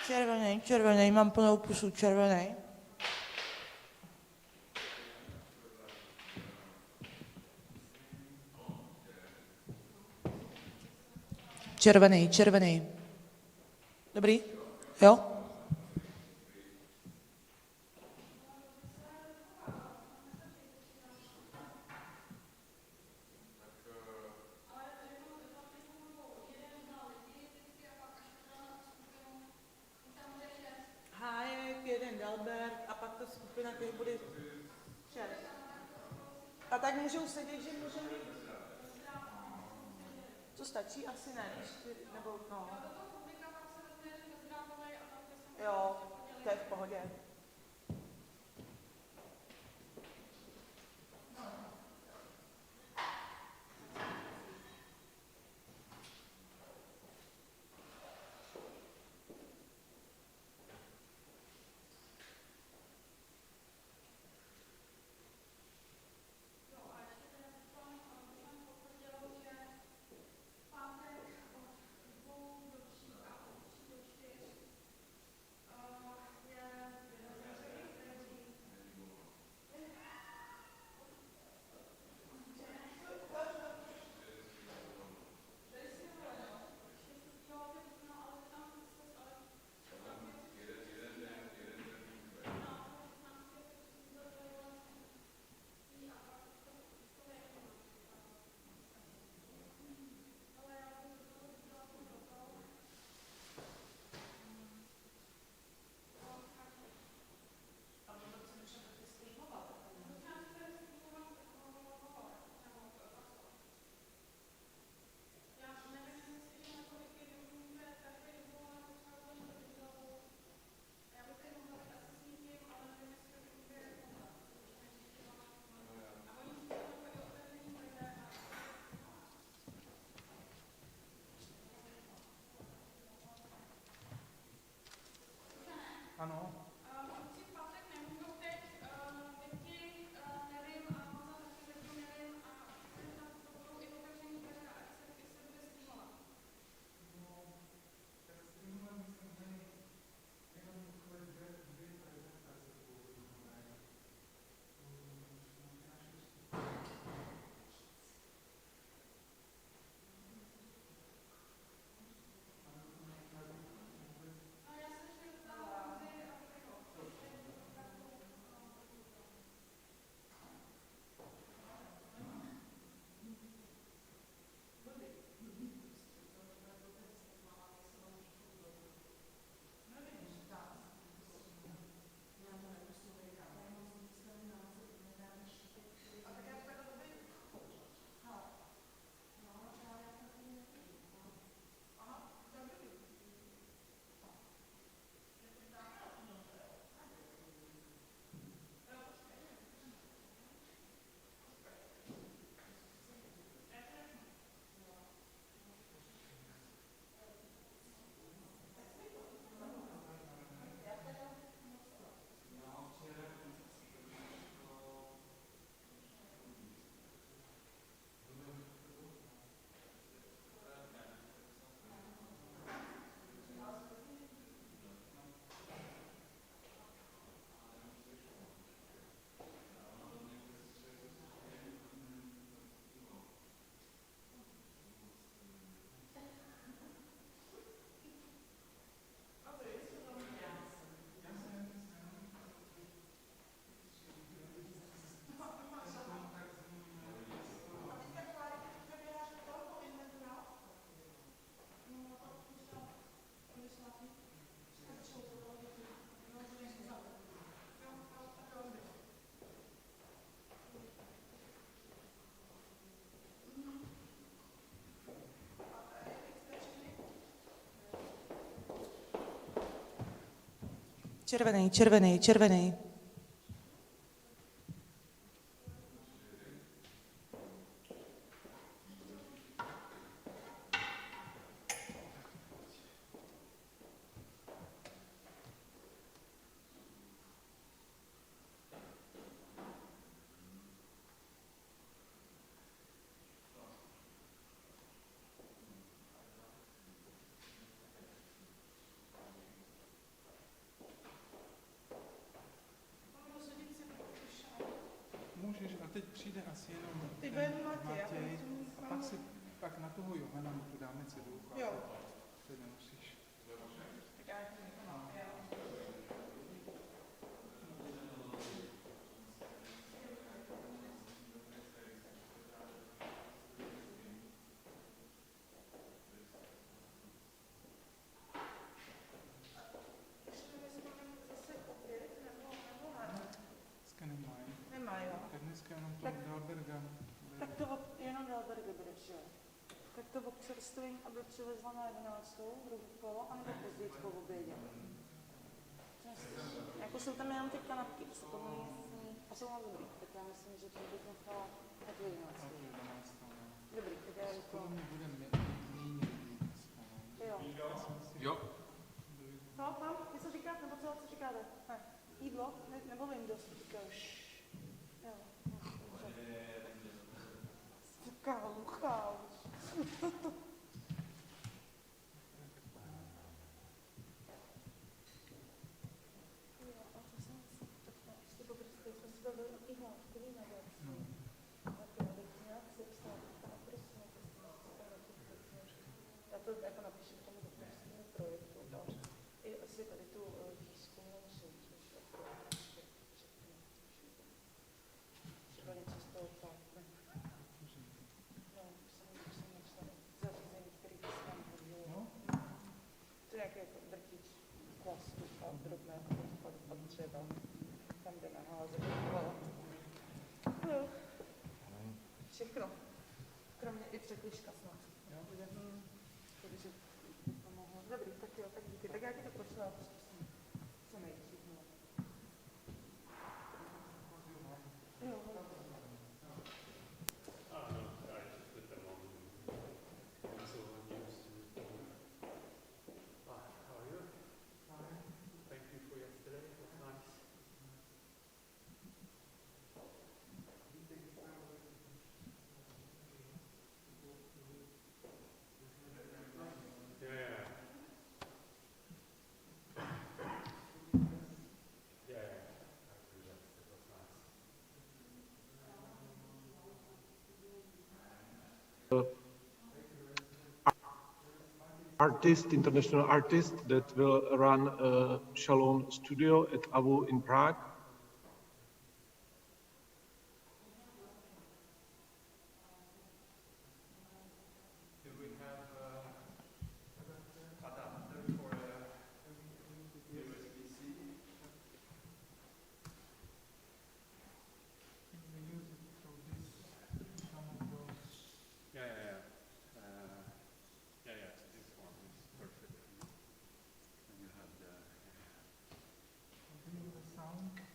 Červený, červený, mám plnou pusu, červený. Červený, červený. Dobrý? Jo? Hájek, jeden Dalbert a pak ta skupina těch bude 6. A tak můžou sedět, že můžou mít... Co stačí? Asi ne, 4, nebo no. Jo, to je v pohodě. Ano. Červený, červený, červený. můžeš, a teď přijde asi jenom Teď ten bude Matěj, a pak na toho Johana mu tu dáme cedulku. Jo. Teď nemusíš. Tak já jako Dneska nemají. nemají, jo. Tak dneska jenom toho Dalberga. Tak to jenom Dalbergy budeš, jo. Tak to občerstvím, aby přivezla na 11. druhý kolo, anebo později po obědě. Jako jsou tam jenom ty kanapky, to se tomu jístní a jsou moc dobrý, tak já myslím, že to bych nechala na tu 11. Dobrý, tak já to... Podle mě bude méně lidí dneska. Jo. Jo. Co, tam? Něco říkáte, nebo co říkáte? Ne. Jídlo? Ne, nebo Windows říkáš? Jo. Kálu. Já to jako napíšu k tomu doktorskému projektu. I asi tady tu výzkumnou soutěž. Třeba něco z toho pátne. No, už jsem našla zařízení, který by se nám hodilo. To je nějaký jako drtič plastu a drobného odpadu a dřeva. Tam jde naházet. No. Všechno. Kromě i překliška snad. Takže by to mohlo. Dobrý, tak jo, tak díky. Tak já ti to pošlu a zkusím co nejdřív. Jo. International artist that will run a Shalom studio at AVU in Prague. Do we have adapter for USB-C? We use it through this, some of those. Yeah. This one is perfect. And you have the. Do you have the sound?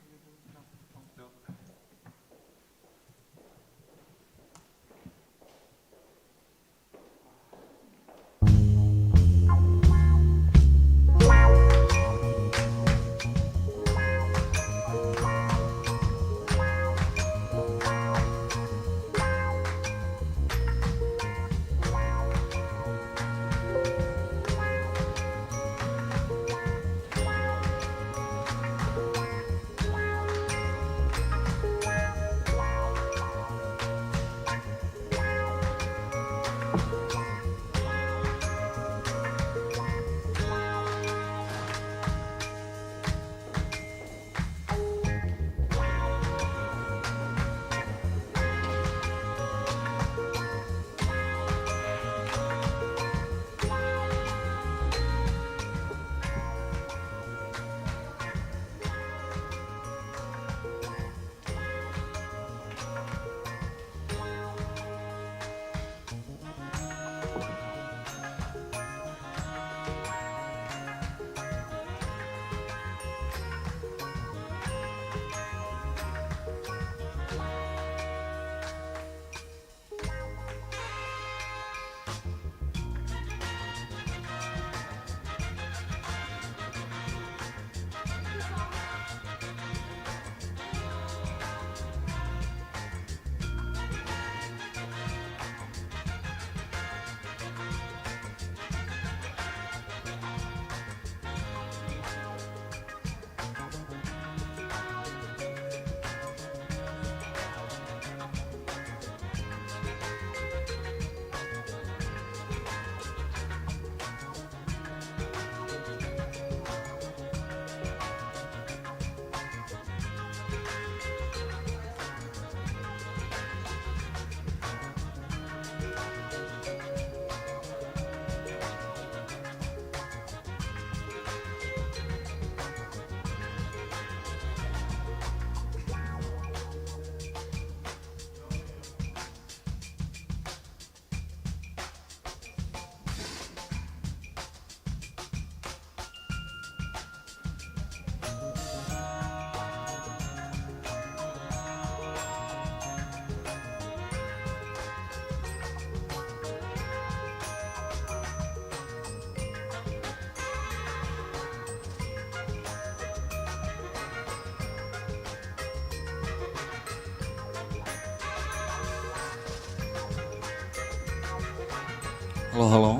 Halo, halo.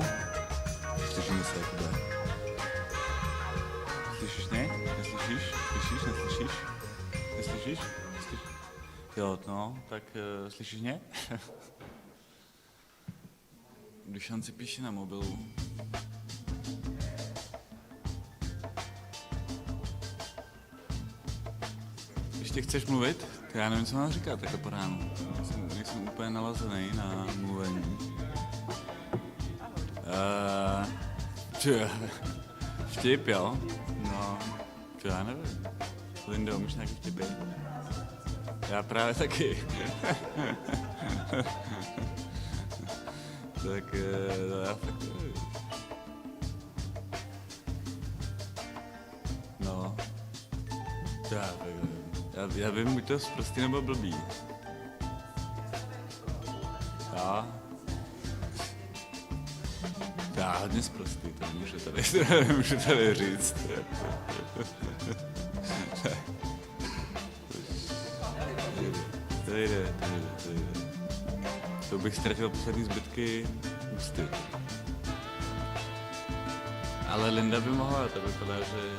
Slyšíme se, Jakube. Slyšíš mě? Neslyšíš? Slyšíš? Neslyšíš? Neslyšíš? Neslyšíš? Jo, no, tak slyšíš mě? Dušan si píše na mobilu. Ještě chceš mluvit? Já nevím, co mám říkat takhle po ránu. Nejsem úplně nalazený na mluvení. Vtip, jo? No, to já nevím. Lindo, umíš nějaký vtipy? Já právě taky. Tak já fakt nevím. No. Já vím, buď to prostý nebo blbý. Já hodně sprostý, to nemůžu tady říct. To jde. To bych ztratil poslední zbytky ústy. Ale Linda by mohla, to vypadá, že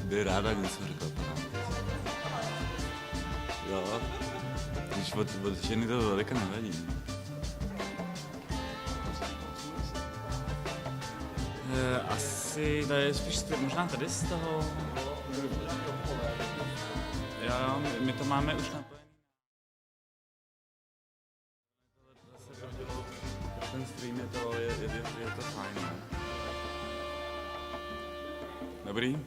by ráda něco řekla po nám. Jo, když od ženy to daleka nevadí. Asi tady spíš možná tady z toho. Jo, my to máme už napojený. Ten stream je to fajn. Ne? Dobrý?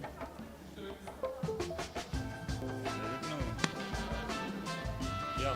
Jo.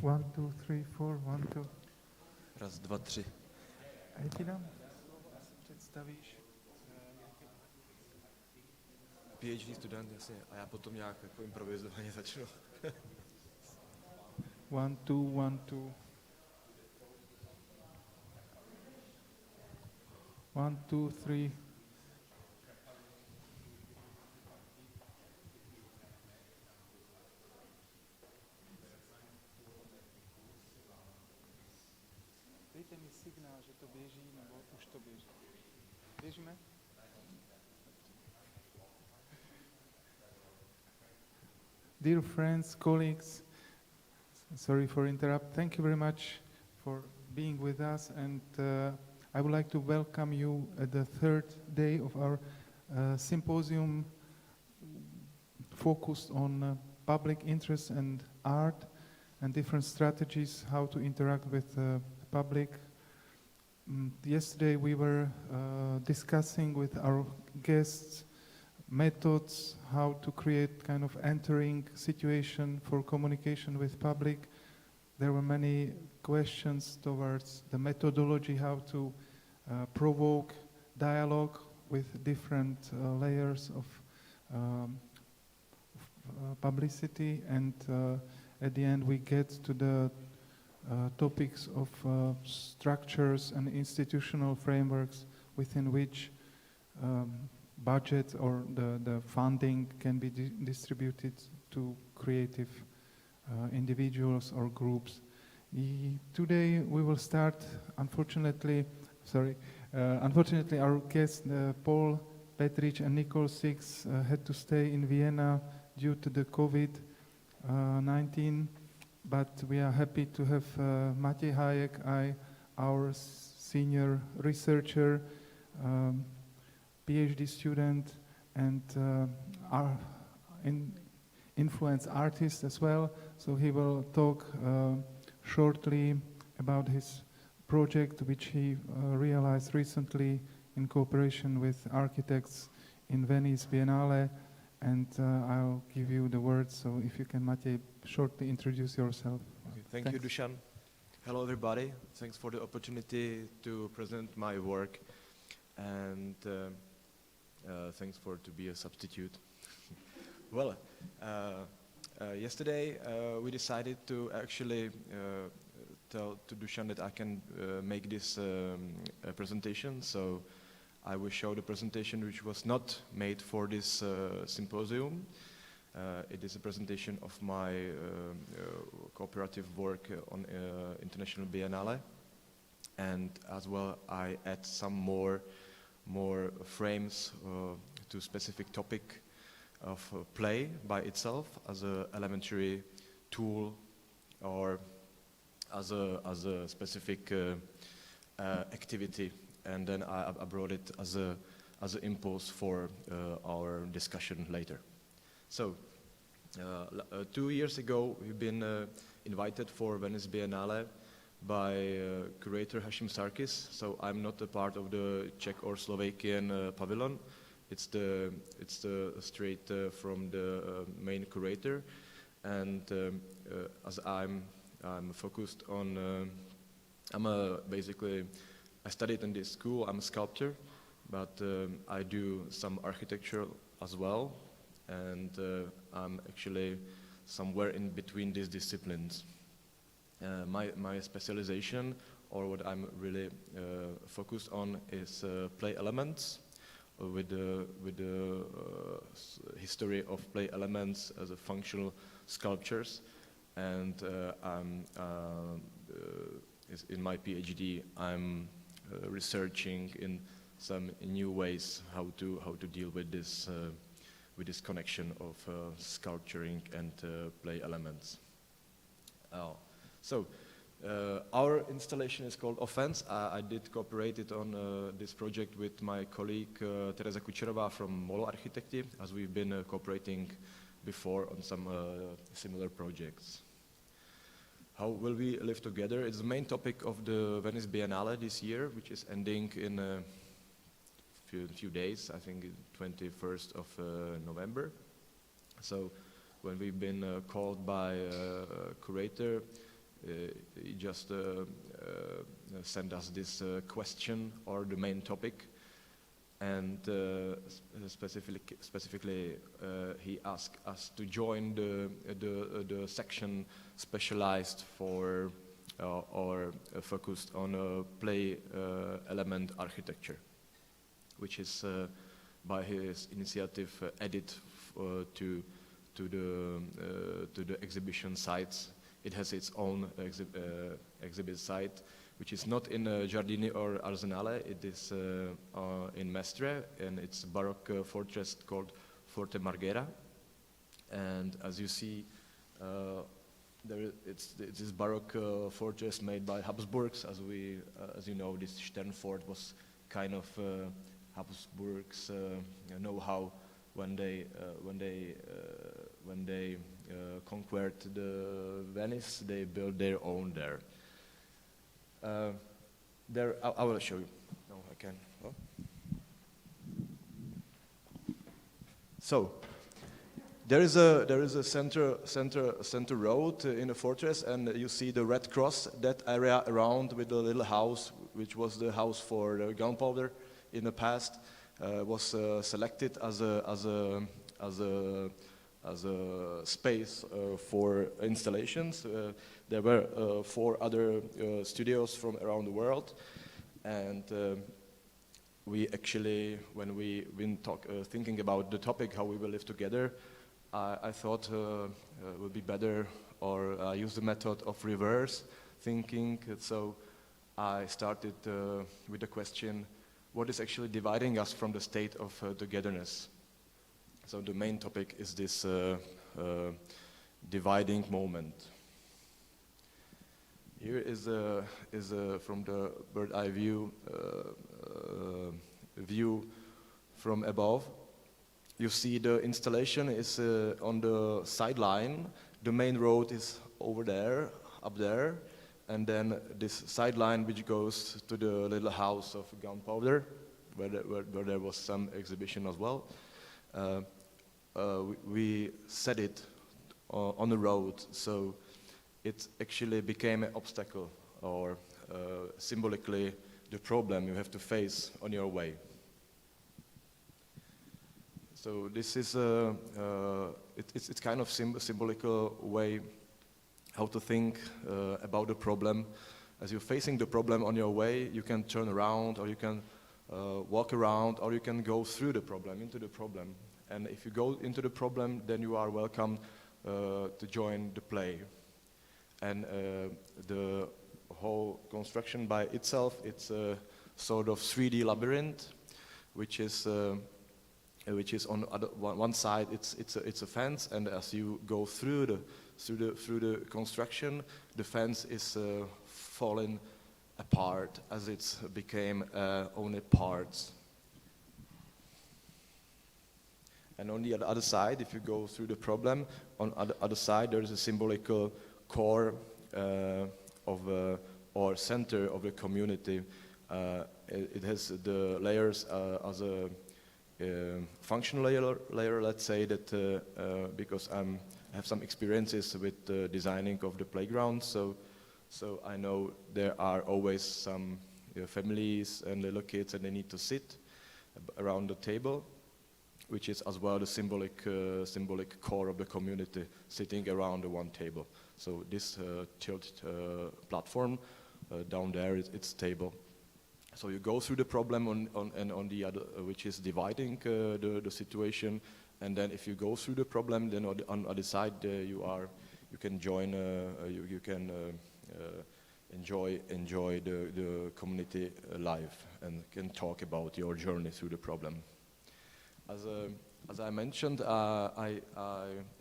1, 2, 3, 4, 1, 2. Raz, dva, tři. A já ti dám slovo a se představíš. PhD student, jasně. A já potom nějak jako improvizovaně začnu. 1, 2, 1, 2. 1, 2, 3. Dejte mi signál, že to běží, nebo už to běží. Běžíme? Dear friends, colleagues, sorry for interrupt. Thank you very much for being with us, and I would like to welcome you at the third day of our symposium focused on public interest and art and different strategies how to interact with the public. Yesterday we were discussing with our guests methods how to create kind of entering situation for communication with public. There were many questions towards the methodology, how to provoke dialogue with different layers of publicity, and at the end we get to the topics of structures and institutional frameworks within which budget or the funding can be distributed to creative individuals or groups. Today we will start, unfortunately our guests Paul Petric and Nicole Six had to stay in Vienna due to the COVID-19, but we are happy to have Matěj Hájek, our senior researcher, PhD student, and our influence artist as well. So he will talk shortly about his project, which he realized recently in cooperation with architects in Venice Biennale. And I'll give you the word. So if you can, Matěj, shortly introduce yourself. Okay, thank you, Dusan. Hello, everybody. Thanks for the opportunity to present my work, and thanks for to be a substitute. Well, yesterday we decided to actually tell to Dusan that I can make this presentation. So I will show the presentation which was not made for this symposium. It is a presentation of my cooperative work on International Biennale, and as well I add some more frames to specific topic of play by itself as an elementary tool or as a specific activity, and then I brought it as an impulse for our discussion later. So 2 years ago we've been invited for Venice Biennale by curator Hashim Sarkis. So I'm not a part of the Czech or Slovakian pavilion. It's the straight from the main curator, and as I'm focused on basically I studied in this school. I'm a sculptor, but I do some architecture as well, and I'm actually somewhere in between these disciplines. My specialization, or what I'm really focused on, is play elements, with the history of play elements as a functional sculptures, and in my PhD I'm researching in some new ways how to deal with this connection of sculpturing and play elements. So our installation is called Offense. I did cooperate on this project with my colleague Tereza Kučerová from Molo Architekti, as we've been cooperating before on some similar projects. How will we live together? It's the main topic of the Venice Biennale this year, which is ending in a few days, I think 21st of November. So when we've been called by a curator, he just sent us this question or the main topic, and specifically he asked us to join the section specialized for or focused on play element architecture, which is by his initiative added to the exhibition sites. It has its own exhibit site, which is not in Giardini or Arsenale. It is in Mestre, and it's a Baroque fortress called Forte Marghera. And as you see, it's this Baroque fortress made by Habsburgs. As you know, this Sternfort was kind of Habsburgs' know-how when they conquered the Venice. They built their own there. I will show you. No, I can. Oh. So there is a center road in the fortress, and you see the Red Cross. That area around with the little house, which was the house for the gunpowder in the past, was selected as a space for installations. There were 4 other studios from around the world, and we actually, when we been thinking about the topic, how we will live together, I thought it would be better or use the method of reverse thinking. So I started with the question, what is actually dividing us from the state of togetherness? So the main topic is this dividing moment. Here is from the bird eye view from above. You see the installation is on the sideline. The main road is over there, up there, and then this sideline which goes to the little house of gunpowder, where there was some exhibition as well. We set it on the road, so it actually became an obstacle, or symbolically the problem you have to face on your way. So this is it's kind of symbolical way how to think about the problem. As you're facing the problem on your way, you can turn around, or you can walk around, or you can go through the problem, into the problem. And if you go into the problem, then you are welcome to join the play. And the whole construction by itself, it's a sort of 3D labyrinth, which is on one side it's a fence, and as you go through the construction, the fence is falling apart as it became only parts. And on the other side, if you go through the problem, on the other side there is a symbolical core or center of the community. It has the layers as a functional layer, let's say that because I have some experiences with designing of the playground, so I know there are always some families and little kids, and they need to sit around the table, which is as well the symbolic core of the community, sitting around the one table. So this tilt platform down there, it's table. So you go through the problem on the other, which is dividing the situation, and then if you go through the problem, then on the other side you can join, you can enjoy the community life and can talk about your journey through the problem. As I mentioned, I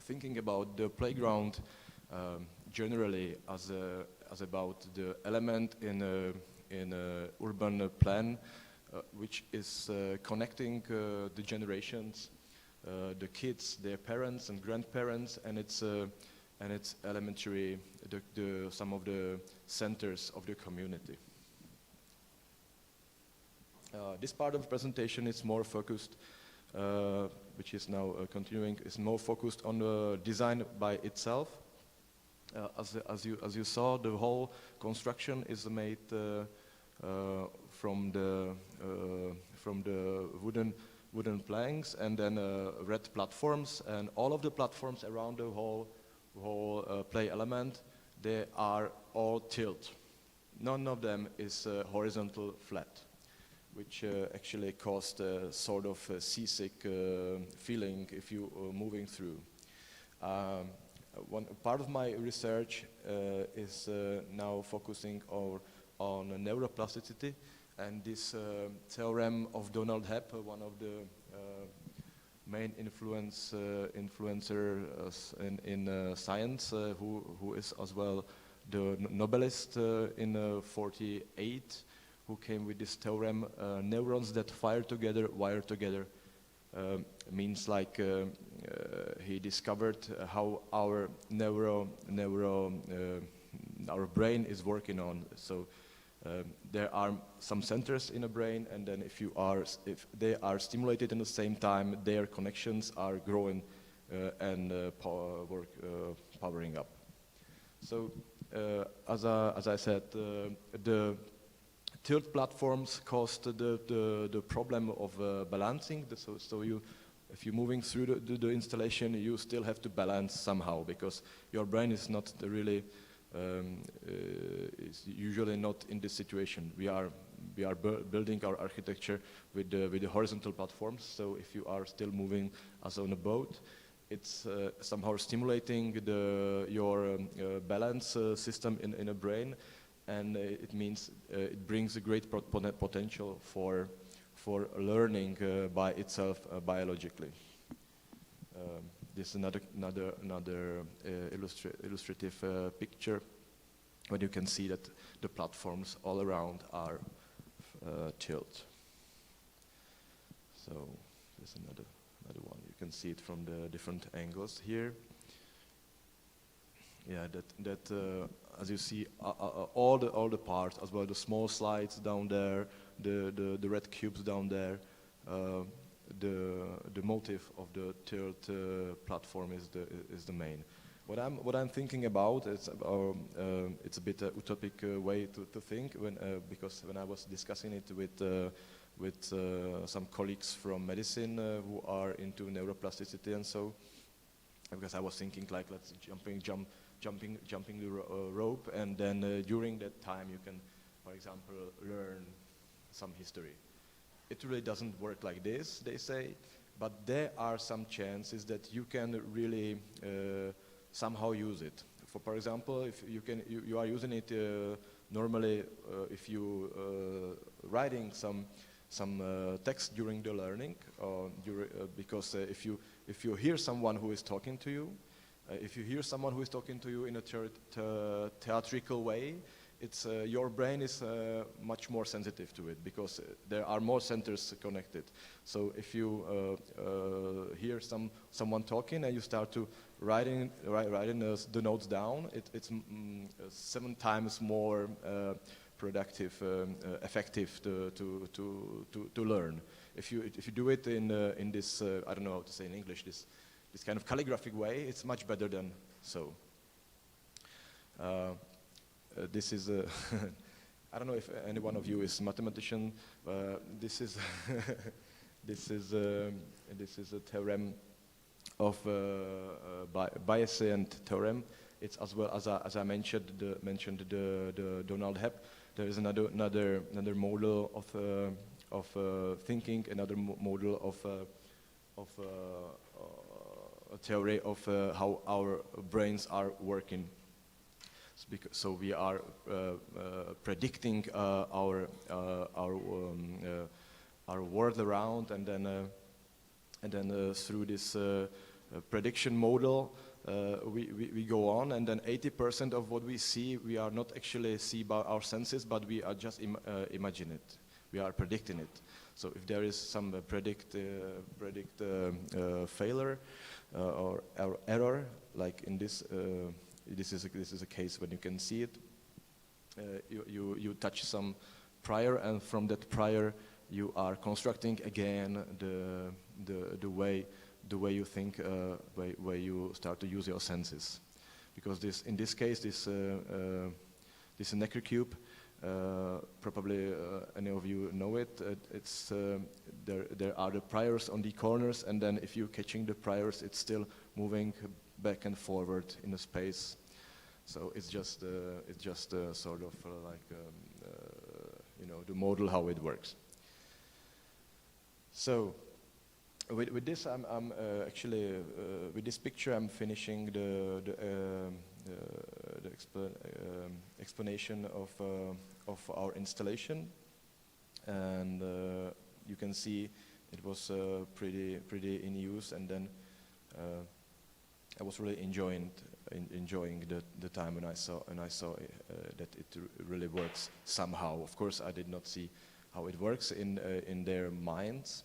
thinking about the playground generally as about the element in a urban plan, which is connecting the generations, the kids, their parents and grandparents, and it's elementary some of the centers of the community. This part of the presentation is more focused, which is now continuing, is more focused on the design by itself. as you saw, the whole construction is made from the wooden planks and then red platforms, and all of the platforms around the whole play element, they are all tilt. None of them is horizontal flat, which actually caused a sort of a seasick feeling if you are moving through. One part of my research is now focusing on neuroplasticity, and this theorem of Donald Hebb, one of the main influencer in science, who is as well the Nobelist in '48, who came with this theorem: neurons that fire together wire together. Means like he discovered how our our brain is working on. So there are some centers in a brain, and then if they are stimulated in the same time, their connections are growing and powering up. So as I said, the tilt platforms caused the problem of balancing. So if you're moving through the installation, you still have to balance somehow, because your brain is not really, is usually not in this situation. We are building our architecture with the horizontal platforms. So if you are still moving as on a boat, it's somehow stimulating your balance system in a brain, and it means it brings a great potential for learning by itself biologically. This is another illustrative picture, where you can see that the platforms all around are tilt. So there's another one. You can see it from the different angles here. Yeah, that as you see, all the parts, as well the small slides down there, the red cubes down there, the motive of the tilt platform is the main. What I'm thinking about is it's a bit utopic way to think, because when I was discussing it with some colleagues from medicine who are into neuroplasticity and so, because I was thinking like, let's jumping the rope, and then during that time you can, for example, learn some history. It really doesn't work like this, they say, but there are some chances that you can really somehow use it. For example, if you are using it normally, if you writing some text during the learning, because if you hear someone who is talking to you, if you hear someone who is talking to you in a theatrical way, it's your brain is much more sensitive to it, because there are more centers connected. So if you hear someone talking and you start to writing the notes down, it's 7 times more productive, effective to learn. If you do it in this I don't know how to say in English, this kind of calligraphic way, it's much better than so. This is I don't know if any one of you is a mathematician. This is this is a theorem of Bayesian theorem. It's as well as I mentioned the Donald Hebb. There is another model of thinking, another model of a theory of how our brains are working. So we are predicting our world around, and then through this prediction model we go on, and then 80% of what we see we are not actually see by our senses, but we are just imagine it. We are predicting it. So if there is some predict failure or error, like in this. This is a case when you can see it. You touch some prior, and from that prior you are constructing again the way you think, way you start to use your senses, because in this case, this necker cube, probably any of you know it. It's there are the priors on the corners, and then if you're catching the priors, it's still moving back and forward in the space. So it's just sort of like the model how it works. So with this, I'm actually with this picture I'm finishing the explanation of our installation, and you can see it was pretty in use, and then I was really enjoying the time when I saw that it really works somehow. Of course, I did not see how it works in their minds,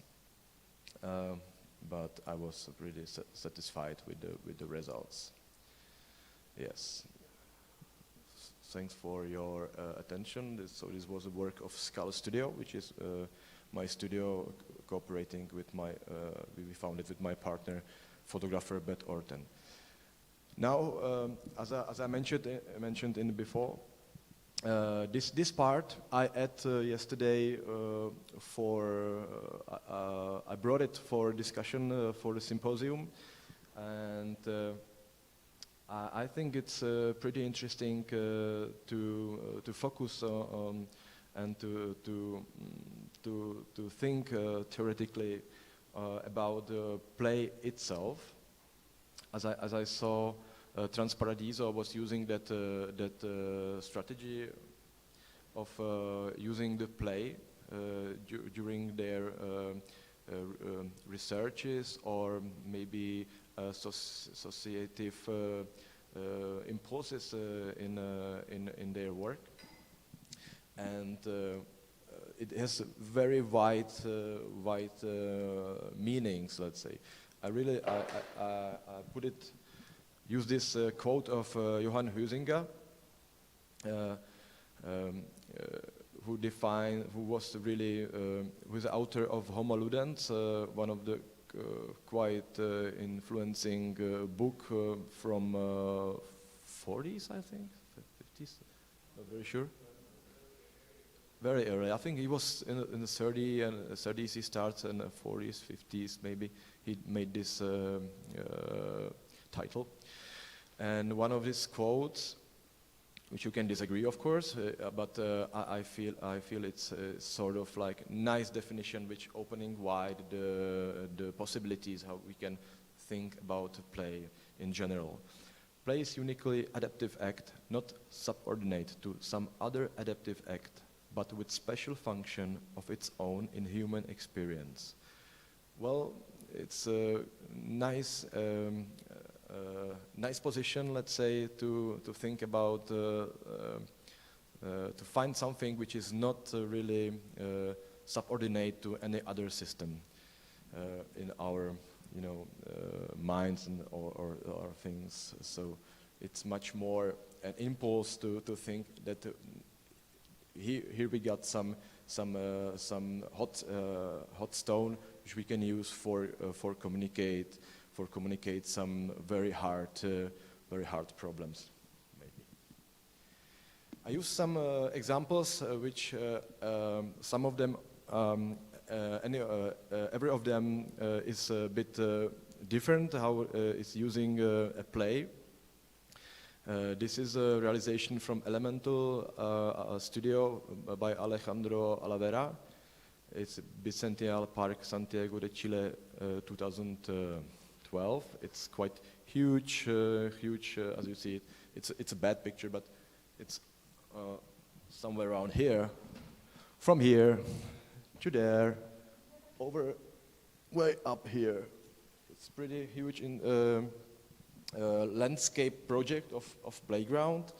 but I was really satisfied with the results. Yes. Thanks for your attention. So this was a work of Scala Studio, which is my studio cooperating with we founded with my partner, photographer Bert Orten. Now, as I mentioned in before, this part I add yesterday I brought it for discussion for the symposium, and I think it's pretty interesting to focus on and to think theoretically about the play itself. As I saw, Transparadiso was using that strategy of using the play during their researches, or maybe associative impulses in their work, and it has very wide meanings. Let's say, I use this quote of Johann Huizinga, who was the author of Homo Ludens, one of the quite influencing book from 40s, I think, 50s, not very sure. Very early. I think he was in the 30s he starts, and the 40s, 50s maybe he made this title. And one of his quotes, which you can disagree, of course, but I feel it's sort of like nice definition, which opening wide the possibilities how we can think about play in general. Play is uniquely adaptive act, not subordinate to some other adaptive act, but with special function of its own in human experience. Well, it's a nice position, let's say, to think about, to find something which is not really subordinate to any other system in our, minds and or things. So it's much more an impulse to think that here we got some hot stone which we can use for communicate some very hard problems. Maybe I use some examples which some of them every of them is a bit different how it's using a play. This is a realization from Elemental Studio by Alejandro Alavera. It's Bicentennial Park, Santiago de Chile, 2012. It's quite huge, as you see it. It's a bad picture, but it's somewhere around here, from here to there, over, way up here. It's pretty huge in landscape project of playground.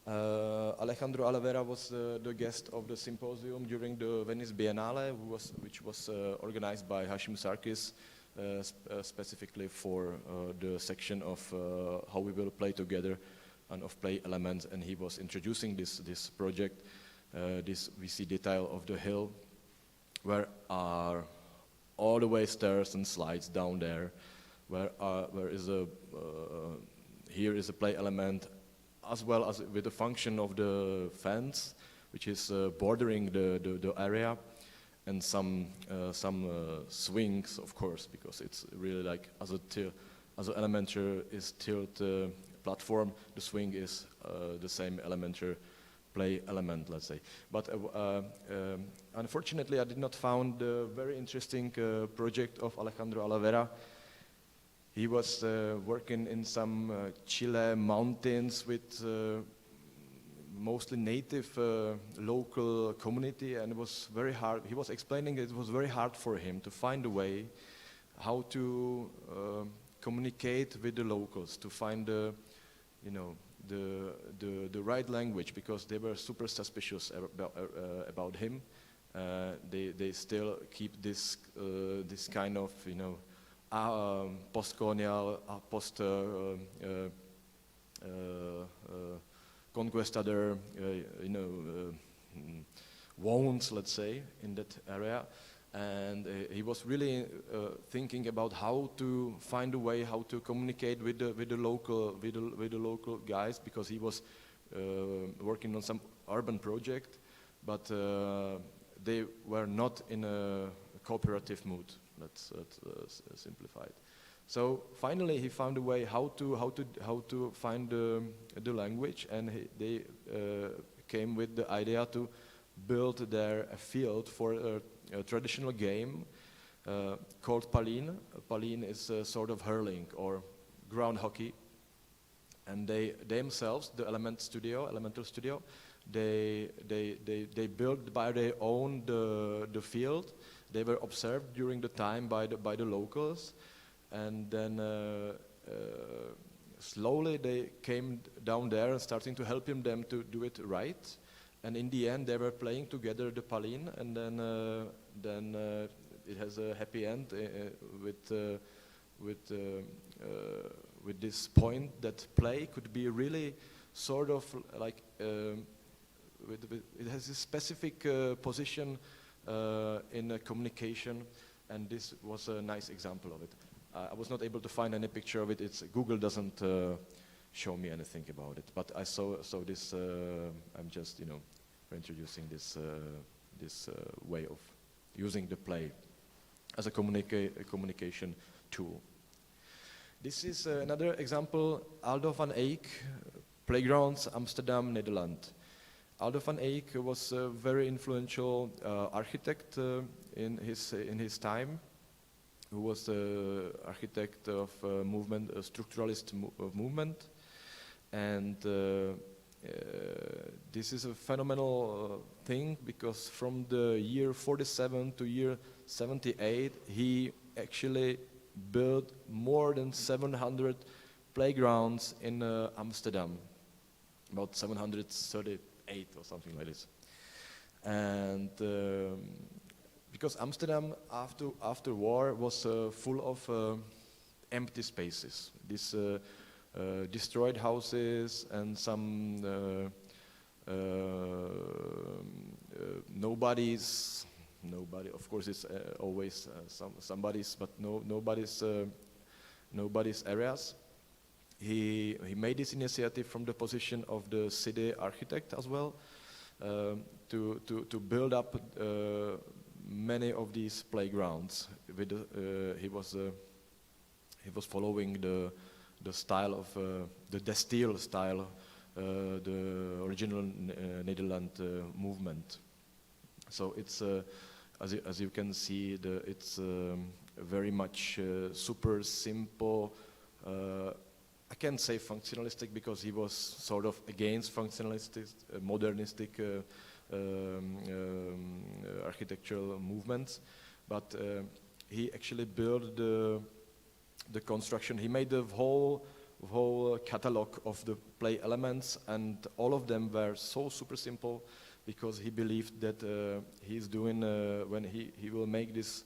Alejandro Alavera was the guest of the symposium during the Venice Biennale, which was organized by Hashim Sarkis, specifically for the section of how we will play together and of play elements, and he was introducing this project. We see detail of the hill, where are all the way stairs and slides down there, where is a here is a play element as well as with the function of the fence, which is bordering the area, and some swings, of course, because it's really like as an elementary is tilt platform, the swing is the same elementary play element, let's say. But unfortunately, I did not found the very interesting project of Alejandro Alavera. He was working in some Chile mountains with mostly native local community, and it was very hard. He was explaining it was very hard for him to find a way how to communicate with the locals, to find the right language, because they were super suspicious about him. They still keep this kind of post-colonial, conquistador, wounds, let's say, in that area. And he was really thinking about how to find a way how to communicate with the local guys, because he was working on some urban project, but they were not in a cooperative mood. Let's simplify it. So finally, he found a way how to find the language, and they came with the idea to build there a field for a traditional game called Palin. Palin is a sort of hurling or ground hockey, and they themselves, the Elemental Studio, they built by their own the field. They were observed during the time by the locals, and then slowly they came down there and starting to help them to do it right. And in the end, they were playing together the Palin, and then it has a happy end with this point that play could be really sort of like it has a specific position in communication, and this was a nice example of it. I was not able to find any picture of it. Google doesn't show me anything about it, but I saw this. I'm just introducing this way of using the play as a communication tool. This is another example. Aldo van Eyck, Playgrounds, Amsterdam, Netherlands. Aldo van Eyck was a very influential architect in his time, who was the architect of a structuralist movement, and this is a phenomenal thing, because from the year 47 to year 78, he actually built more than 700 playgrounds in Amsterdam, about 738 or something like this. And because Amsterdam after war was full of empty spaces, these destroyed houses and some nobody, of course it's always somebody's, but nobody's areas. He made this initiative from the position of the city architect as well, to build up many of these playgrounds. He was following the style of the De Stijl style, the original Netherlands movement. So it's as you can see, it's very much super simple. I can't say functionalistic, because he was sort of against functionalistic, modernistic architectural movements, but he actually built the construction. He made the whole catalog of the play elements, and all of them were so super simple, because he believed that he's doing when he will make this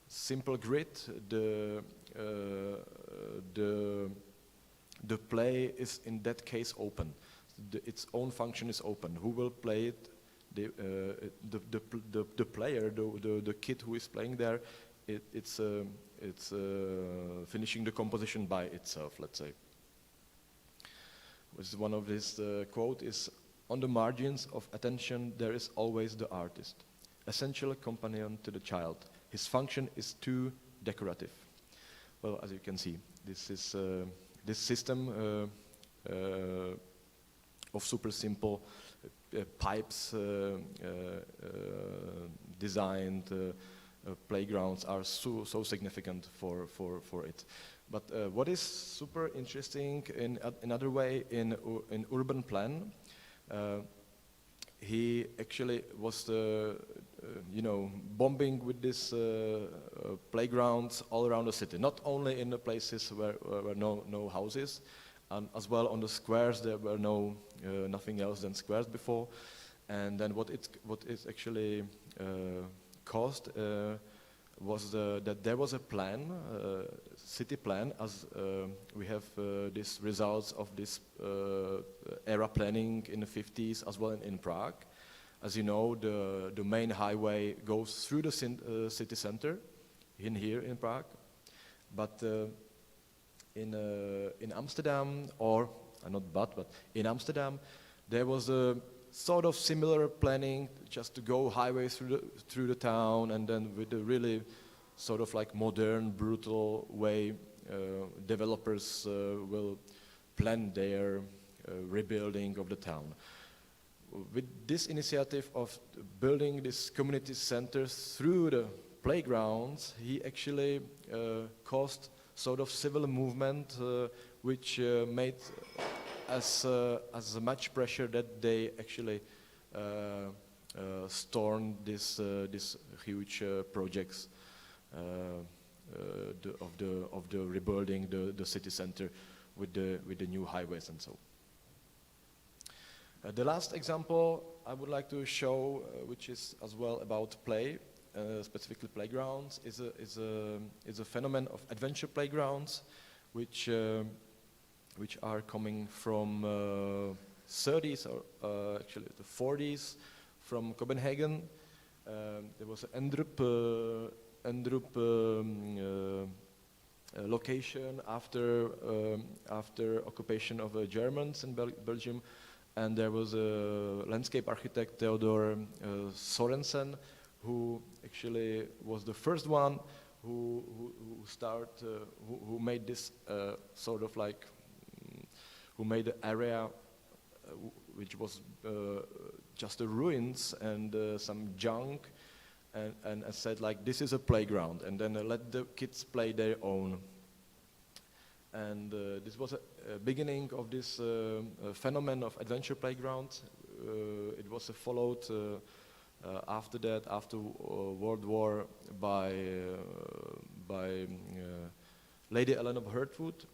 simple grid, the play is in that case open. Its own function is open. Who will play it? The player, the kid who is playing there, it's finishing the composition by itself, let's say. which is one of his quote is, "On the margins of attention there is always the artist, essential companion to the child. His function is too decorative." Well, as you can see, this is this system of super simple pipes designed playgrounds are so significant for it. But what is super interesting in another way in urban plan, he actually was bombing with these playgrounds all around the city, not only in the places where no houses, and as well on the squares there were nothing else than squares before. And then what it actually caused was that there was a plan, city plan, as we have these results of this era planning in the 50s as well in Prague. As you know, the main highway goes through the city center here in Prague, but in Amsterdam, but in Amsterdam, there was a sort of similar planning, just to go highways through the town, and then with a really sort of like modern, brutal way, developers will plan their rebuilding of the town. With this initiative of building these community centers through the playgrounds, he actually caused sort of civil movement, which made as much pressure that they actually stormed these huge projects of the rebuilding the city center with the new highways and so. The last example I would like to show, which is as well about play, specifically playgrounds, is a phenomenon of adventure playgrounds, which are coming from 30s or actually the 40s from Copenhagen. There was an Endrup location after occupation of the Germans in Belgium, and there was a landscape architect, Theodor Sorensen, who actually was the first one who made this sort of like who made the area which was just the ruins and some junk, and said like, this is a playground, and then let the kids play their own. And this was a beginning of this phenomenon of adventure playground. It was followed after that, after World War, by Lady Ellen of Hertford,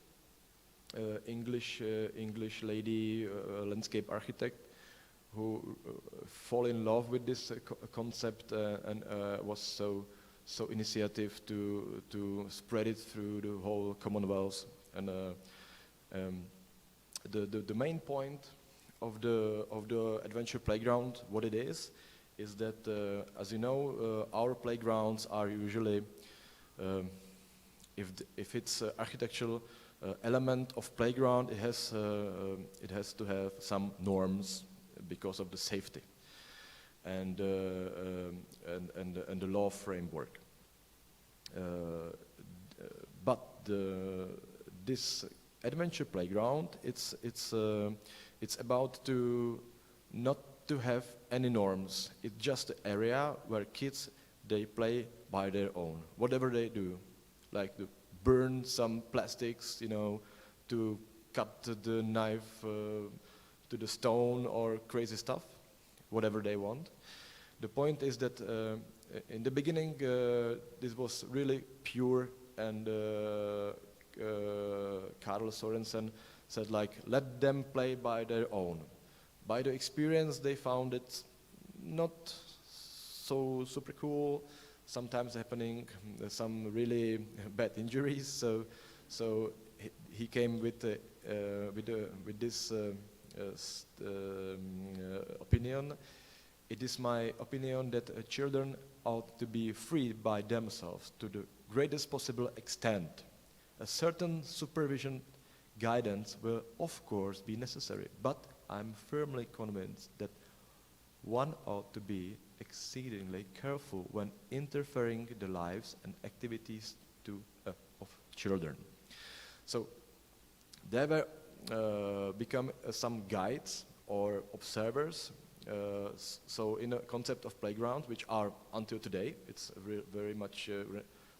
English lady, landscape architect, who fall in love with this concept and was so initiative to spread it through the whole Commonwealth. And the main point of the adventure playground, what it is that as you know, our playgrounds are usually, if it's architectural element of playground, it has to have some norms because of the safety and the law framework. But this adventure playground, it's about to not to have any norms. It's just an area where kids, they play by their own, whatever they do, like to burn some plastics, to cut the knife to the stone or crazy stuff, whatever they want. The point is that in the beginning, this was really pure, and Karl Sorensen said like, let them play by their own. By the experience, they found it not so super cool, sometimes happening some really bad injuries. So he came with this opinion. It is my opinion that children ought to be free by themselves to the greatest possible extent. A certain supervision guidance will of course be necessary, but I'm firmly convinced that one ought to be exceedingly careful when interfering the lives and activities of children. So there were become some guides or observers. So in a concept of playground, which are until today, it's very much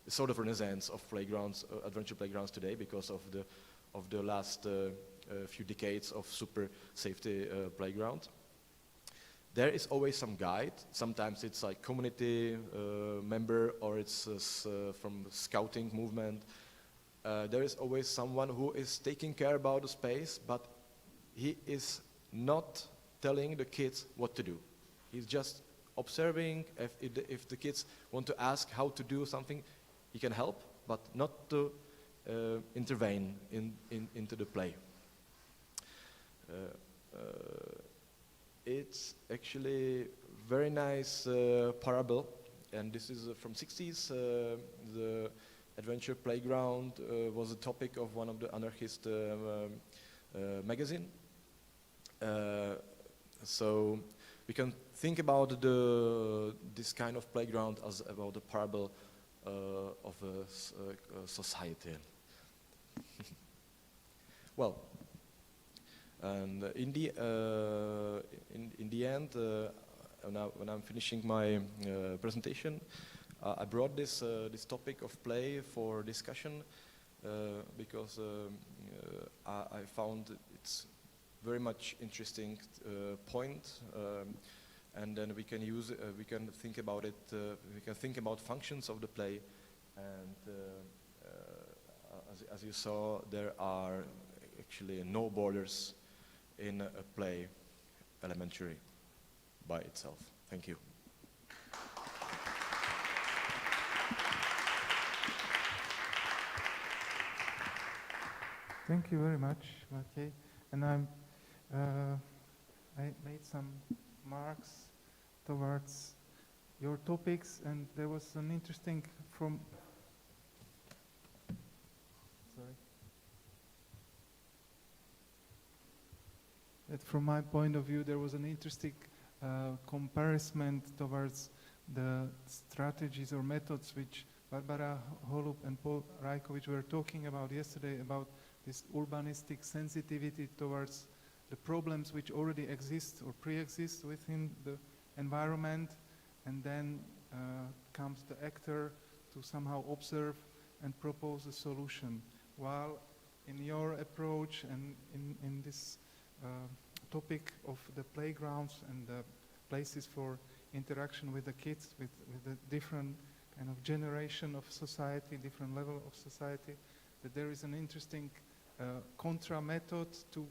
the sort of renaissance of playgrounds, adventure playgrounds today, because of the last few decades of super safety playground. There is always some guide. Sometimes it's like community member, or it's from the scouting movement. There is always someone who is taking care about the space, but he is not telling the kids what to do. He's just observing. If the kids want to ask how to do something, he can help, but not to intervene into the play. It's actually very nice parable, and this is from 60s. The adventure playground was a topic of one of the anarchist magazine. So we can think about this kind of playground as about a parable of a society. Well, and in the end, when I'm finishing my presentation, I brought this topic of play for discussion because I found it's very much interesting point, and then we can use we can think about it. We can think about functions of the play, and as you saw, there are actually no borders in a play elementary by itself. Thank you. Thank you very much, Maciej. And I made some marks towards your topics, and there was an interesting from my point of view, there was an interesting comparison towards the strategies or methods which Barbara Holub and Paul Rajkovic were talking about yesterday, about this urbanistic sensitivity towards the problems which already exist or pre-exist within the environment, and then comes the actor to somehow observe and propose a solution. While in your approach and in this topic of the playgrounds and the places for interaction with the kids, with the different kind of generation of society, different level of society, that there is an interesting contra method to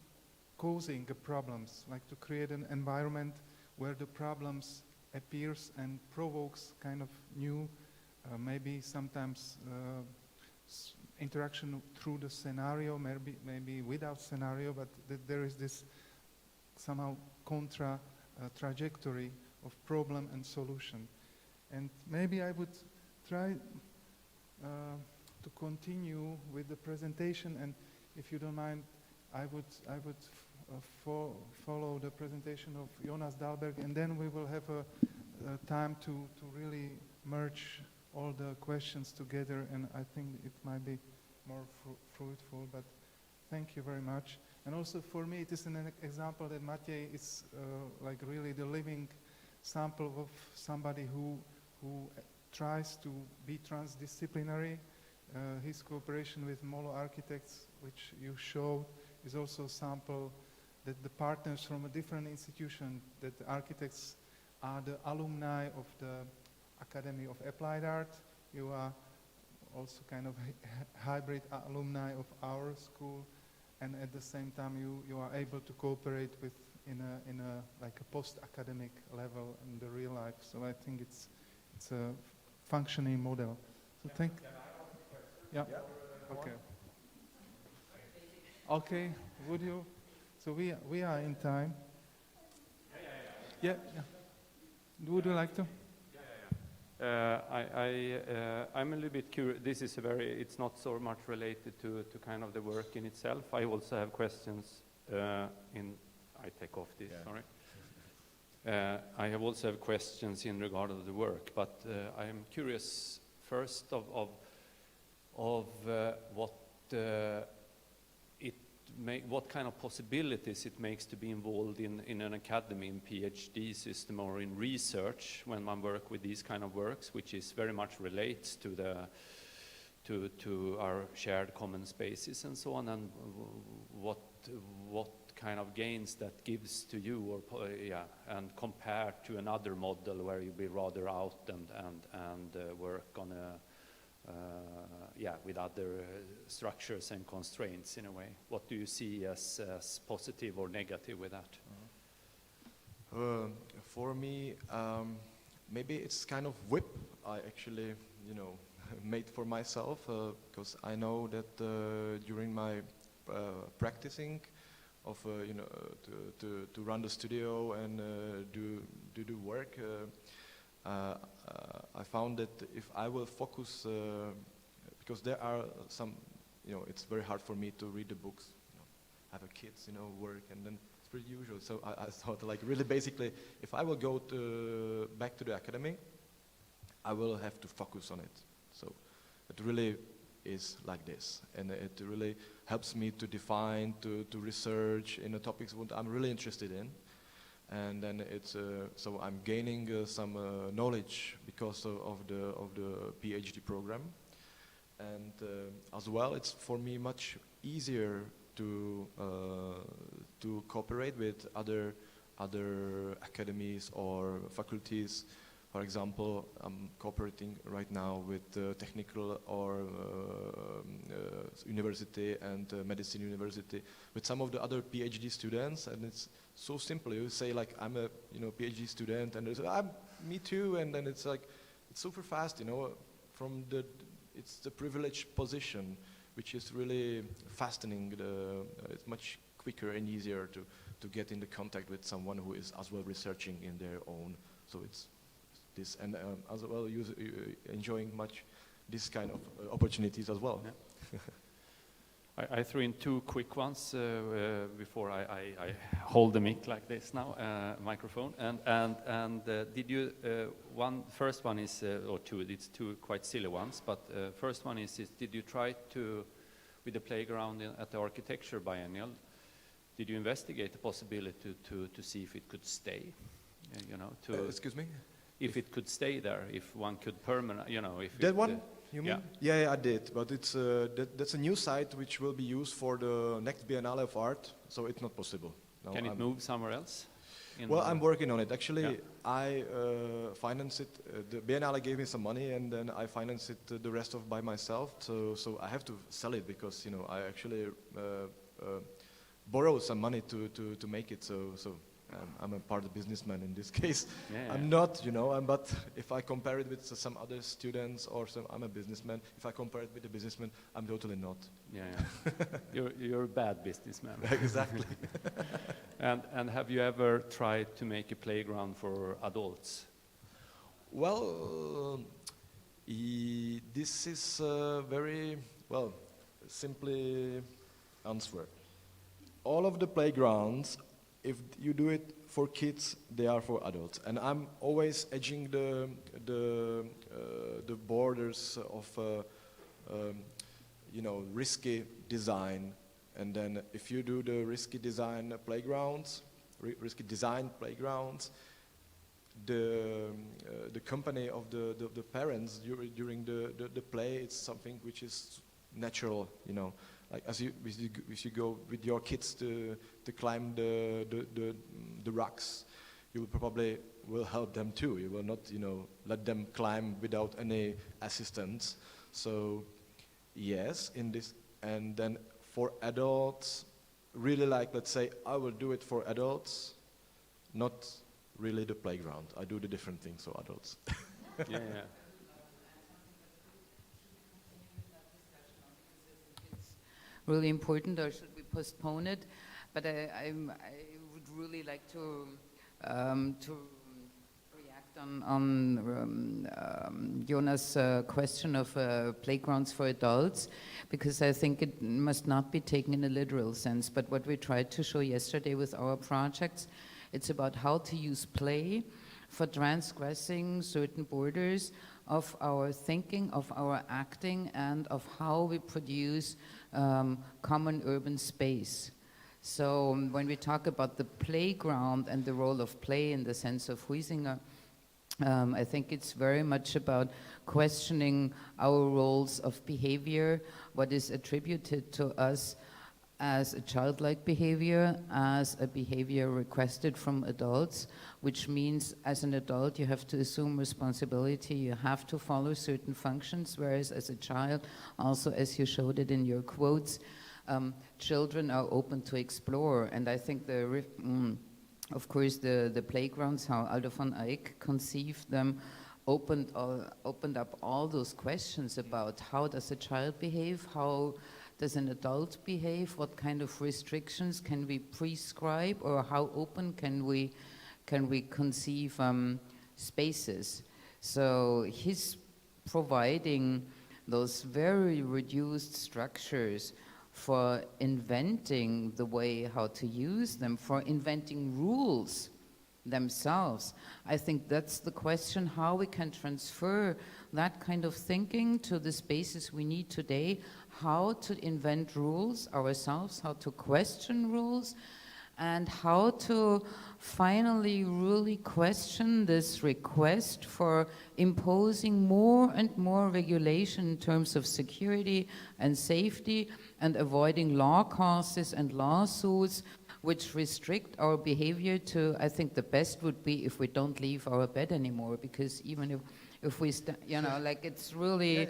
causing the problems, like to create an environment where the problems appears and provokes kind of new, maybe sometimes interaction through the scenario, maybe without scenario, but that there is this somehow contra trajectory of problem and solution. And maybe I would try to continue with the presentation, and if you don't mind, I would follow the presentation of Jonas Dahlberg, and then we will have a time to really merge all the questions together, and I think it might be more fruitful, but thank you very much. And also for me, it is an example that Maciej is like really the living sample of somebody who tries to be transdisciplinary. His cooperation with Molo Architects, which you showed, is also a sample that the partners from a different institution, that the architects are the alumni of the Academy of Applied Art. You are also kind of hybrid alumni of our school, and at the same time you are able to cooperate with in a like a post-academic level in the real life. So I think it's a functioning model. So thank. Yeah. Okay. Okay. Would you? So we are in time. Yeah. Would you like to? I'm a little bit curious. This is a very, it's not so much related to kind of the work in itself. I also have questions I take off this, Yeah. sorry. I have also have questions in regard of the work, but I am curious first of what kind of possibilities it makes to be involved in an academy, in PhD system, or in research when one work with these kind of works, which is very much relates to our shared common spaces and so on, and what kind of gains that gives to you, or and compared to another model where you be rather out and work on with other structures and constraints in a way. What do you see as positive or negative with that? For me, maybe it's kind of whip I actually, made for myself, because I know that during my practicing of, to run the studio and do work, I found that if I will focus, because there are some, it's very hard for me to read the books, have a kids, work, and then it's pretty usual. So I thought, like, really basically, if I will go back to the academy, I will have to focus on it. So it really is like this, and it really helps me to define, to research in the topics what I'm really interested in. And then it's so I'm gaining some knowledge because of the PhD program, and as well it's for me much easier to cooperate with other academies or faculties. For example, I'm cooperating right now with technical or university and medicine university with some of the other PhD students, and it's so simple. You say, like, I'm a PhD student, and they say, me too, and then it's like, it's super fast, from it's the privileged position, which is really fastening. It's much quicker and easier to get into contact with someone who is as well researching in their own. So it's this, and as well enjoying much this kind of opportunities as well. Yeah. I threw in two quick ones before I hold the mic like this now, microphone. And did you first one is or two? It's two quite silly ones. But first one is did you try to, with the playground at the architecture biennial, did you investigate the possibility to see if it could stay? Excuse me. If it could stay there, if one could permanent, if that it, one. You mean? Yeah. Yeah, I did, but it's that's a new site which will be used for the next Biennale of Art, so it's not possible. No, Can it move somewhere else? Well, I'm working on it. Actually, Yeah. I finance it. The Biennale gave me some money, and then I finance it the rest of by myself. So I have to sell it because I actually borrow some money to make it. So I'm a part of businessman in this case. Yeah. I'm not, but if I compare it with some other students or I'm a businessman. If I compare it with a businessman, I'm totally not. Yeah. You're a bad businessman. Exactly. And have you ever tried to make a playground for adults? Well, this is very, simply answer. All of the playgrounds, if you do it for kids, they are for adults. And I'm always edging the borders of, risky design. And then if you do the risky design playgrounds, the company of the parents during the play, it's something which is natural, Like as you go with your kids to climb the rocks, you probably will help them too. You will not, let them climb without any assistance. So, yes, in this, and then for adults, really like, let's say, I will do it for adults, not really the playground. I do the different things for adults. Yeah. Really important, or should we postpone it? But I would really like to react on Jonas' question of playgrounds for adults, because I think it must not be taken in a literal sense. But what we tried to show yesterday with our projects, it's about how to use play for transgressing certain borders of our thinking, of our acting, and of how we produce common urban space. So when we talk about the playground and the role of play in the sense of Huizinga, I think it's very much about questioning our roles of behavior, what is attributed to us as a childlike behavior, as a behavior requested from adults, which means as an adult you have to assume responsibility, you have to follow certain functions, whereas as a child, also as you showed it in your quotes, children are open to explore. And I think of course the playgrounds, how Aldo van Eyck conceived them, opened up all those questions about how does a child behave, how does an adult behave, what kind of restrictions can we prescribe, or how open can we conceive spaces. So he's providing those very reduced structures for inventing the way how to use them, for inventing rules themselves. I think that's the question, how we can transfer that kind of thinking to the spaces we need today, how to invent rules ourselves, how to question rules, and how to finally really question this request for imposing more and more regulation in terms of security and safety, and avoiding law causes and lawsuits which restrict our behavior to, I think the best would be if we don't leave our bed anymore, because even if we, like it's really,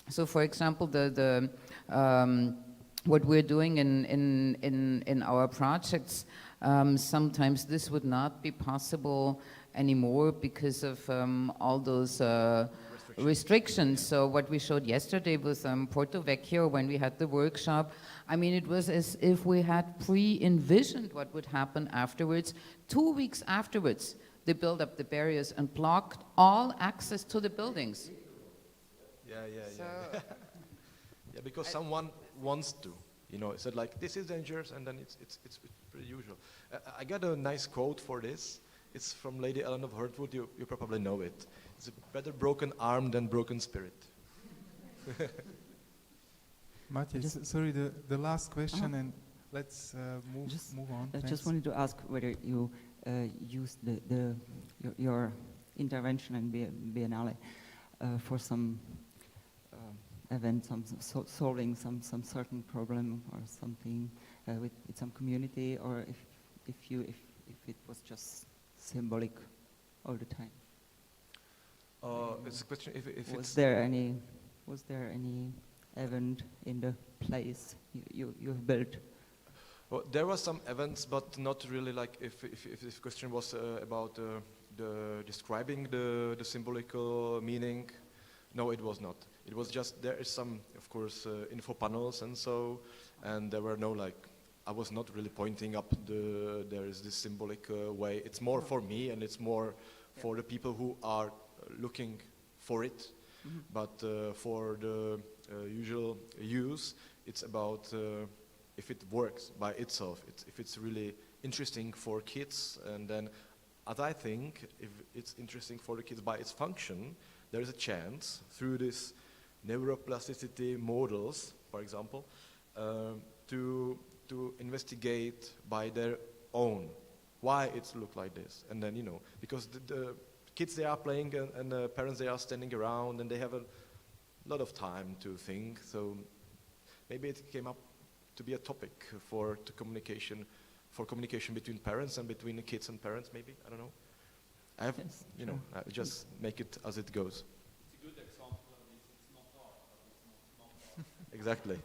so for example, what we're doing in our projects, sometimes this would not be possible anymore because of all those restrictions. So what we showed yesterday with Porto Vecchio, when we had the workshop, I mean, it was as if we had pre-envisioned what would happen afterwards. 2 weeks afterwards, they built up the barriers and blocked all access to the buildings. Yeah. So Yeah, because someone wants to, said like, this is dangerous, and then it's pretty usual. I got a nice quote for this. It's from Lady Ellen of Hertford. You probably know it. It's a better broken arm than broken spirit. Matthias, sorry, the last question, and let's move on. I Thanks. just wanted to ask whether you used your intervention in Biennale for some event, solving some certain problem or something with some community, or if it was just symbolic all the time. It's a question if Was there any event in the place you've built? Well, there were some events, but not really like if this question was about the describing the symbolical meaning. No, it was not. It was just there is some, of course, info panels and there were no like. I was not really pointing up there is this symbolic way. It's more for me, and it's more for the people who are looking for it. Mm-hmm. But for the usual use, it's about if it works by itself, if it's really interesting for kids, and then, as I think, if it's interesting for the kids by its function, there is a chance through this neuroplasticity models, for example, to investigate by their own why it's look like this, and then because the kids, they are playing and the parents, they are standing around and they have a lot of time to think. So maybe it came up to be a topic for communication between parents and between the kids and parents. Maybe, I don't know. I have I just make it as it goes. It's a good example of this. It's not art, but it's not art. Exactly.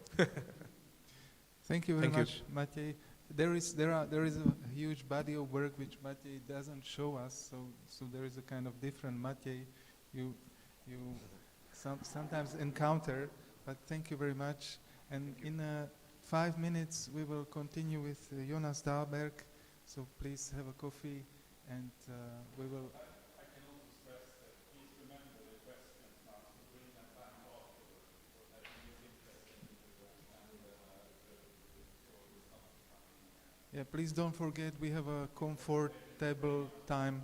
Thank you very much, Matej. There is a huge body of work which Matej doesn't show us, so there is a kind of different Matej you sometimes encounter. But thank you very much. And in 5 minutes we will continue with Jonas Dahlberg. So please have a coffee, and we will Yeah, please don't forget we have a comfortable time.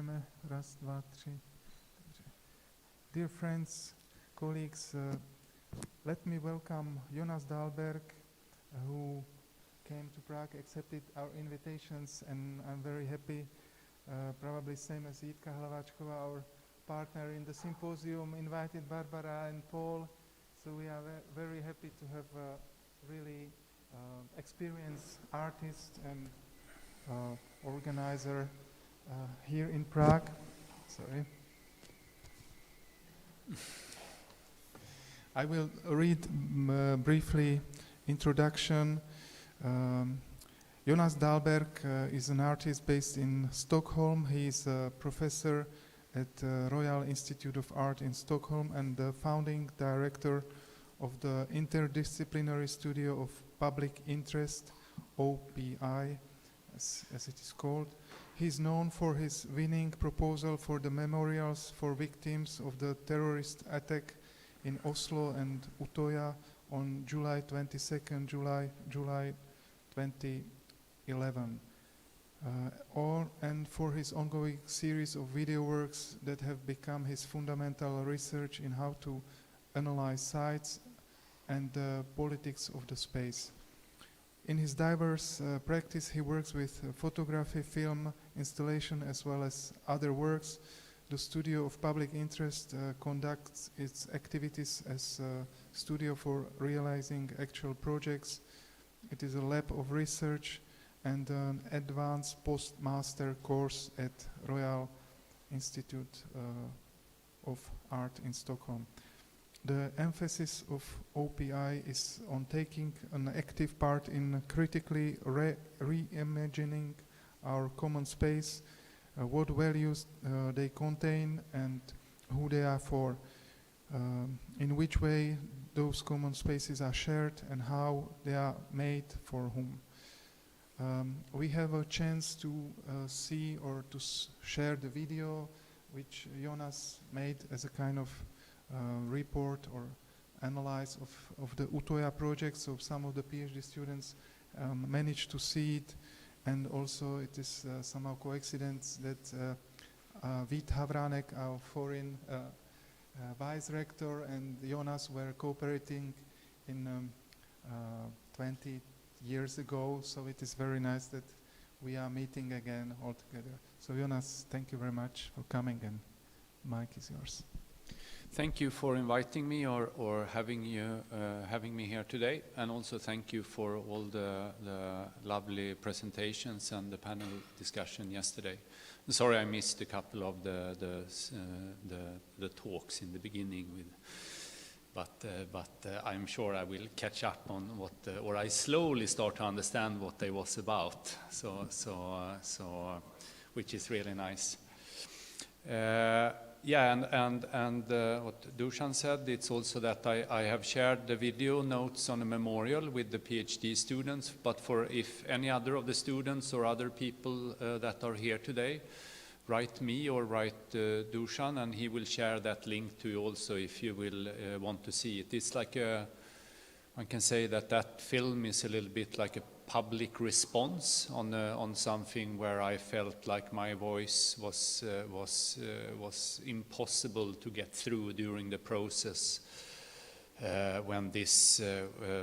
Můžeme raz, dva, tři. Dobře. Dear friends, colleagues, let me welcome Jonas Dahlberg, who came to Prague, accepted our invitations, and I'm very happy, probably same as Jitka Hlavačková, our partner in the symposium, invited Barbara and Paul. So we are very happy to have a really experienced artist and organizer here in Prague. Sorry. I will read briefly introduction. Jonas Dahlberg is an artist based in Stockholm. He is a professor at Royal Institute of Art in Stockholm and the founding director of the Interdisciplinary Studio of Public Interest, OPI, as it is called. He is known for his winning proposal for the memorials for victims of the terrorist attack in Oslo and Utøya on July 22nd, July 2011. And for his ongoing series of video works that have become his fundamental research in how to analyze sites and the politics of the space. In his diverse practice, he works with photography, film, installation, as well as other works. The Studio of Public Interest conducts its activities as a studio for realizing actual projects. It is a lab of research and an advanced postmaster course at Royal Institute of Art in Stockholm. The emphasis of OPI is on taking an active part in critically reimagining our common space, what values they contain and who they are for, in which way those common spaces are shared and how they are made for whom. We have a chance to see or to share the video which Jonas made as a kind of report or analyze of the Utøya project, so some of the PhD students managed to see it, and also it is somehow coincidence that Vít Havránek, our foreign vice rector, and Jonas were cooperating in 20 years ago, so it is very nice that we are meeting again all together. So Jonas, thank you very much for coming, and mic is yours. Thank you for inviting me or having me here today, and also thank you for all the lovely presentations and the panel discussion yesterday. Sorry I missed a couple of the talks in the beginning, but I'm sure I will catch up on or I slowly start to understand what they was about. So which is really nice. Yeah, and what Dusan said, it's also that I have shared the video notes on a memorial with the PhD students, but for if any other of the students or other people that are here today, write me or write Dusan, and he will share that link to you also if you will want to see it. It's like one can say that film is a little bit like a public response on something where I felt like my voice was impossible to get through during the process when this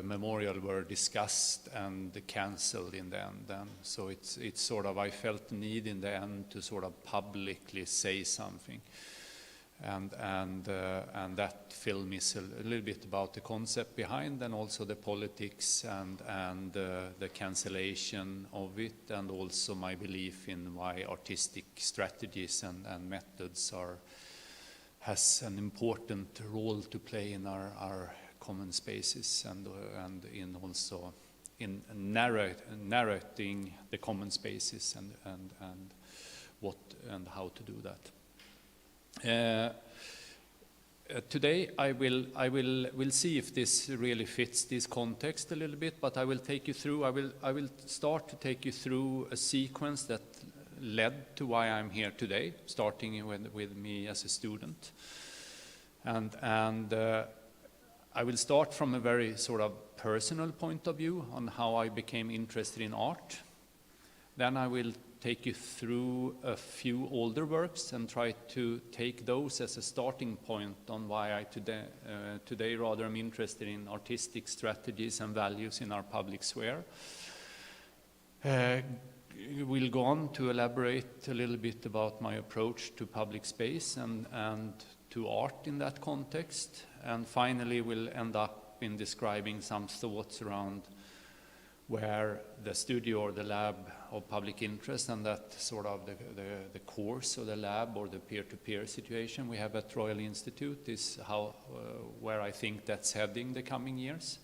memorial were discussed and cancelled in the end. So it's sort of, I felt the need in the end to sort of publicly say something. And that film is a little bit about the concept behind, and also the politics and the cancellation of it, and also my belief in why artistic strategies and methods has an important role to play in our common spaces, and in also in narrating the common spaces and what and how to do that. Today I will see if this really fits this context a little bit, but I will take you through. I will start to take you through a sequence that led to why I'm here today, starting with me as a student, and I will start from a very sort of personal point of view on how I became interested in art. Then I will take you through a few older works and try to take those as a starting point on why I today rather am interested in artistic strategies and values in our public sphere. We'll go on to elaborate a little bit about my approach to public space and to art in that context. And finally, we'll end up in describing some thoughts around where the studio or the lab of public interest and that sort of the course or the lab or the peer-to-peer situation we have at Royal Institute is how where I think that's heading the coming years.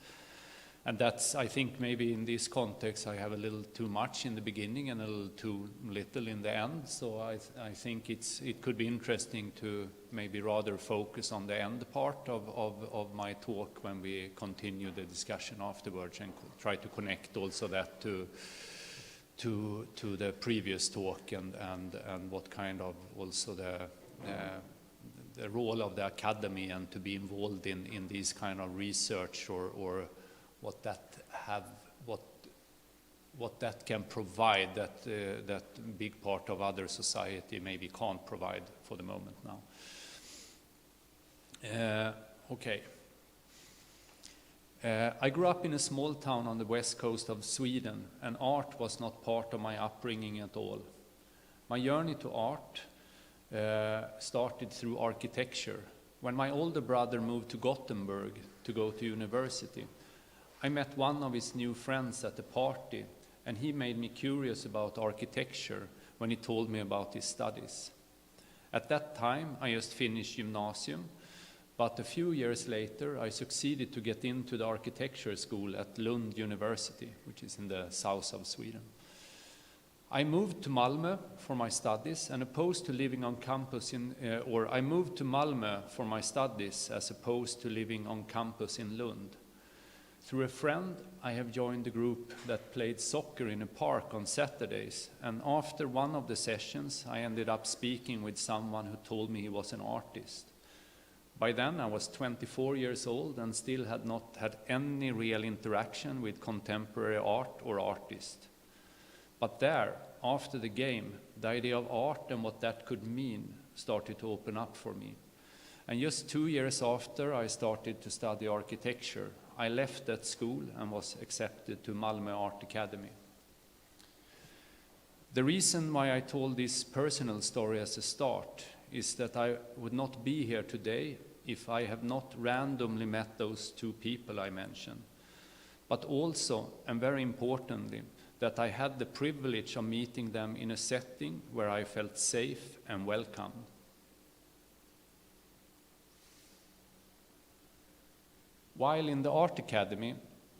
And that's, I think, maybe in this context I have a little too much in the beginning and a little too little in the end. So I think it could be interesting to maybe rather focus on the end part of my talk when we continue the discussion afterwards and try to connect also that to the previous talk and what kind of also the role of the academy and to be involved in these kind of research or what that can provide that big part of other society maybe can't provide for the moment now. Okay. I grew up in a small town on the west coast of Sweden, and art was not part of my upbringing at all. My journey to art started through architecture. When my older brother moved to Gothenburg to go to university, I met one of his new friends at a party, and he made me curious about architecture when he told me about his studies. At that time, I just finished gymnasium, but a few years later, I succeeded to get into the architecture school at Lund University, which is in the south of Sweden. I moved to Malmö for my studies and opposed to living on campus I moved to Malmö for my studies as opposed to living on campus in Lund. Through a friend, I have joined a group that played soccer in a park on Saturdays, and after one of the sessions, I ended up speaking with someone who told me he was an artist. By then, I was 24 years old and still had not had any real interaction with contemporary art or artists. But there, after the game, the idea of art and what that could mean started to open up for me. And just 2 years after I started to study architecture, I left that school and was accepted to Malmö Art Academy. The reason why I told this personal story as a start is that I would not be here today if I have not randomly met those two people I mentioned. But also, and very importantly, that I had the privilege of meeting them in a setting where I felt safe and welcomed. While in the Art Academy,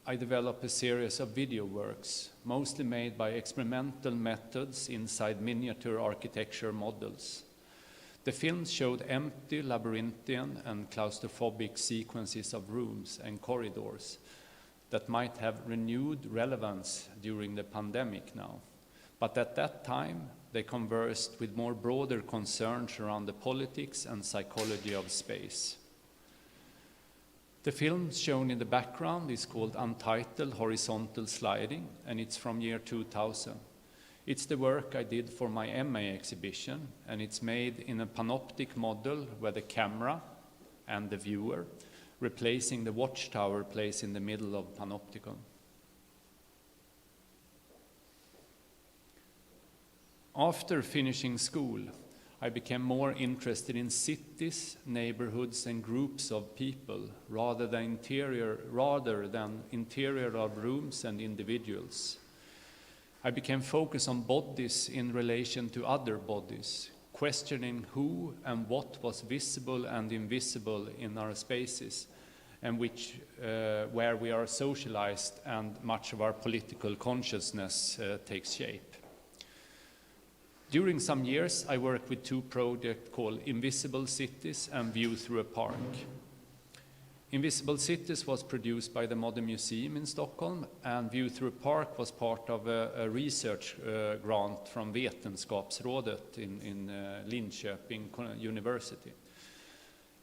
I developed a series of video works, mostly made by experimental methods inside miniature architecture models. The films showed empty, labyrinthian, and claustrophobic sequences of rooms and corridors that might have renewed relevance during the pandemic now. But at that time, they conversed with more broader concerns around the politics and psychology of space. The film shown in the background is called Untitled Horizontal Sliding, and it's from year 2000. It's the work I did for my MA exhibition, and it's made in a panoptic model where the camera and the viewer, replacing the watchtower, place in the middle of panopticon. After finishing school, I became more interested in cities, neighborhoods, and groups of people rather than interior of rooms and individuals. I became focused on bodies in relation to other bodies, questioning who and what was visible and invisible in our spaces, and where we are socialized and much of our political consciousness takes shape. During some years, I worked with two projects called Invisible Cities and View Through a Park. Invisible Cities was produced by the Modern Museum in Stockholm, and View Through a Park was part of a research grant from Vetenskapsrådet in Linköping University.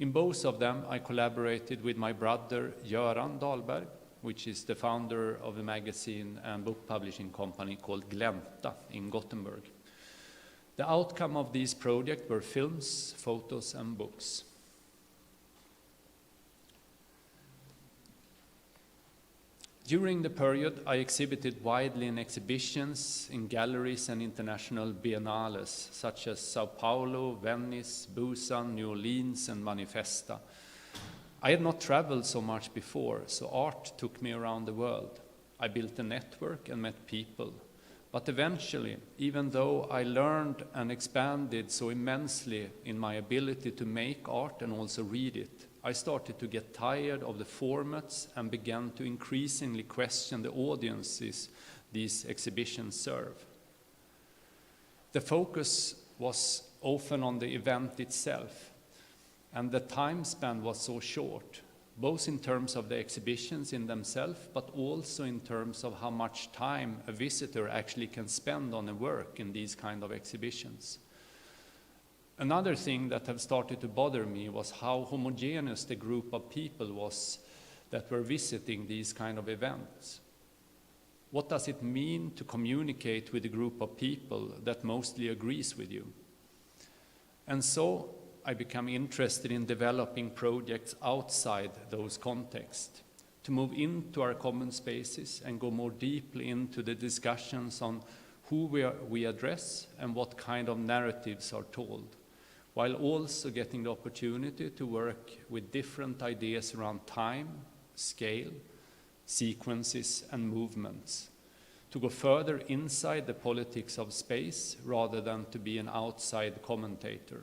In both of them, I collaborated with my brother Göran Dahlberg, which is the founder of a magazine and book publishing company called Glänta in Gothenburg. The outcome of these projects were films, photos, and books. During the period, I exhibited widely in exhibitions, in galleries and international biennales, such as Sao Paulo, Venice, Busan, New Orleans, and Manifesta. I had not traveled so much before, so art took me around the world. I built a network and met people. But eventually, even though I learned and expanded so immensely in my ability to make art and also read it, I started to get tired of the formats and began to increasingly question the audiences these exhibitions serve. The focus was often on the event itself, and the time span was so short, both in terms of the exhibitions in themselves, but also in terms of how much time a visitor actually can spend on a work in these kind of exhibitions. Another thing that have started to bother me was how homogeneous the group of people was that were visiting these kind of events. What does it mean to communicate with a group of people that mostly agrees with you? And so I became interested in developing projects outside those contexts, to move into our common spaces and go more deeply into the discussions on who we address and what kind of narratives are told, while also getting the opportunity to work with different ideas around time, scale, sequences, and movements, to go further inside the politics of space rather than to be an outside commentator.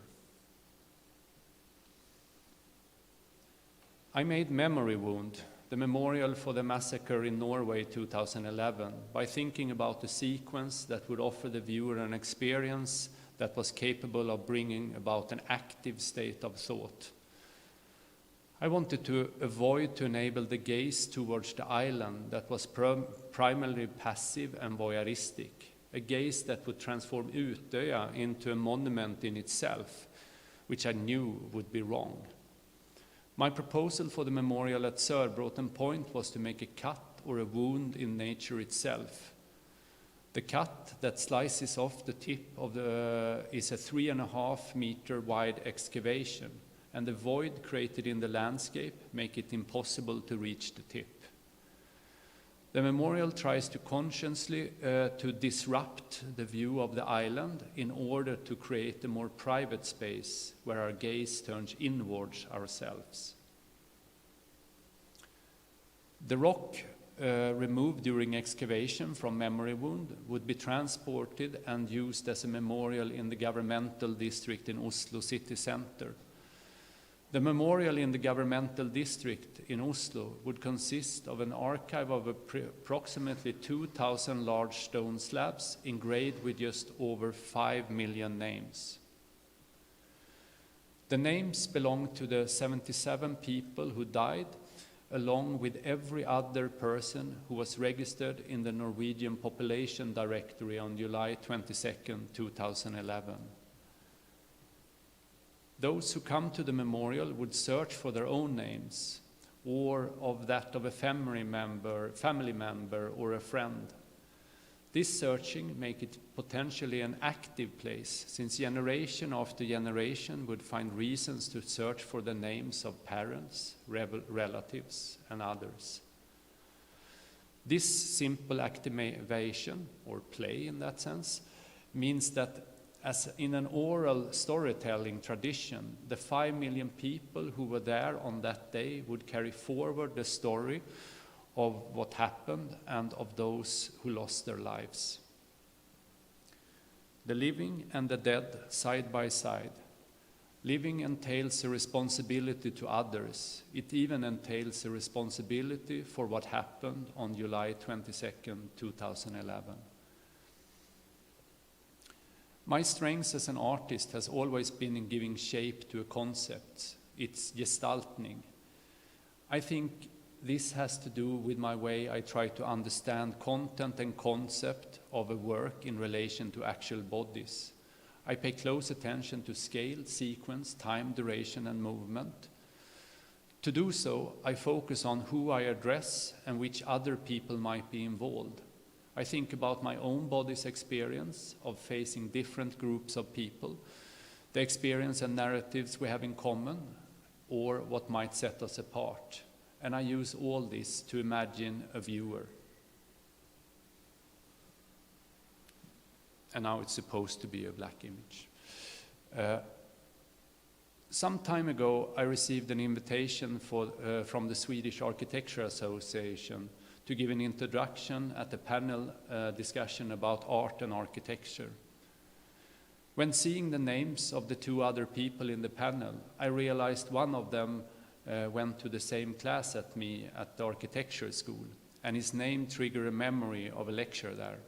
I made Memory Wound, the memorial for the massacre in Norway 2011, by thinking about a sequence that would offer the viewer an experience that was capable of bringing about an active state of thought. I wanted to avoid to enable the gaze towards the island that was primarily passive and voyeuristic, a gaze that would transform Utöya into a monument in itself, which I knew would be wrong. My proposal for the memorial at Sörbråten Point was to make a cut or a wound in nature itself. The cut that slices off the tip of is a 3.5 meter wide excavation, and the void created in the landscape make it impossible to reach the tip. The memorial tries to consciously to disrupt the view of the island in order to create a more private space where our gaze turns inwards ourselves. The rock removed during excavation from Memory Wound would be transported and used as a memorial in the governmental district in Oslo city center. The memorial in the governmental district in Oslo would consist of an archive of approximately 2,000 large stone slabs engraved with just over 5 million names. The names belong to the 77 people who died, along with every other person who was registered in the Norwegian Population Directory on July 22nd, 2011. Those who come to the memorial would search for their own names, or of that of a family member or a friend. This searching make it potentially an active place, since generation after generation would find reasons to search for the names of parents, relatives, and others. This simple activation, or play in that sense, means that as in an oral storytelling tradition, the 5 million people who were there on that day would carry forward the story of what happened and of those who lost their lives. The living and the dead side by side. Living entails a responsibility to others. It even entails a responsibility for what happened on July 22nd, 2011. My strength as an artist has always been in giving shape to a concept. It's gestaltning. I think this has to do with my way I try to understand content and concept of a work in relation to actual bodies. I pay close attention to scale, sequence, time, duration, and movement. To do so, I focus on who I address and which other people might be involved. I think about my own body's experience of facing different groups of people, the experience and narratives we have in common, or what might set us apart. And I use all this to imagine a viewer. And now it's supposed to be a black image. Some time ago, I received an invitation from the Swedish Architecture Association to give an introduction at a panel discussion about art and architecture. When seeing the names of the two other people in the panel, I realized one of them went to the same class as me at the architecture school, and his name triggered a memory of a lecture there.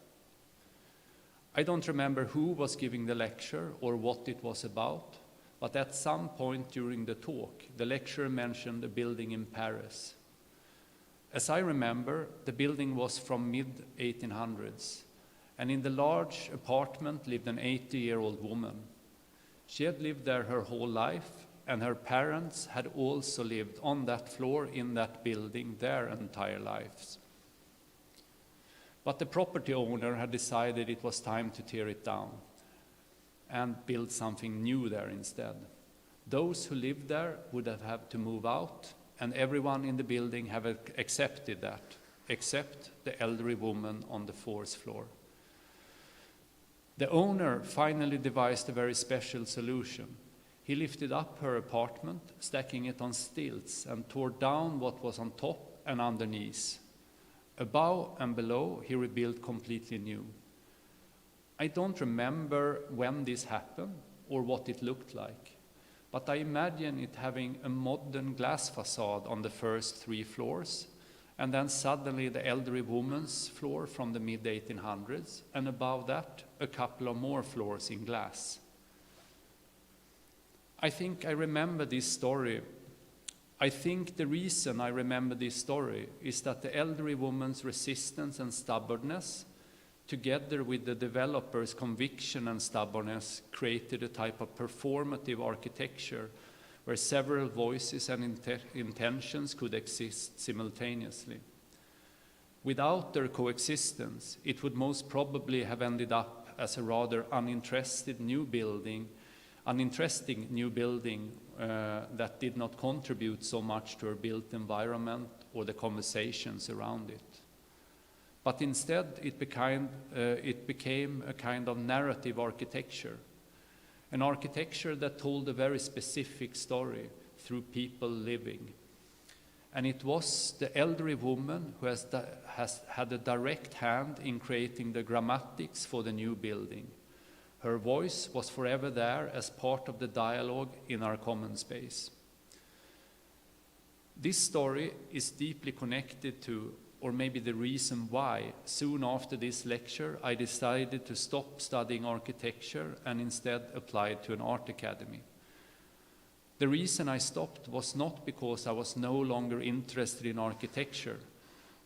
I don't remember who was giving the lecture or what it was about, but at some point during the talk, the lecturer mentioned a building in Paris. As I remember, the building was from mid-1800s, and in the large apartment lived an 80-year-old woman. She had lived there her whole life, and her parents had also lived on that floor in that building their entire lives. But the property owner had decided it was time to tear it down and build something new there instead. Those who lived there would have had to move out, and everyone in the building have accepted that, except the elderly woman on the fourth floor. The owner finally devised a very special solution. He lifted up her apartment, stacking it on stilts, and tore down what was on top and underneath. Above and below, he rebuilt completely new. I don't remember when this happened or what it looked like, but I imagine it having a modern glass facade on the first 3 floors, and then suddenly the elderly woman's floor from the mid-1800s, and above that, a couple of more floors in glass. I think I remember this story. I think the reason I remember this story is that the elderly woman's resistance and stubbornness, together with the developer's conviction and stubbornness, created a type of performative architecture where several voices and intentions could exist simultaneously. Without their coexistence, it would most probably have ended up as a rather uninteresting new building that did not contribute so much to our built environment or the conversations around it. But instead, it became a kind of narrative architecture, an architecture that told a very specific story through people living. And it was the elderly woman who has had a direct hand in creating the grammatics for the new building. Her voice was forever there as part of the dialogue in our common space. This story is deeply connected to, or maybe the reason why, soon after this lecture, I decided to stop studying architecture and instead applied to an art academy. The reason I stopped was not because I was no longer interested in architecture,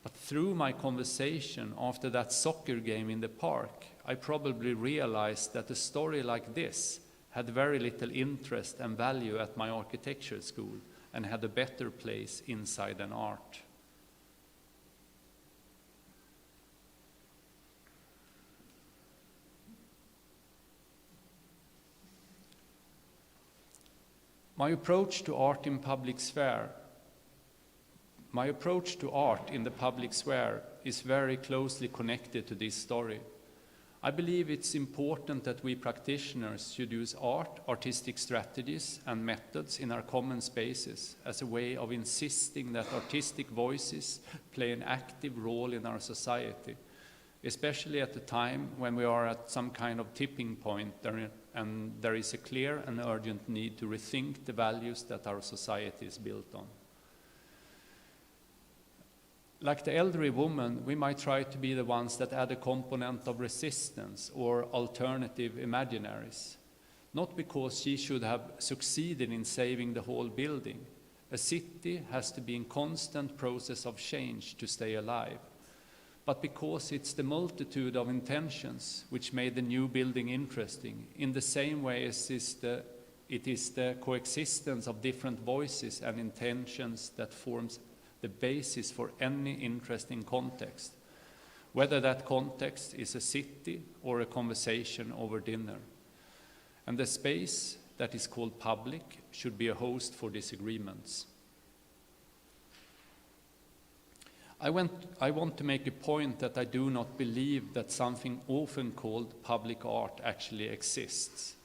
but through my conversation after that soccer game in the park, I probably realized that a story like this had very little interest and value at my architecture school and had a better place inside an art. My approach to art in the public sphere is very closely connected to this story. I believe it's important that we practitioners should use art, artistic strategies, and methods in our common spaces as a way of insisting that artistic voices play an active role in our society, especially at the time when we are at some kind of tipping point and there is a clear and urgent need to rethink the values that our society is built on. Like the elderly woman, we might try to be the ones that add a component of resistance or alternative imaginaries. Not because she should have succeeded in saving the whole building. A city has to be in constant process of change to stay alive. But because it's the multitude of intentions which made the new building interesting, in the same way as it is the coexistence of different voices and intentions that forms the basis for any interesting context. whether that context is a city or a conversation over dinner. And the space that is called public should be a host for disagreements. I want to make a point that I do not believe that something often called public art actually exists.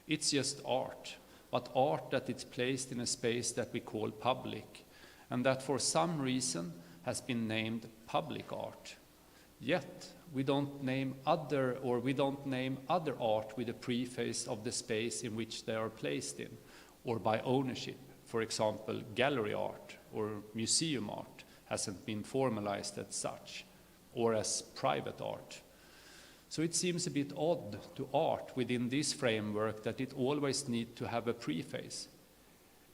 It's just art, but art that is placed in a space that we call public, and that for some reason has been named public art. Yet, we don't name other art with a preface of the space in which they are placed in, or by ownership. For example, gallery art or museum art hasn't been formalized as such, or as private art. So it seems a bit odd to art within this framework that it always needs to have a preface.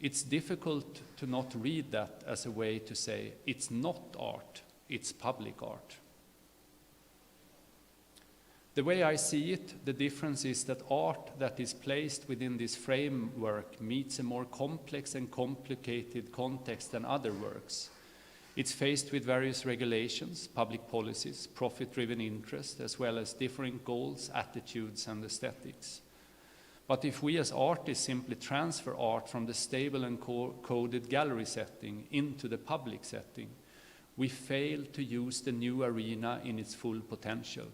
It's difficult to not read that as a way to say it's not art, it's public art. The way I see it, the difference is that art that is placed within this framework meets a more complex and complicated context than other works. It's faced with various regulations, public policies, profit-driven interest, as well as differing goals, attitudes, and aesthetics. But if we as artists simply transfer art from the stable and coded gallery setting into the public setting, we fail to use the new arena in its full potential.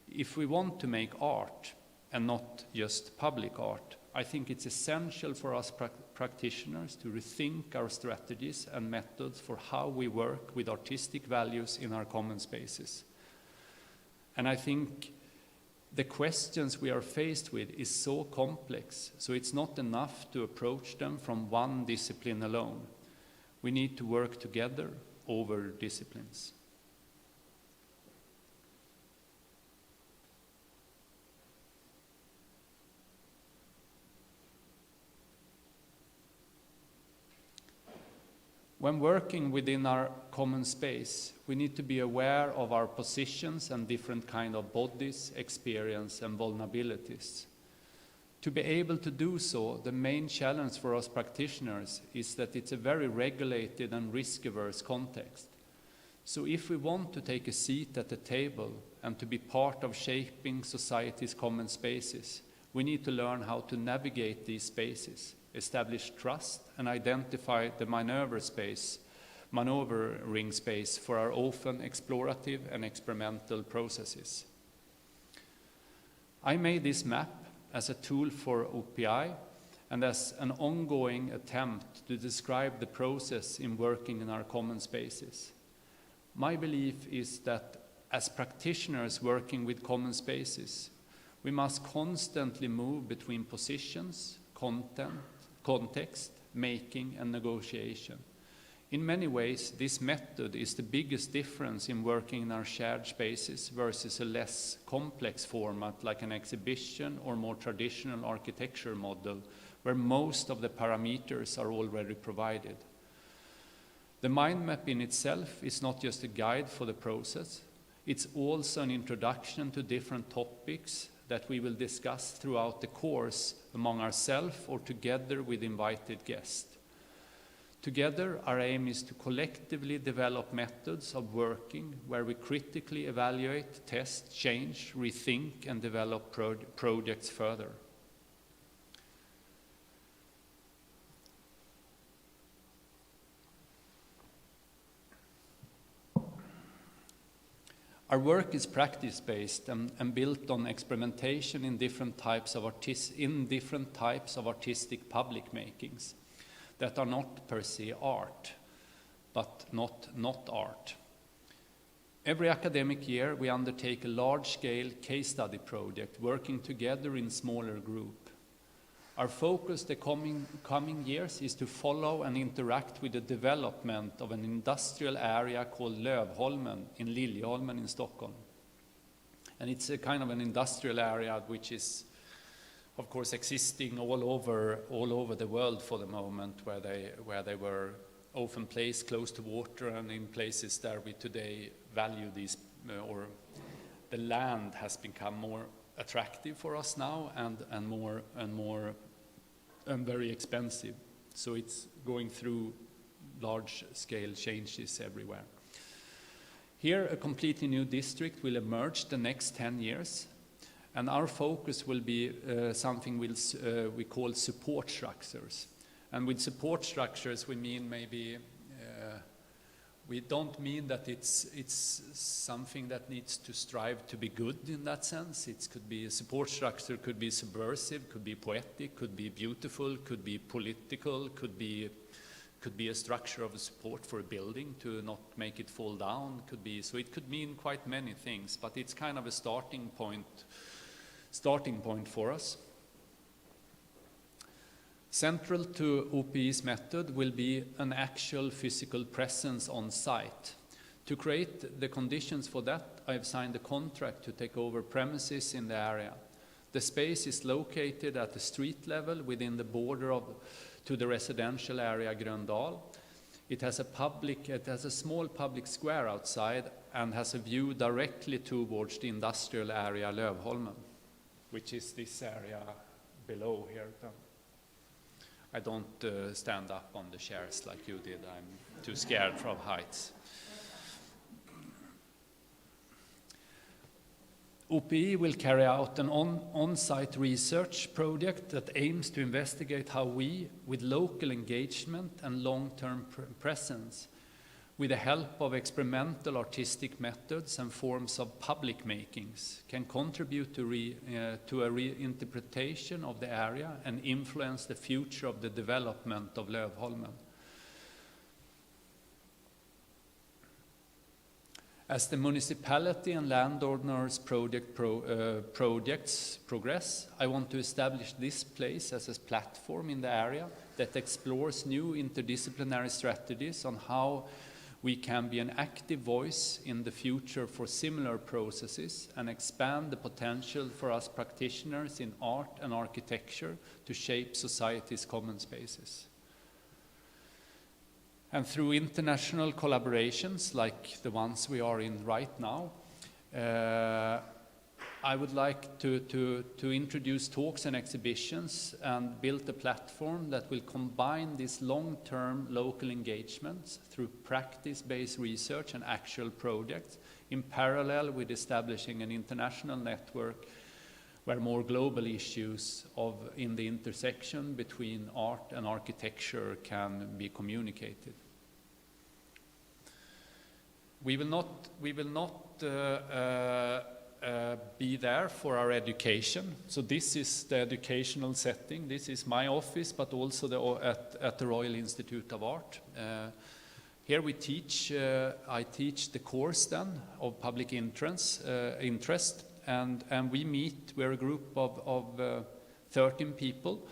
If we want to make art, and not just public art, I think it's essential for us practitioners to rethink our strategies and methods for how we work with artistic values in our common spaces. And I think the questions we are faced with is so complex, so it's not enough to approach them from one discipline alone. We need to work together over disciplines. When working within our common space, we need to be aware of our positions and different kind of bodies, experience, and vulnerabilities. To be able to do so, the main challenge for us practitioners is that it's a very regulated and risk-averse context. So if we want to take a seat at the table and to be part of shaping society's common spaces, we need to learn how to navigate these spaces, establish trust, and identify the maneuvering space for our often explorative and experimental processes. I made this map as a tool for OPI and as an ongoing attempt to describe the process in working in our common spaces. My belief is that as practitioners working with common spaces, we must constantly move between positions, context, making, and negotiation. In many ways, this method is the biggest difference in working in our shared spaces versus a less complex format like an exhibition or more traditional architecture model where most of the parameters are already provided. The mind map in itself is not just a guide for the process, it's also an introduction to different topics that we will discuss throughout the course among ourselves or together with invited guests. Together, our aim is to collectively develop methods of working where we critically evaluate, test, change, rethink, and develop projects further. Our work is practice-based and built on experimentation in different types of artistic public makings that are not per se art, but not art. Every academic year, we undertake a large-scale case study project, working together in smaller groups. Our focus the coming years is to follow and interact with the development of an industrial area called Lövholmen in Liljeholmen in Stockholm. And it's a kind of an industrial area which is, of course, existing all over the world for the moment, where they were often placed close to water and in places that we today value these, or the land has become more attractive for us now and very expensive. So it's going through large-scale changes everywhere. Here, a completely new district will emerge the next 10 years, and our focus will be something we call support structures. And with support structures, we mean maybe, we don't mean that it's something that needs to strive to be good in that sense. It could be a support structure, could be subversive, could be poetic, could be beautiful, could be political, could be a structure of a support for a building to not make it fall down, so it could mean quite many things, but it's kind of a starting point for us. Central to OPE's method will be an actual physical presence on site. To create the conditions for that, I've signed a contract to take over premises in the area. The space is located at the street level within the border to the residential area Gröndal. It has a small public square outside and has a view directly towards the industrial area Lövholmen, which is this area below here. I don't stand up on the chairs like you did. I'm too scared from heights. OPE will carry out an on-site research project that aims to investigate how we, with local engagement and long-term presence, with the help of experimental artistic methods and forms of public makings, can contribute to a reinterpretation of the area and influence the future of the development of Lövholmen. As the municipality and landowners projects progress, I want to establish this place as a platform in the area that explores new interdisciplinary strategies on how we can be an active voice in the future for similar processes and expand the potential for us practitioners in art and architecture to shape society's common spaces. And through international collaborations like the ones we are in right now, I would like to introduce talks and exhibitions and build a platform that will combine these long-term local engagements through practice-based research and actual projects in parallel with establishing an international network where more global issues in the intersection between art and architecture can be communicated. We will not be there for our education. So this is the educational setting. This is my office, but also at the Royal Institute of Art. Here we teach, I teach the course then of public interest, and we meet, we're a group of 13 people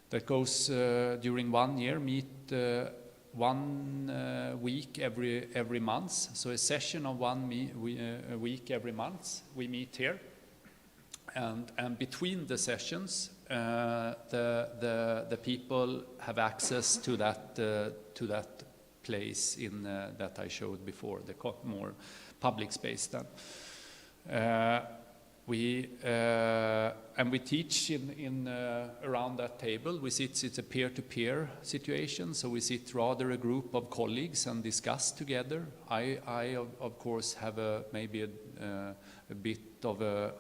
that goes during 1 year, meet 1 week every month. So a session of 1 week every month we meet here, and between the sessions the people have access to that place in that I showed before, the more public space then. And we teach in around that table. It's a peer-to-peer situation, so we sit rather a group of colleagues and discuss together. I of course have maybe a bit of a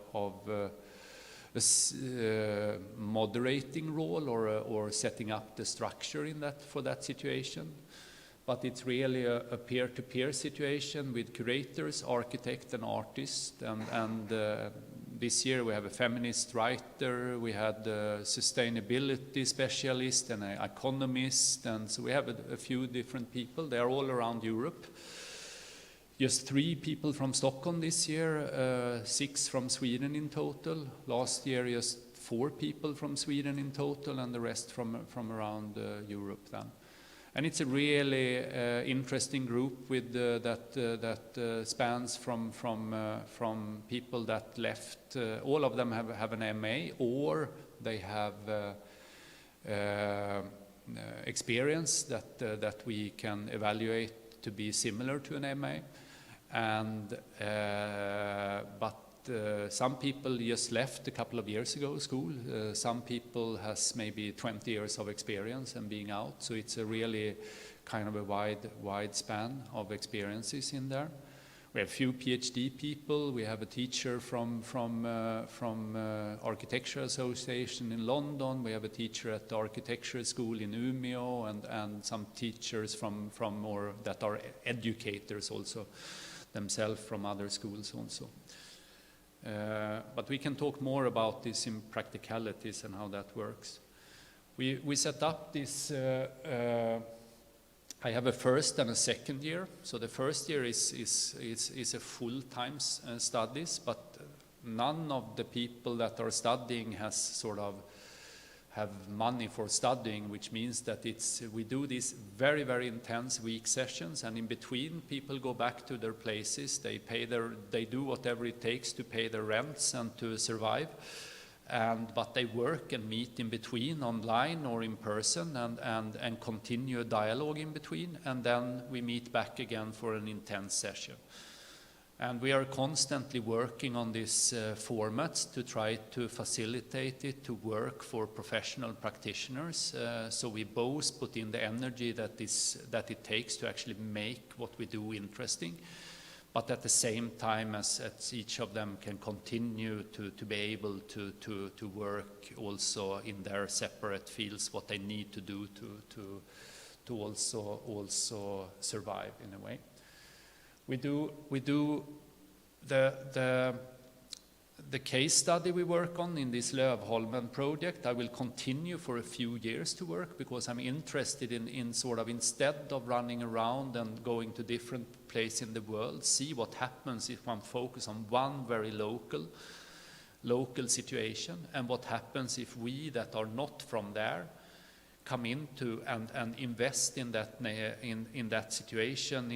moderating role or setting up the structure for that situation. But it's really a peer-to-peer situation with curators, architects, and artists. And this year we have a feminist writer, we had a sustainability specialist and an economist, and so we have a few different people. They are all around Europe. Just 3 people from Stockholm this year, 6 from Sweden in total. Last year, just 4 people from Sweden in total, and the rest from around Europe then. And it's a really interesting group with that spans from people that left. All of them have an MA, or they have experience that we can evaluate to be similar to an MA, and but some people just left a couple of years ago school. Some people has maybe 20 years of experience and being out. So it's a really kind of a wide span of experiences in there. We have few PhD people. We have a teacher from Architecture Association in London. We have a teacher at the architecture school in Umeå, and some teachers from or that are educators also themselves from other schools also. But we can talk more about this in practicalities and how that works. We set up this. I have a first and a second year. So the first year is a full-time studies, but none of the people that are studying has sort of have money for studying, which means that we do these very, very intense week sessions, and in between people go back to their places. They do whatever it takes to pay their rents and to survive. But they work and meet in between, online or in person, and continue a dialogue in between, and then we meet back again for an intense session. And we are constantly working on these formats to try to facilitate it to work for professional practitioners. So we both put in the energy that it takes to actually make what we do interesting, but at the same time as each of them can continue to be able to work also in their separate fields, what they need to do to also survive in a way. We do the case study we work on in this Lövholmen project. I will continue for a few years to work, because I'm interested in sort of, instead of running around and going to different places in the world, see what happens if one focus on one very local situation, and what happens if we that are not from there come into and invest in that situation,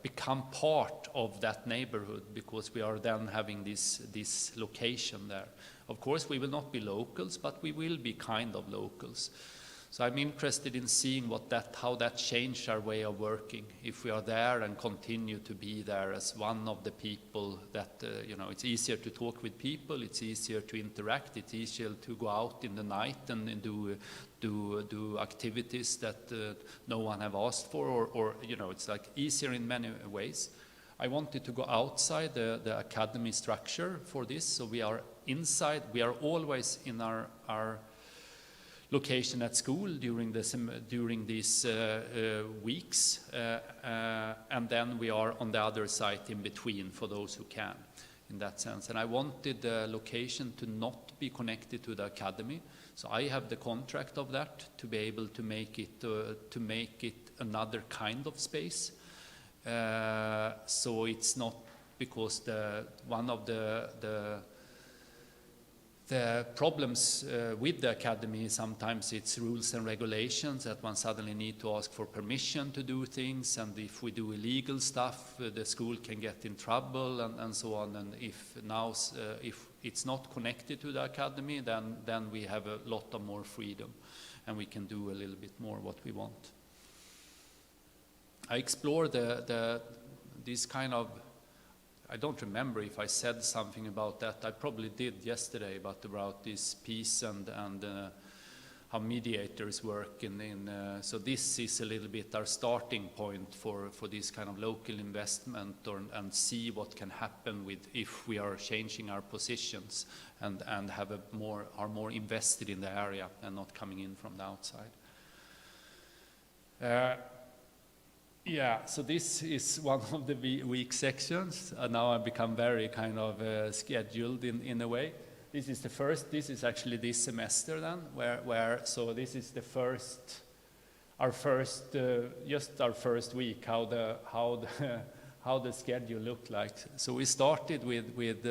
become part of that neighborhood, because we are then having this location there. Of course, we will not be locals, but we will be kind of locals. So I'm interested in seeing how that changed our way of working, if we are there and continue to be there as one of the people that, it's easier to talk with people, it's easier to interact, it's easier to go out in the night and do activities that no one have asked for, or it's like easier in many ways. I wanted to go outside the academy structure for this, so we are inside, we are always in our location at school during these weeks, and then we are on the other site in between for those who can, in that sense. And I wanted the location to not be connected to the academy, so I have the contract of that to be able to make it another kind of space. So it's not, because one of the problems with the academy, sometimes it's rules and regulations that one suddenly need to ask for permission to do things, and if we do illegal stuff, the school can get in trouble and so on. And if it's not connected to the academy, then we have a lot of more freedom, and we can do a little bit more what we want. I explore this kind of, I don't remember if I said something about that. I probably did yesterday, but about this peace and how mediators work. So this is a little bit our starting point for this kind of local investment, and see what can happen if we are changing our positions and are more invested in the area and not coming in from the outside. Yeah, so this is one of the week sections. Now I've become very kind of scheduled in a way. This is actually this semester then, so this is our first week, how the schedule looked like. So we started with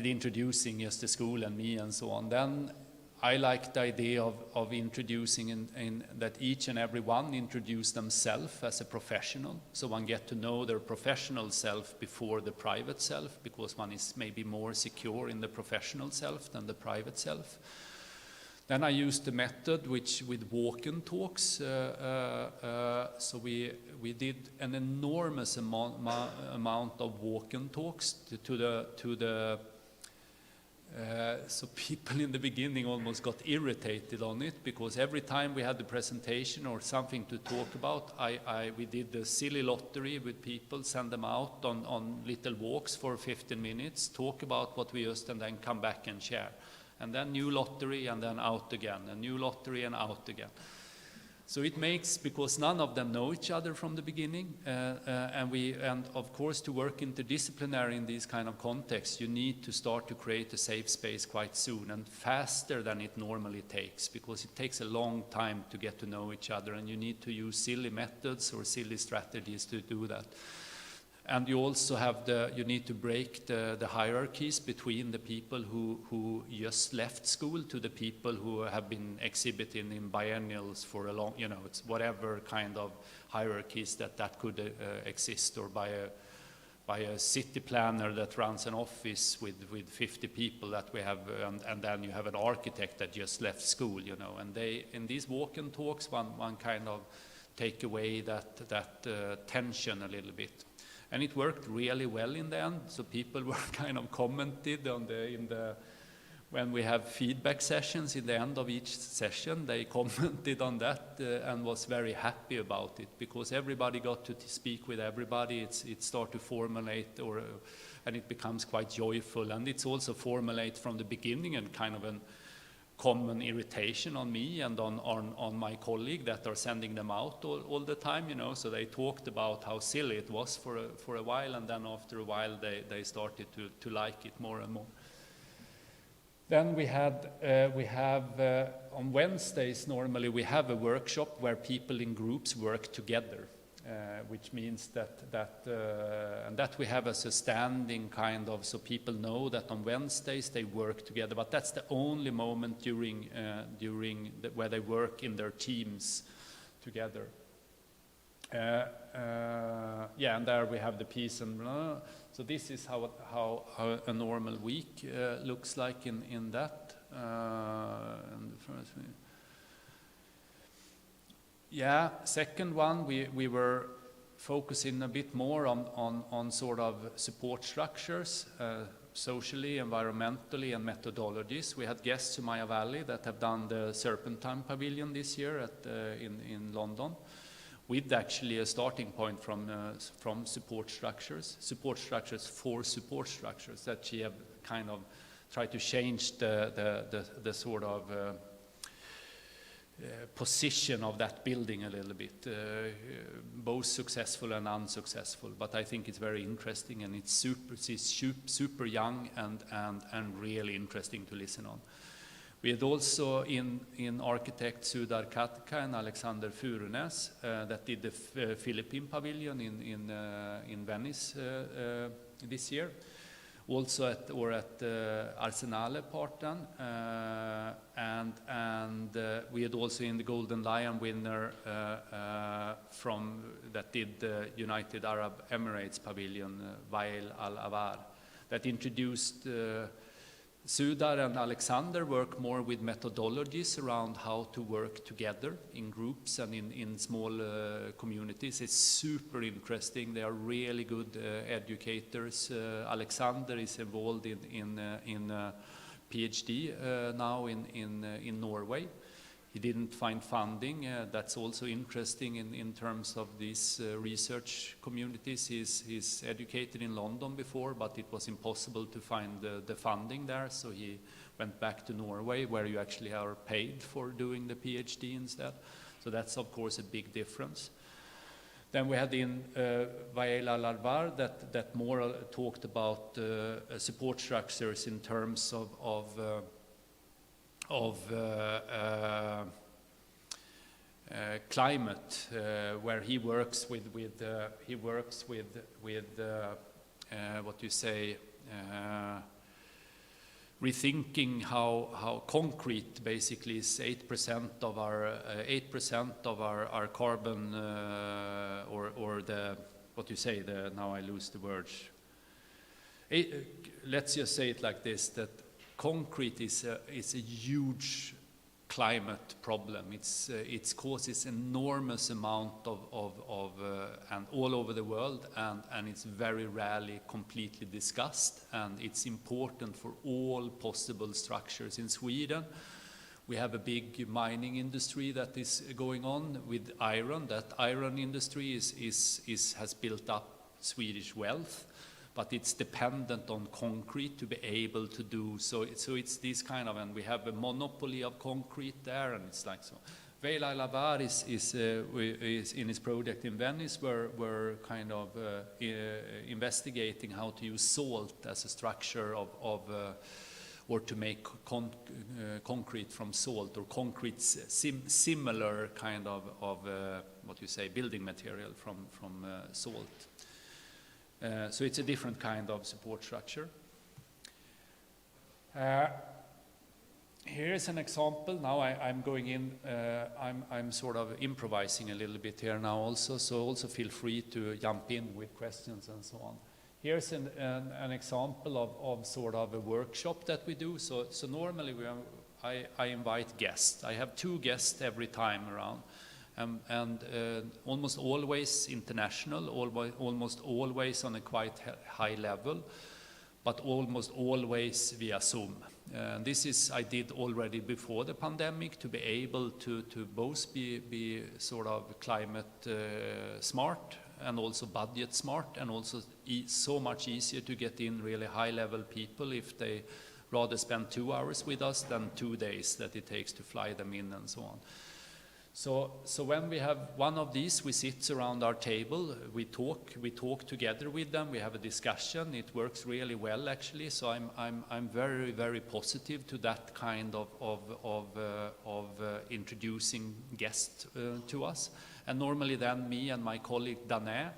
introducing just the school and me and so on. Then I like the idea of introducing in that each and every one introduce themselves as a professional, so one get to know their professional self before the private self, because one is maybe more secure in the professional self than the private self. Then I used the method with walk-in talks, so we did an enormous amount of walk-in talks to the So people in the beginning almost got irritated on it, because every time we had the presentation or something to talk about, we did the silly lottery with people, send them out on little walks for 15 minutes, talk about what we used, and then come back and share. And then new lottery, and then out again, a new lottery and out again. So it makes, because none of them know each other from the beginning, and of course to work interdisciplinary in these kind of contexts, you need to start to create a safe space quite soon, and faster than it normally takes, because it takes a long time to get to know each other, and you need to use silly methods or silly strategies to do that. And you also have you need to break the hierarchies between the people who just left school to the people who have been exhibiting in biennials for a long, it's whatever kind of hierarchies that could exist, or by a city planner that runs an office with 50 people that we have, and then you have an architect that just left school, and they, in these walk-in talks, one kind of take away that tension a little bit. And it worked really well in the end. So people were kind of commented on when we have feedback sessions in the end of each session, they commented on that and was very happy about it, because everybody got to speak with everybody. It started to formulate, and it becomes quite joyful. And it's also formulate from the beginning, and kind of an common irritation on me and on my colleague that are sending them out all the time, so they talked about how silly it was for a while, and then after a while they started to like it more and more. Then we have on Wednesdays normally we have a workshop where people in groups work together, which means that we have as a standing kind of, so people know that on Wednesdays they work together, but that's the only moment where they work in their teams together. And there we have the peace and blah. So this is how a normal week looks like in that. And the first week. Yeah, second one, we were focusing a bit more on sort of support structures, socially, environmentally, and methodologies. We had guests to Maya Valley that have done the Serpentine Pavilion this year in London, with actually a starting point from support structures for support structures, that she have kind of tried to change the sort of position of that building a little bit, both successful and unsuccessful. But I think it's very interesting, and it's super young and really interesting to listen on. We had also in architect Sudar Katka and Alexander Furunes that did the Philippine Pavilion in Venice this year. Also at Arsenale Parten, and we had also in the Golden Lion winner from that did the United Arab Emirates Pavilion, Wael Al-Awar, that introduced Sudar and Alexander work more with methodologies around how to work together in groups and in small communities. It's super interesting. They are really good educators. Alexander is involved in PhD now in Norway. He didn't find funding. That's also interesting in terms of these research communities. He's educated in London before, but it was impossible to find the funding there, so he went back to Norway, where you actually are paid for doing the PhD instead. So that's, of course, a big difference. Then we had in Wael Al-Awar that more talked about support structures in terms of climate, where he works with what you say, rethinking how concrete basically is 8% of our carbon, or the, what you say, now I lose the words. Let's just say it like this, that concrete is a huge climate problem. It causes enormous amount and all over the world, and it's very rarely completely discussed, and it's important for all possible structures. In Sweden, we have a big mining industry that is going on with iron. That iron industry has built up Swedish wealth, but it's dependent on concrete to be able to do so. So it's this kind of, and we have a monopoly of concrete there, and it's like so. Vela Lavar is in his project in Venice, we're kind of investigating how to use salt as a structure or to make concrete from salt, or concrete similar kind of what you say, building material from salt. So it's a different kind of support structure. Here is an example. Now I'm going in, I'm sort of improvising a little bit here now also, so also feel free to jump in with questions and so on. Here's an example of sort of a workshop that we do. So normally I invite guests. I have 2 guests every time around. And almost always international, almost always on a quite high level, but almost always via Zoom. This is I did already before the pandemic, to be able to both be sort of climate smart and also budget smart, and also so much easier to get in really high level people if they rather spend 2 hours with us than 2 days that it takes to fly them in and so on. So when we have one of these, we sit around our table, we talk together with them, we have a discussion. It works really well actually. So I'm very, very positive to that kind of introducing guests to us. And normally then me and my colleague Dané,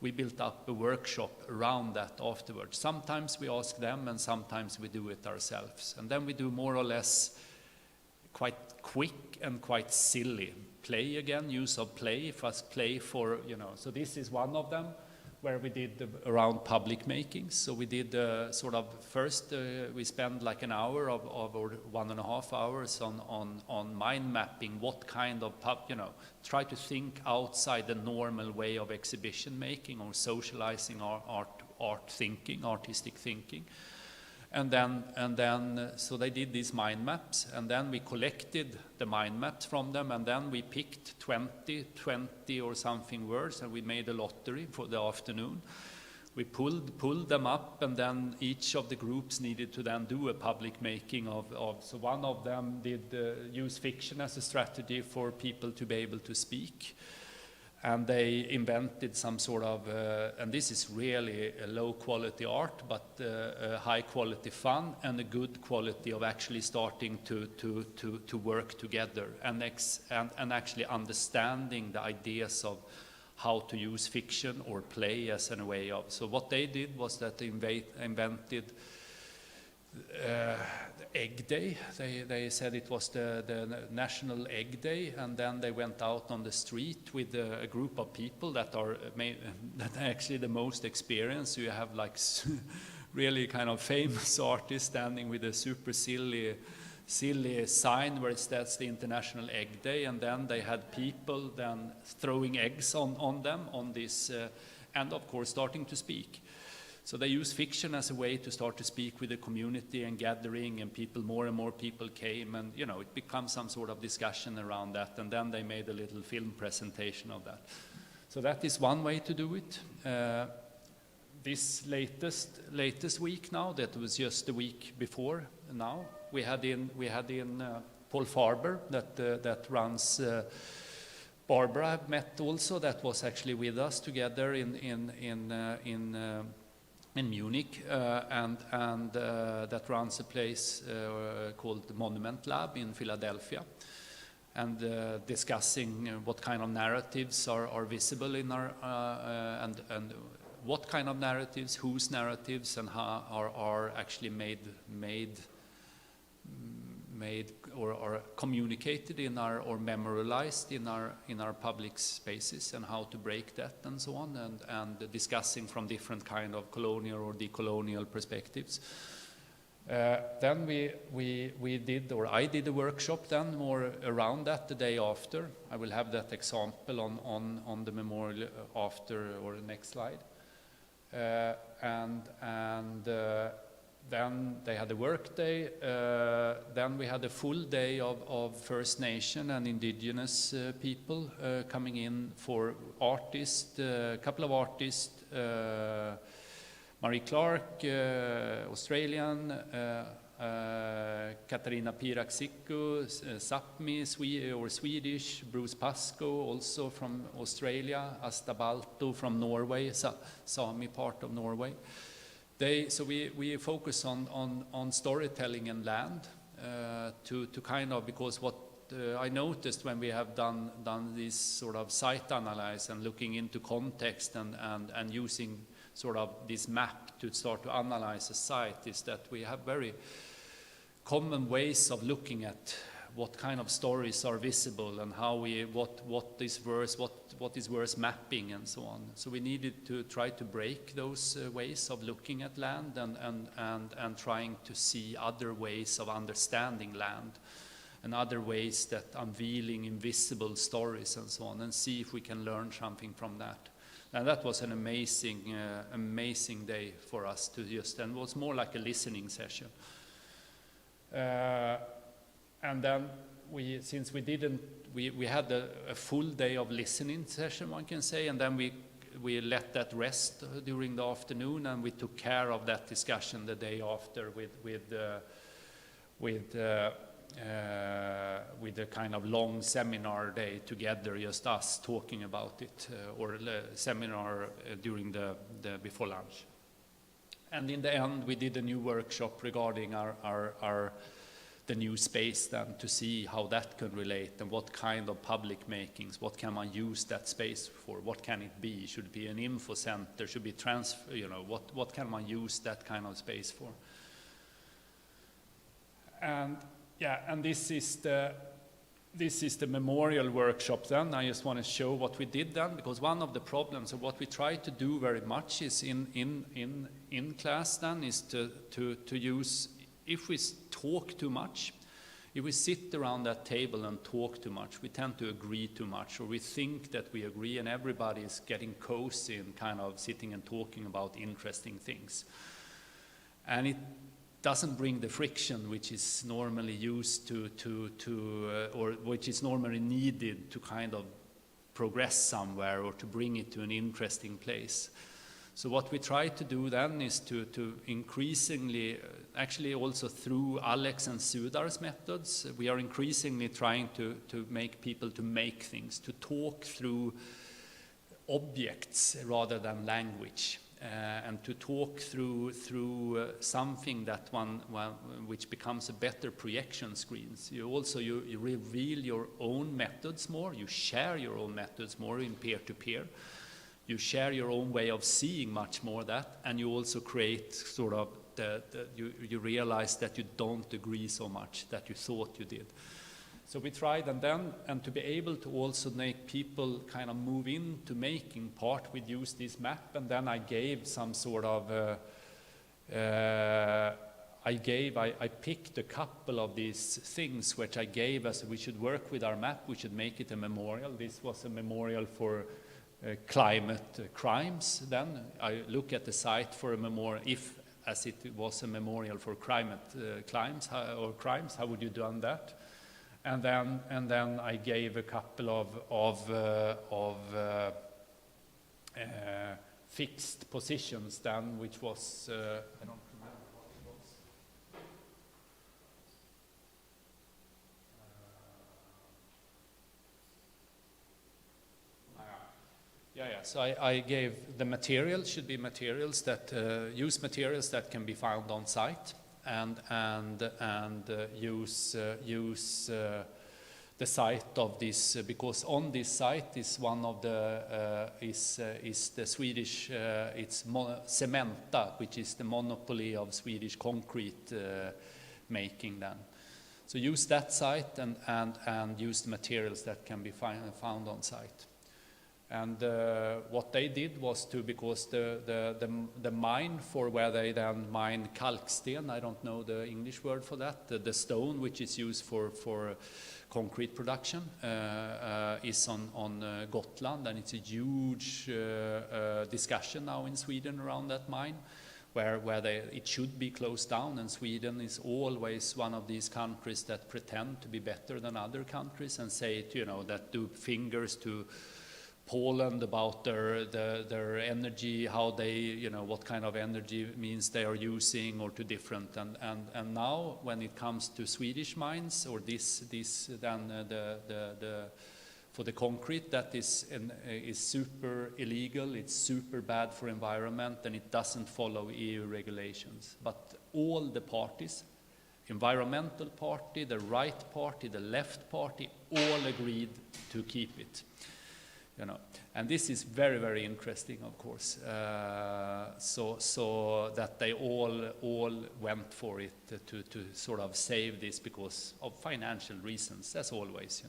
we built up a workshop around that afterwards. Sometimes we ask them, and sometimes we do it ourselves. And then we do more or less quite quick and quite silly play again, use of play, fast play for, so this is one of them where we did around public makings. So we did sort of first we spent like an hour or 1.5 hours on mind mapping what kind of try to think outside the normal way of exhibition making or socializing our artistic thinking. And then, so they did these mind maps, and then we collected the mind maps from them, and then we picked 20 or something words, and we made a lottery for the afternoon. We pulled them up, and then each of the groups needed to then do a public making of so one of them did use fiction as a strategy for people to be able to speak. And they invented some sort of, and this is really a low quality art, but high quality fun and a good quality of actually starting to work together and actually understanding the ideas of how to use fiction or play as a way of. So what they did was that they invented the Egg Day. They said it was the National Egg Day, and then they went out on the street with a group of people that are actually the most experienced. So you have like really kind of famous artists standing with a super silly sign where it says the International Egg Day, and then they had people then throwing eggs on them on this, and of course starting to speak. So they use fiction as a way to start to speak with the community and gathering, and people, more and more people came, and it becomes some sort of discussion around that, and then they made a little film presentation of that. So that is one way to do it. This latest week now, that was just the week before now, we had in Paul Farber that runs Barbara I've met also, that was actually with us together in Munich, and that runs a place called the Monument Lab in Philadelphia, and discussing what kind of narratives are visible in our and what kind of narratives, whose narratives, and how are actually made or communicated in our, or memorialized in our public spaces, and how to break that and so on, and discussing from different kind of colonial or decolonial perspectives. Then we did, or I did a workshop then more around that the day after. I will have that example on the memorial after, or the next slide. Then they had a work day. Then we had a full day of First Nation and Indigenous people coming in for artists, a couple of artists, Marie Clark, Australian, Katarina Piiraksippu, Sápmi, Swedish, Bruce Pascoe, also from Australia, Asta Balto from Norway, Sami part of Norway. So we focus on storytelling and land to kind of, because what I noticed when we have done this sort of site analysis and looking into context and using sort of this map to start to analyze a site, is that we have very common ways of looking at what kind of stories are visible and how what is worth mapping and so on. So we needed to try to break those ways of looking at land and trying to see other ways of understanding land and other ways that unveiling invisible stories and so on, and see if we can learn something from that. And that was an amazing day for us to and it was more like a listening session. And then since we had a full day of listening session, one can say, and then we let that rest during the afternoon, and we took care of that discussion the day after with a kind of long seminar day together, just us talking about it, or a seminar during the before lunch. And in the end, we did a new workshop regarding the new space then, to see how that could relate and what kind of public makings, what can one use that space for, what can it be? Should it be an info center? Should it be what can one use that kind of space for? And yeah, and this is the memorial workshop then. I just want to show what we did then, because one of the problems of what we try to do very much is in class then is to use, if we talk too much, if we sit around that table and talk too much, we tend to agree too much, or we think that we agree, and everybody is getting cozy and kind of sitting and talking about interesting things. And it doesn't bring the friction which is normally used or which is normally needed to kind of progress somewhere or to bring it to an interesting place. So what we try to do then is to increasingly, actually also through Alex and Sudar's methods, we are increasingly trying to make people to make things, to talk through objects rather than language. And to talk through something that which becomes a better projection screens. You reveal your own methods more, you share your own methods more in peer-to-peer. You share your own way of seeing much more that, and you also create sort of you realize that you don't agree so much that you thought you did. So we tried, and to be able to also make people kind of move into making part, we used this map, and then I gave some sort of, I picked a couple of these things which I gave as we should work with our map, we should make it a memorial. This was a memorial for climate crimes. Then I look at the site for a memorial, as it was a memorial for climate crimes, how would you do on that? And then I gave a couple of fixed positions then, which was I don't remember what it was. Yeah. So I gave the material should be materials that use materials that can be found on site. And use the site of this, because on this site is one of the is the Swedish it's Cementa, which is the monopoly of Swedish concrete making then. So use that site and use the materials that can be found on site. And what they did was because the mine for where they then mine kalksten, I don't know the English word for that, the stone which is used for concrete production, is on Gotland, and it's a huge discussion now in Sweden around that mine, where it should be closed down, and Sweden is always one of these countries that pretend to be better than other countries and say, that do fingers to Poland about their energy, how they, what kind of energy means they are using, or to different. And now when it comes to Swedish mines, or this then for the concrete, that is super illegal, it's super bad for environment, and it doesn't follow EU regulations. But all the parties, environmental party, the right party, the left party, all agreed to keep it. And this is very, very interesting, of course. So that they all went for it to sort of save this because of financial reasons, as always,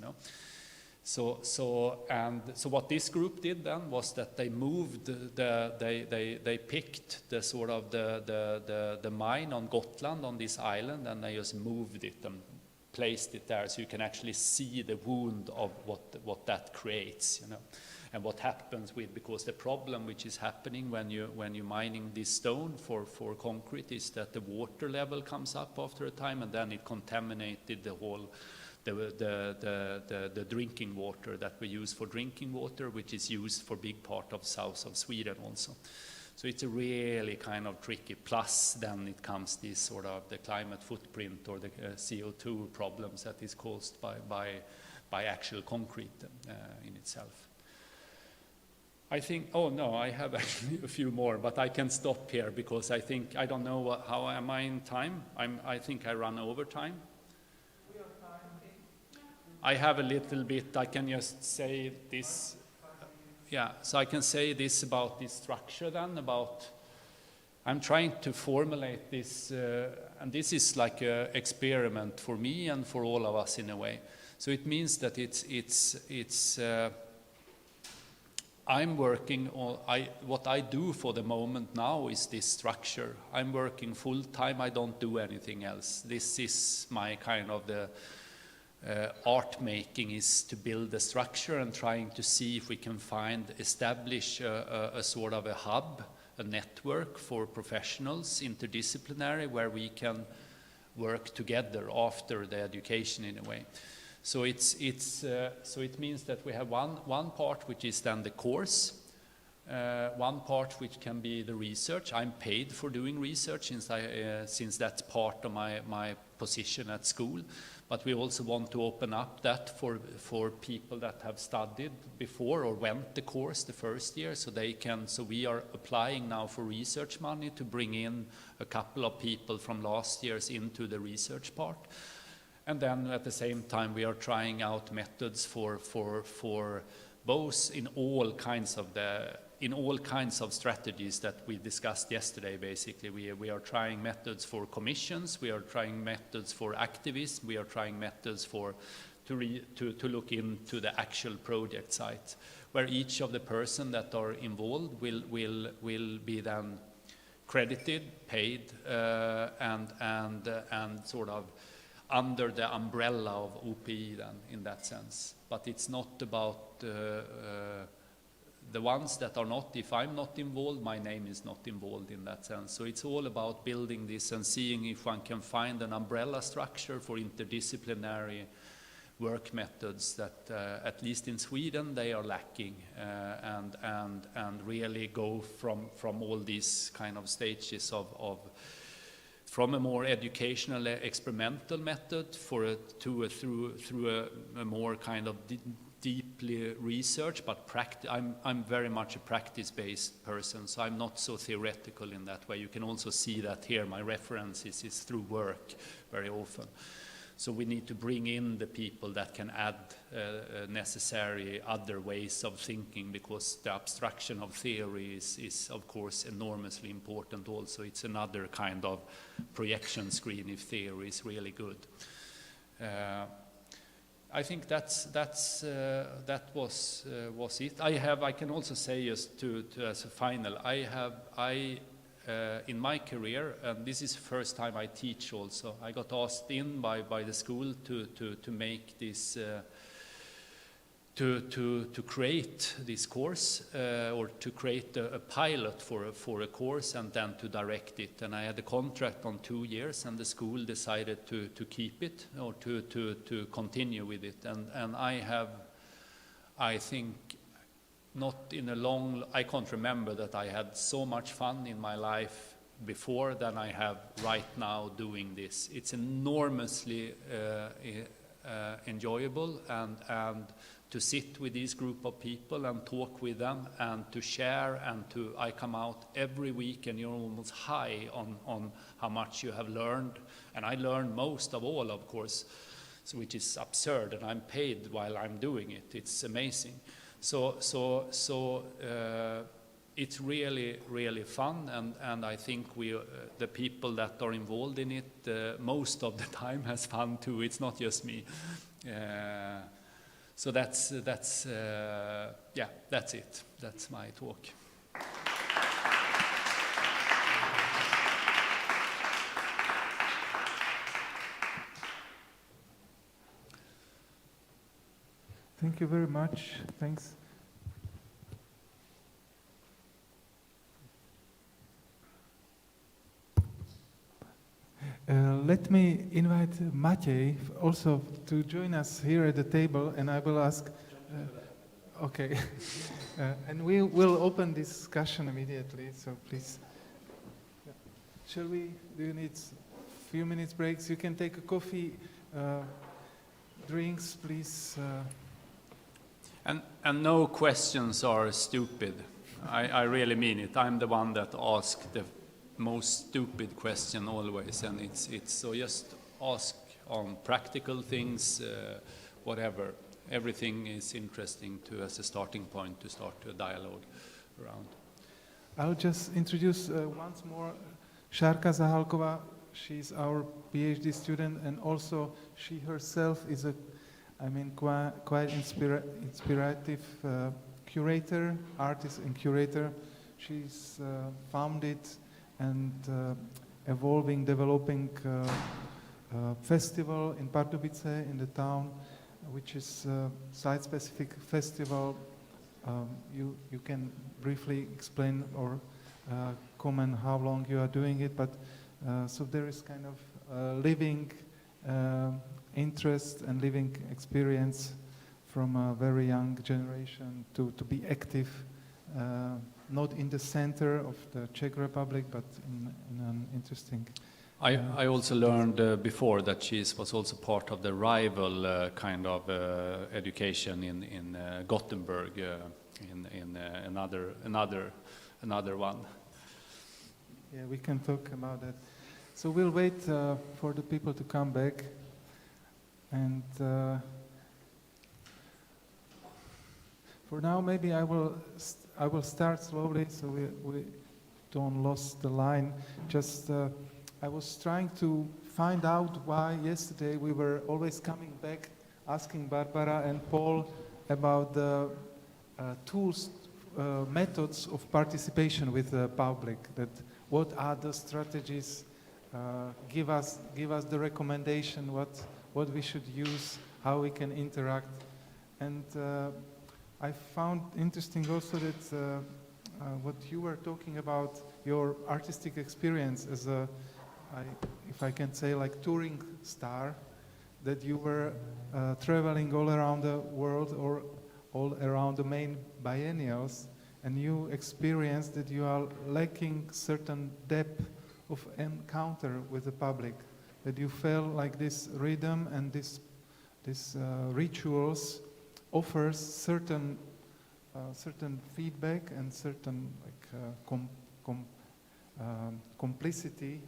So what this group did then was that they moved they picked the sort of the mine on Gotland, on this island, and they just moved it and placed it there, so you can actually see the wound of what that creates, and what happens because the problem which is happening when you're mining this stone for concrete is that the water level comes up after a time, and then it contaminated the whole the drinking water that we use for drinking water, which is used for big part of south of Sweden also. So it's a really kind of tricky. Plus, then it comes this sort of the climate footprint, or the CO2 problems that is caused by actual concrete in itself. I think. Oh no, I have actually a few more, but I can stop here because I think I don't know how am I in time. I think I run over time. I have a little bit. I can just say this. Yeah, so I can say this about this structure then, I'm trying to formulate this, and this is like an experiment for me and for all of us in a way. So it means that I'm working on, what I do for the moment now is this structure. I'm working full time, I don't do anything else. This is my kind of the art making, is to build a structure and trying to see if we can establish a sort of a hub, a network for professionals, interdisciplinary, where we can work together after the education in a way. So so it means that we have one part which is then the course, one part which can be the research. I'm paid for doing research since that's part of my position at school. But we also want to open up that for people that have studied before or went the course the first year, so we are applying now for research money to bring in a couple of people from last year's into the research part. And then at the same time we are trying out methods for both in all kinds of strategies that we discussed yesterday. Basically, we are trying methods for commissions, we are trying methods for activists, we are trying methods to look into the actual project site, where each of the person that are involved will be then credited, paid, and sort of under the umbrella of OPI then, in that sense. But it's not about the ones that are not. If I'm not involved, my name is not involved in that sense. So it's all about building this and seeing if one can find an umbrella structure for interdisciplinary work methods that, at least in Sweden, they are lacking, and really go from all these kind of stages from a more educational, experimental method through a more kind of deeply research, but I'm very much a practice-based person, so I'm not so theoretical in that way. You can also see that here. My references is through work very often. So we need to bring in the people that can add necessary other ways of thinking, because the abstraction of theory is of course enormously important also. It's another kind of projection screen if theory is really good. I think that was it. I can also say just to as a final, in my career, and this is the first time I teach also, I got asked in by the school to make this, to create this course, or to create a pilot for a course and then to direct it. And I had a contract on 2 years, and the school decided to keep it or to continue with it. And I think, not in a long, I can't remember that I had so much fun in my life before than I have right now doing this. It's enormously enjoyable, and to sit with this group of people and talk with them and to share, and I come out every week and you're almost high on how much you have learned. And I learn most of all, of course, which is absurd, and I'm paid while I'm doing it. It's amazing. So it's really, really fun, and I think the people that are involved in it most of the time has fun too. It's not just me. So that's it. That's my talk. Thank you very much. Thanks. Let me invite Maciej also to join us here at the table, and I will ask. Okay, and we will open discussion immediately. So please, shall we? Do you need a few minutes breaks? You can take a coffee, drinks, please. And no questions are stupid. I really mean it. I'm the one that asks the most stupid question always, and it's so just ask on practical things, whatever. Everything is interesting as a starting point to start a dialogue around. I'll just introduce once more Šárka Zahalková. She's our PhD student, and also she herself is quite inspirative curator, artist and curator. She's founded and developing festival in Pardubice, in the town, which is a site-specific festival. You can briefly explain or comment how long you are doing it, but so there is kind of living interest and living experience from a very young generation to be active, not in the center of the Czech Republic, but in an interesting... I also learned before that she was also part of the rival kind of education in Gothenburg, in another one. Yeah, we can talk about that. So we'll wait for the people to come back, and for now maybe I will start slowly so we don't lose the line. Just I was trying to find out why yesterday we were always coming back asking Barbara and Paul about the tools, methods of participation with the public. That what are the strategies? Give us the recommendation what we should use, how we can interact, and I found interesting also that what you were talking about, your artistic experience as a, if I can say, like touring star, that you were traveling all around the world or all around the main biennials, and you experienced that you are lacking certain depth of encounter with the public, that you felt like this rhythm and this rituals offers certain feedback and certain complicity,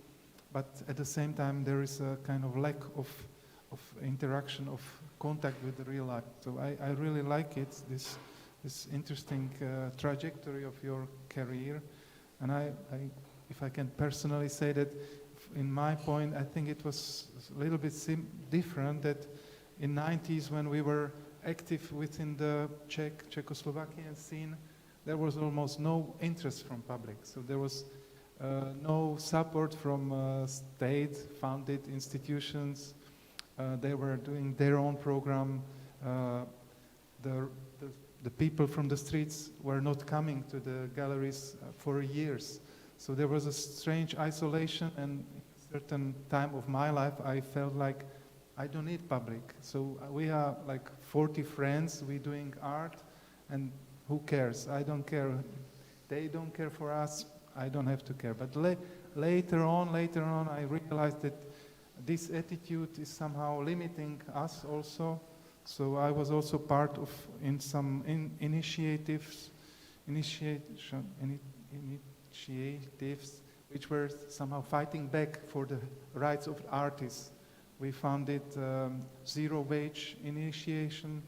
but at the same time there is a kind of lack of interaction, of contact with the real life. So I really like it, this interesting trajectory of your career, and if I can personally say that in my point, I think it was a little bit different, that in 90s when we were active within the Czechoslovakian scene, there was almost no interest from public. So there was no support from state-funded institutions. They were doing their own program. The people from the streets were not coming to the galleries for years. So there was a strange isolation, and at a certain time of my life, I felt like I don't need public. So we are like 40 friends, we're doing art, and who cares? I don't care. They don't care for us, I don't have to care. But later on, I realized that this attitude is somehow limiting us also. So I was also part of in some initiatives which were somehow fighting back for the rights of artists. We founded Zero Wage Initiative,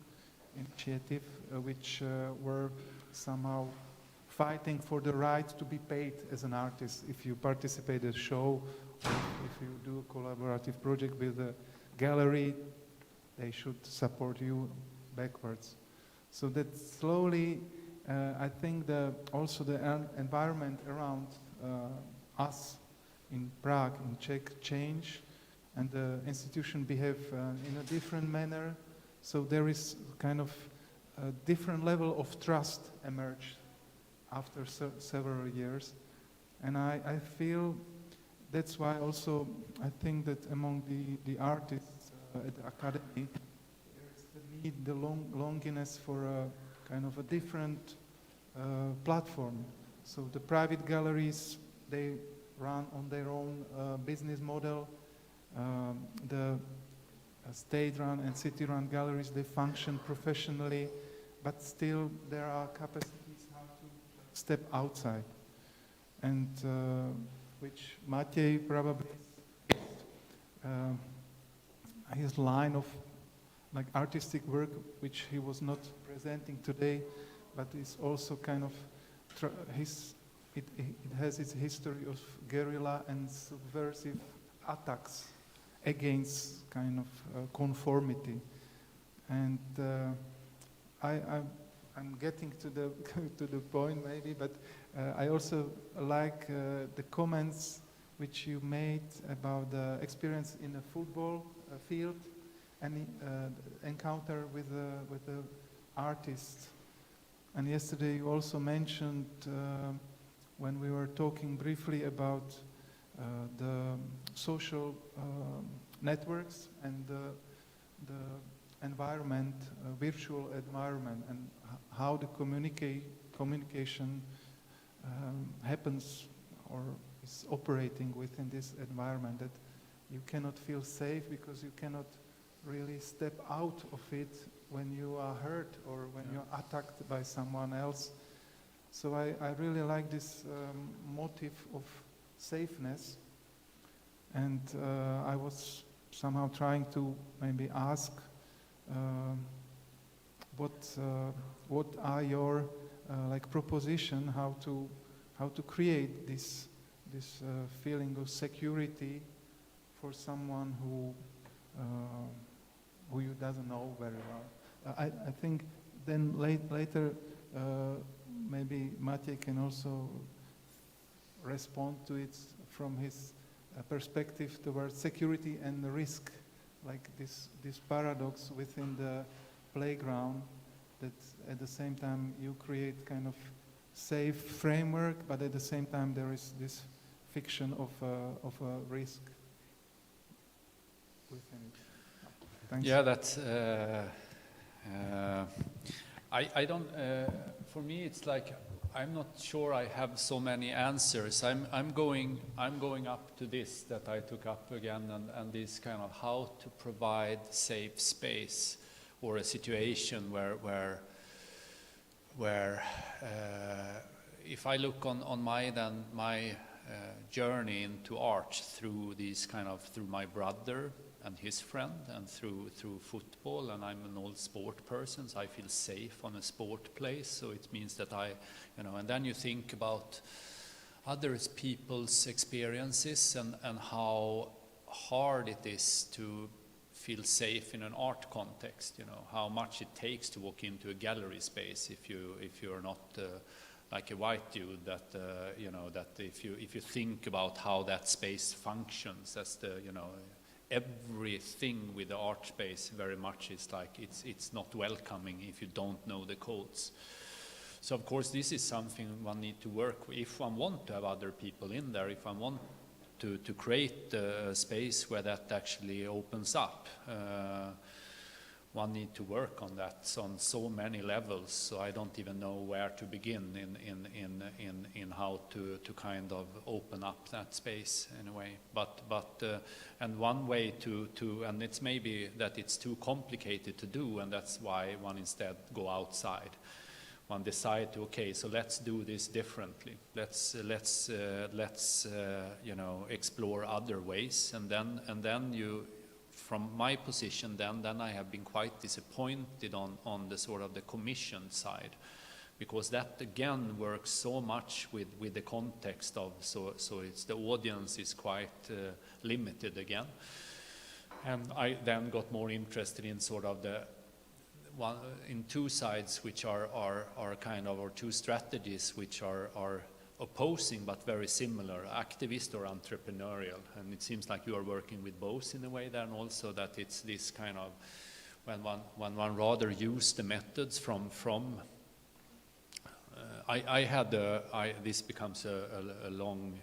which were somehow fighting for the right to be paid as an artist. If you participate in a show, or if you do a collaborative project with a gallery, they should support you backwards. So that slowly, I think also the environment around us in Prague, in Czech, change, and the institution behave in a different manner. So there is kind of a different level of trust emerged after several years. And I feel that's why also I think that among the artists at the academy, there is the need, the longingness for a kind of a different platform. So the private galleries, they run on their own business model. The state-run and city-run galleries, they function professionally, but still there are capacities how to step outside. And which Matěj probably his line of like artistic work, which he was not presenting today, but is also kind of it has its history of guerrilla and subversive attacks against kind of conformity. And I'm getting to the to the point maybe, but I also like the comments which you made about the experience in a football field and encounter with the artist. And yesterday you also mentioned when we were talking briefly about the social networks and the environment, virtual environment, and how the communication happens or is operating within this environment, that you cannot feel safe because you cannot really step out of it when you are hurt or when you're attacked by someone else. So I really like this motive of safeness, and I was somehow trying to maybe ask what are your like proposition how to create this feeling of security for someone who you doesn't know very well. I think then later maybe Matěj can also respond to it from his perspective towards security and the risk, like this paradox within the playground, that at the same time you create kind of safe framework, but at the same time there is this fiction of a risk within it. Thanks. Yeah, that's. I don't. For me, it's like I'm not sure I have so many answers. I'm going up to this that I took up again, and this kind of how to provide safe space or a situation where if I look on my journey into art through my brother and his friend and through football, and I'm an old sport person, so I feel safe on a sport place. So it means that and then you think about other people's experiences and how hard it is to feel safe in an art context. You know how much it takes to walk into a gallery space if you're not like a white dude that you know that if you think about how that space functions, that's the everything with the art space very much is like it's not welcoming if you don't know the codes. So of course this is something one need to work with if one want to have other people in there, if one want to create a space where that actually opens up. One need to work on that on so many levels, so I don't even know where to begin in how to kind of open up that space in a way. But and one way to and it's maybe that it's too complicated to do, and that's why one instead go outside. One decide to okay, so let's do this differently. Let's explore other ways, and then you. From my position then I have been quite disappointed on the sort of the commission side, because that again works so much with the context of so it's the audience is quite limited again, and I then got more interested in sort of the one in two sides which are kind of or two strategies which are opposing but very similar, activist or entrepreneurial, and it seems like you are working with both in a way there, and also that it's this kind of when one rather use the methods from this becomes a long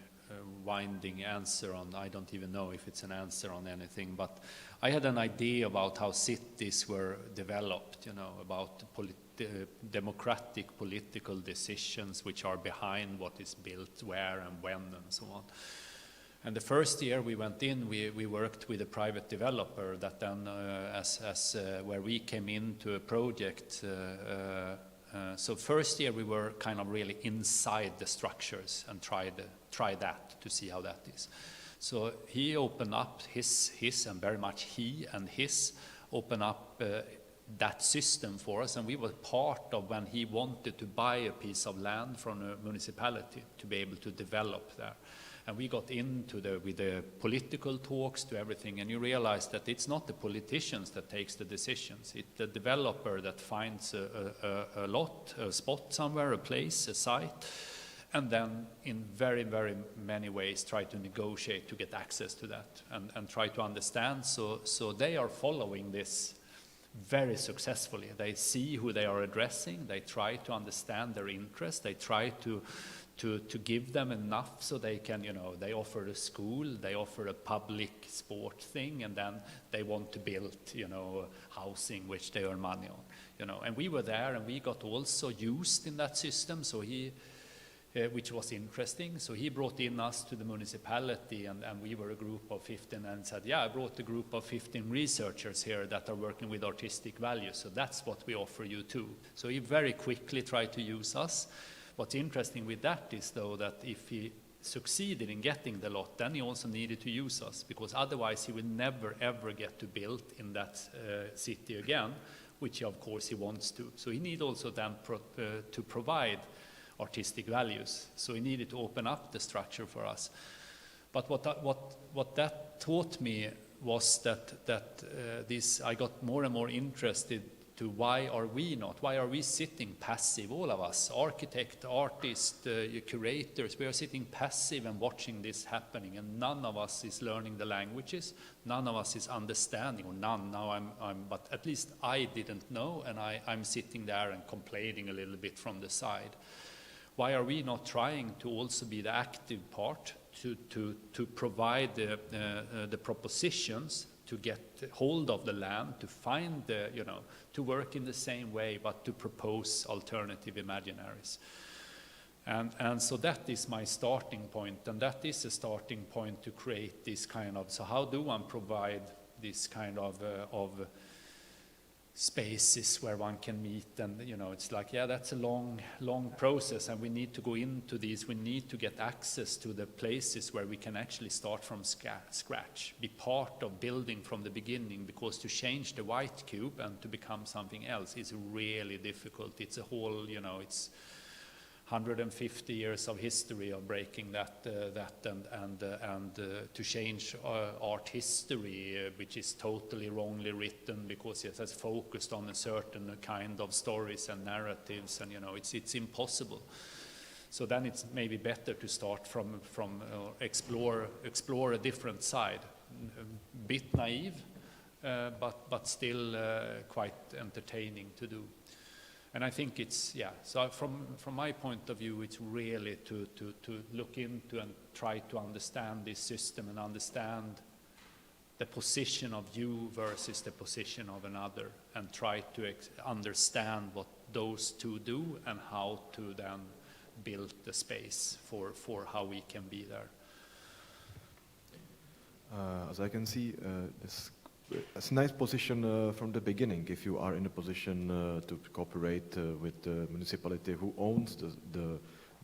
winding answer on, I don't even know if it's an answer on anything, but I had an idea about how cities were developed, about democratic political decisions which are behind what is built where and when and so on. And the first year we went in, we worked with a private developer that then where we came into a project. So first year we were kind of really inside the structures and try that to see how that is. So he opened up his and very much he and his open up that system for us, and we were part of when he wanted to buy a piece of land from a municipality to be able to develop there. And we got into with the political talks to everything, and you realize that it's not the politicians that takes the decisions, it's the developer that finds a spot somewhere, a place, a site, and then in very, very many ways try to negotiate to get access to that and try to understand. So they are following this very successfully. They see who they are addressing, they try to understand their interests, they try to give them enough so they can, they offer a school, they offer a public sport thing, and then they want to build, housing which they earn money on, And we were there, and we got also used in that system, so which was interesting. So he brought in us to the municipality, and we were a group of 15, and said, I brought a group of 15 researchers here that are working with artistic values, so that's what we offer you too. So he very quickly tried to use us. What's interesting with that is, though, that if he succeeded in getting the lot, then he also needed to use us, because otherwise he will never ever get to build in that city again, which of course he wants to. So he need also then to provide artistic values. So he needed to open up the structure for us. But what that taught me was that I got more and more interested to why are we sitting passive, all of us, architects, artists, curators, we are sitting passive and watching this happening, and none of us is learning the languages, none of us is understanding, or none, now but at least I didn't know, and I'm sitting there and complaining a little bit from the side. Why are we not trying to also be the active part to provide the propositions, to get hold of the land, to find to work in the same way, but to propose alternative imaginaries. And so that is my starting point, and that is a starting point to create this kind of, so how do one provide this kind of spaces where one can meet, and it's like, that's a long process, and we need to go into these, we need to get access to the places where we can actually start from scratch, be part of building from the beginning, because to change the white cube and to become something else is really difficult. It's a whole, it's 150 years of history of breaking that and to change art history, which is totally wrongly written because it has focused on a certain kind of stories and narratives, and it's impossible. So then it's maybe better to start from explore a different side, a bit naive, but still quite entertaining to do. And I think it's, so from my point of view, it's really to look into and try to understand this system and understand the position of you versus the position of another, and try to understand what those two do and how to then build the space for how we can be there. As I can see, it's a nice position from the beginning. If you are in a position to cooperate with the municipality who owns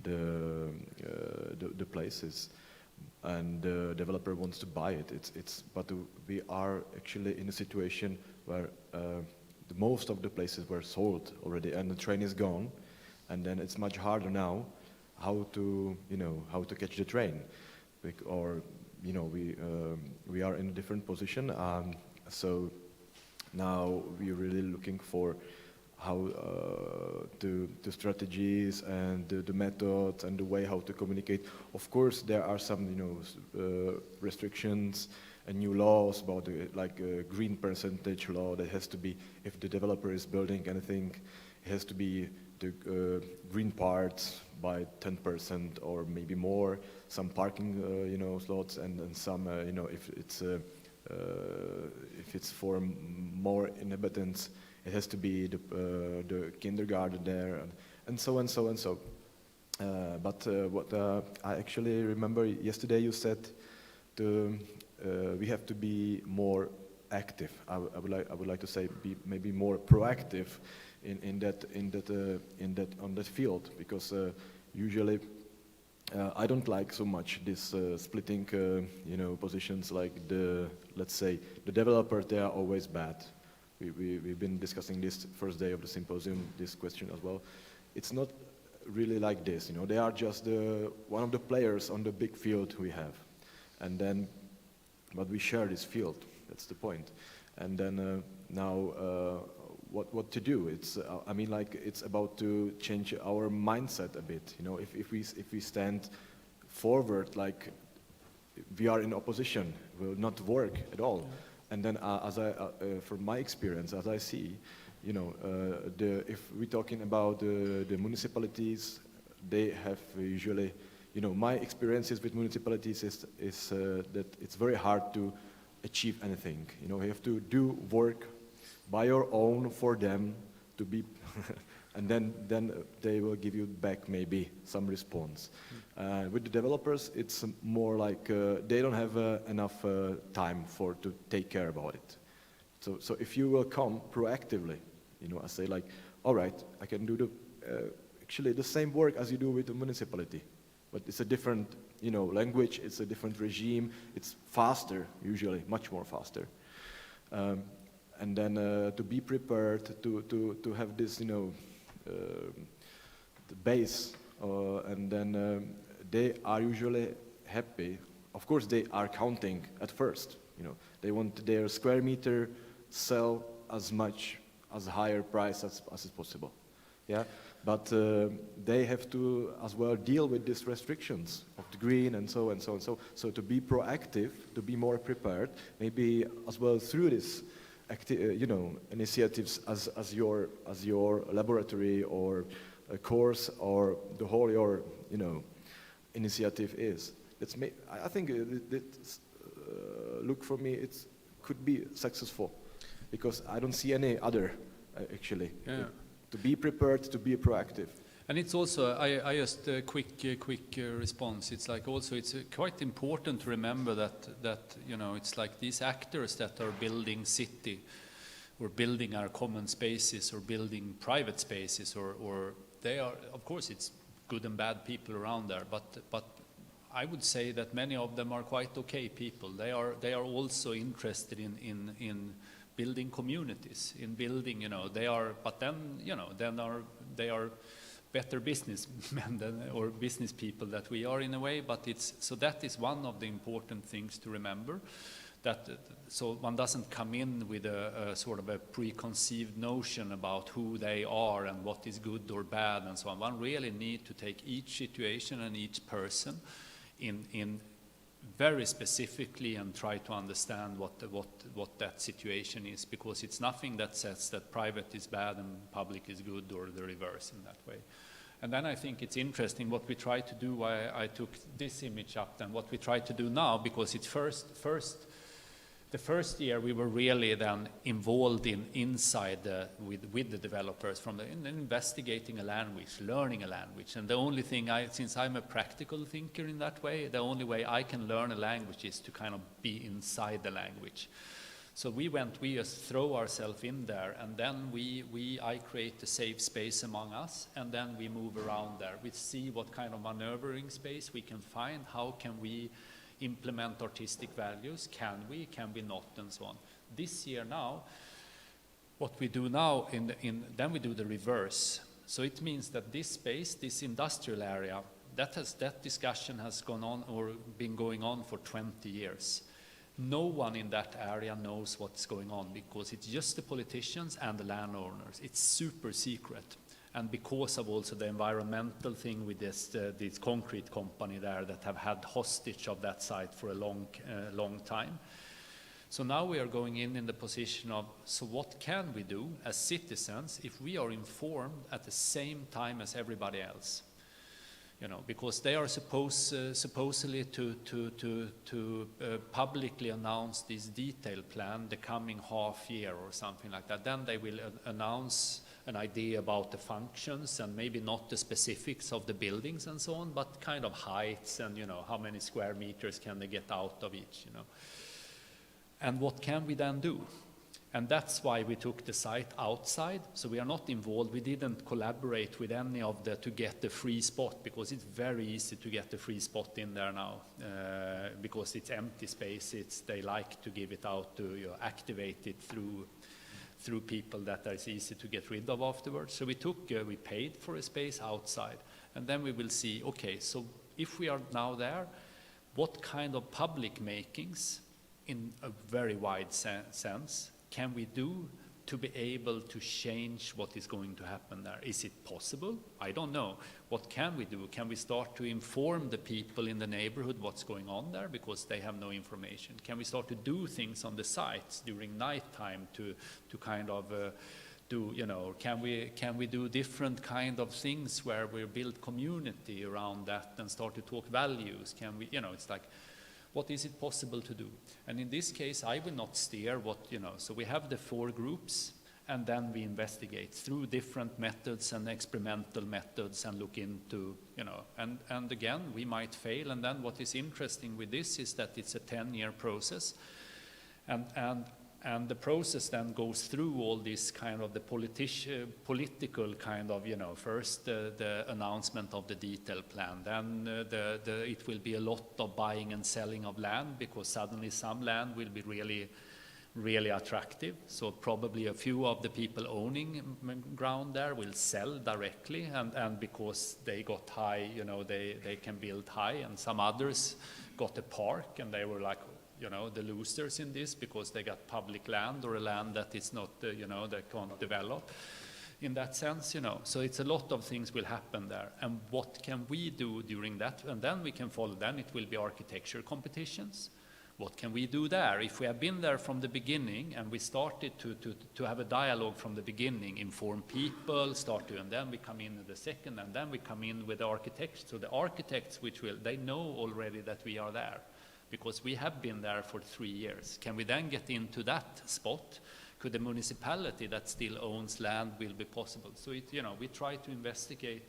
the places, and the developer wants to buy it, but we are actually in a situation where most of the places were sold already, and the train is gone, and then it's much harder now how to catch the train, or we are in a different position. So now we're really looking for how the strategies and the methods and the way how to communicate. Of course, there are some restrictions and new laws about like a green percentage law that has to be, if the developer is building anything, it has to be the green parts by 10% or maybe more. Some parking slots, and some if it's for more inhabitants, it has to be the kindergarten there, and so. But what I actually remember yesterday, you said we have to be more active. I would like to say maybe more proactive in that on that field, because usually. I don't like so much this splitting, positions, like let's say, the developer, they are always bad. We've been discussing this first day of the symposium, this question as well. It's not really like this, they are just one of the players on the big field we have. And then, but we share this field, that's the point. And then now, what to do? It's it's about to change our mindset a bit. If we stand forward like we are in opposition, it will not work at all. And then, from my experience, as I see, if we're talking about the municipalities, they have usually, my experiences with municipalities is that it's very hard to achieve anything. You have to do work by your own for them to be, and then they will give you back maybe some response. With the developers, it's more like they don't have enough time to take care about it. So if you will come proactively, I say like, all right, I can do actually the same work as you do with the municipality, but it's a different language, it's a different regime, it's faster, usually much more faster. And then to be prepared to have this, the base, and then they are usually happy. Of course, they are counting at first. They want their square meter sell as higher price as is possible. Yeah, but they have to as well deal with these restrictions of the green and so and so and so. So to be proactive, to be more prepared, maybe as well through this. Initiatives as your laboratory or a course or the whole your initiative is. I think look for me, it could be successful, because I don't see any other actually. Yeah. To be prepared, to be proactive. And it's also, I just a quick response. It's like also it's quite important to remember that it's like these actors that are building city, or building our common spaces, or building private spaces, or they are, of course, it's good and bad people around there, but I would say that many of them are quite okay people. They are also interested in building communities, in building, they are, but then, they are better businessmen or business people that we are in a way, but so that is one of the important things to remember, that so one doesn't come in with a sort of a preconceived notion about who they are and what is good or bad and so on. One really need to take each situation and each person in very specifically and try to understand what that situation is, because it's nothing that says that private is bad and public is good or the reverse in that way. And then I think it's interesting what we try to do, why I took this image up, and what we try to do now, because it's the first year we were really then involved inside with the developers in investigating a language, learning a language. And the only thing, since I'm a practical thinker in that way, the only way I can learn a language is to kind of be inside the language. So we just throw ourselves in there, and then I create a safe space among us, and then we move around there. We see what kind of maneuvering space we can find, how can we implement artistic values, can we not, and so on. This year now, what we do now, then we do the reverse. So it means that this space, this industrial area, that discussion has gone on or been going on for 20 years. No one in that area knows what's going on, because it's just the politicians and the landowners. It's super secret. And because of also the environmental thing with this concrete company there that have had hostage of that site for a long time. So now we are going in the position of, so what can we do as citizens if we are informed at the same time as everybody else? Because they are supposedly to publicly announce this detailed plan the coming half year or something like that. Then they will announce an idea about the functions and maybe not the specifics of the buildings and so on, but kind of heights and how many square meters can they get out of each. And what can we then do? And that's why we took the site outside. So we are not involved. We didn't collaborate with any of to get the free spot, because it's very easy to get the free spot in there now, because it's empty space. They like to give it out to activate it through people that is easy to get rid of afterwards. So we paid for a space outside, and then we will see, okay, so if we are now there, what kind of public makings in a very wide sense can we do to be able to change what is going to happen there? Is it possible? I don't know. What can we do? Can we start to inform the people in the neighborhood what's going on there, because they have no information? Can we start to do things on the sites during nighttime to kind of can we do different kind of things where we build community around that and start to talk values? Can we, it's like, what is it possible to do? And in this case, I will not steer so we have the 4 groups, and then we investigate through different methods and experimental methods and look into, and again, we might fail. And then what is interesting with this is that it's a 10-year process, and the process then goes through all this kind of the political kind of, first the announcement of the detailed plan, then it will be a lot of buying and selling of land, because suddenly some land will be really, really attractive. So probably a few of the people owning ground there will sell directly, and because they got high, they can build high, and some others got a park, and they were like, the losers in this, because they got public land or a land that is not, they can't develop in that sense, So it's a lot of things will happen there. And what can we do during that? And then we can follow, then it will be architecture competitions. What can we do there? If we have been there from the beginning and we started to have a dialogue from the beginning, inform people, and then we come in the second, and then we come in with the architects. So the architects, they know already that we are there, because we have been there for 3 years. Can we then get into that spot? Could the municipality that still owns land will be possible? So we try to investigate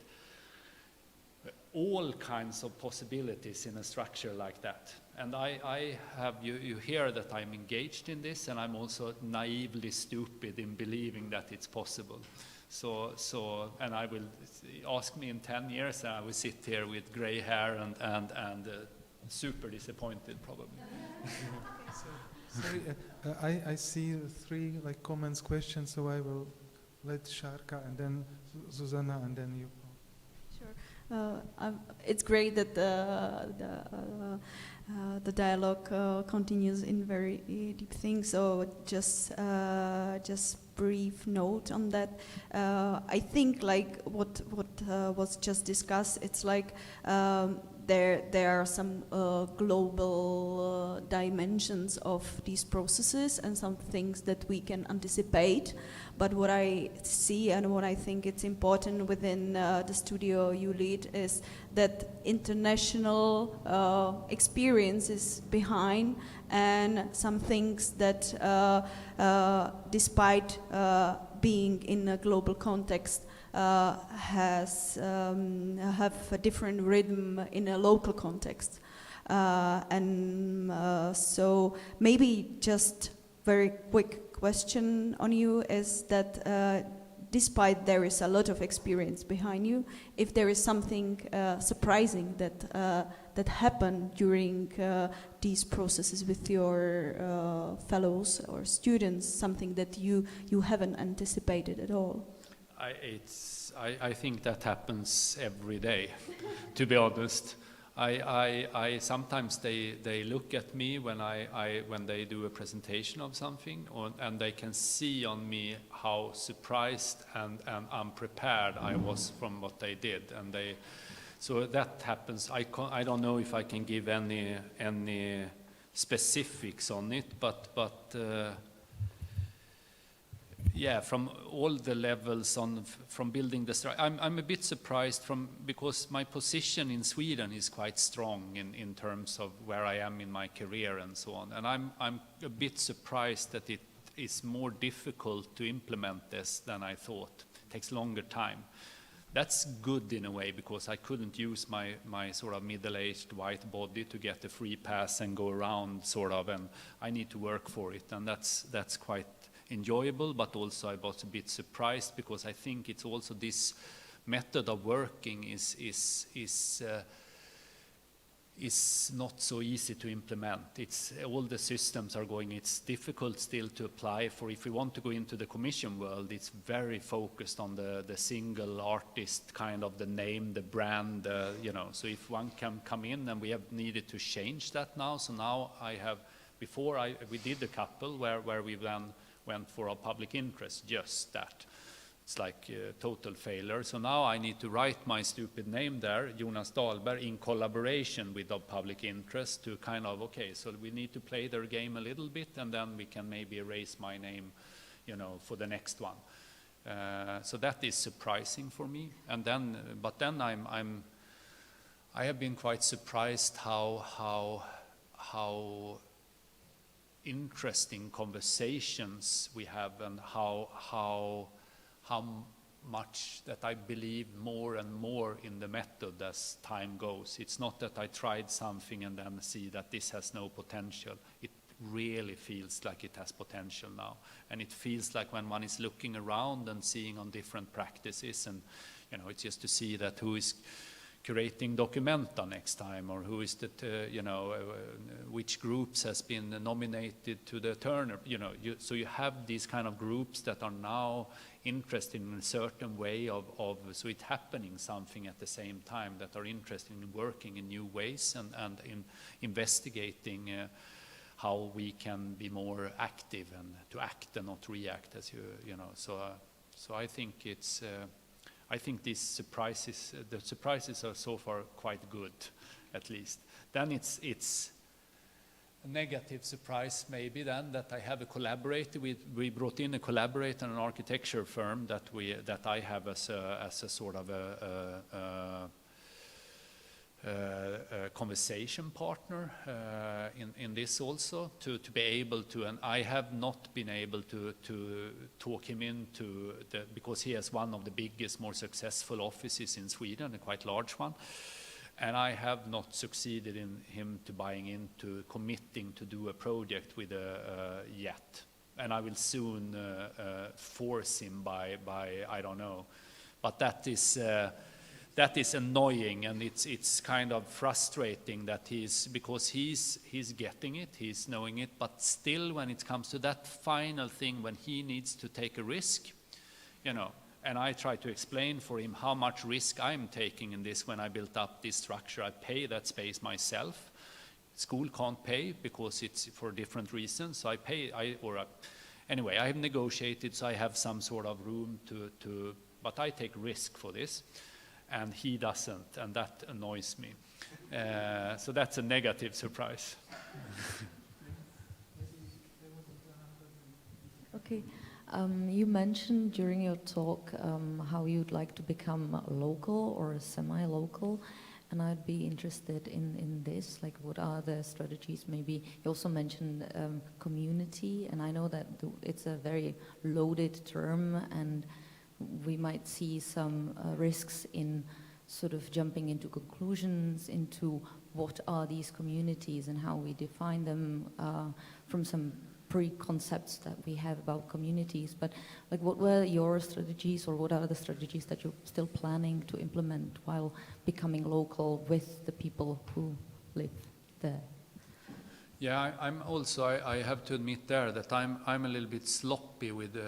all kinds of possibilities in a structure like that. And I have, you hear that I'm engaged in this, and I'm also naively stupid in believing that it's possible. So and I will, ask me in 10 years, and I will sit here with gray hair and super disappointed probably. Sorry, I see 3 comments, questions, so I will let Sharka and then Susanna and then you. It's great that the dialogue continues in very deep things. So just brief note on that. I think like what was just discussed. It's like there are some global dimensions of these processes and some things that we can anticipate. But what I see and what I think it's important within the studio you lead is that international experience is behind, and some things that despite being in a global context have a different rhythm in a local context. So maybe just very quick question on you is that despite there is a lot of experience behind you, if there is something surprising that happened during these processes with your fellows or students, something that you haven't anticipated at all. I think that happens every day, to be honest. I sometimes they look at me when when they do a presentation of something, and they can see on me how surprised and unprepared I was from what they did, and so that happens. I don't know if I can give any specifics on it, but yeah, from all the levels from building the I'm a bit surprised because my position in Sweden is quite strong in terms of where I am in my career and so on, and I'm a bit surprised that it is more difficult to implement this than I thought. It takes longer time. That's good in a way, because I couldn't use my sort of middle-aged white body to get a free pass and go around sort of, and I need to work for it, and that's quite enjoyable, but also I was a bit surprised, because I think it's also this method of working is not so easy to implement. It's all the systems are going. It's difficult still to apply for. If we want to go into the commission world, it's very focused on the single artist, kind of the name, the brand, you know. So if one can come in, and we have needed to change that now. So now we did a couple where we then went for a public interest, just that. It's like a total failure. So now I need to write my stupid name there, Jonas Dahlberg, in collaboration with the public interest to kind of, okay, so we need to play their game a little bit, and then we can maybe erase my name, you know, for the next one. So that is surprising for me. And then, but then I have been quite surprised how interesting conversations we have, and how much that I believe more and more in the method as time goes. It's not that I tried something and then see that this has no potential. It really feels like it has potential now, and it feels like when one is looking around and seeing on different practices, and you know, it's just to see that who is curating Documenta next time, or who is which groups has been nominated to the Turner, you know, so you have these kind of groups that are now interested in a certain way of so it's happening something at the same time, that are interested in working in new ways and in investigating how we can be more active and to act and not react, as you know. So I think it's. I think the surprises are so far quite good, at least. Then it's a negative surprise maybe then that I have a collaborator. We brought in a collaborator, an architecture firm that I have as a sort of a conversation partner in this also, to be able to, and I have not been able to talk him into because he has one of the biggest, more successful offices in Sweden, a quite large one, and I have not succeeded in him to buying into committing to do a project with yet, and I will soon force him by I don't know, but that is annoying, and it's kind of frustrating that because he's getting it, he's knowing it, but still when it comes to that final thing, when he needs to take a risk, you know, And I try to explain for him how much risk I'm taking in this when I built up this structure. I pay that space myself. School can't pay because it's for different reasons. So I pay, anyway, I have negotiated, so I have some sort of room but I take risk for this, and he doesn't, and that annoys me. So that's a negative surprise. Okay. You mentioned during your talk how you'd like to become local or semi-local, and I'd be interested in this, like what are the strategies? Maybe you also mentioned community, and I know that it's a very loaded term, and we might see some risks in sort of jumping into conclusions into what are these communities and how we define them from some preconcepts that we have about communities. But like, what were your strategies, or what are the strategies that you're still planning to implement while becoming local with the people who live there? Yeah, I'm also. I have to admit there that I'm a little bit sloppy with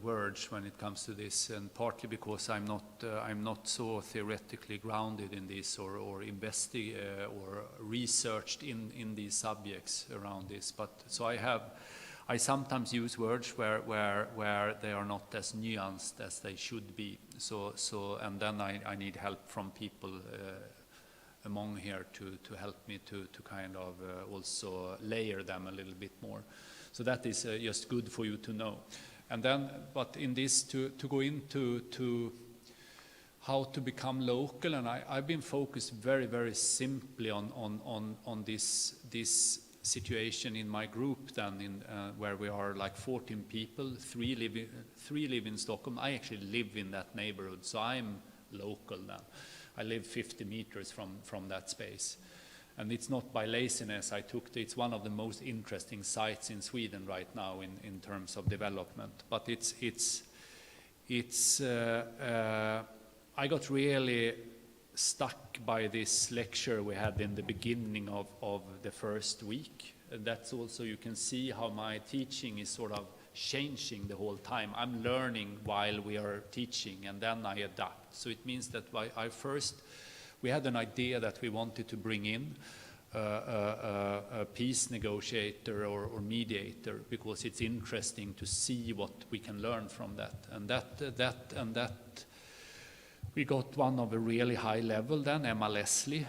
words when it comes to this, and partly because I'm not so theoretically grounded in this or or researched in these subjects around this. But so I sometimes use words where they are not as nuanced as they should be. So and then I need help from people among here to help me to kind of also layer them a little bit more. So that is just good for you to know. And then, but in this to go into how to become local, and I've been focused very, very simply on this situation in my group then, in where we are like 14 people, three live in Stockholm. I actually live in that neighborhood, so I'm local then. I live 50 meters from that space. And it's not by laziness. It's one of the most interesting sites in Sweden right now in terms of development. But I got really stuck by this lecture we had in the beginning of the first week. And that's also, you can see how my teaching is sort of changing the whole time. I'm learning while we are teaching, and then I adapt. So it means that we had an idea that we wanted to bring in a peace negotiator or mediator, because it's interesting to see what we can learn from that. And that we got one of a really high level then, Emma Leslie,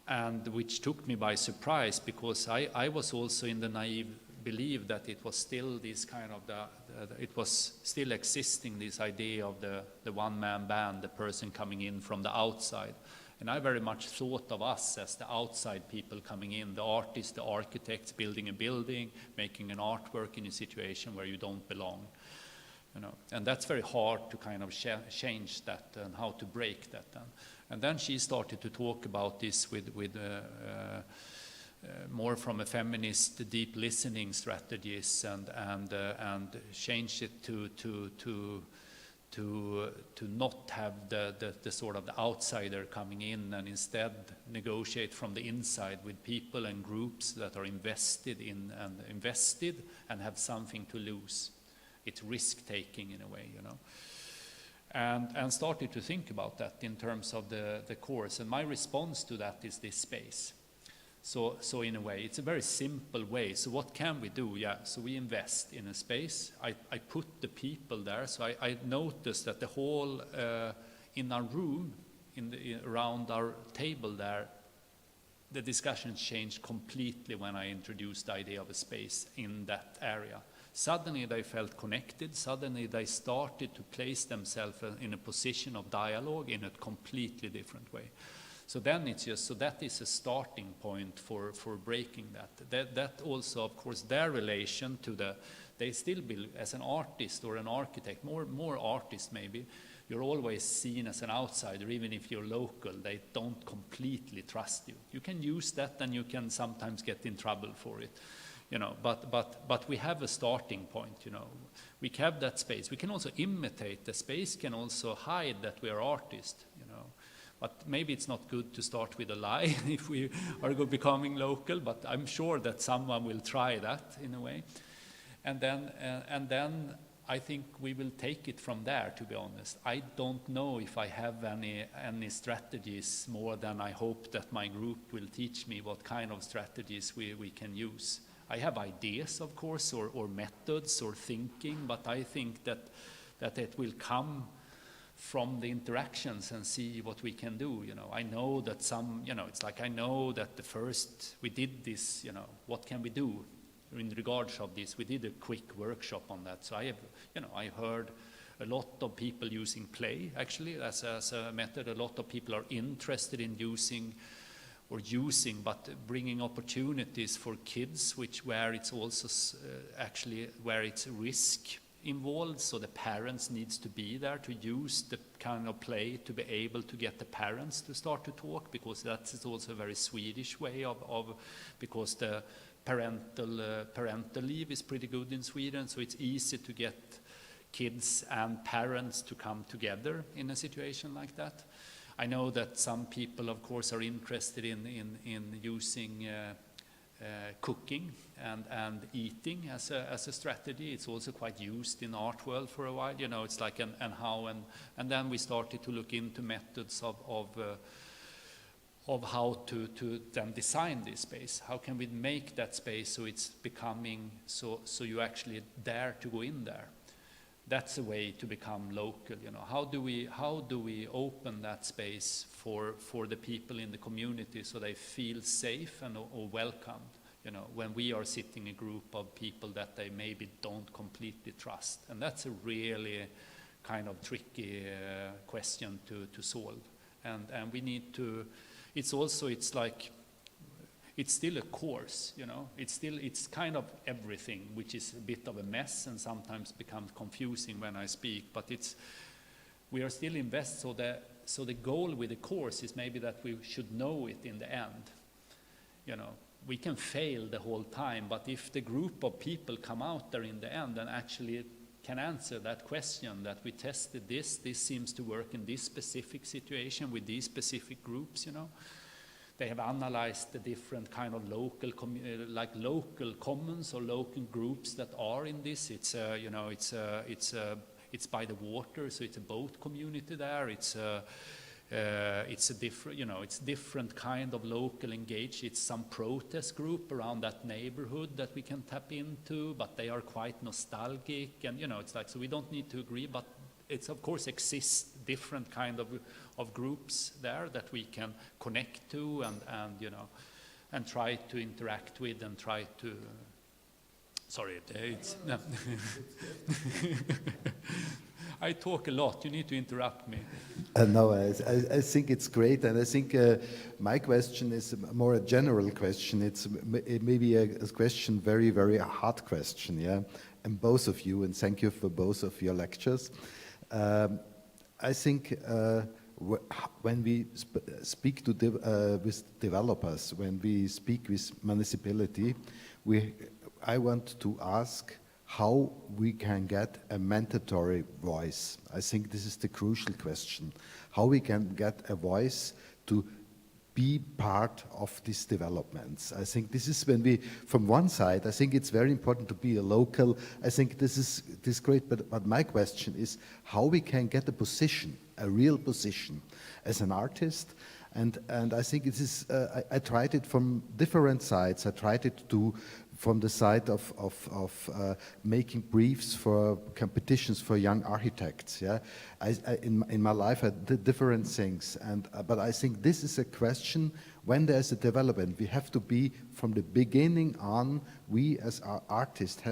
and which took me by surprise, because I was also in the naive believe that it was still this kind of it was still existing, this idea of the one-man band, the person coming in from the outside. And I very much thought of us as the outside people coming in, the artists, the architects, building a building, making an artwork in a situation where you don't belong. You know, and that's very hard to kind of change that and how to break that then. And then she started to talk about this with more from a feminist deep listening strategies, and change it to not have the sort of the outsider coming in, and instead negotiate from the inside with people and groups that are invested and have something to lose. It's risk taking in a way, you know. And started to think about that in terms of the course, and my response to that is this space. So in a way, it's a very simple way. So what can we do? Yeah, so we invest in a space. I put the people there. So I noticed that the whole, in our room, around our table there, the discussion changed completely when I introduced the idea of a space in that area. Suddenly they felt connected. Suddenly they started to place themselves in a position of dialogue in a completely different way. So then it's just, so that is a starting point for breaking that. That also, of course, their relation to they still build as an artist or an architect, more artists maybe, you're always seen as an outsider, even if you're local, they don't completely trust you. You can use that and you can sometimes get in trouble for it, you know, but we have a starting point, you know. We have that space. We can also imitate, the space can also hide that we are artists, you know. But maybe it's not good to start with a lie if we are becoming local, but I'm sure that someone will try that in a way. And then I think we will take it from there, to be honest. I don't know if I have any strategies more than I hope that my group will teach me what kind of strategies we can use. I have ideas, of course, or methods or thinking, but I think that it will come from the interactions and see what we can do. You know, I know that it's like I know that the first we did this, you know, what can we do in regards of this? We did a quick workshop on that. So I heard a lot of people using play actually as a method. A lot of people are interested in using, but bringing opportunities for kids, where it's also actually where it's risk involved. So the parents needs to be there to use the kind of play to be able to get the parents to start to talk, because that is also a very Swedish way of because the parental leave is pretty good in Sweden, so it's easy to get kids and parents to come together in a situation like that. I know that some people, of course, are interested in using cooking and eating as a strategy. It's also quite used in art world for a while. You know, it's like and then we started to look into methods of how to then design this space. How can we make that space so it's becoming so you actually dare to go in there? That's a way to become local. You know, how do we open that space for the people in the community so they feel safe and or welcomed? You know, when we are sitting a group of people that they maybe don't completely trust, and that's a really kind of tricky question to solve. And we need to. It's still a course, you know. It's kind of everything, which is a bit of a mess and sometimes becomes confusing when I speak. But we are still invested. So the goal with the course is maybe that we should know it in the end. You know, we can fail the whole time, but if the group of people come out there in the end and actually can answer that question, that we tested this seems to work in this specific situation with these specific groups, you know. They have analyzed the different kind of local commons or local groups that are in this. It's by the water, so it's a boat community there. It's a different, you know, it's different kind of local engaged. It's some protest group around that neighborhood that we can tap into, but they are quite nostalgic, and you know, it's like, so we don't need to agree, but it's of course exists different kind of groups there that we can connect to and you know, and try to interact with and try to. Sorry, it's no. I talk a lot. You need to interrupt me. No, I think it's great, and I think my question is more a general question. It may be a question, very, very hard question, yeah. And both of you, and thank you for both of your lectures. I think when we speak to with developers, when we speak with municipality, I want to ask how we can get a mandatory voice. I think this is the crucial question. How we can get a voice to be part of these developments. I think this is when we, from one side, I think it's very important to be a local. I think this is great, but my question is how we can get a position, a real position as an artist. And I think it is, I tried it from different sides. I tried it from the side of making briefs for competitions for young architects. Yeah, in my life I did different things, but I think this is a question. When there's a development, we have to be from the beginning on. We as our artists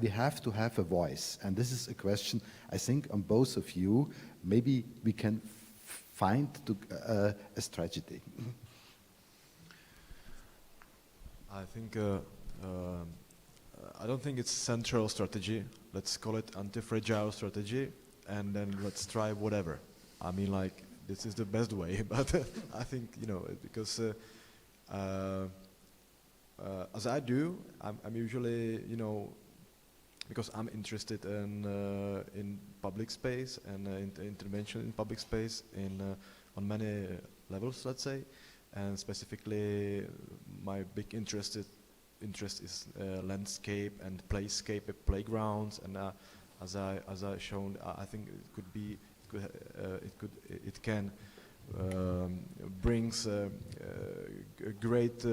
we have to have a voice, and this is a question I think on both of you. Maybe we can find a strategy. I think I don't think it's central strategy. Let's call it anti-fragile strategy, and then let's try whatever. I mean, like, this is the best way, but I think, you know, because as I do, I'm usually, you know, because I'm interested in public space and intervention in public space on many levels, let's say. And specifically, my big interest interest is landscape and playscape, playgrounds, and as I shown, I think it can brings great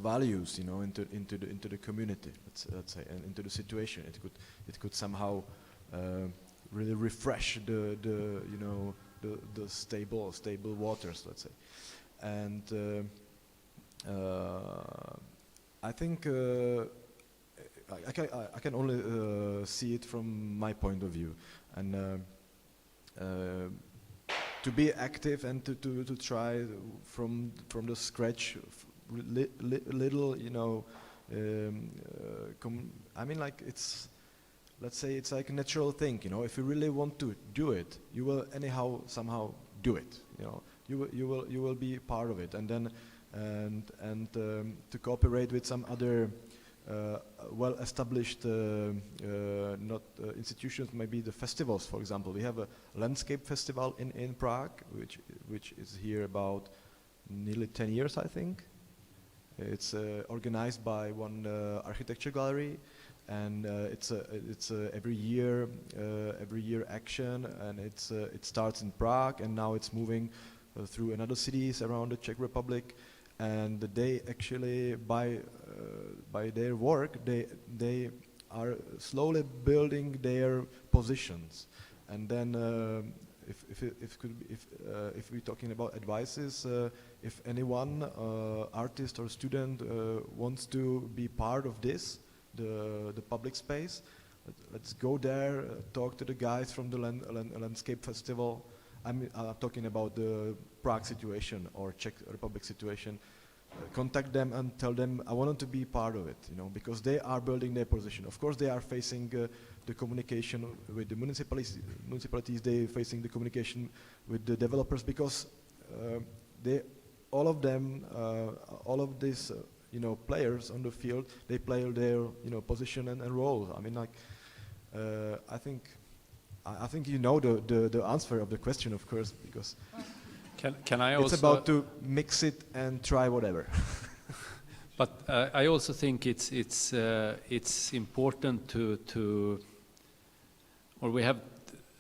values, you know, into the community. Let's say, and into the situation. It could somehow really refresh the you know the stable waters, let's say, and I think I can only see it from my point of view, and to be active and to try from the scratch, little, you know. I mean, like let's say it's like a natural thing, you know. If you really want to do it, you will anyhow somehow do it, you know. You will be part of it, and then to cooperate with some other well-established institutions, maybe the festivals, for example. We have a landscape festival in Prague, which is here about nearly 10 years, I think. It's organized by one architecture gallery, and it's every year action, and it starts in Prague, and now it's moving through another cities around the Czech Republic, and they actually by their work they are slowly building their positions, and then if we're talking about advices, if anyone artist or student wants to be part of this, the public space, let's go there, talk to the guys from the landscape festival. I'm talking about the Prague situation or Czech Republic situation. Contact them and tell them I want to be part of it, you know, because they are building their position. Of course, they are facing the communication with the municipalities. They are facing the communication with the developers, because all of these you know, players on the field, they play their, you know, position and role. I mean, like I think you know the answer of the question, of course, because can I also, it's about to mix it and try whatever. But I also think it's important to or we have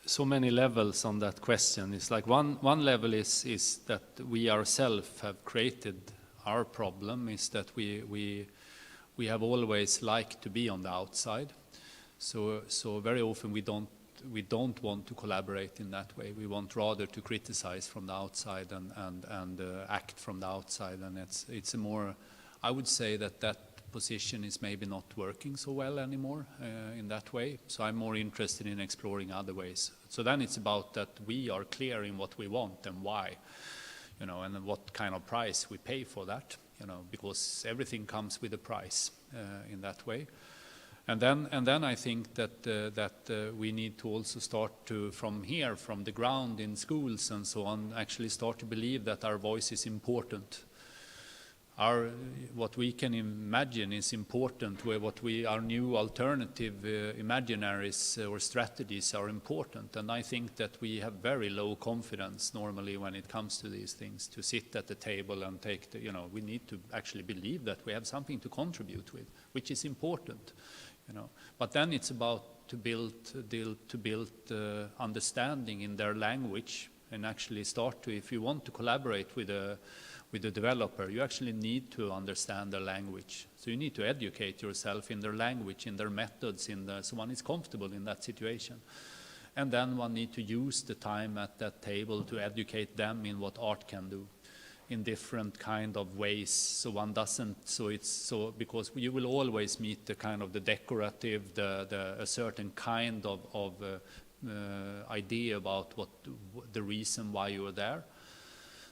so many levels on that question. It's like one level is that we ourselves have created our problem, is that we have always liked to be on the outside. So very often we don't want to collaborate in that way. We want rather to criticize from the outside and act from the outside. And it's a more, I would say that position is maybe not working so well anymore in that way. So I'm more interested in exploring other ways. So then it's about that we are clear in what we want and why, you know, and what kind of price we pay for that, you know, because everything comes with a price in that way. And then I think that we need to also start to, from the ground in schools and so on, actually start to believe that our voice is important. What we can imagine is important, where our new alternative imaginaries or strategies are important. And I think that we have very low confidence normally when it comes to these things, to sit at the table and take you know, we need to actually believe that we have something to contribute with, which is important. You know, but then it's about to build understanding in their language, and actually start to, if you want to collaborate with a developer, you actually need to understand their language. So you need to educate yourself in their language, in their methods, so one is comfortable in that situation. And then one need to use the time at that table to educate them in what art can do in different kind of ways. So one doesn't, because you will always meet the kind of the decorative, a certain kind of idea about what the reason why you are there.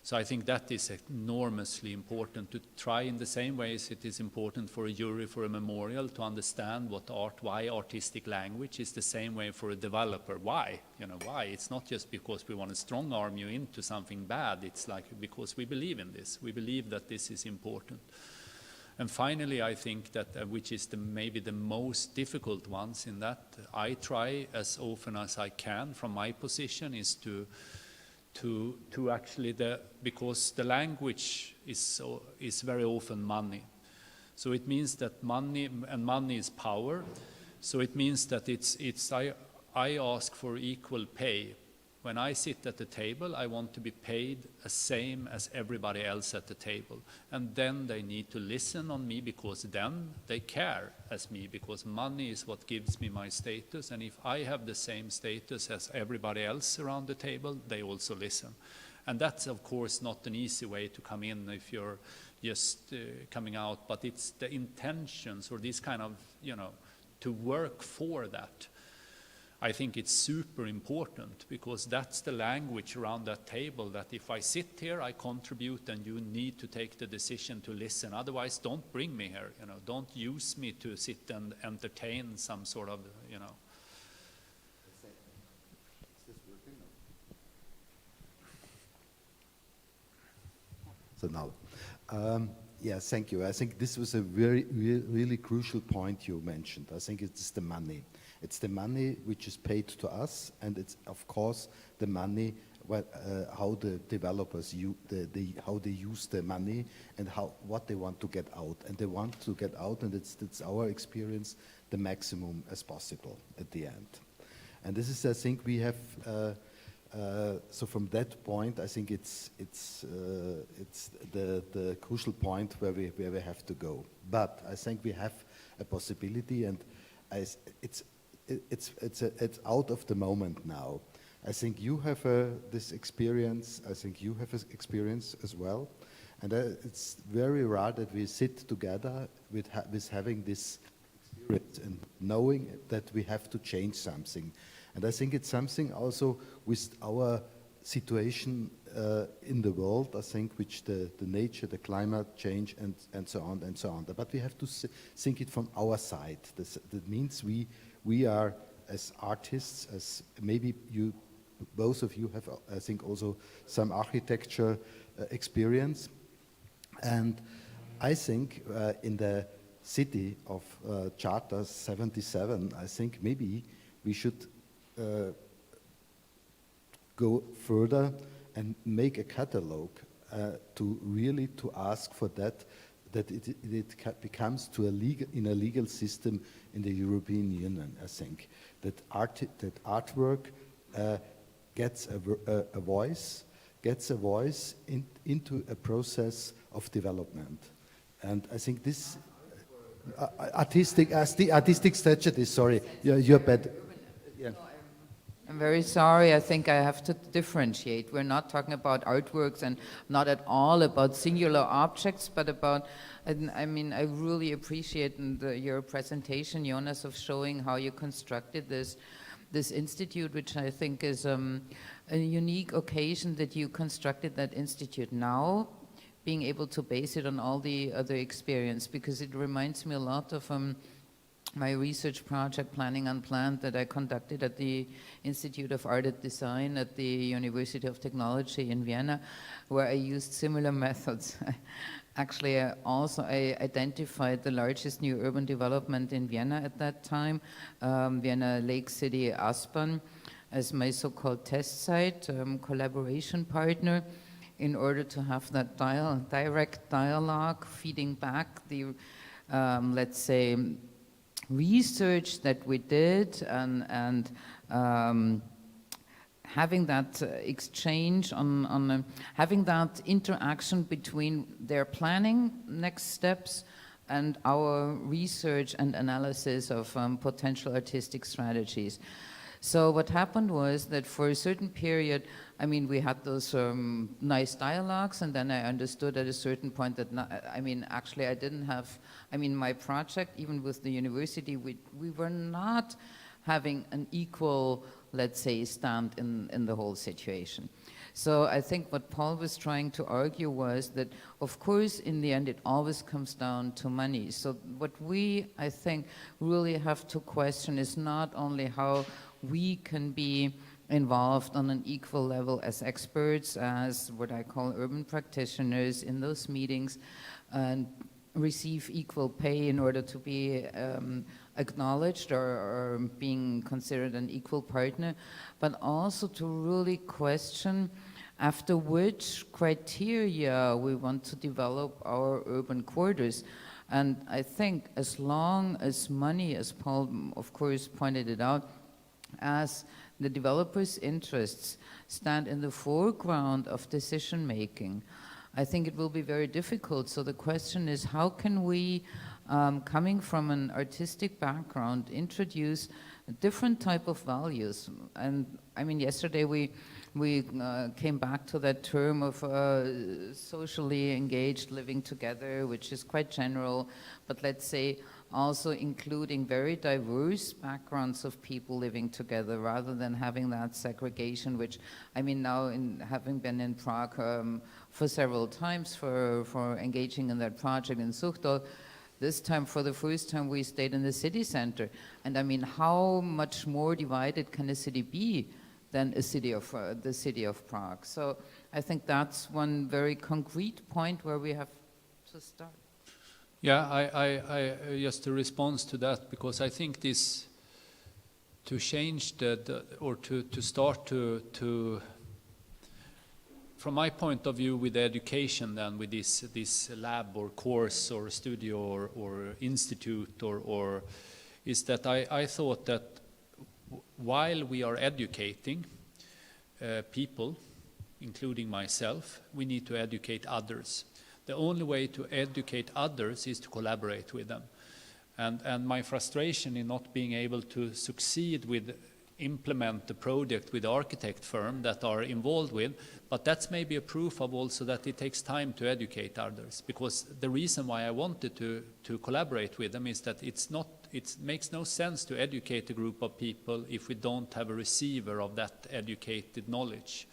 So I think that is enormously important to try in the same way as it is important for a jury for a memorial to understand why artistic language is the same way for a developer. Why? You know, why? It's not just because we want to strong arm you into something bad. It's like because we believe in this. We believe that this is important. And finally, I think that, which is maybe the most difficult ones in that, I try as often as I can from my position is to actually, because the language is very often money. So it means that money, and money is power. So it means that I ask for equal pay. When I sit at the table, I want to be paid the same as everybody else at the table. And then they need to listen on me, because then they care as me, because money is what gives me my status. And if I have the same status as everybody else around the table, they also listen. And that's, of course, not an easy way to come in if you're just coming out, but it's the intentions, or this kind of, to work for that. I think it's super important, because that's the language around that table, that if I sit here, I contribute, and you need to take the decision to listen. Otherwise, don't bring me here, don't use me to sit and entertain some sort of, So now, yes, thank you. I think this was a really crucial point you mentioned. I think it's the money. It's the money which is paid to us, and it's of course the money how the developers how they use the money, and what they want to get out. And they want to get out, and it's our experience, the maximum as possible at the end. And this is, I think, we have. So from that point, I think it's the crucial point where we have to go. But I think we have a possibility, and it's out of the moment now. I think you have this experience. I think you have this experience as well, and it's very rare that we sit together with having this experience and knowing that we have to change something. And I think it's something also with our situation in the world, I think, which the nature, the climate change, and so on and so on. But we have to think it from our side. That means we are, as artists, as maybe both of you have, I think, also some architecture experience. And I think in the city of Charter 77, I think maybe we should go further and make a catalog to ask for that it becomes in a legal system in the European Union. I think that artwork gets a voice into a process of development, and I think this artistic strategy. Sorry, you're bad. Yeah. I'm very sorry, I think I have to differentiate. We're not talking about artworks, and not at all about singular objects, but about, I mean, I really appreciate your presentation, Jonas, of showing how you constructed this institute, which I think is a unique occasion that you constructed that institute now, being able to base it on all the other experience, because it reminds me a lot of my research project, Planning Unplanned, that I conducted at the Institute of Art and Design at the University of Technology in Vienna, where I used similar methods. Actually, I identified the largest new urban development in Vienna at that time, Vienna Lake City Aspern, as my so-called test site, collaboration partner, in order to have that direct dialogue feeding back the, let's say, research that we did, and having that exchange having that interaction between their planning next steps and our research and analysis of potential artistic strategies. So what happened was that for a certain period, I mean, we had those nice dialogues, and then I understood at a certain point that, actually I didn't have, my project, even with the university, we were not having an equal, let's say, stand in the whole situation. So I think what Paul was trying to argue was that, of course, in the end, it always comes down to money. So what we, I think, really have to question is not only how we can be involved on an equal level as experts, as what I call urban practitioners in those meetings, and receive equal pay in order to be acknowledged or being considered an equal partner, but also to really question after which criteria we want to develop our urban quarters. And I think as long as money, as Paul of course pointed it out, as the developers' interests stand in the foreground of decision making, I think it will be very difficult. So the question is, how can we, coming from an artistic background, introduce a different type of values? And I mean, yesterday we came back to that term of socially engaged living together, which is quite general, but let's say also including very diverse backgrounds of people living together, rather than having that segregation, which, I mean, now having been in Prague for several times for engaging in that project in Suchdol, this time, for the first time, we stayed in the city center. And I mean, how much more divided can a city be than the city of Prague? So I think that's one very concrete point where we have to start. Yeah, I just a response to that, because I think this, to change or to start to from my point of view with education, then with this lab or course or studio or institute or is that I thought that while we are educating people, including myself, we need to educate others. The only way to educate others is to collaborate with them. And my frustration in not being able to succeed with implement the project with the architect firm that are involved with, but that's maybe a proof of also that it takes time to educate others, because the reason why I wanted to collaborate with them is that it makes no sense to educate a group of people if we don't have a receiver of that educated knowledge.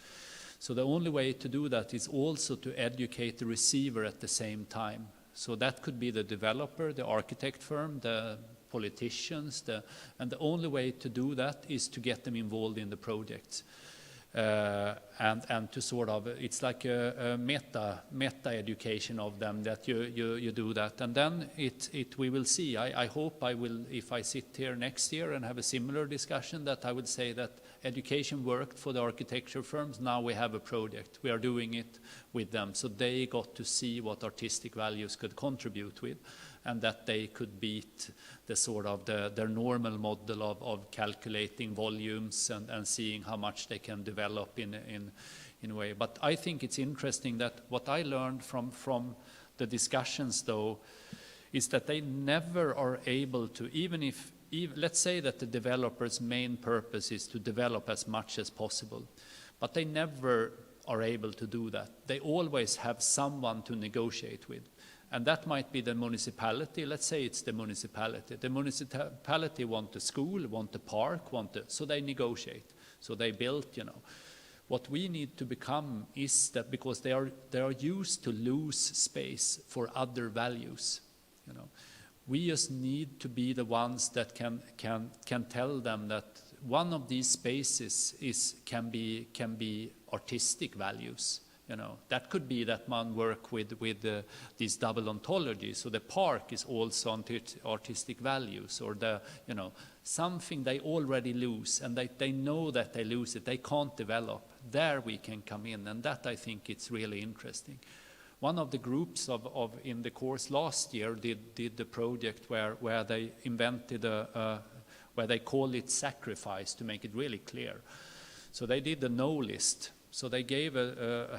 So the only way to do that is also to educate the receiver at the same time. So that could be the developer, the architect firm, the politicians, and the only way to do that is to get them involved in the projects. And to sort of, it's like a meta education of them, that you do that, and then we will see. I hope I will, if I sit here next year and have a similar discussion, that I would say that education worked for the architecture firms. Now we have a project. We are doing it with them, so they got to see what artistic values could contribute with, and that they could beat the sort of their normal model of calculating volumes and seeing how much they can develop in a way. But I think it's interesting that what I learned from the discussions, though, is that they never are able to, even if let's say that the developer's main purpose is to develop as much as possible, but they never are able to do that. They always have someone to negotiate with. And that might be the municipality. Let's say it's the municipality. The municipality want a school, want a park, so they negotiate. So they built, What we need to become is that, because they are used to lose space for other values, We just need to be the ones that can tell them that one of these spaces can be artistic values. That could be that man work with these double ontologies. So the park is also artistic values, or something they already lose, and they know that they lose it. They can't develop. There we can come in, and that I think it's really interesting. One of the groups in the course last year did the project where they invented where they call it sacrifice, to make it really clear. So they did a no list. So they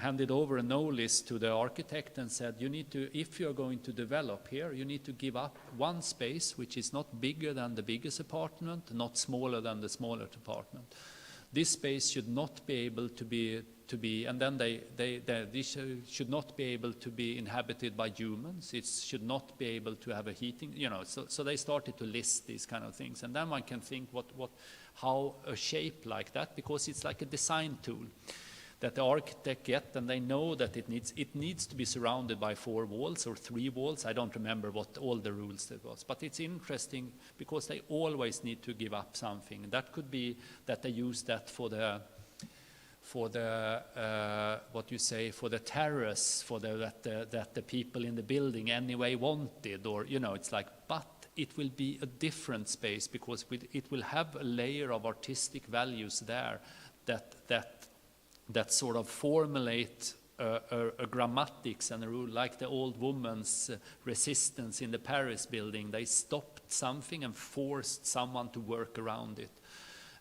handed over a no list to the architect and said, you need to, if you're going to develop here, you need to give up one space which is not bigger than the biggest apartment, not smaller than the smaller apartment. This space should not be able to be, and then this should not be able to be inhabited by humans. It should not be able to have a heating, So they started to list these kind of things, and then one can think how a shape like that, because it's like a design tool that the architect get, and they know that it needs to be surrounded by 4 walls or 3 walls. I don't remember what all the rules there was, but it's interesting because they always need to give up something. That could be that they use that for the terrace, that the people in the building anyway wanted, or it's like, but it will be a different space because it will have a layer of artistic values there that sort of formulate a grammatics and a rule, like the old woman's resistance in the Paris building. They stopped something and forced someone to work around it.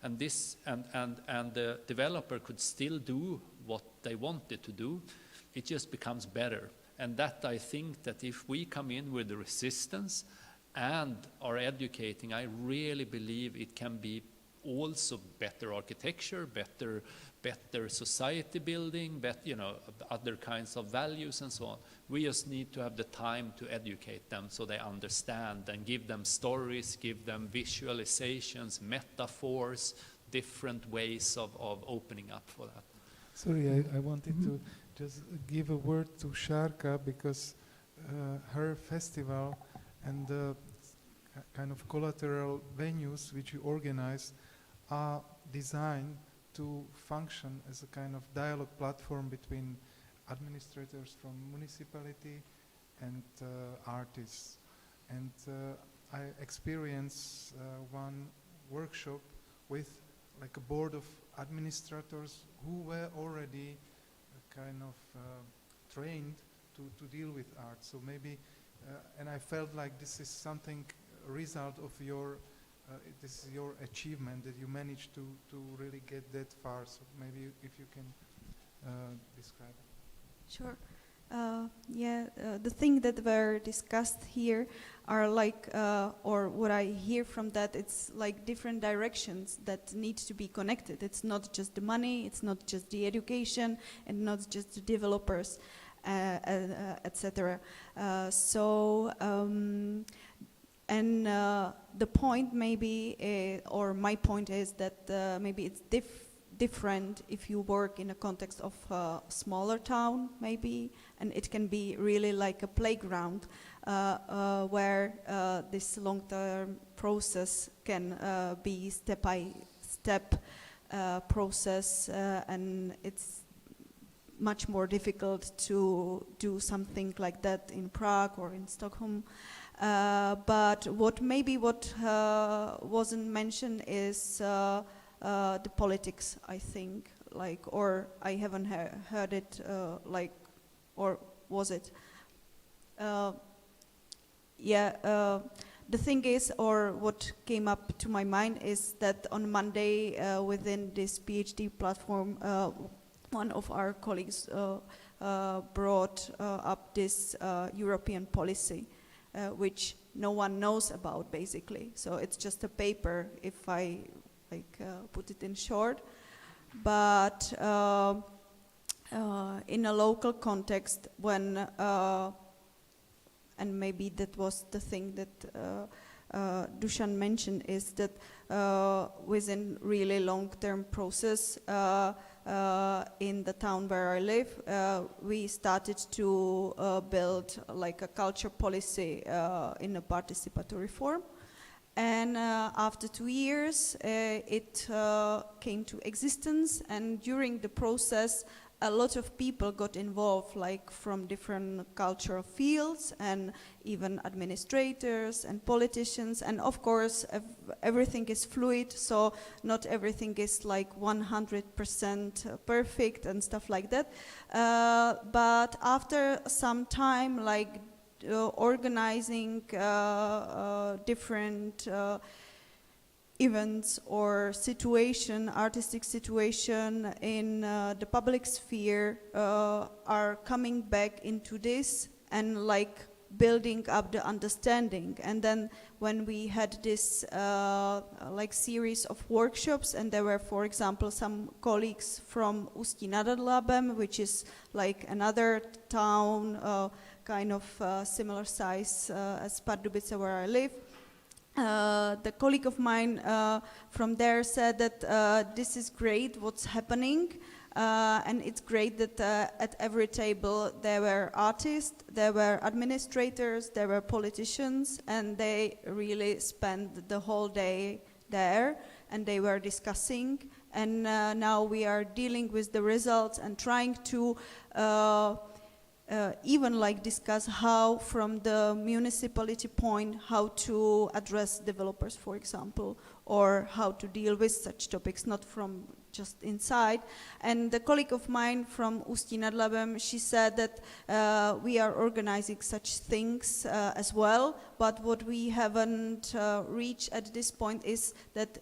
And this and the developer could still do what they wanted to do. It just becomes better. And that, I think that if we come in with the resistance and are educating, I really believe it can be also better architecture, better society building, other kinds of values and so on. We just need to have the time to educate them so they understand, and give them stories, give them visualizations, metaphors, different ways of opening up for that. Sorry, I wanted to just give a word to Sharka, because her festival and the kind of collateral venues which you organize are designed to function as a kind of dialogue platform between administrators from municipality and artists. And I experienced one workshop with like a board of administrators who were already kind of trained to deal with art. So maybe, and I felt like this is something, a result of your this is your achievement, that you managed to really get that far. So maybe if you can describe it. Sure. The things that were discussed here are like, or what I hear from that, it's like different directions that need to be connected. It's not just the money, it's not just the education, and not just the developers, etc. And the point maybe, or my point is that maybe it's different if you work in a context of a smaller town, maybe, and it can be really like a playground where this long-term process can be step-by-step process, and it's much more difficult to do something like that in Prague or in Stockholm. But what wasn't mentioned is the politics, I think, like, or I haven't heard it, like, or was it? The thing is, or what came up to my mind is that on Monday within this PhD platform, one of our colleagues brought up this European policy, which no one knows about, basically. So it's just a paper, if I put it in short. But in a local context, when, and maybe that was the thing that Dusan mentioned, is that within really long-term process, in the town where I live, we started to build like a culture policy in a participatory form. And after 2 years, it came to existence, and during the process, a lot of people got involved, like from different cultural fields, and even administrators and politicians. And of course, everything is fluid, so not everything is like 100% perfect and stuff like that. But after some time, like organizing different events or artistic situation in the public sphere are coming back into this and like building up the understanding. And then when we had this like series of workshops, and there were, for example, some colleagues from Ústí nad Labem, which is like another town, kind of similar size as Pardubice, where I live. The colleague of mine from there said that this is great what's happening, and it's great that at every table there were artists, there were administrators, there were politicians, and they really spent the whole day there, and they were discussing. And now we are dealing with the results and trying to even like discuss how, from the municipality point, how to address developers, for example, or how to deal with such topics, not from just inside. And a colleague of mine from Ústí nad Labem, she said that we are organizing such things as well, but what we haven't reached at this point is that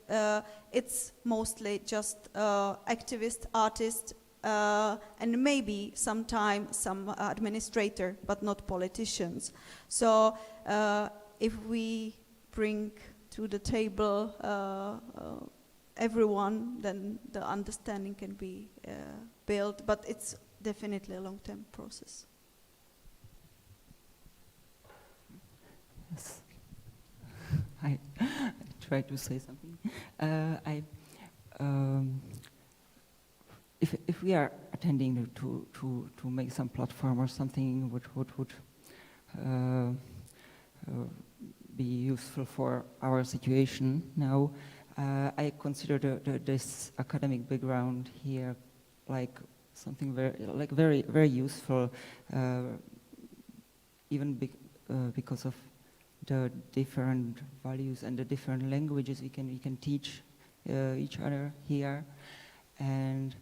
it's mostly just activist artists and maybe sometime some administrator, but not politicians. So if we bring to the table everyone, then the understanding can be built, but it's definitely a long-term process. Yes. I try to say something. If we are attending to make some platform or something which would be useful for our situation now, I consider this academic background here like something very useful, even because of the different values and the different languages we can teach each other here, and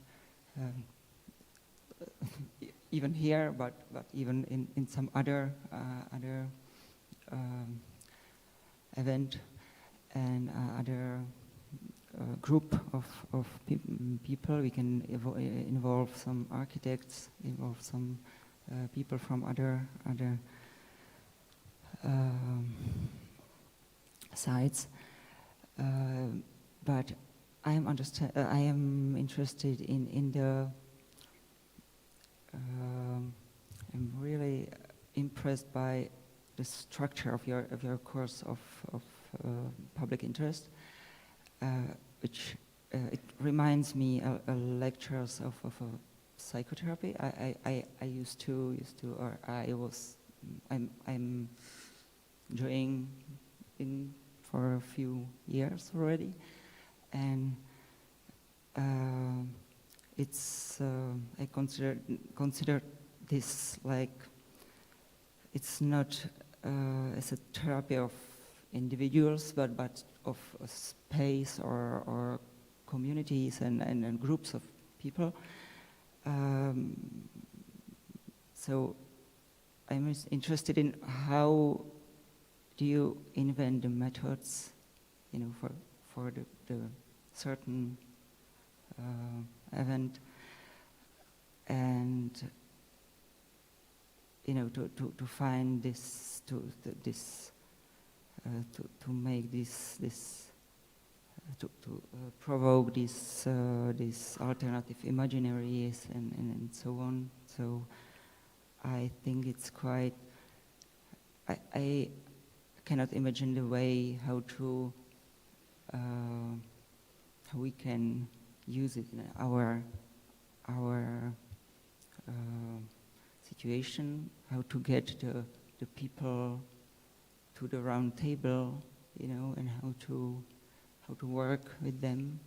even here, but even in some other event and other group of people. We can involve some architects, involve some people from other sides. But I am interested in the. I'm really impressed by the structure of your course of public interest, which it reminds me of lectures of psychotherapy. I'm doing in for a few years already, and it's I consider this like it's not as a therapy of individuals, but of a space or communities and groups of people. So I'm interested in how do you invent the methods, for the certain event, and to find this to make this to provoke these alternative imaginaries and so on. So I think it's quite. I cannot imagine the way how we can use it in our situation, how to get the people to the round table, and how to work with them.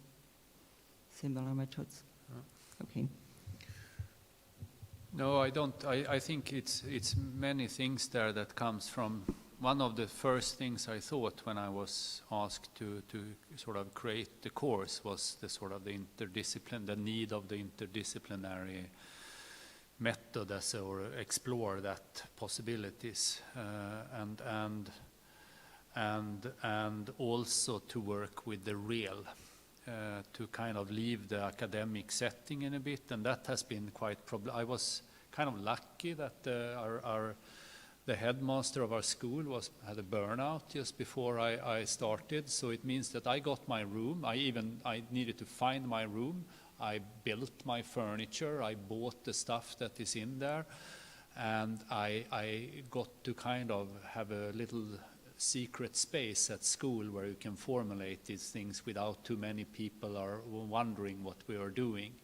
Similar methods. Okay. No, I don't. I think it's many things there that comes from. One of the first things I thought when I was asked to sort of create the course was the sort of the need of the interdisciplinary method or explore that possibilities, and also to work with the real, to kind of leave the academic setting in a bit, and that has been quite I was kind of lucky that the headmaster of our school had a burnout just before I started, so it means that I got my room. I needed to find my room. I built my furniture. I bought the stuff that is in there, and I got to kind of have a little secret space at school where you can formulate these things without too many people are wondering what we are doing,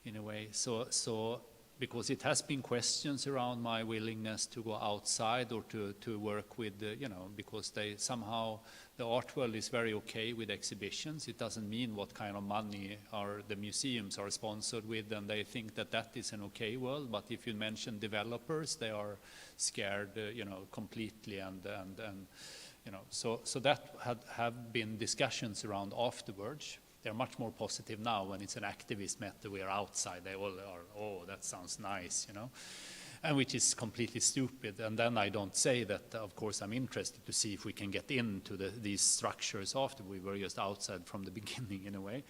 in a way. So because it has been questions around my willingness to go outside or to work with, because somehow the art world is very okay with exhibitions. It doesn't mean what kind of money the museums are sponsored with, and they think that is an okay world. But if you mention developers, they are scared, completely, and so that have been discussions around afterwards. they're much more positive now when it's an activist method. We are outside. They all are, oh, that sounds nice, you know, and which is completely stupid. And then I don't say that, of course, I'm interested to see if we can get into these structures after we were just outside from the beginning in a way.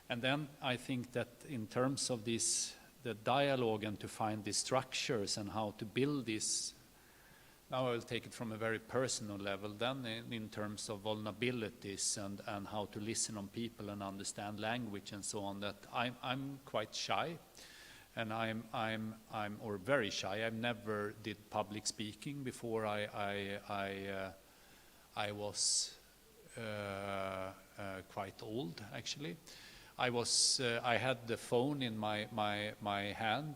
And then I think that in terms of this, the dialogue and to find the structures and how to build this, now I will take it from a very personal level, then in terms of vulnerabilities and how to listen on people and understand language and so on, that I'm quite shy, and I'm very shy. I've never did public speaking before I was quite old, actually. I had the phone in my hand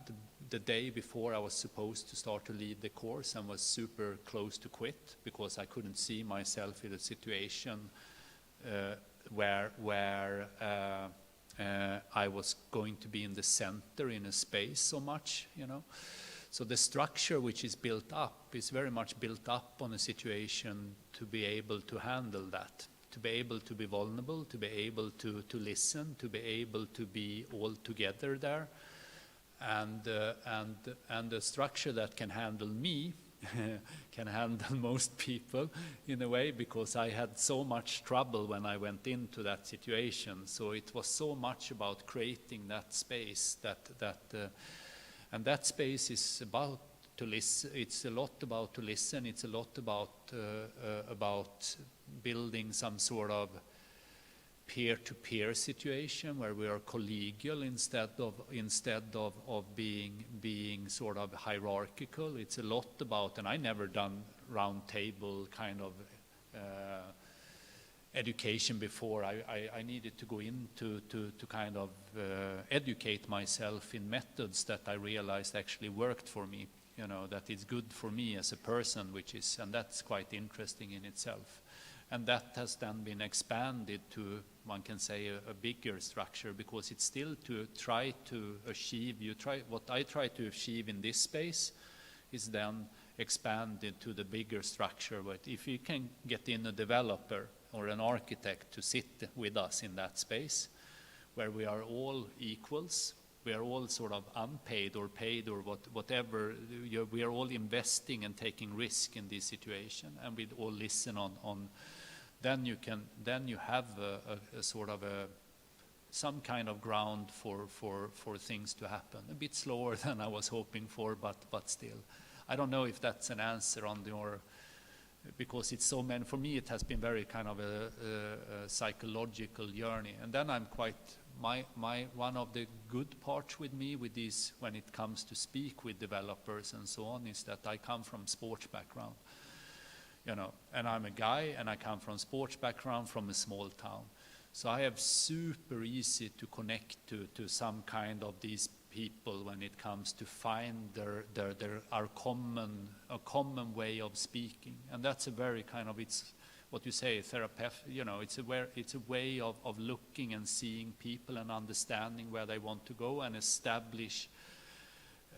the day before I was supposed to start to lead the course, and was super close to quit because I couldn't see myself in a situation where I was going to be in the center in a space so much, you know. So the structure which is built up is very much built up on a situation to be able to handle that, to be able to be vulnerable, to be able to listen, to be able to be all together there. And the structure that can handle me can handle most people in a way, because I had so much trouble when I went into that situation. So it was so much about creating that space and that space is about to listen. It's a lot about to listen. It's a lot about building some sort of peer-to-peer situation where we are collegial instead of being sort of hierarchical. It's a lot about, and I never done round table kind of education before. I needed to go into to kind of educate myself in methods that I realized actually worked for me, you know, that it's good for me as a person, and that's quite interesting in itself. And that has then been expanded to, one can say, a bigger structure, because it's still to try to achieve, what I try to achieve in this space is then expanded to the bigger structure. But if you can get in a developer or an architect to sit with us in that space, where we are all equals, we are all sort of unpaid or paid or whatever, we are all investing and taking risk in this situation, and we all listen on then you have a sort of some kind of ground for things to happen. A bit slower than I was hoping for, but still. I don't know if that's an answer on your, because it's so many, for me it has been very kind of a psychological journey. And then I'm quite, one of the good parts with me with this, when it comes to speak with developers and so on, is that I come from sports background. You know, and I'm a guy, and I come from sports background from a small town. So I have super easy to connect to some kind of these people when it comes to find our common way of speaking. And that's a very kind of, it's what you say, therapeutic, you know, it's a way of looking and seeing people and understanding where they want to go and establish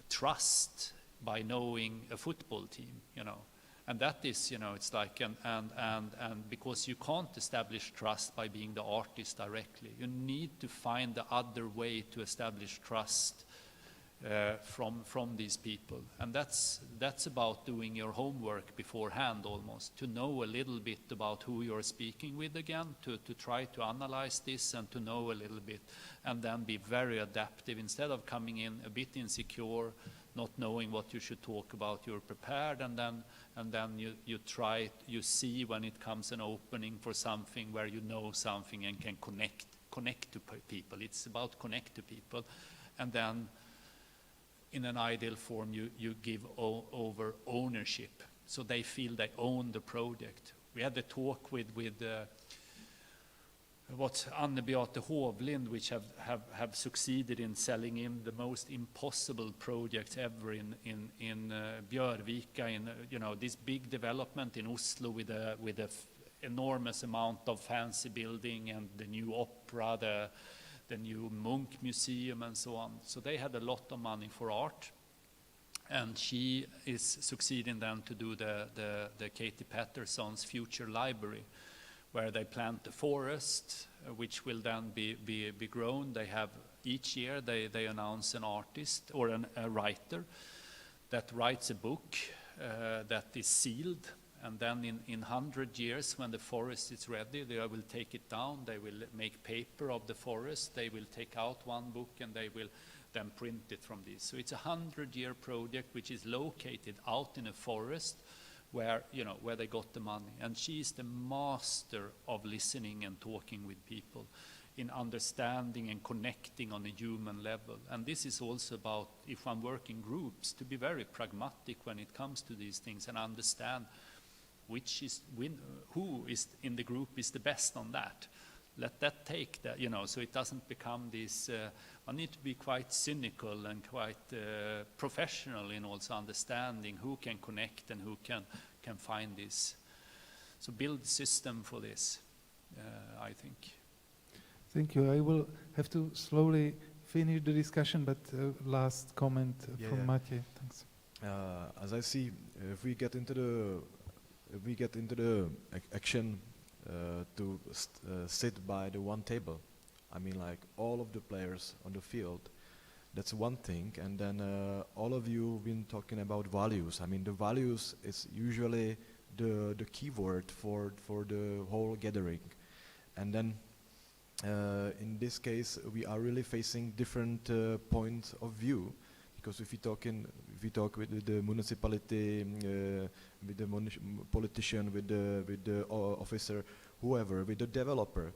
trust by knowing a football team, you know. And that is, you know, it's like, and because you can't establish trust by being the artist directly. You need to find the other way to establish trust from these people. And that's about doing your homework beforehand almost, to know a little bit about who you're speaking with again, to try to analyze this and to know a little bit, and then be very adaptive. Instead of coming in a bit insecure, not knowing what you should talk about, you're prepared, and then you see when it comes an opening for something where you know something and can connect to people. It's about connect to people, and then in an ideal form you give over ownership, so they feel they own the project. We had the talk with what's Anne Beate Hovlind, which have succeeded in selling in the most impossible projects ever in Björvika, in you know, this big development in Oslo with a enormous amount of fancy building and the new opera, the new Munch museum and so on. So they had a lot of money for art, and she is succeeding then to do the Katie Patterson's Future Library, where they plant the forest, which will then be grown. They have each year they announce an artist or a writer that writes a book that is sealed, and then in 100 years, when the forest is ready, they will take it down, they will make paper of the forest, they will take out one book, and they will then print it from this. So it's a 100-year project which is located out in a forest where, you know, where they got the money. And she is the master of listening and talking with people, in understanding and connecting on a human level. And this is also about, if one work in groups, to be very pragmatic when it comes to these things and understand who is in the group is the best on that. Let that take that, you know, so it doesn't become this, one need to be quite cynical and quite professional in also understanding who can connect and who can find this. So build system for this, I think. Thank you. I will have to slowly finish the discussion, but last comment from Mathieu. Thanks. As I see, if we get into the action to sit by the one table, I mean, like all of the players on the field, that's one thing. And then all of you have been talking about values. I mean, the values is usually the keyword for the whole gathering. And then in this case, we are really facing different points of view, because if we talk with the municipality, with the politician, with the officer, whoever, with the developer,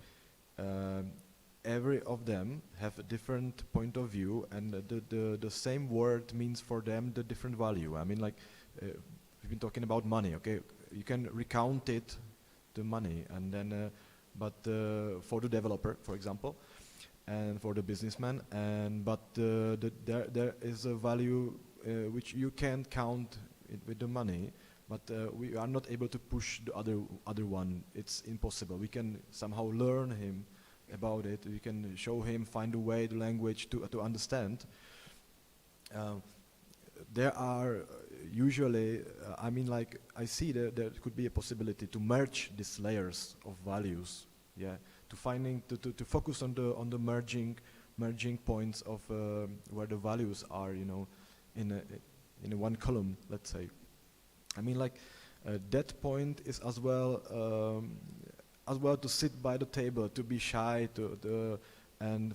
every of them have a different point of view, and the same word means for them the different value. I mean, like we've been talking about money. Okay, you can recount it, the money, and then. But for the developer, for example, and for the businessman, but there is a value which you can't count with the money, but we are not able to push the other one. It's impossible. We can somehow learn him about it. We can show him, find a way, the language to understand. There are usually, I mean, like I see there could be a possibility to merge these layers of values, to focus on the merging points of where the values are, you know, in one column, let's say. I mean, like that point is as well to sit by the table, to be shy, and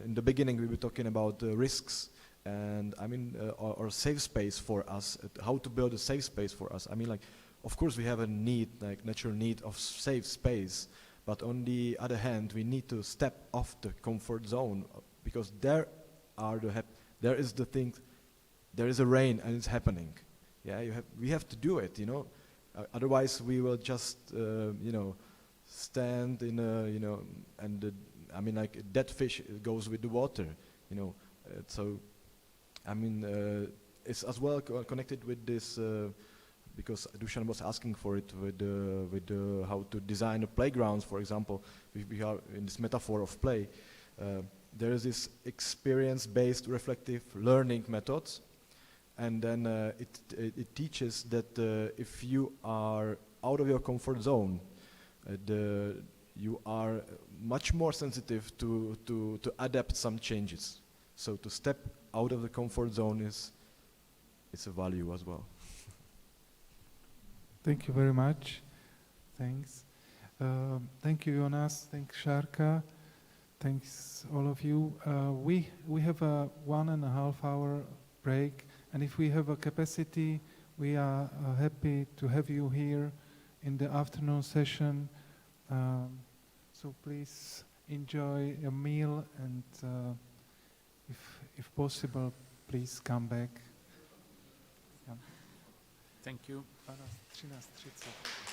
in the beginning we were talking about risks. And I mean, or safe space for us, how to build a safe space for us. I mean, like, of course we have a need, like natural need of safe space, but on the other hand, we need to step off the comfort zone, because there is the thing, there is a rain and it's happening. Yeah, we have to do it, you know. Otherwise, we will just, you know, stand in a, you know, and I mean, like dead fish goes with the water, you know. So. I mean, it's as well connected with this, because Dusan was asking for it with how to design the playgrounds, for example. We are in this metaphor of play. There is this experience-based reflective learning methods, and then it teaches that if you are out of your comfort zone, you are much more sensitive to adapt some changes. So to step out of the comfort zone it's a value as well. Thank you very much. Thanks. Thank you, Jonas. Thanks, Sharka. Thanks, all of you. We have a 1.5 hour break, and if we have a capacity, we are happy to have you here in the afternoon session. So please enjoy a meal, and if possible, please come back. Yeah. Thank you. 13:30.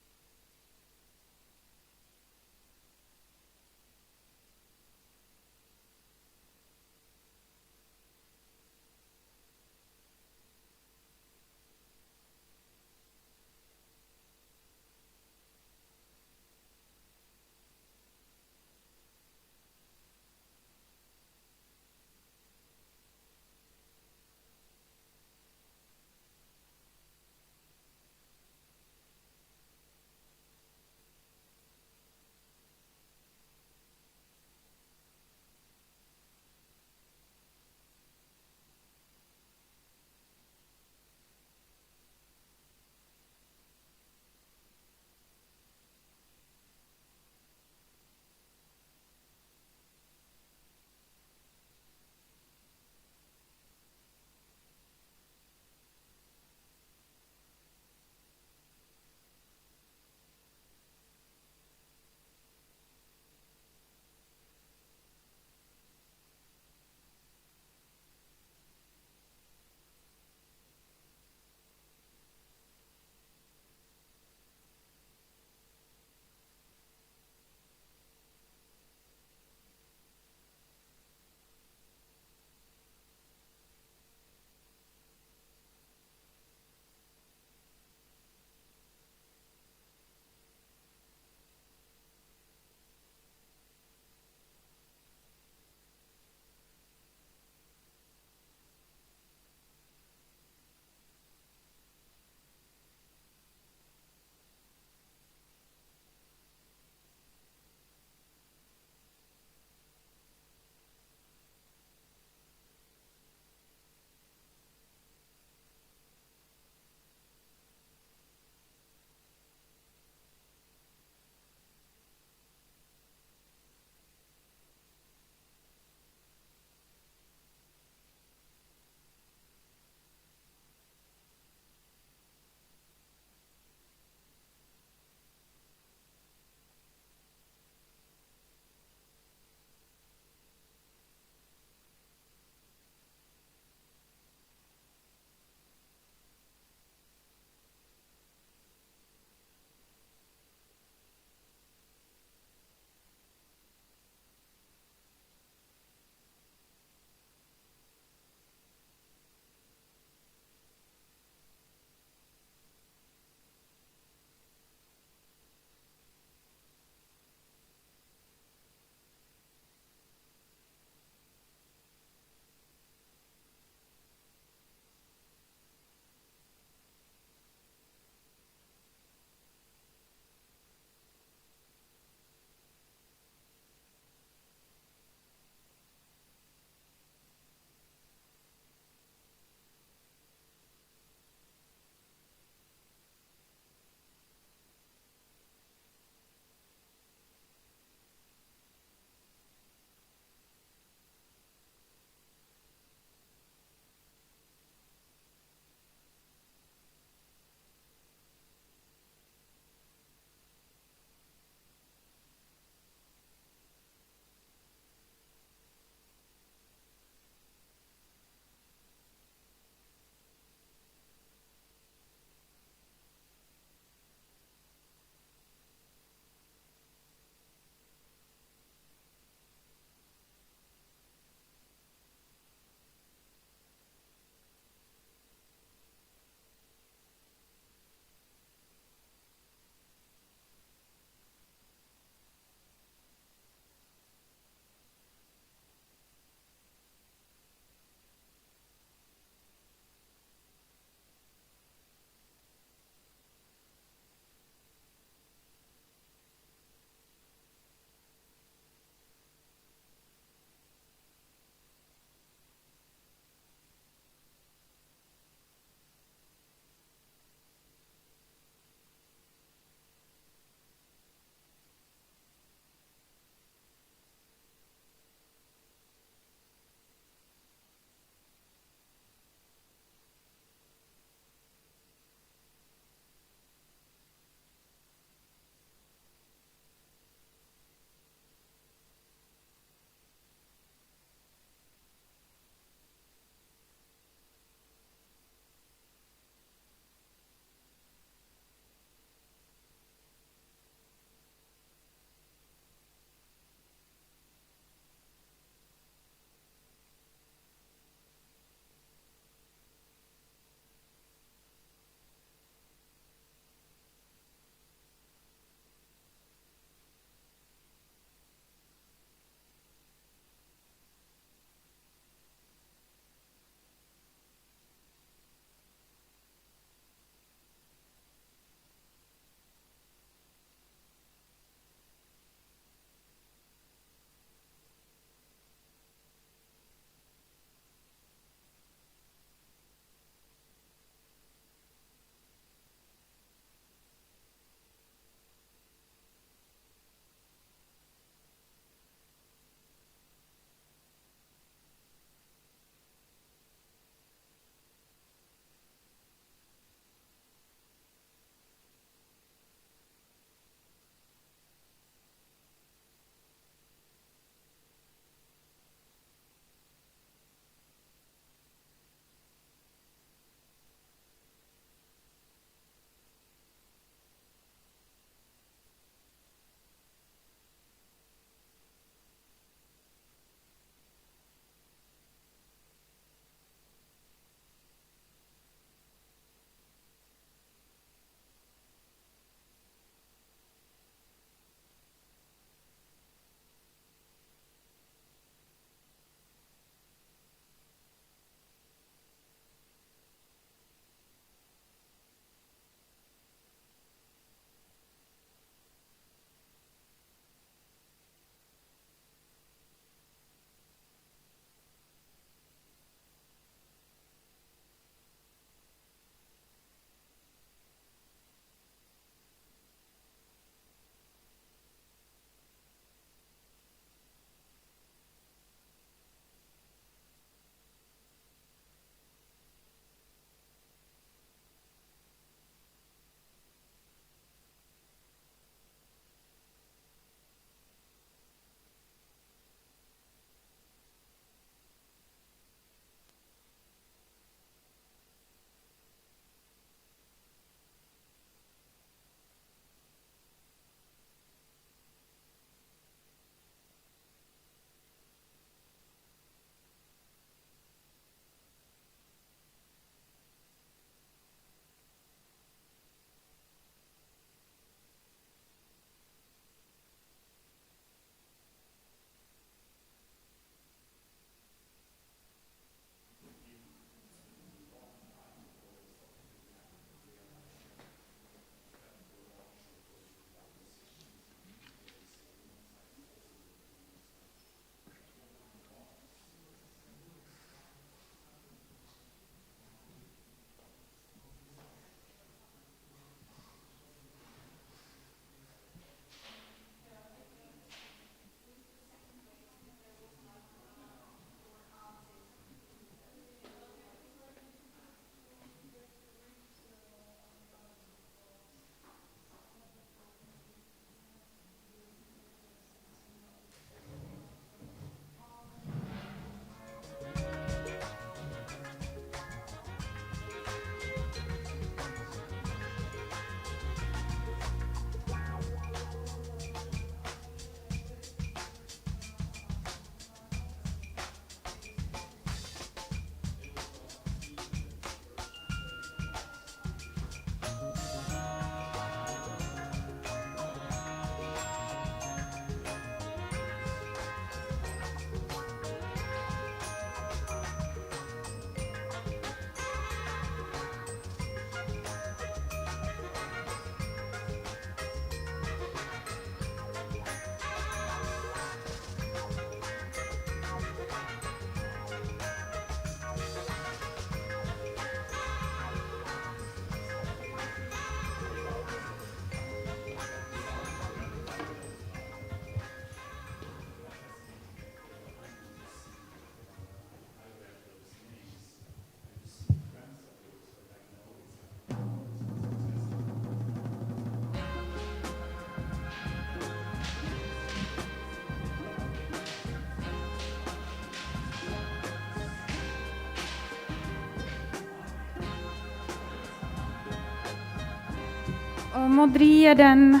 Modrý 1,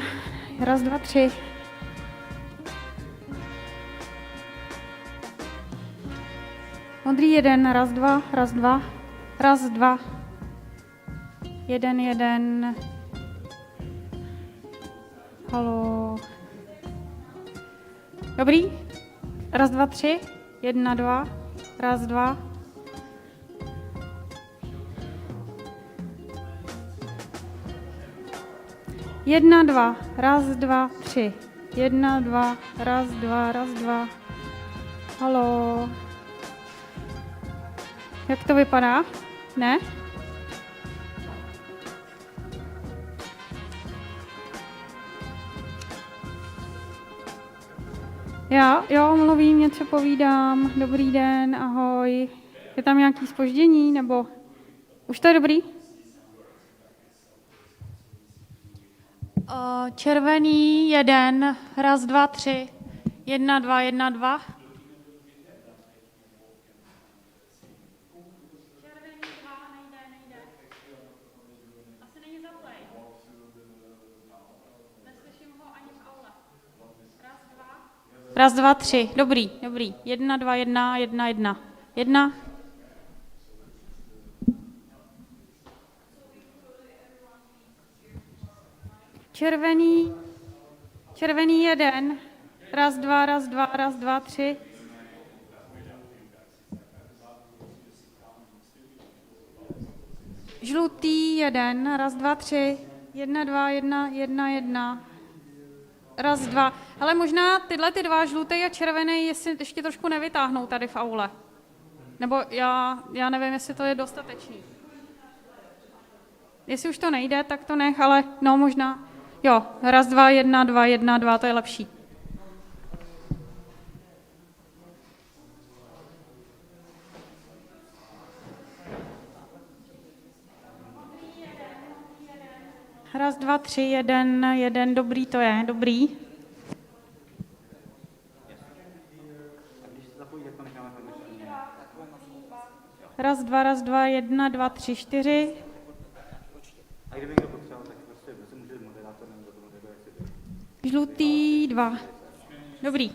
raz, dva, tři. Modrý 1, raz, dva, raz, dva. 1, 1. Haló. Dobrý? Raz, dva, tři. 1, 2. Raz, dva. Jedna, dva. Raz, dva, tři. 1, 2. Raz, dva. Haló. Jak to vypadá? Ne? Jo, mluvím, něco povídám. Dobrý den, ahoj. Je tam nějaký zpoždění, nebo už to je dobrý? Červený 1, raz, dva, tři. 1, 2, 1, 2. Raz, dva, tři. Dobrý. 1, 2, 1, 1, 1. 1. Červený 1. Raz, dva, tři. Žlutý 1. Raz, dva, tři. 1, 2, 1, 1, 1. Raz, dva. Ale možná tyhle ty dva, žlutý a červený, jestli ještě trošku nevytáhnou tady v aule. Nebo já nevím, jestli to je dostatečný. Jestli už to nejde, tak to nech, ale no možná. Jo, raz, dva, 1, 2, 1, 2, to je lepší. Raz, dva, tři, 1, 1, dobrý to je, dobrý. Raz, dva, 1, 2, 3, 4. Žlutý 2. Dobrý.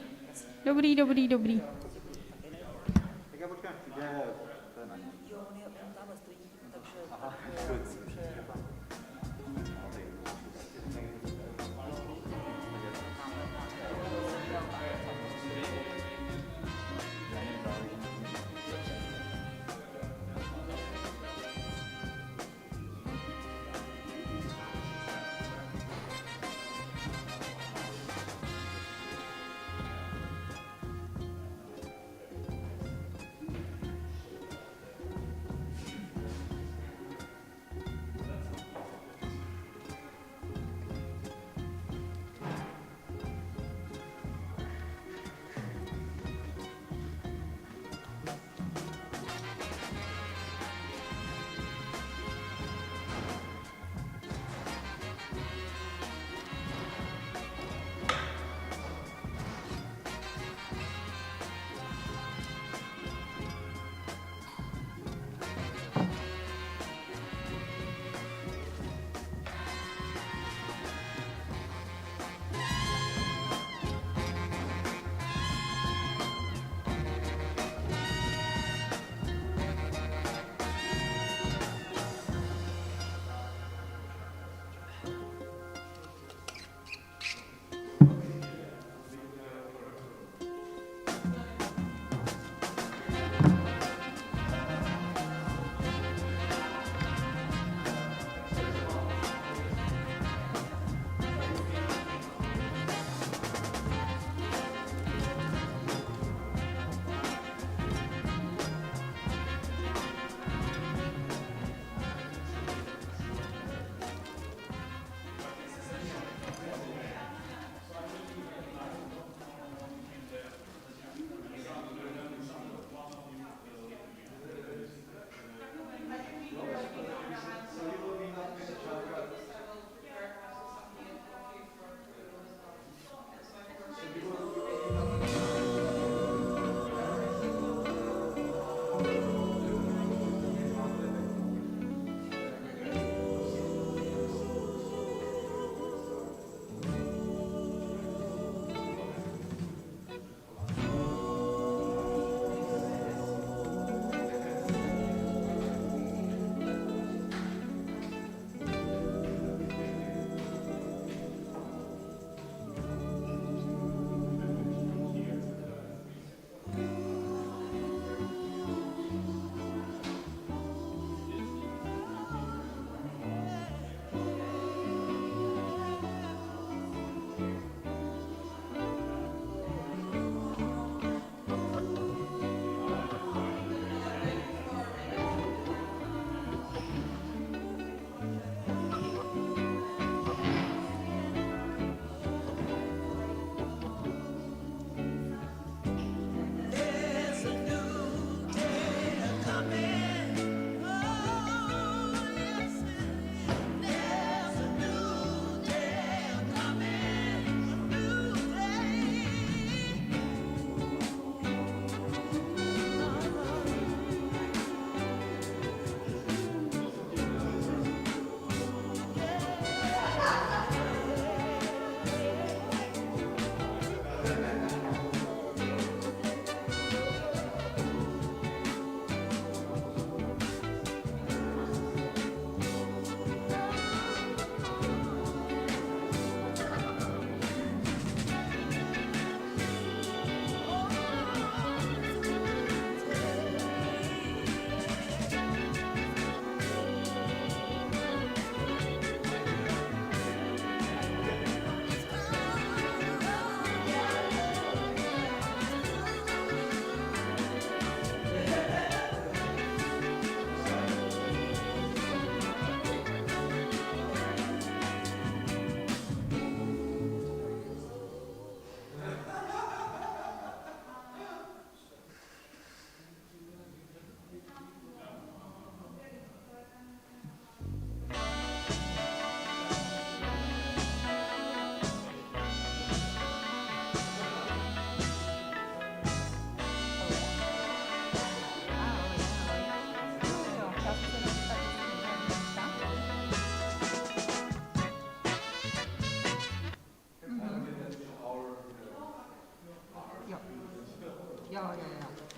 Jo,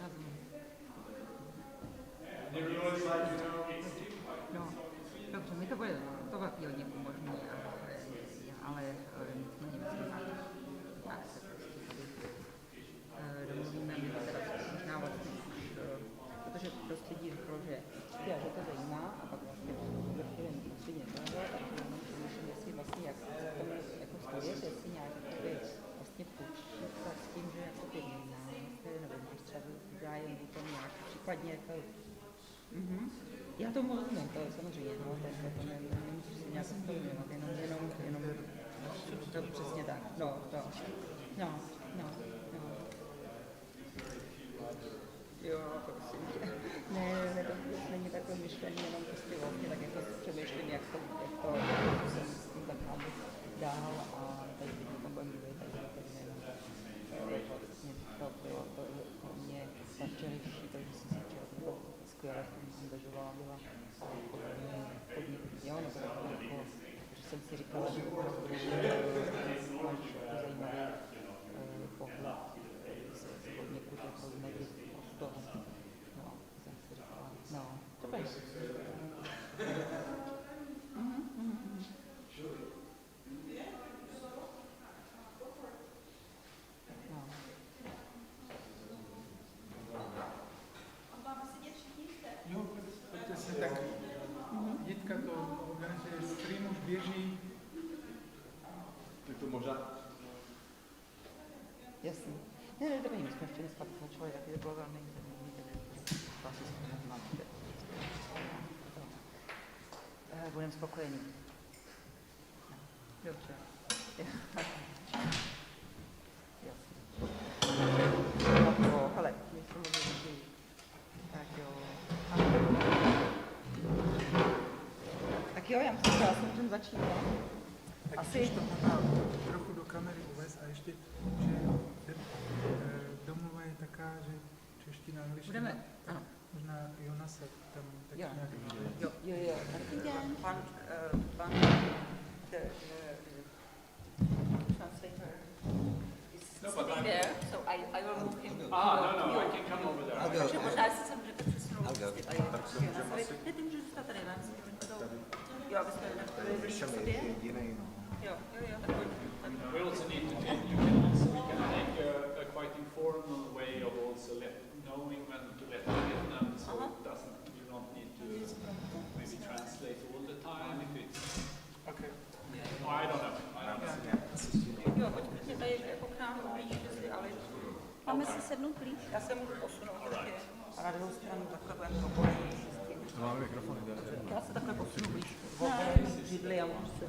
rozumím. No, dobře, mi to bude hodně umožní, ale nicméně myslím, tak se prostě tady domluvíme, my teda možná vlastně už, protože prostředí řeklo, že to zajímá a pak vlastně vrchylem prostředí nebylo, takže jenom přemýšlím, jestli vlastně jak se tomu jako stavět, jestli nějak vlastně počít s tím, že jako ty nebo máš třeba zájem o tom nějak případně jako já tomu rozumím, to je samozřejmě, no, to nemusíš si nějak spojovat, jenom, to přesně tak, no, jo, prosím tě, ne, to není takové myšlení, jenom prostě vlastně tak jako přemýšlím, jak to se s tím tak mám dál a teď to budeme mluvit, takže vlastně to bylo pro mě ta včerejší, takže jsem si včera to bylo skvěle, jsem angažovala, byla podnik, jo, nebo takové jako, že jsem si říkala, že máš zajímavý pohled z podniku, že to nebyl prostor, no, jsem si říkala, no, to bude. Jo, pojďte se tak. Jitka to organizuje, stream už běží. Tak to možná... Jasně. Ne, dobrý, my jsme ještě dneska pokračovali, taky to bylo velmi budeme spokojení. Dobře. No, hele, jestli můžu tak jo. Tak jo, já myslím, že já jsem můžem začít, ne? Tak asi... když to možná trochu do kamery uvést a ještě, že domluva je taká, že čeština, angličtina. Budeme, ano. Možná Jonasa tam tak jo. nějak... Jo. Pan translator is sitting there, so I will move him. No, I can come over there. Takže možná, jestli jsem řekl přesnou ne, ty můžeš zůstat tady, ne? Jo, abyste nebyli sobě. Jo, tak pojď. We also need to take, we can make a quite informal way of also knowing when to let in, and so it doesn't, you don't need to maybe translate all the time if it's... Okay. Oh, I don't know. Jo, pojď mě tady jako k nám blíž, ale... Máme si sednout blíž? Já se můžu posunout ještě a na druhou stranu takhle budeme propojení. Máme mikrofony, Já se takhle posunu blíž. Židli a můžu se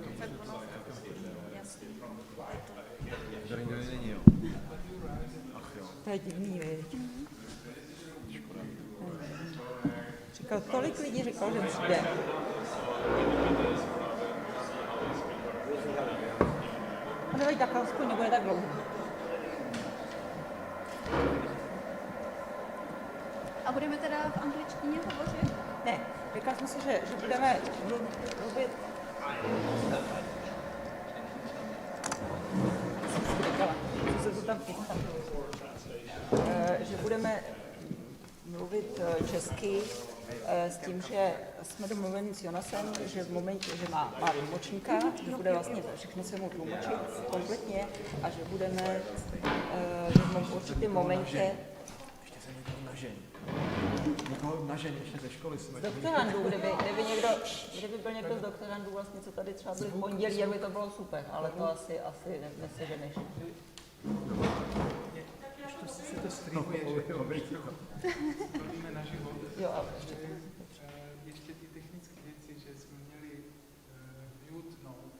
tady není, jo. Ach jo. To je divný, viď? Říkal, tolik lidí říkal, že přijde. A nevadí, tak aspoň nebude tak dlouho. A budeme teda v angličtině hovořit? Ne, říkal jsem si, že budeme mluvit... Že budeme mluvit česky s tím, že jsme domluveni s Jonasem, že v momentě, že má tlumočníka, že bude vlastně všechno se mu tlumočit kompletně a že budeme v určitém momentě... Ještě se někoho nažeň. Někoho nažeň ještě ze školy. Z doktorandů, kdyby byl někdo z doktorandů, vlastně, co tady třeba byli v pondělí, aby to bylo super, ale to asi neseženeš. Se to streamuje, že jo, mluvíme na život. Jo, ale ještě ty technické věci, že jsme měli mutnout.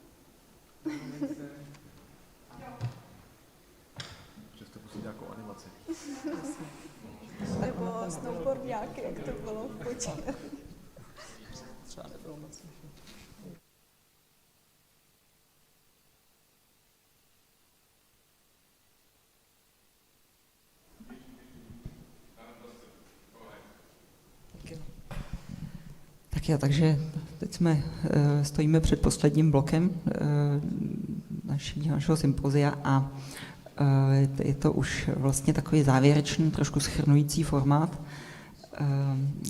Přesto pustit nějakou animaci. Nebo snowboard nějaký, jak to bylo v počátku. třeba nebylo moc. Tak jo, takže teď stojíme před posledním blokem našeho sympozia a Je to už vlastně takový závěrečný, trošku shrnující formát,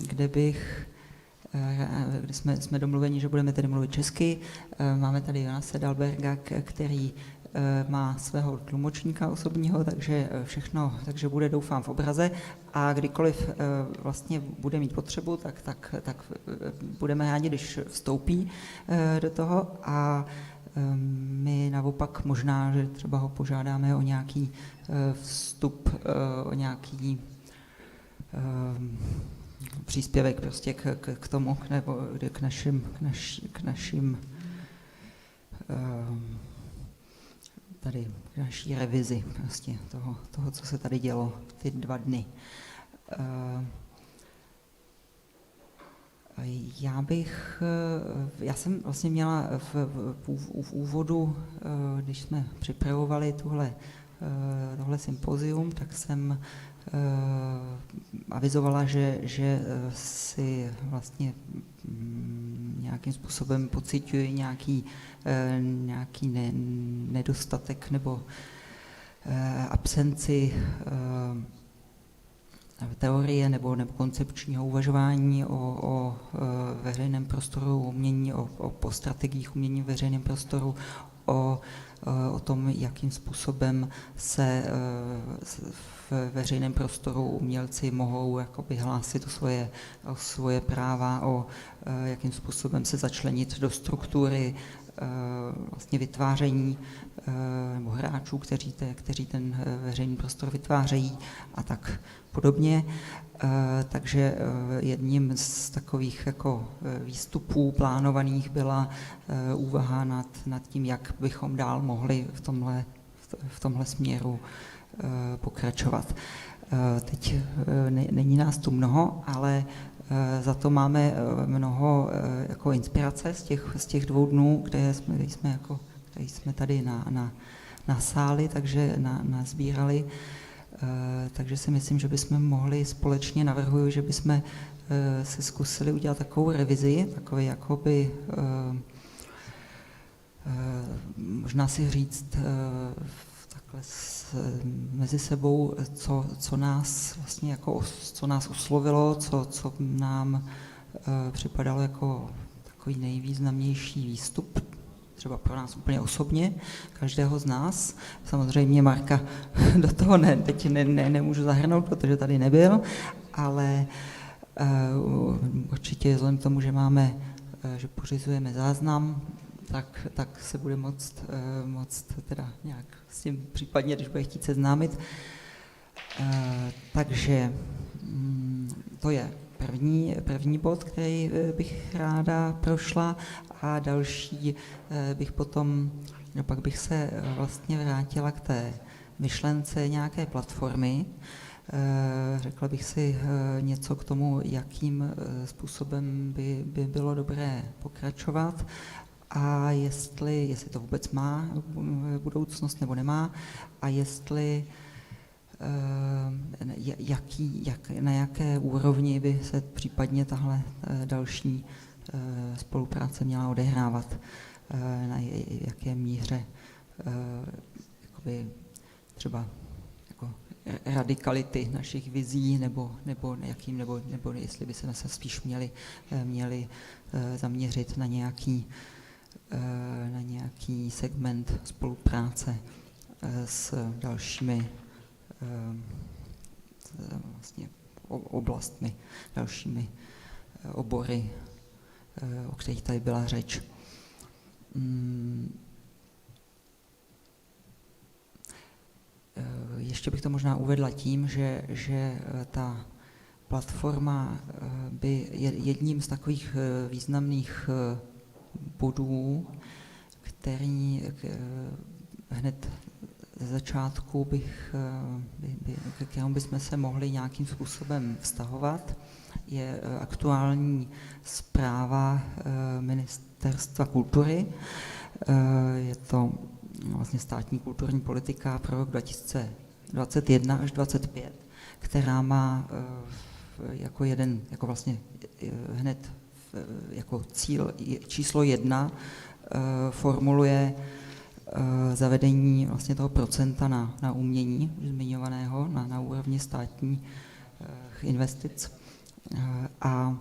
kde jsme domluveni, že budeme tedy mluvit česky. Máme tady Jonase Dalberga, který má svého tlumočníka osobního, takže bude, doufám, v obraze, a kdykoliv vlastně bude mít potřebu, tak budeme rádi, když vstoupí do toho, a my naopak možná, že třeba ho požádáme o nějaký vstup, o nějaký příspěvek prostě k tomu, nebo k našim tady k naší revizi prostě toho, co se tady dělo ty 2 dny. Já jsem vlastně měla v úvodu, když jsme připravovali tohle sympozium, tak jsem avizovala, že si vlastně nějakým způsobem pociťuji nějaký nedostatek nebo absenci teorie nebo koncepčního uvažování o veřejném prostoru umění, o strategiích umění v veřejném prostoru, o tom, jakým způsobem se v veřejném prostoru umělci mohou jakoby hlásit o svoje práva, jakým způsobem se začlenit do struktury vlastně vytváření nebo hráčů, kteří ten veřejný prostor vytvářejí a tak podobně. Takže jedním z takových jako výstupů plánovaných byla úvaha nad tím, jak bychom dál mohli v tomhle směru pokračovat. Teď není nás tu mnoho, ale za to máme mnoho jako inspirace z těch 2 dnů, které jsme tady nasáli, takže nazbírali. Takže si myslím, že bychom mohli společně, navrhuji, že bychom se zkusili udělat takovou revizi, takový jakoby možná si říct takhle mezi sebou, co nás vlastně jako, co nás oslovilo, co nám připadalo jako takový nejvýznamnější výstup, třeba pro nás úplně osobně, každého z nás. Samozřejmě Marka do toho teď nemůžu zahrnout, protože tady nebyl, ale určitě vzhledem k tomu, že pořizujeme záznam, tak se bude moct teda nějak s tím případně, když bude chtít seznámit. Takže to je první bod, který bych ráda prošla, a další bych pak bych se vlastně vrátila k té myšlence nějaké platformy. Řekla bych si něco k tomu, jakým způsobem by bylo dobré pokračovat, a jestli to vůbec má budoucnost nebo nemá, a jestli na jaké úrovni by se případně tahle další spolupráce měla odehrávat, na jaké míře jakoby třeba jako radikality našich vizí, nebo jestli by se spíš měli zaměřit na nějaký segment spolupráce s dalšími vlastně oblastmi, dalšími obory, o kterých tady byla řeč. Ještě bych to možná uvedla tím, že ta platforma je jedním z takových významných bodů, který hned ze začátku ke kterému bychom se mohli nějakým způsobem vztahovat, je aktuální zpráva Ministerstva kultury. Je to vlastně státní kulturní politika pro rok 2021 až 2025, která má jako vlastně hned jako cíl číslo 1 formuluje zavedení vlastně toho procenta na umění, zmiňovaného na úrovni státních investic. A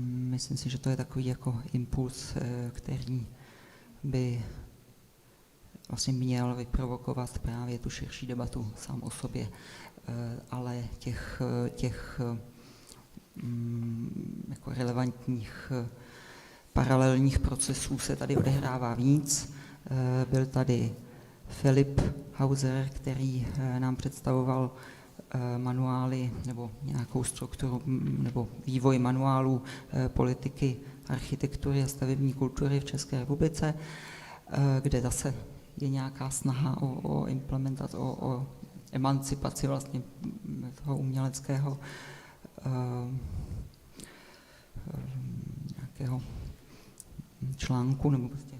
myslím si, že to je takový jako impuls, který by vlastně měl vyprovokovat právě tu širší debatu sám o sobě. Ale těch jako relevantních paralelních procesů se tady odehrává víc. Byl tady Filip Hauser, který nám představoval manuály nebo nějakou strukturu nebo vývoj manuálů politiky, architektury a stavební kultury v České republice, kde zase je nějaká snaha o implementaci, o emancipaci vlastně toho uměleckého nějakého článku nebo prostě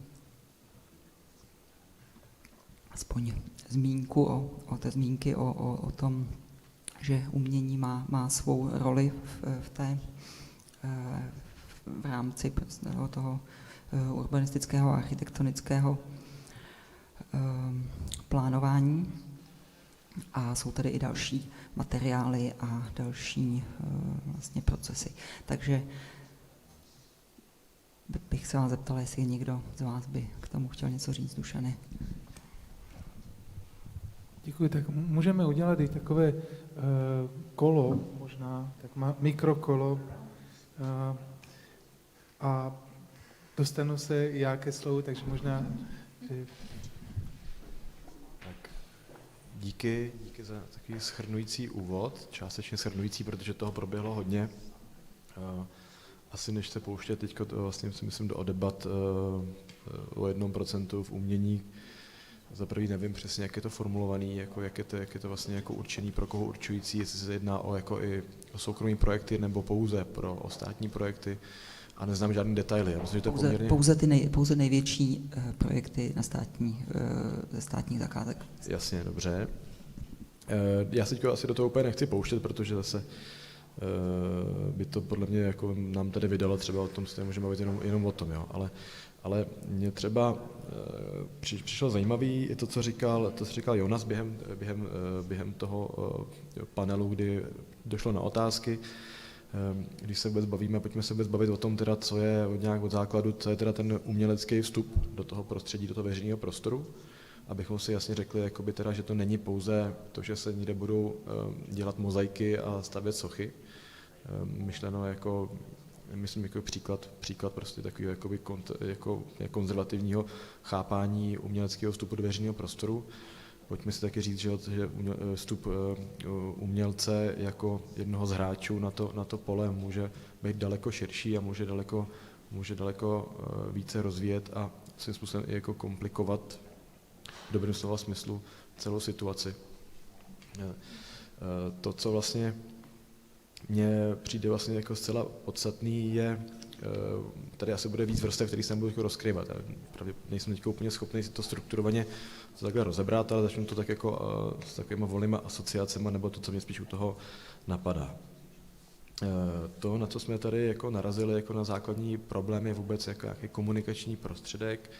aspoň zmínku o té zmínky o tom, že umění má svou roli v rámci toho urbanistického a architektonického plánování. A jsou tady i další materiály a další vlastně procesy. Takže bych se vás zeptala, jestli někdo z vás by k tomu chtěl něco říct, Dušane. Děkuji, tak můžeme udělat i takové kolo, možná, tak mikrokolo a dostanu se já ke slovu, takže možná... Tak, díky za takový shrnující úvod, částečně shrnující, protože toho proběhlo hodně. Asi než se pouštět teď vlastně si myslím do debat o 1% v umění. Za prvý nevím přesně, jak je to formulovaný, jako jak je to vlastně jako určený, pro koho určující, jestli se jedná o soukromé projekty nebo pouze o státní projekty. A neznám žádné detaily. Myslím, že to poměrně... pouze největší projekty na ze státních zakázek. Jasně, dobře. Já se asi do toho úplně nechci pouštět, protože zase by to podle mě jako nám tady vydalo, třeba o tom si můžeme mluvit jenom o tom, jo. Ale mě třeba přišlo zajímavý i to, co říkal Jonas během toho panelu, kdy došlo na otázky. Když se vůbec bavíme, pojďme se vůbec bavit o tom, teda, co je nějak od základu, co je teda ten umělecký vstup do toho prostředí, do toho veřejného prostoru, abychom si jasně řekli, jakoby teda, že to není pouze to, že se někde budou dělat mozaiky a stavět sochy. Myšleno jako, myslím, jako příklad prostě takového jako konzervativního chápání uměleckého vstupu do veřejného prostoru. Pojďme si taky říct, že vstup umělce jako jednoho z hráčů na to pole může být daleko širší a může daleko více rozvíjet a svým způsobem i jako komplikovat v dobrém slova smyslu celou situaci. To, co vlastně mně přijde vlastně jako zcela podstatný, je, tady asi bude víc vrstev, který se nebudu jako rozkryvat. Právě nejsem teď úplně schopný si to strukturovaně to takhle rozebrat, ale začnu to tak jako s takovýma volnýma asociacemi, nebo to, co mě spíš u toho napadá. To, na co jsme tady jako narazili jako na základní problém, je vůbec jako nějaký komunikační prostředek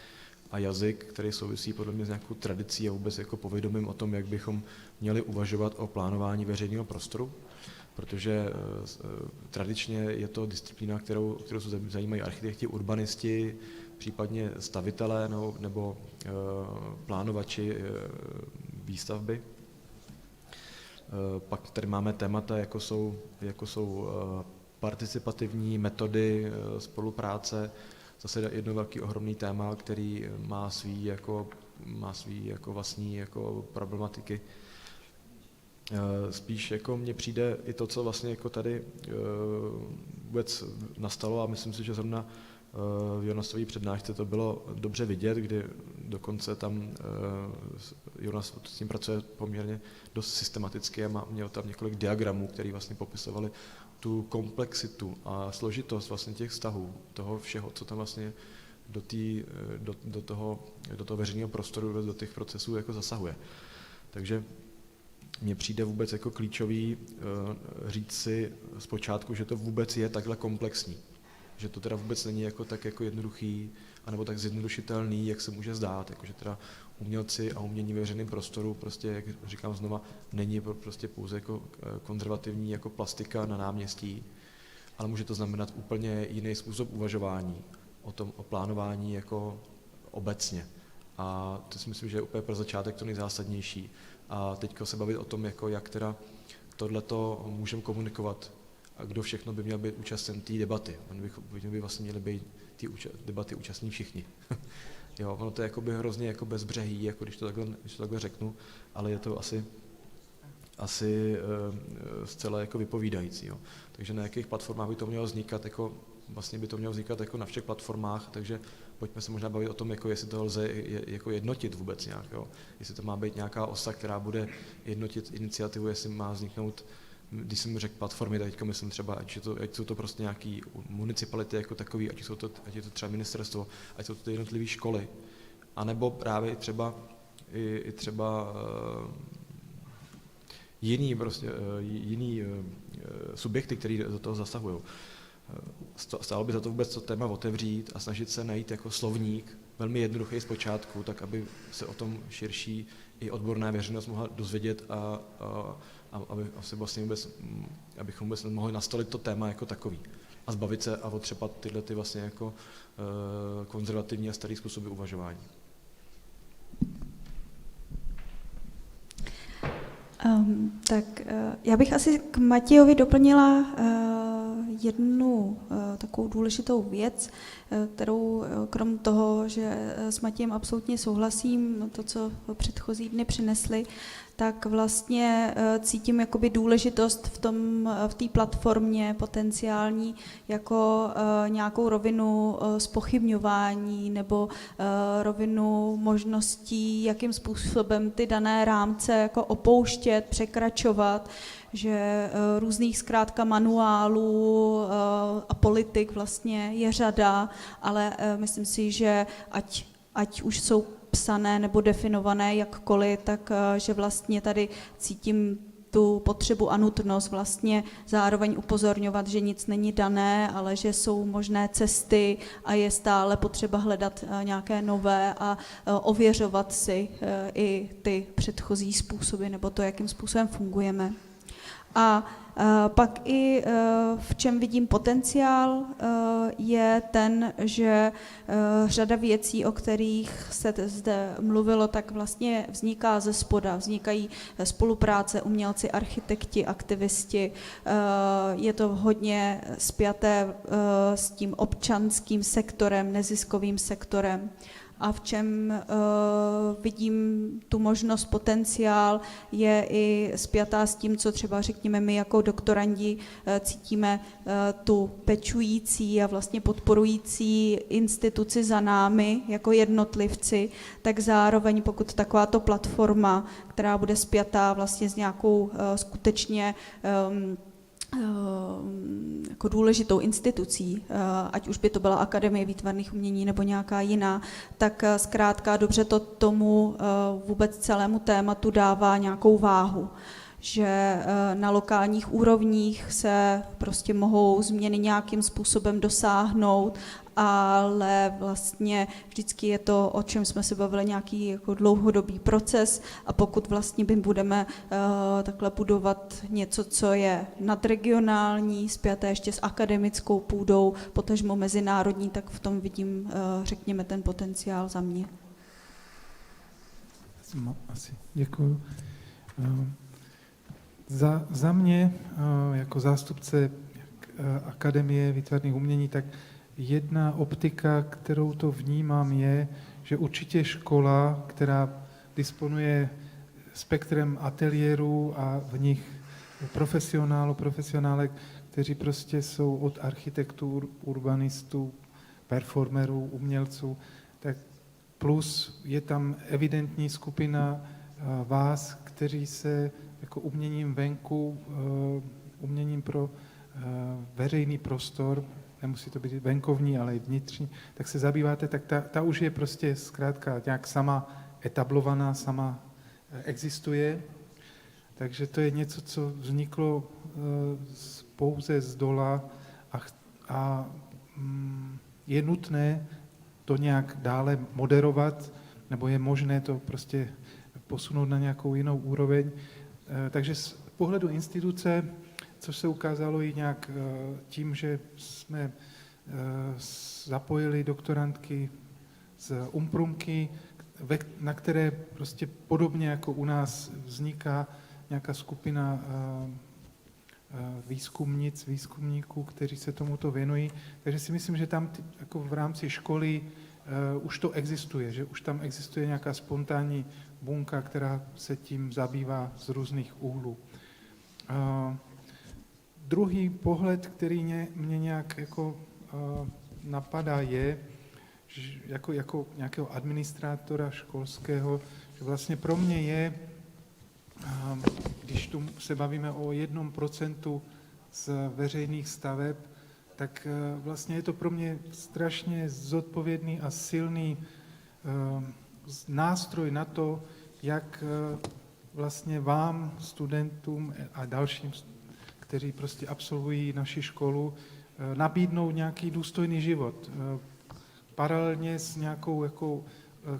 a jazyk, který souvisí podle mě s nějakou tradicí a vůbec jako povědomím o tom, jak bychom měli uvažovat o plánování veřejného prostoru, protože tradičně je to disciplína, kterou se zajímají architekti, urbanisti, případně stavitelé nebo plánovači výstavby. Pak tady máme témata, jako jsou participativní metody spolupráce, zase jedno velký ohromný téma, který má svý vlastní jako problematiky. Spíš jako mně přijde i to, co vlastně jako tady vůbec nastalo, a myslím si, že zrovna v Jonasové přednášce to bylo dobře vidět, kdy dokonce tam Jonas s tím pracuje poměrně dost systematicky a měl tam několik diagramů, které vlastně popisovaly tu komplexitu a složitost vlastně těch vztahů, toho všeho, co tam vlastně do toho veřejného prostoru, do těch procesů jako zasahuje. Takže mně přijde vůbec jako klíčový říct si zpočátku, že to vůbec je takhle komplexní. že to teda vůbec není jako tak jako jednoduchý, anebo tak zjednodušitelný, jak se může zdát, jakože teda umělci a umění ve veřejném prostoru, prostě, jak říkám znova, není prostě pouze jako konzervativní jako plastika na náměstí, ale může to znamenat úplně jiný způsob uvažování o plánování jako obecně. A to si myslím, že je úplně pro začátek to nejzásadnější. A teďka se bavit o tom, jako jak teda tohleto můžeme komunikovat a kdo všechno by měl být účasten té debaty. By vlastně měly být ty debaty účastní všichni. Jo, ono to je jakoby hrozně jako bezbřehý, jako když to takhle řeknu, ale je to asi zcela jako vypovídající. Jo. Takže na jakých platformách by to mělo vznikat, jako vlastně by to mělo vznikat jako na všech platformách, takže pojďme se možná bavit o tom, jako jestli to lze jako jednotit vůbec nějak, jo. Jestli to má být nějaká osa, která bude jednotit iniciativu, jestli má vzniknout, když jsem řekl platformy, tak teďka myslím třeba, ať jsou to prostě nějaký municipality jako takový, ať je to třeba ministerstvo, ať jsou to ty jednotlivé školy, anebo právě třeba jiný subjekty, který do toho zasahují. Stálo by za to vůbec to téma otevřít a snažit se najít jako slovník, velmi jednoduchý zpočátku, tak aby se o tom širší i odborná veřejnost mohla dozvědět a abychom vůbec mohli nastolit to téma jako takový a zbavit se a otřepat tyhle ty vlastně jako konzervativní a starý způsoby uvažování. Já bych asi k Matějovi doplnila jednu takovou důležitou věc, kterou krom toho, že s Matějem absolutně souhlasím, to, co předchozí dny přinesli, tak vlastně cítím jakoby důležitost v té platformě potenciální jako nějakou rovinu zpochybňování nebo rovinu možností, jakým způsobem ty dané rámce jako opouštět, překračovat, že různých zkrátka manuálů a politik vlastně je řada, ale myslím si, že ať už jsou psané nebo definované jakkoliv, tak že vlastně tady cítím tu potřebu a nutnost vlastně zároveň upozorňovat, že nic není dané, ale že jsou možné cesty a je stále potřeba hledat nějaké nové a ověřovat si i ty předchozí způsoby nebo to, jakým způsobem fungujeme. A pak i v čem vidím potenciál, je ten, že řada věcí, o kterých se zde mluvilo, tak vlastně vzniká ze spoda, vznikají spolupráce, umělci, architekti, aktivisti, je to hodně spjaté s tím občanským sektorem, neziskovým sektorem. A v čem vidím tu možnost, potenciál, je i spjatá s tím, co třeba řekněme my jako doktorandi cítíme tu pečující a vlastně podporující instituci za námi jako jednotlivci, tak zároveň pokud takováto platforma, která bude spjatá vlastně s nějakou skutečně jako důležitou institucí, ať už by to byla Akademie výtvarných umění nebo nějaká jiná, tak zkrátka dobře to tomu vůbec celému tématu dává nějakou váhu, že na lokálních úrovních se prostě mohou změny nějakým způsobem dosáhnout, ale vlastně vždycky je to, o čem jsme se bavili, nějaký jako dlouhodobý proces a pokud vlastně budeme takhle budovat něco, co je nadregionální, spjaté ještě s akademickou půdou, potažmo mezinárodní, tak v tom vidím, řekněme, ten potenciál za mě. Asi děkuju. Za mě, jako zástupce Akademie výtvarných umění, tak jedna optika, kterou to vnímám, je, že určitě škola, která disponuje spektrem ateliérů a v nich profesionálek, kteří prostě jsou od architektů, urbanistů, performerů, umělců, tak plus je tam evidentní skupina vás, kteří se jako uměním venku, uměním pro veřejný prostor, nemusí to být venkovní, ale i vnitřní, tak se zabýváte, tak ta už je prostě zkrátka nějak sama etablovaná, sama existuje. Takže to je něco, co vzniklo pouze z dola a je nutné to nějak dále moderovat, nebo je možné to prostě posunout na nějakou jinou úroveň. Takže z pohledu instituce, což se ukázalo i nějak tím, že jsme zapojili doktorantky z Umprumky, na které prostě podobně jako u nás vzniká nějaká skupina výzkumníků, kteří se tomuto věnují. Takže si myslím, že tam jako v rámci školy už to existuje, že už tam existuje nějaká spontánní buňka, která se tím zabývá z různých úhlů. Druhý pohled, který mě nějak jako napadá, je, že jako nějakého administrátora školského, že vlastně pro mě je, když tu se bavíme o 1% z veřejných staveb, tak vlastně je to pro mě strašně zodpovědný a silný nástroj na to, jak vlastně vám, studentům a dalším, kteří prostě absolvují naši školu, nabídnout nějaký důstojný život. Paralelně s nějakou jako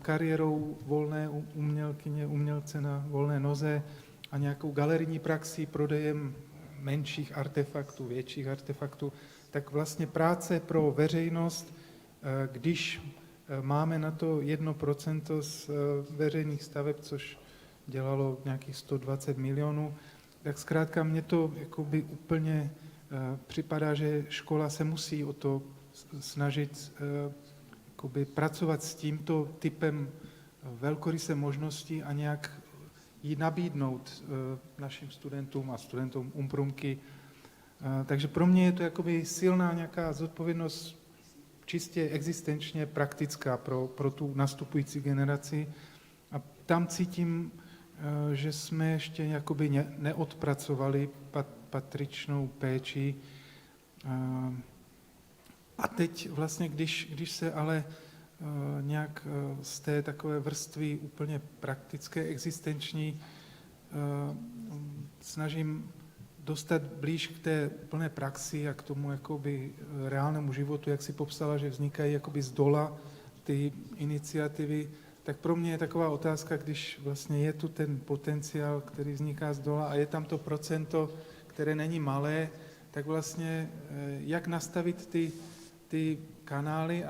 kariérou volné umělkyně, umělce na volné noze a nějakou galerijní praxí, prodejem menších artefaktů, větších artefaktů, tak vlastně práce pro veřejnost, když máme na to 1% z veřejných staveb, což dělalo nějakých 120 milionů, tak zkrátka mně to jakoby úplně připadá, že škola se musí o to snažit jakoby pracovat s tímto typem velkorysé možností a nějak ji nabídnout našim studentům a studentům Umprumky. Takže pro mě je to jakoby silná nějaká zodpovědnost čistě existenčně praktická pro tu nastupující generaci. A tam cítím, že jsme ještě jakoby neodpracovali patřičnou péči. A teď vlastně, když se ale nějak z té takové vrstvy úplně praktické, existenční snažím dostat blíž k té plné praxi a k tomu jakoby reálnému životu, jak si popsala, že vznikají jakoby z dola ty iniciativy, tak pro mě je taková otázka, když vlastně je tu ten potenciál, který vzniká z dola a je tam to procento, které není malé, tak vlastně jak nastavit ty kanály,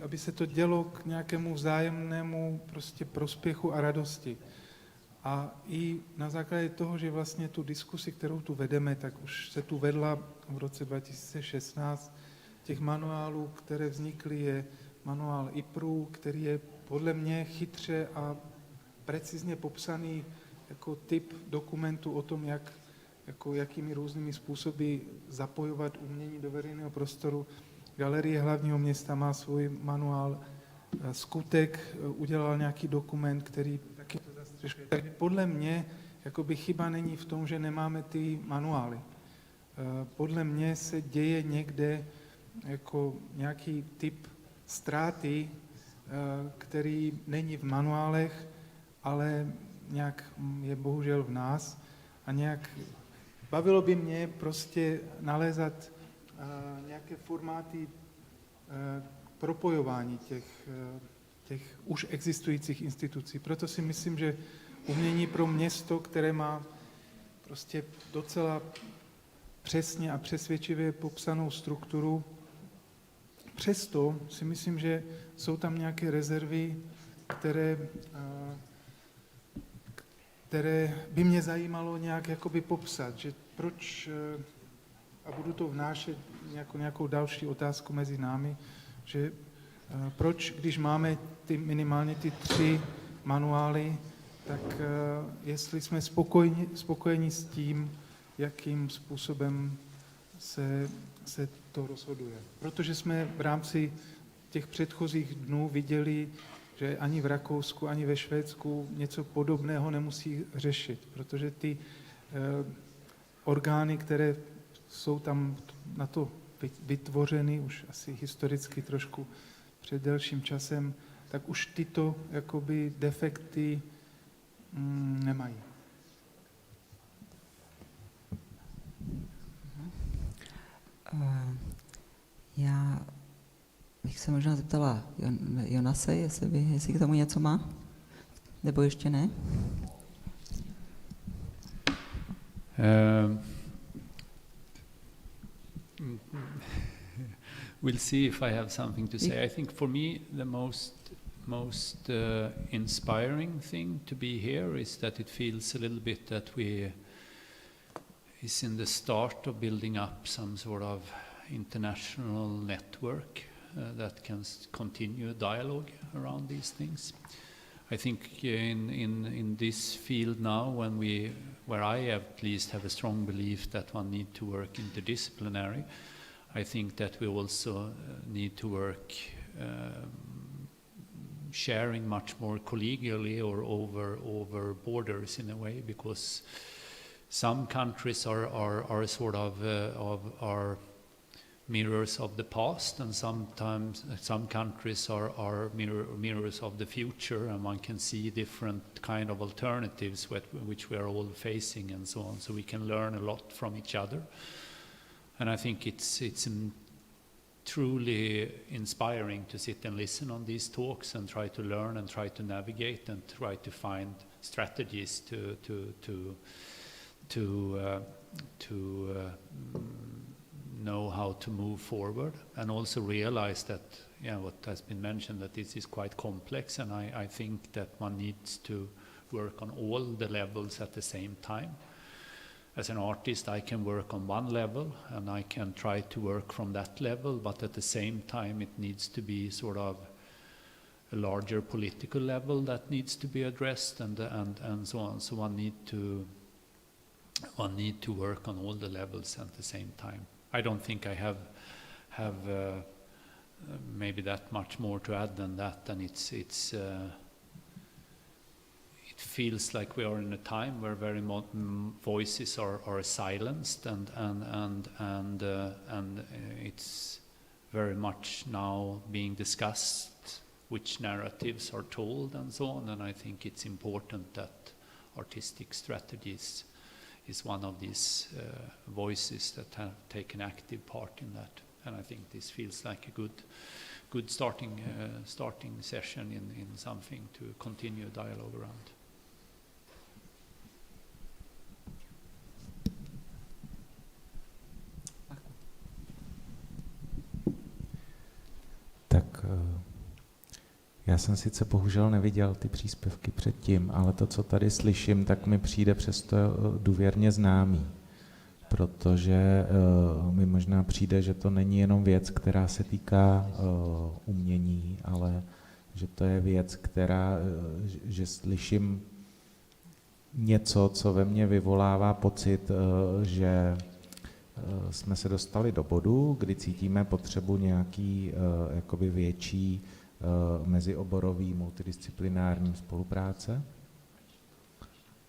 aby se to dělo k nějakému vzájemnému prostě prospěchu a radosti. A i na základě toho, že vlastně tu diskusi, kterou tu vedeme, tak už se tu vedla v roce 2016. Těch manuálů, které vznikly, je manuál IPRu, který je podle mě chytře a precizně popsaný jako typ dokumentu o tom, jakými různými způsoby zapojovat umění do veřejného prostoru. Galerie hlavního města má svůj manuál, Skutek udělal nějaký dokument, který taky to zastřešuje. Takže podle mě jakoby chyba není v tom, že nemáme ty manuály. Podle mě se děje někde jako nějaký typ ztráty, který není v manuálech, ale nějak je bohužel v nás a nějak bavilo by mě prostě nalézat nějaké formáty propojování těch už existujících institucí. Proto si myslím, že umění pro město, které má prostě docela přesně a přesvědčivě popsanou strukturu, přesto si myslím, že jsou tam nějaké rezervy, které by mě zajímalo nějak jakoby popsat, že proč, a budu to vnášet nějakou další otázku mezi námi, že proč, když máme minimálně ty 3 manuály, tak jestli jsme spokojeni s tím, jakým způsobem se to rozhoduje. Protože jsme v rámci těch předchozích dnů viděli, že ani v Rakousku, ani ve Švédsku něco podobného nemusí řešit, protože ty orgány, které jsou tam na to vytvořeny už asi historicky trošku před delším časem, tak už tyto jakoby defekty nemají. Já Bych se možná zeptala Jonase, jestli k tomu něco má? Nebo ještě ne? We'll see if I have something to say. I think for me the most inspiring thing to be here is that it feels a little bit that is in the start of building up some sort of international network that can continue dialogue around these things. I think in this field now, where I at least have a strong belief that one need to work interdisciplinary, I think that we also need to work sharing much more collegially or over borders in a way, because some countries are sort of are mirrors of the past, and sometimes some countries are mirrors of the future, and one can see different kind of alternatives which we are all facing and so on. So we can learn a lot from each other. And I think it's truly inspiring to sit and listen on these talks and try to learn and try to navigate and try to find strategies to know how to move forward, and also realize that, what has been mentioned, that this is quite complex, and I think that one needs to work on all the levels at the same time. As an artist, I can work on one level and I can try to work from that level, but at the same time it needs to be sort of a larger political level that needs to be addressed, and so on. So one need to work on all the levels at the same time. I don't think I have maybe that much more to add than that, and it feels like we are in a time where very voices are silenced, and it's very much now being discussed which narratives are told and so on. And I think it's important that artistic strategies is one of these voices that have taken active part in that. And I think this feels like a good starting session in something to continue dialogue around. Tak já jsem sice bohužel neviděl ty příspěvky předtím, ale to, co tady slyším, tak mi přijde přesto důvěrně známý, protože mi možná přijde, že to není jenom věc, která se týká umění, ale že to je věc, že slyším něco, co ve mně vyvolává pocit, že jsme se dostali do bodu, kdy cítíme potřebu nějaký jakoby větší mezioborový multidisciplinární spolupráce,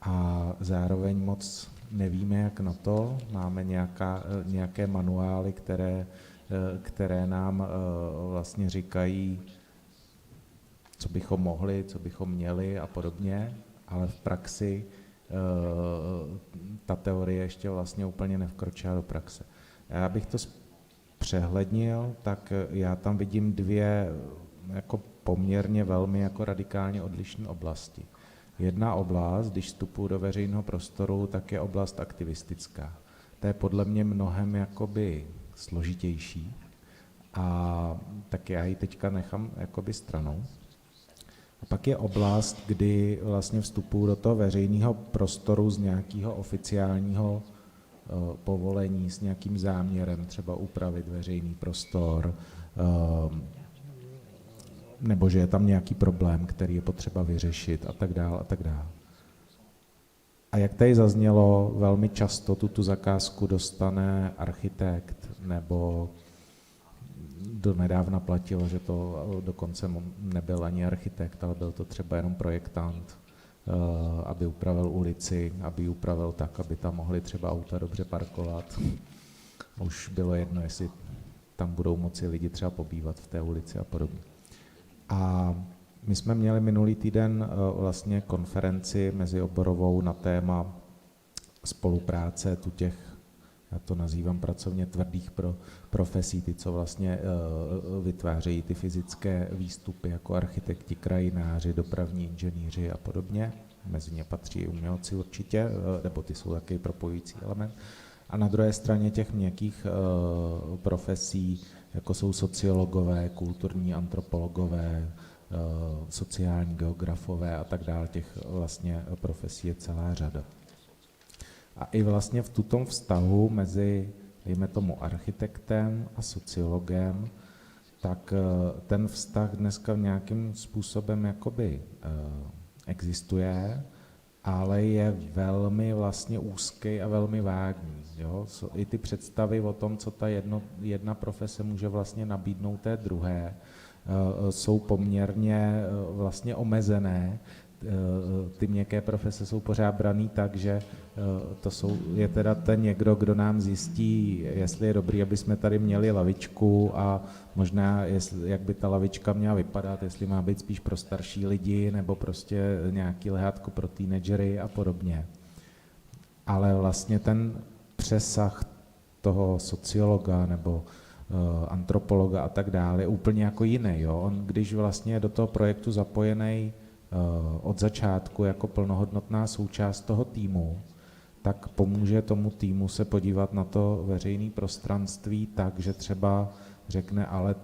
a zároveň moc nevíme, jak na to. Máme nějaké manuály, které nám vlastně říkají, co bychom mohli, co bychom měli a podobně, ale v praxi ta teorie ještě vlastně úplně nevkročila do praxe. Já bych to přehlednil, tak já tam vidím dvě jako poměrně velmi jako radikálně odlišné oblasti. Jedna oblast, když vstupuji do veřejného prostoru, tak je oblast aktivistická. To je podle mě mnohem jakoby složitější, a tak já ji teďka nechám jakoby stranou. A pak je oblast, kdy vlastně vstupuji do toho veřejného prostoru z nějakého oficiálního povolení, s nějakým záměrem, třeba upravit veřejný prostor, nebo že je tam nějaký problém, který je potřeba vyřešit a tak dále a tak dále. A jak tady zaznělo, velmi často tu zakázku dostane architekt, nebo donedávna platilo, že to dokonce nebyl ani architekt, ale byl to třeba jenom projektant, aby upravil ulici, aby ji upravil tak, aby tam mohli třeba auta dobře parkovat. Už bylo jedno, jestli tam budou moci lidi třeba pobývat v té ulici a podobně. A my jsme měli minulý týden vlastně konferenci mezioborovou na téma spolupráce těch, já to nazývám pracovně tvrdých profesí, ty, co vlastně vytvářejí ty fyzické výstupy jako architekti, krajináři, dopravní inženýři a podobně. Mezi ně patří i umělci určitě, nebo ty jsou taky propojující element. A na druhé straně těch měkkých profesí, jako jsou sociologové, kulturní antropologové, sociální geografové a tak dále, těch vlastně profesí je celá řada. A i vlastně v tutom vztahu mezi, dejme tomu, architektem a sociologem, tak ten vztah dneska nějakým způsobem jakoby existuje, ale je velmi vlastně úzký a velmi vágní. Jo? I ty představy o tom, co ta jedna profese může vlastně nabídnout té druhé, jsou poměrně vlastně omezené. Ty měkké profese jsou pořád braný tak, že je teda ten někdo, kdo nám zjistí, jestli je dobrý, aby jsme tady měli lavičku a možná, jak by ta lavička měla vypadat, jestli má být spíš pro starší lidi nebo prostě nějaký lehátko pro teenagery a podobně. Ale vlastně ten přesah toho sociologa nebo antropologa a tak dále je úplně jako jiný. Jo? On, když vlastně je do toho projektu zapojený od začátku jako plnohodnotná součást toho týmu, tak pomůže tomu týmu se podívat na to veřejné prostranství tak, že třeba řekne, ale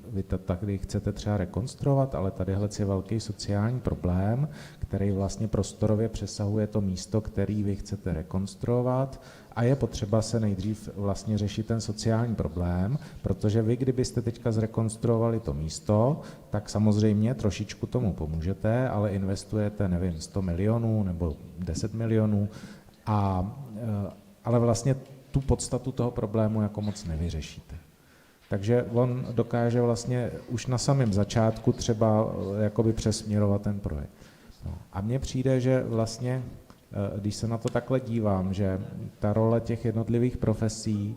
vy to tady chcete třeba rekonstruovat, ale tadyhle je velký sociální problém, který vlastně prostorově přesahuje to místo, který vy chcete rekonstruovat a je potřeba se nejdřív vlastně řešit ten sociální problém, protože vy, kdybyste teďka zrekonstruovali to místo, tak samozřejmě trošičku tomu pomůžete, ale investujete, nevím, 100 milionů nebo 10 milionů, ale vlastně tu podstatu toho problému jako moc nevyřešíte. Takže on dokáže vlastně už na samém začátku třeba jakoby přesměrovat ten projekt. No. A mně přijde, že vlastně, když se na to takhle dívám, že ta role těch jednotlivých profesí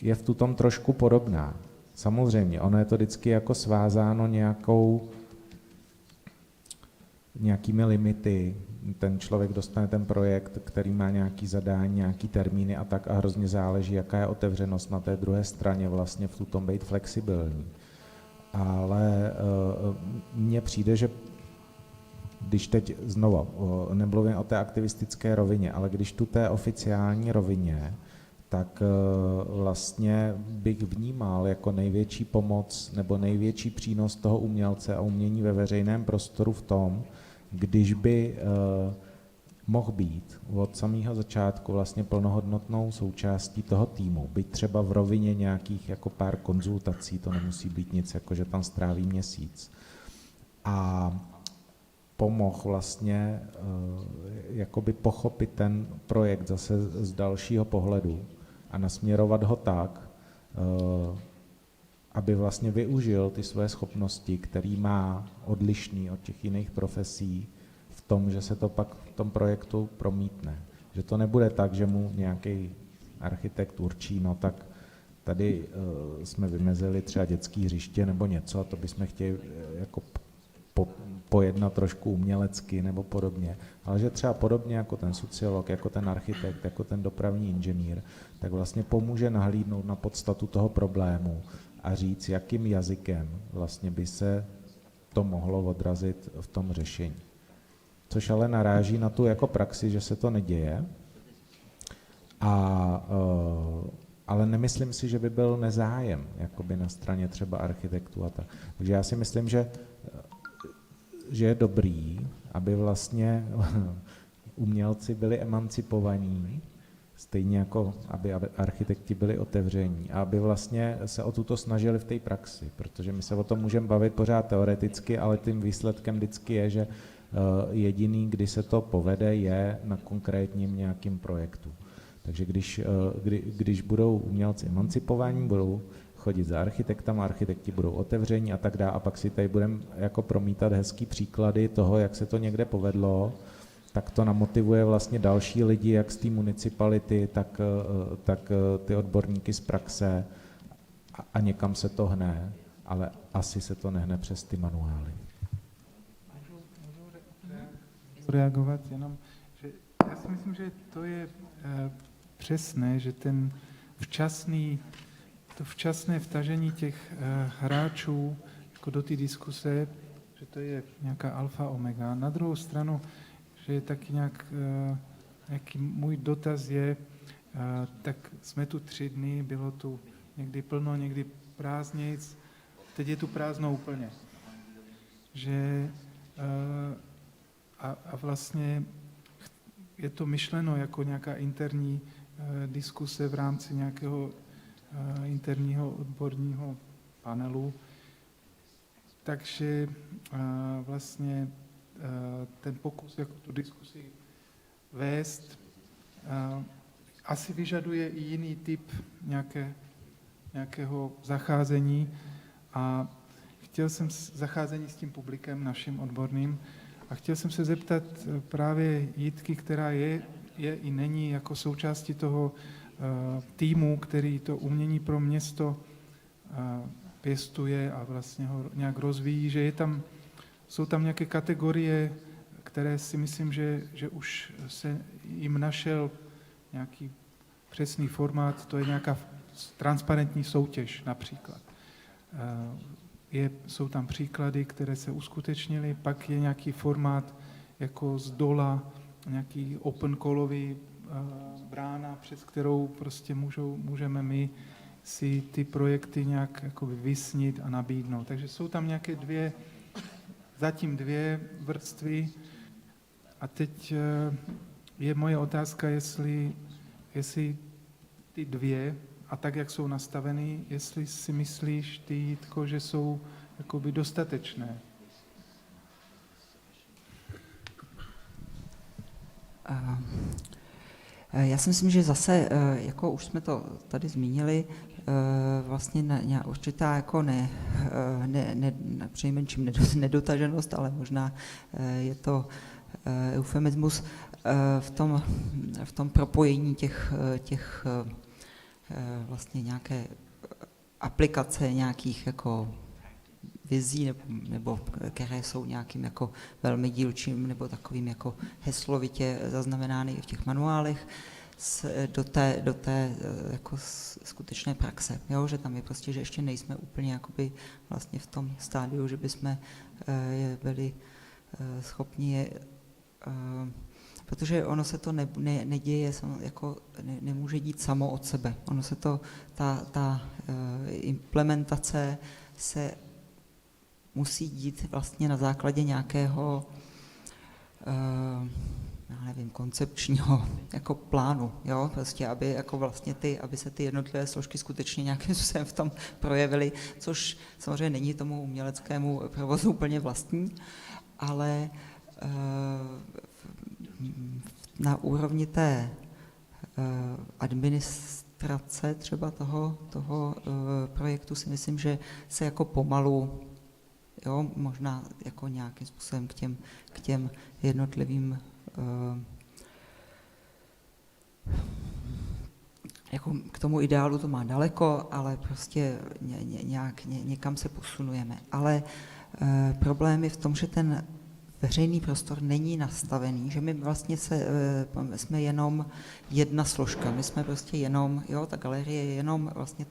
je v tutom trošku podobná. Samozřejmě, ono je to vždycky jako svázáno nějakými limity. Ten člověk dostane ten projekt, který má nějaký zadání, nějaký termíny a tak a hrozně záleží, jaká je otevřenost na té druhé straně vlastně v tom být flexibilní. Ale mně přijde, že když teď znova nemluvím o té aktivistické rovině, ale když tu té oficiální rovině, tak vlastně bych vnímal jako největší pomoc nebo největší přínos toho umělce a umění ve veřejném prostoru v tom, když by mohl být od samého začátku vlastně plnohodnotnou součástí toho týmu, byť třeba v rovině nějakých jako pár konzultací, to nemusí být nic, jako že tam stráví měsíc. A pomohl vlastně jakoby pochopit ten projekt zase z dalšího pohledu a nasměrovat ho tak, aby vlastně využil ty své schopnosti, který má odlišný od těch jiných profesí v tom, že se to pak v tom projektu promítne. Že to nebude tak, že mu nějaký architekt určí, no tak tady jsme vymezili třeba dětský hřiště nebo něco a to bychom chtěli jako pojednat trošku umělecky nebo podobně. Ale že třeba podobně jako ten sociolog, jako ten architekt, jako ten dopravní inženýr, tak vlastně pomůže nahlídnout na podstatu toho problému a říct, jakým jazykem vlastně by se to mohlo odrazit v tom řešení. Což ale naráží na tu jako praxi, že se to neděje. Ale nemyslím si, že by byl nezájem jakoby na straně třeba architektů a tak. Takže já si myslím, že je dobrý, aby vlastně umělci byli emancipovaní, stejně jako aby architekti byli otevření a aby vlastně se o tuto snažili v té praxi, protože my se o tom můžeme bavit pořád teoreticky, ale tím výsledkem vždycky je, že jediný, kdy se to povede, je na konkrétním nějakým projektu. Takže když budou umělci emancipovaní, budou chodit za architektama, architekti budou otevření a tak dále a pak si tady budeme jako promítat hezký příklady toho, jak se to někde povedlo, tak to namotivuje vlastně další lidi, jak z té municipality, tak ty odborníky z praxe a někam se to hne, ale asi se to nehne přes ty manuály. Reagovat jenom, že já si myslím, že to je přesné, že to včasné vtažení těch hráčů jako do té diskuse, že to je nějaká alfa omega. Na druhou stranu, že je taky nějaký můj dotaz je, tak jsme tu 3 dny, bylo tu někdy plno, někdy prázdnic, teď je tu prázdno úplně. Že a vlastně je to myšleno jako nějaká interní diskuse v rámci nějakého interního odborního panelu. Takže vlastně ten pokus jako tu diskusi vést asi vyžaduje i jiný typ nějakého zacházení a chtěl jsem zacházení s tím publikem naším odborným a chtěl jsem se zeptat právě Jitky, která je i není jako součástí toho týmu, který to umění pro město pěstuje a vlastně ho nějak rozvíjí, že jsou tam nějaké kategorie, které si myslím, že už se jim našel nějaký přesný formát, to je nějaká transparentní soutěž například. Jsou tam příklady, které se uskutečnily, pak je nějaký formát jako z dola, nějaký open callový brána, přes kterou prostě můžeme my si ty projekty nějak jakoby vysnit a nabídnout. Takže jsou tam nějaké zatím dvě vrstvy a teď je moje otázka, jestli ty dvě a tak, jak jsou nastaveny, jestli si myslíš ty, Jitko, že jsou jakoby dostatečné. Já si myslím, že zase, jako už jsme to tady zmínili, vlastně určitá jako přinejmenším nedotaženost, ale možná je to eufemismus v tom propojení těch vlastně nějaké aplikace nějakých jako vizí, nebo které jsou nějakým jako velmi dílčím nebo takovým jako heslovitě zaznamenány i v těch manuálech do té jako skutečné praxe. Jo? Že tam je prostě, že ještě nejsme úplně jakoby vlastně v tom stádiu, že bychom byli schopni je, protože ono se to neděje, jako nemůže dít samo od sebe. Ono se to, ta implementace se musí dít vlastně na základě nějakého, já nevím, koncepčního jako plánu, jo, prostě, aby jako vlastně aby se ty jednotlivé složky skutečně nějakým způsobem v tom projevily, což samozřejmě není tomu uměleckému provozu úplně vlastní, ale na úrovni té administrace třeba toho projektu si myslím, že se jako pomalu, jo, možná jako nějakým způsobem k těm jednotlivým jako k tomu ideálu to má daleko, ale prostě někam se posunujeme. Ale problém je v tom, že ten veřejný prostor není nastavený, že my vlastně jsme jenom jedna složka, my jsme prostě jenom, jo, ta galerie je jenom vlastně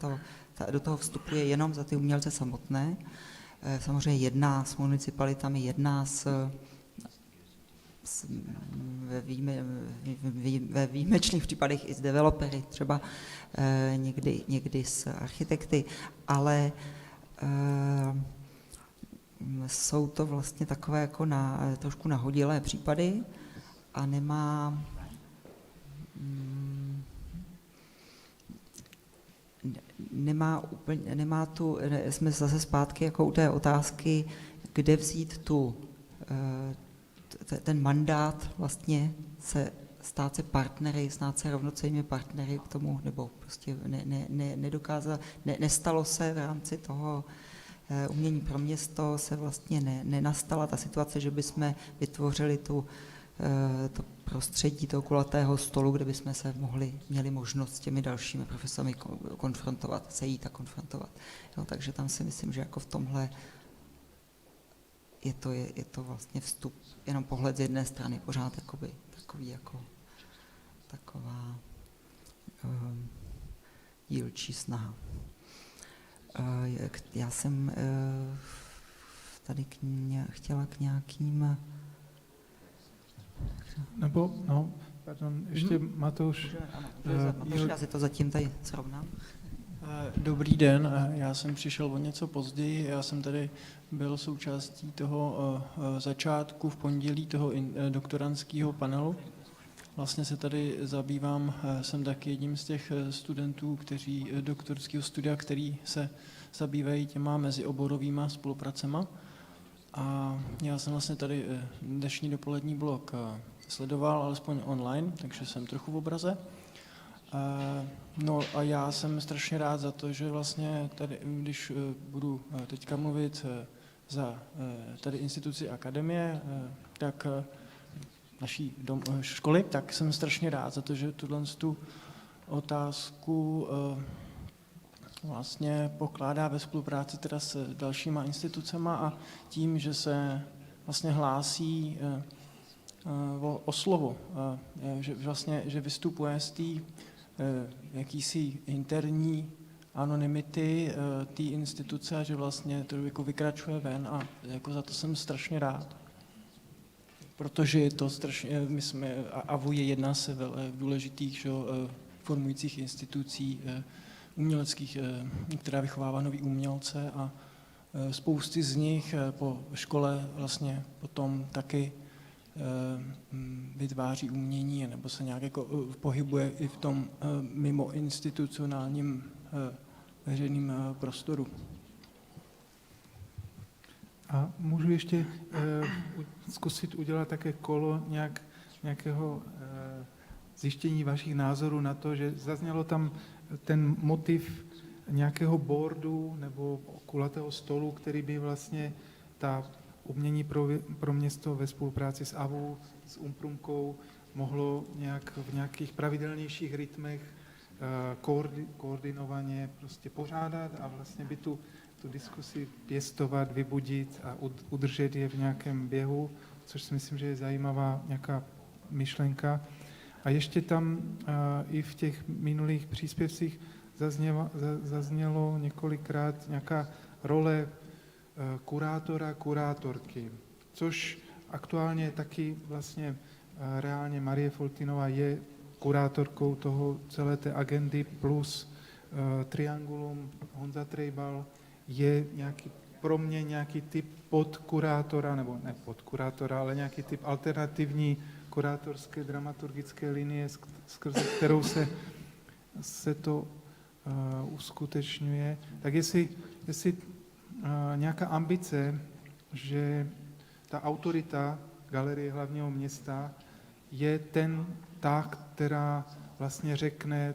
do toho vstupuje jenom za ty umělce samotné. Samozřejmě jedná s municipalitami, jedná ve výjimečných případech i s developery, třeba někdy s architekty, ale jsou to vlastně takové jako trošku nahodilé případy a nemá tu, jsme zase zpátky jako u té otázky, kde vzít ten mandát vlastně stát se partnery, stát se rovnocennými partnery k tomu, nebo prostě nestalo se v rámci toho umění pro město, se vlastně nenastala ta situace, že bychom vytvořili to prostředí toho kulatého stolu, kde bychom se měli možnost s těmi dalšími profesory konfrontovat, sejít a konfrontovat. Jo, takže tam si myslím, že jako v tomhle je to vlastně vstup, jenom pohled z jedné strany, pořád taková dílčí snaha. Já jsem tady chtěla k nějakým... Nebo, no, pardon, ještě Matouš. Já si to zatím tady srovnám. Dobrý den, já jsem přišel o něco později, já jsem tady byl součástí toho začátku v pondělí toho doktorandského panelu. Vlastně se tady zabývám, jsem taky jedním z těch studentů, kteří doktorského studia, který se zabývají těma mezioborovýma spolupracema. A já jsem vlastně tady dnešní dopolední blok sledoval, alespoň online, takže jsem trochu v obraze. No a já jsem strašně rád za to, že vlastně tady, když budu teďka mluvit za tady instituci akademie, tak naší školy, tak jsem strašně rád za to, že tu otázku vlastně pokládá ve spolupráci teda s dalšíma institucema a tím, že se vlastně hlásí o slovo, že vlastně, že vystupuje z té jakýsi interní anonymity té instituce a že vlastně to jako vykračuje ven a jako za to jsem strašně rád. Protože je to strašně, my jsme, AVU je jedna z důležitých formujících institucí uměleckých, která vychovává nový umělce a spousty z nich po škole vlastně potom taky vytváří umění nebo se nějak jako pohybuje i v tom mimo institucionálním veřejném prostoru. A můžu ještě zkusit udělat také kolo nějakého zjištění vašich názorů na to, že zaznělo tam ten motiv nějakého boardu nebo kulatého stolu, který by vlastně ta umění pro město ve spolupráci s AVU, s Umprumkou mohlo v nějakých pravidelnějších rytmech koordinovaně prostě pořádat a vlastně by tu diskusi pěstovat, vybudit a udržet je v nějakém běhu, což si myslím, že je zajímavá nějaká myšlenka. A ještě tam i v těch minulých příspěvcích zaznělo několikrát nějaká role kurátora, kurátorky, což aktuálně taky vlastně reálně Marie Foltinová je kurátorkou toho celé té agendy plus Triangulum, Honza Trejbal je pro mě nějaký typ podkurátora, nebo ne podkurátora, ale nějaký typ alternativní kurátorské dramaturgické linie, skrze kterou se to uskutečňuje. Tak jestli nějaká ambice, že ta autorita Galerie hlavního města je ta, která vlastně řekne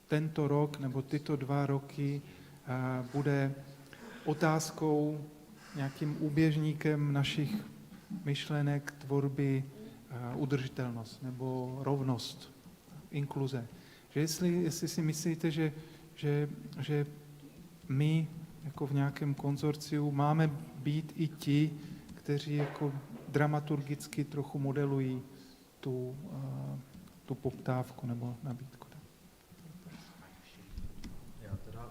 tento rok nebo tyto 2 roky bude otázkou, nějakým úběžníkem našich myšlenek, tvorby, udržitelnost nebo rovnost, inkluze. Že jestli si myslíte, že my jako v nějakém konzorciu máme být i ti, kteří jako dramaturgicky trochu modelují tu poptávku nebo nabídku. Já teda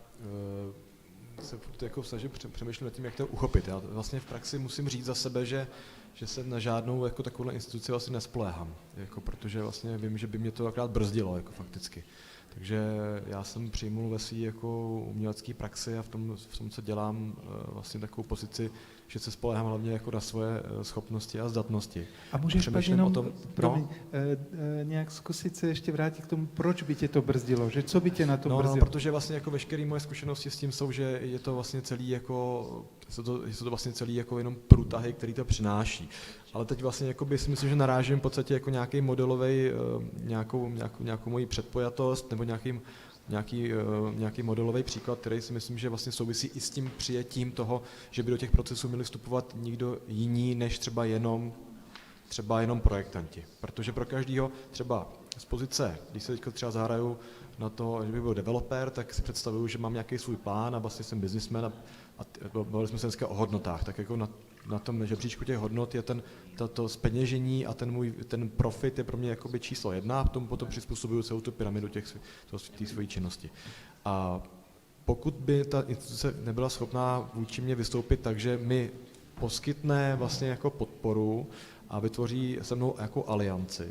se jako snažím přemýšlet nad tím, jak to uchopit. Já vlastně v praxi musím říct za sebe, že se na žádnou jako takovou instituci vlastně nespoléhám, jako protože vlastně vím, že by mě to akorát brzdilo jako fakticky. Takže já jsem přijmul ve své jako umělecké praxi a v tom, co dělám, vlastně takovou pozici, že se spoléhám hlavně jako na svoje schopnosti a zdatnosti. A můžeš pak jenom, nějak zkusit se ještě vrátit k tomu, proč by tě to brzdilo, že co by tě na to brzdilo? No, protože vlastně jako veškeré moje zkušenosti s tím jsou, že je to vlastně celý jako, jsou to vlastně celý jako jenom průtahy, který to přináší. Ale teď vlastně jakoby si myslím, že narážím v podstatě jako nějaký modelový, nějakou moji předpojatost nebo nějaký modelový příklad, který si myslím, že vlastně souvisí i s tím přijetím toho, že by do těch procesů měli vstupovat nikdo jiný než třeba jenom projektanti. Protože pro každého třeba z pozice, když se teď třeba zahraju na to, že bych byl developer, tak si představuju, že mám nějaký svůj plán a vlastně jsem businessman a bavili jsme se dneska o hodnotách, tak jako na tom žebříčku těch hodnot je to zpeněžení a ten profit je pro mě jakoby číslo 1 a potom přizpůsobuju celou tu pyramidu té své činnosti. A pokud by ta instituce nebyla schopná vůči mě vystoupit tak, že mi poskytne vlastně jako podporu a vytvoří se mnou jako alianci,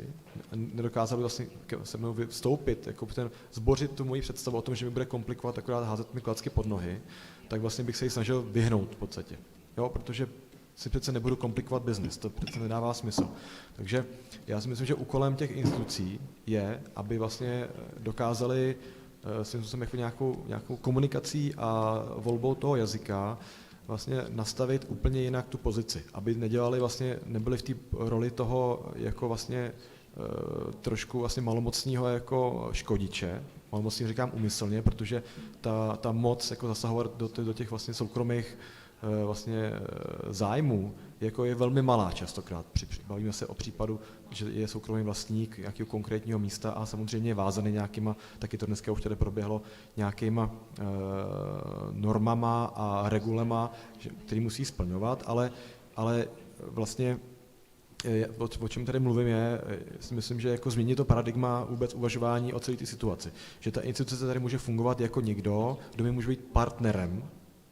nedokázali vlastně se mnou vstoupit, jako zbořit tu moji představu o tom, že mi bude komplikovat akorát házet mi klacky pod nohy, tak vlastně bych se jí snažil vyhnout v podstatě. Jo, protože si přece nebudu komplikovat biznis, to přece nedává smysl. Takže já si myslím, že úkolem těch institucí je, aby vlastně dokázali svým způsobem jako nějakou komunikací a volbou toho jazyka vlastně nastavit úplně jinak tu pozici, aby nebyli v té roli toho jako vlastně trošku vlastně malomocného jako škodiče. Malomocný říkám úmyslně, protože ta moc jako zasahovat do těch vlastně soukromých vlastně zájmů jako je velmi malá častokrát. Bavíme se o případu, že je soukromý vlastník nějakého konkrétního místa a samozřejmě je vázaný nějakýma, taky to dneska už tady proběhlo, nějakýma normama a regulema, který musí splňovat, ale vlastně o čem tady mluvím si myslím, že jako změnit to paradigma vůbec uvažování o celé té situaci. Že ta instituce tady může fungovat jako někdo, kdo mi může být partnerem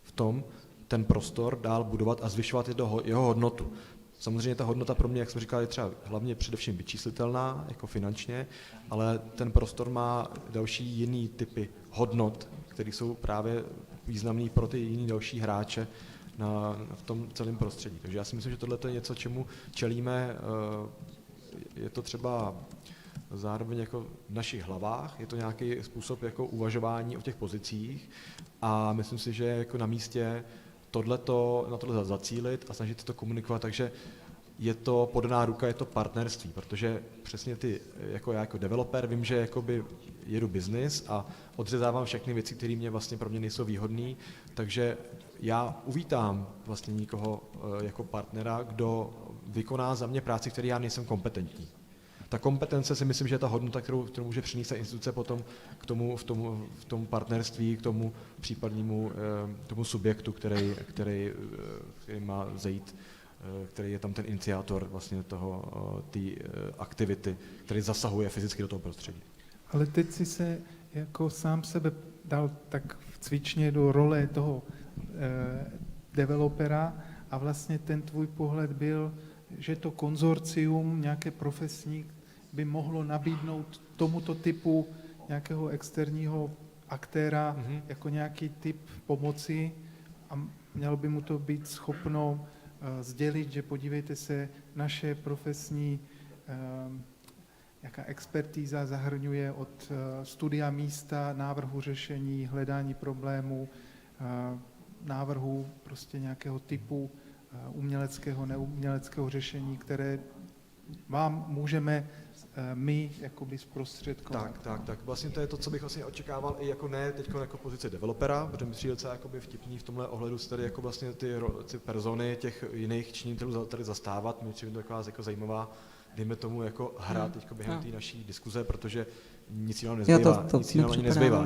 v tom, ten prostor dál budovat a zvyšovat jeho hodnotu. Samozřejmě ta hodnota pro mě, jak jsme říkali, je třeba hlavně především vyčíslitelná, jako finančně, ale ten prostor má další jiný typy hodnot, které jsou právě významné pro ty jiný další hráče v tom celém prostředí. Takže já si myslím, že tohle je něco, čemu čelíme, je to třeba zároveň jako v našich hlavách, je to nějaký způsob jako uvažování o těch pozicích a myslím si, že jako na místě na tohle zacílit a snažit se to komunikovat, takže je to podaná ruka, je to partnerství, protože přesně jako já jako developer vím, že jakoby jedu biznis a odřezávám všechny věci, které mě vlastně pro mě nejsou výhodné, takže já uvítám vlastně někoho jako partnera, kdo vykoná za mě práci, které já nejsem kompetentní. Ta kompetence si myslím, že je ta hodnota, kterou může přinést ta instituce potom v tom partnerství, k tomu případnému tomu subjektu, který má zajít, který je tam ten iniciátor vlastně té aktivity, který zasahuje fyzicky do toho prostředí. Ale teď si se jako sám sebe dal tak cvičně do role toho developera a vlastně ten tvůj pohled byl, že to konzorcium, nějaké profesní, by mohlo nabídnout tomuto typu nějakého externího aktéra jako nějaký typ pomoci a mělo by mu to být schopno sdělit, že podívejte se, naše profesní jaká expertíza zahrnuje od studia místa, návrhu řešení, hledání problémů, návrhu prostě nějakého typu uměleckého, neuměleckého řešení, které vám můžeme my jakoby zprostředkovat. Tak. Vlastně to je to, co bych vlastně očekával i jako ne teď jako pozici developera, protože mi přijde docela jakoby vtipný v tomhle ohledu se tady jako vlastně ty persony těch jiných činitelů tady zastávat. Mě přijde taková jako zajímavá, dejme tomu jako hra teď během té naší diskuze, protože nic jiného nezbývá.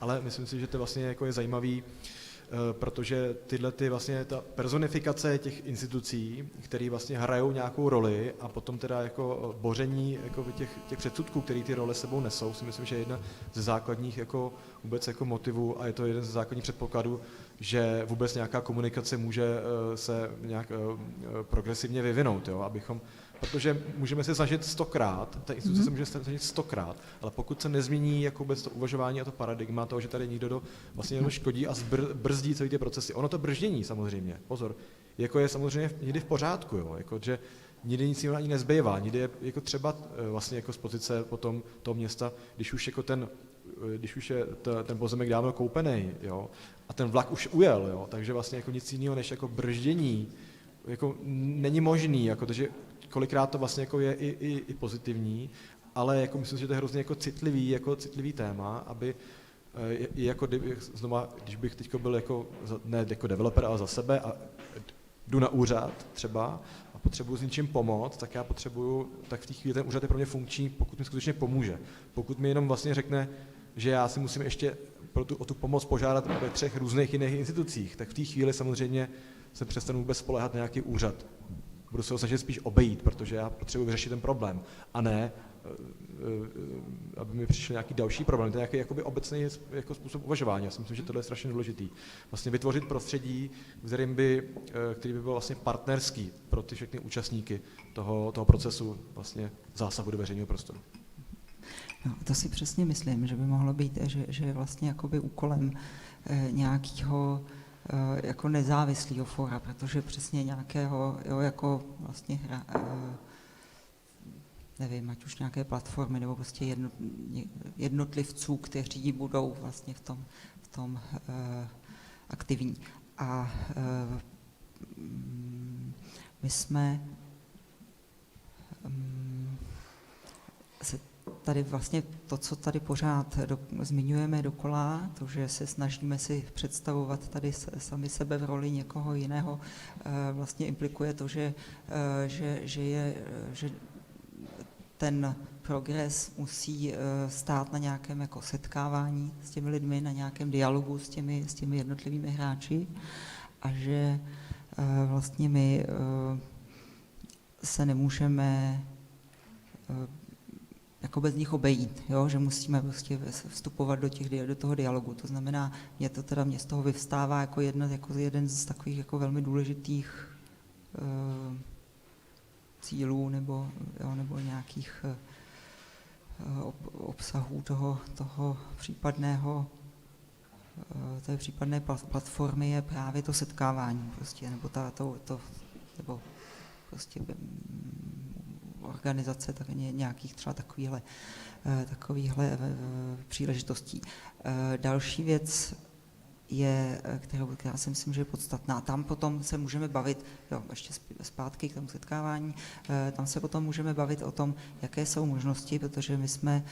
Ale myslím si, že to vlastně jako je zajímavý, protože ta personifikace těch institucí, které vlastně hrajou nějakou roli a potom teda jako boření jako těch předsudků, které ty role sebou nesou, si myslím, že je jedna ze základních jako vůbec jako motivů a je to jeden ze základních předpokladů, že vůbec nějaká komunikace může se nějak progresivně vyvinout, jo, protože můžeme se snažit 100krát, ta instituce se může snažit 100krát, ale pokud se nezmění jako vůbec to uvažování a to paradigma toho, že tady někdo vlastně jenom škodí a brzdí celý ty procesy. Ono to brždění samozřejmě, pozor, jako je samozřejmě někdy v pořádku, jo, jako, že nikdy nic jiného ani nezbývá, nikdy je jako třeba vlastně jako z pozice potom toho města, když už je ten pozemek dávno koupený, jo, a ten vlak už ujel, jo, takže vlastně jako nic jiného než jako brždění jako není možný, jako, takže kolikrát to vlastně jako je i pozitivní, ale jako myslím, že to je hrozně jako citlivý téma, aby jako znova, když bych teď byl jako, ne jako developer, ale za sebe a jdu na úřad třeba a potřebuji s něčím pomoct, tak já tak v té chvíli ten úřad je pro mě funkční, pokud mi skutečně pomůže. Pokud mi jenom vlastně řekne, že já si musím ještě o tu pomoc požádat ve 3 různých jiných institucích, tak v té chvíli samozřejmě se přestanu vůbec spoléhat na nějaký úřad. Budu se ho snažit spíš obejít, protože já potřebuji vyřešit ten problém, a ne, aby mi přišel nějaký další problém. To je nějaký jakoby obecný jako způsob uvažování. Já si myslím, že tohle je strašně důležitý. Vlastně vytvořit prostředí, který by byl vlastně partnerský pro ty všechny účastníky toho procesu vlastně zásahu do veřejného prostoru. No, to si přesně myslím, že by mohlo být, že je vlastně jakoby úkolem nějakého jako nezávislého fóra, protože přesně nějakého, jo, jako vlastně nevím, ať už nějaké platformy nebo prostě jednotlivců, kteří budou vlastně v tom aktivní. A my jsme se tady vlastně to, co tady pořád zmiňujeme dokola, to, že se snažíme si představovat tady sami sebe v roli někoho jiného, vlastně implikuje to, že ten progres musí stát na nějakém jako setkávání s těmi lidmi, na nějakém dialogu s těmi jednotlivými hráči a že vlastně my se nemůžeme jako bez nich obejít, jo? Že musíme prostě vstupovat do toho dialogu. To znamená, mě z toho vyvstává jako jeden z takových jako velmi důležitých cílů nebo nějakých obsahů toho případného té případné platformy je právě to setkávání prostě, nebo prostě organizace tak nějakých třeba takovýchhle příležitostí. Další věc je, která si myslím, že je podstatná. Tam potom se můžeme bavit, jo, ještě zpátky k tomu setkávání, tam se potom můžeme bavit o tom, jaké jsou možnosti, protože my jsme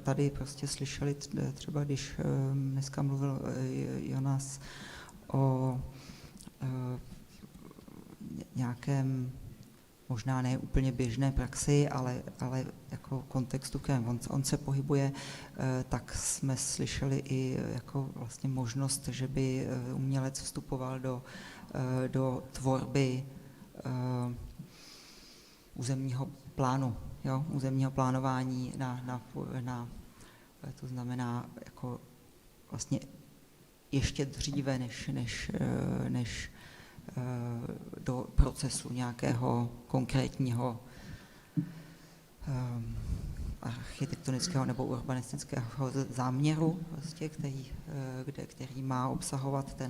tady prostě slyšeli, třeba když dneska mluvil Jonas o nějakém možná ne úplně běžné praxi, ale jako kontextu, kterém on se pohybuje, tak jsme slyšeli i jako vlastně možnost, že by umělec vstupoval do tvorby územního plánu, jo? Územního plánování to znamená jako vlastně ještě dříve, než do procesu nějakého konkrétního architektonického nebo urbanistického záměru, vlastně, který má obsahovat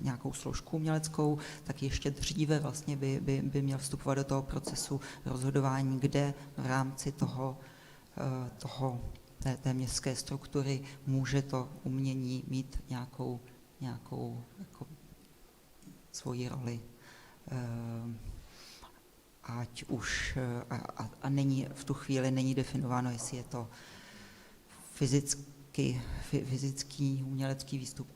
nějakou složku uměleckou, tak ještě dříve vlastně by měl vstupovat do toho procesu rozhodování, kde v rámci té městské struktury může to umění mít nějakou jako svoji roli. Ať už a není v tu chvíli není definováno, jestli je to fyzický umělecký výstup,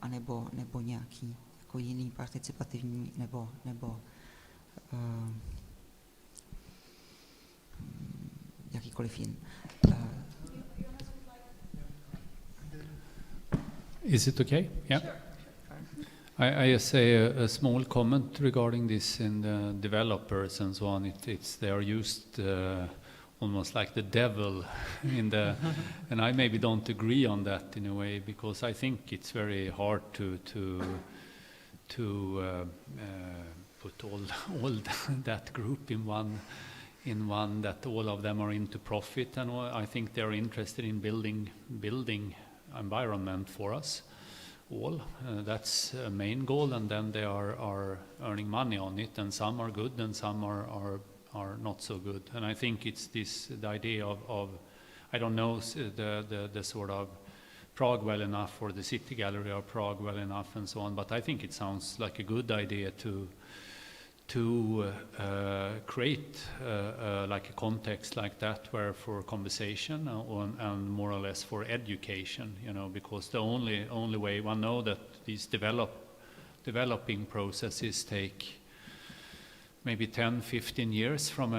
nebo nějaký jako jiný participativní nebo jakýkoliv jiný. Is it okay? Yeah. I just say a small comment regarding this in the developers and so on. They are used almost like the devil in the, and I maybe don't agree on that in a way, because I think it's very hard to put all that group in one that all of them are into profit, and I think they are interested in building environment for us all. That's a main goal, and then they are earning money on it, and some are good and some are not so good. And I think it's the idea of I don't know the sort of Prague well enough, or the City Gallery or Prague well enough and so on, but I think it sounds like a good idea to create like a context like that, where for conversation and more or less for education, because the only way one know that these developing processes take maybe 10-15 years from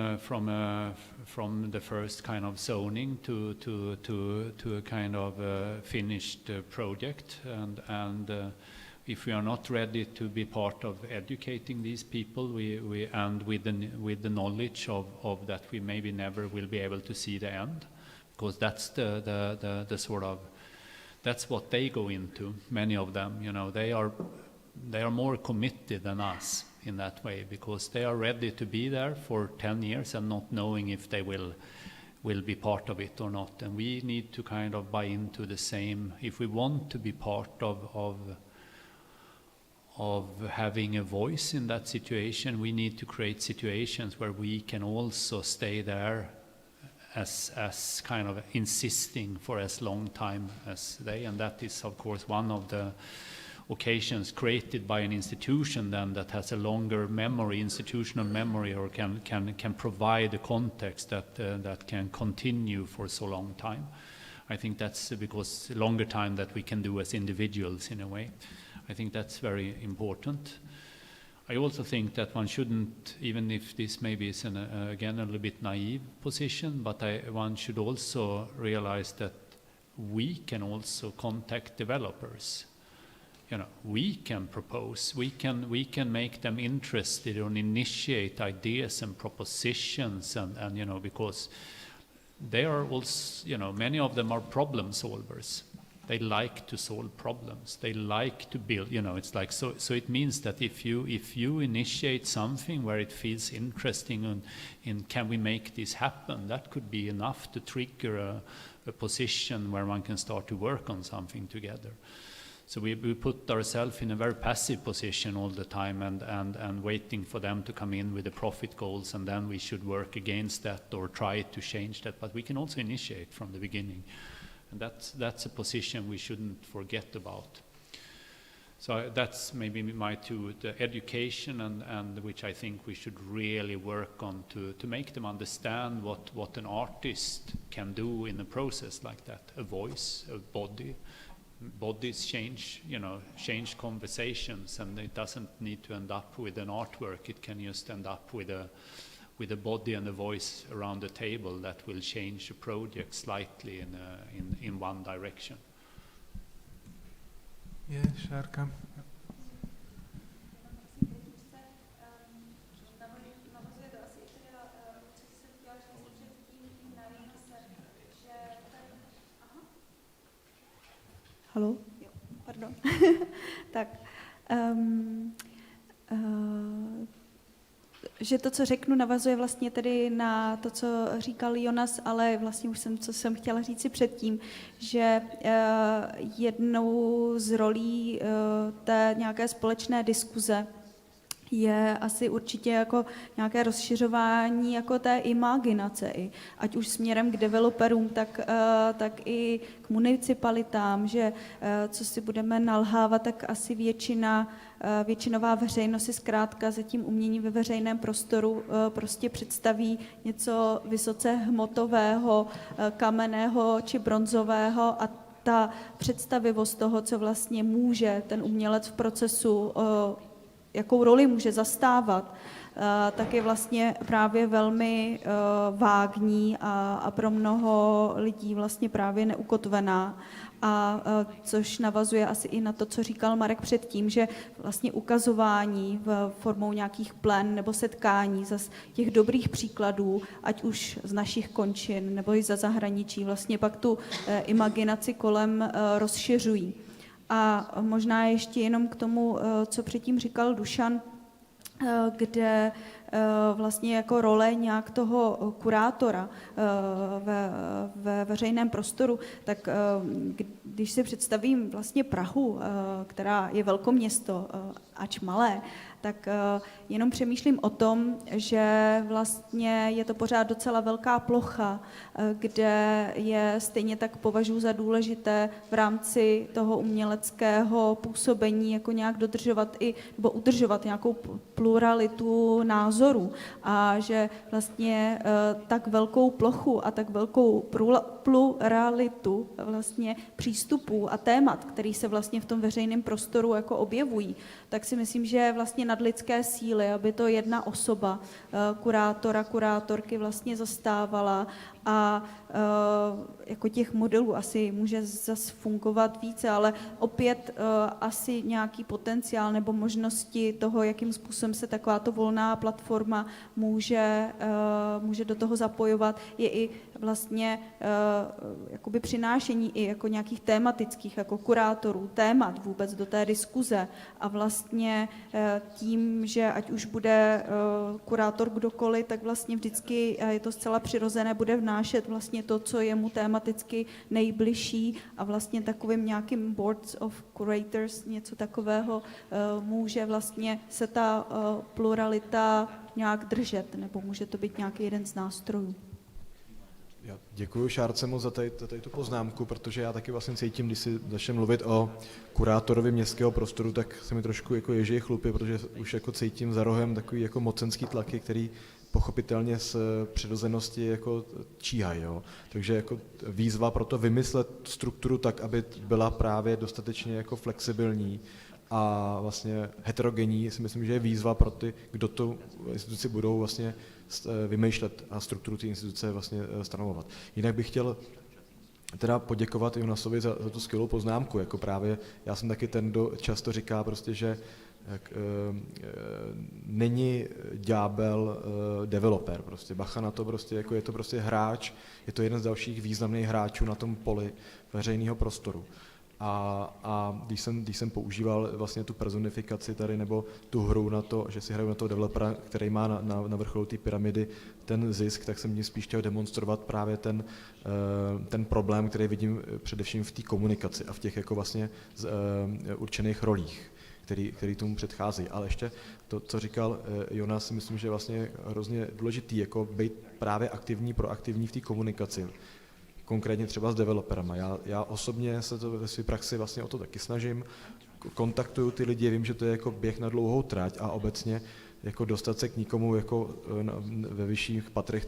the first kind of zoning to a kind of finished project, and if we are not ready to be part of educating these people, and with the knowledge of that we maybe never will be able to see the end, because that's the sort of, that's what they go into. Many of them, you know, they are more committed than us in that way, because they are ready to be there for 10 years and not knowing if they will be part of it or not. And we need to kind of buy into the same, if we want to be part of having a voice in that situation, we need to create situations where we can also stay there as kind of insisting for as long time as they. And that is, of course, one of the occasions created by an institution then that has a longer memory, institutional memory, or can provide a context that can continue for so long time. I think that's because longer time that we can do as individuals in a way. I think that's very important. I also think that one shouldn't, even if this maybe is again a little bit naive position, but one should also realize that we can also contact developers. You know, we can propose, we can make them interested or initiate ideas and propositions, and you know, because they are also, you know, many of them are problem solvers. They like to solve problems. They like to build, you know, it's like, so it means that if you initiate something where it feels interesting and can we make this happen, that could be enough to trigger a position where one can start to work on something together. So we put ourselves in a very passive position all the time and waiting for them to come in with the profit goals, and then we should work against that or try to change that. But we can also initiate from the beginning. And that's a position we shouldn't forget about. So that's maybe my two, the education and which I think we should really work on to make them understand what an artist can do in a process like that. A voice, a body. Bodies change, you know, change conversations, and it doesn't need to end up with an artwork. It can just end up with a body and a voice around the table that will change a project slightly in one direction. Yeah, Sharka. Haló? Jo, pardon. Tak, že to, co řeknu, navazuje vlastně tedy na to, co říkal Jonas, ale vlastně už co jsem chtěla říci předtím, že jednou z rolí té nějaké společné diskuze je asi určitě jako nějaké rozšiřování jako té imaginace, ať už směrem k developerům, tak i k municipalitám, že co si budeme nalhávat, tak asi většinová veřejnost si zkrátka za tím uměním ve veřejném prostoru prostě představí něco vysoce hmotového, kamenného či bronzového, a ta představivost toho, co vlastně může ten umělec v procesu, jakou roli může zastávat, tak je vlastně právě velmi vágní a pro mnoho lidí vlastně právě neukotvená. A což navazuje asi i na to, co říkal Marek předtím, že vlastně ukazování formou nějakých plen nebo setkání zas těch dobrých příkladů, ať už z našich končin nebo i za zahraničí, vlastně pak tu imaginaci kolem rozšiřují. A možná ještě jenom k tomu, co předtím říkal Dušan, kde vlastně jako role nějak toho kurátora ve veřejném prostoru, tak když si představím vlastně Prahu, která je velkoměsto, ač malé, tak jenom přemýšlím o tom, že vlastně je to pořád docela velká plocha, kde je stejně tak považuji za důležité v rámci toho uměleckého působení jako nějak dodržovat nebo udržovat nějakou pluralitu názorů názorů a že vlastně tak velkou plochu a tak velkou pluralitu vlastně přístupů a témat, který se vlastně v tom veřejném prostoru jako objevují, tak si myslím, že je vlastně nadlidské síly, aby to jedna osoba, kurátorky vlastně zastávala a jako těch modelů asi může zase fungovat více, ale opět asi nějaký potenciál nebo možnosti toho, jakým způsobem se takováto volná platforma může do toho zapojovat, je i vlastně jakoby přinášení i jako nějakých tématických, jako kurátorů, témat vůbec do té diskuze a vlastně tím, že ať už bude kurátor kdokoliv, tak vlastně vždycky je to zcela přirozené, bude vnášet vlastně to, co je mu tématicky nejbližší a vlastně takovým nějakým boards of curators, něco takového, může vlastně se ta pluralita nějak držet, nebo může to být nějaký jeden z nástrojů. Já děkuji Šárce moc za tady tu poznámku, protože já taky vlastně cítím, když si začneme mluvit o kurátorovi městského prostoru, tak se mi trošku jako ježí chlupy, protože už jako cítím za rohem takový jako mocenský tlaky, který pochopitelně z přirozenosti jako číhají. Jo. Takže jako výzva pro to vymyslet strukturu tak, aby byla právě dostatečně jako flexibilní a vlastně heterogenní, si myslím, že je výzva pro ty, kdo tu instituci budou vlastně vymýšlet a strukturu té instituce vlastně stanovovat. Jinak bych chtěl teda poděkovat Jonasovi za tu skvělou poznámku, jako právě já jsem taky ten, kdo často říká prostě, že není ďábel developer, prostě bacha na to, prostě, jako je to prostě hráč, je to jeden z dalších významných hráčů na tom poli veřejného prostoru. A když jsem používal vlastně tu personifikaci tady, nebo tu hru na to, že si hraju na toho developera, který má na vrcholu té pyramidy ten zisk, tak jsem tím spíš chtěl demonstrovat právě ten problém, který vidím především v té komunikaci a v těch jako vlastně určených rolích, který tomu předcházejí. Ale ještě to, co říkal Jonas, si myslím, že je vlastně hrozně důležitý, jako být právě aktivní, proaktivní v té komunikaci. Konkrétně třeba s developerama. Já osobně se to ve své praxi vlastně o to taky snažím. Kontaktuju ty lidi, vím, že to je jako běh na dlouhou trať a obecně jako dostat se k nikomu jako ve vyšších patrech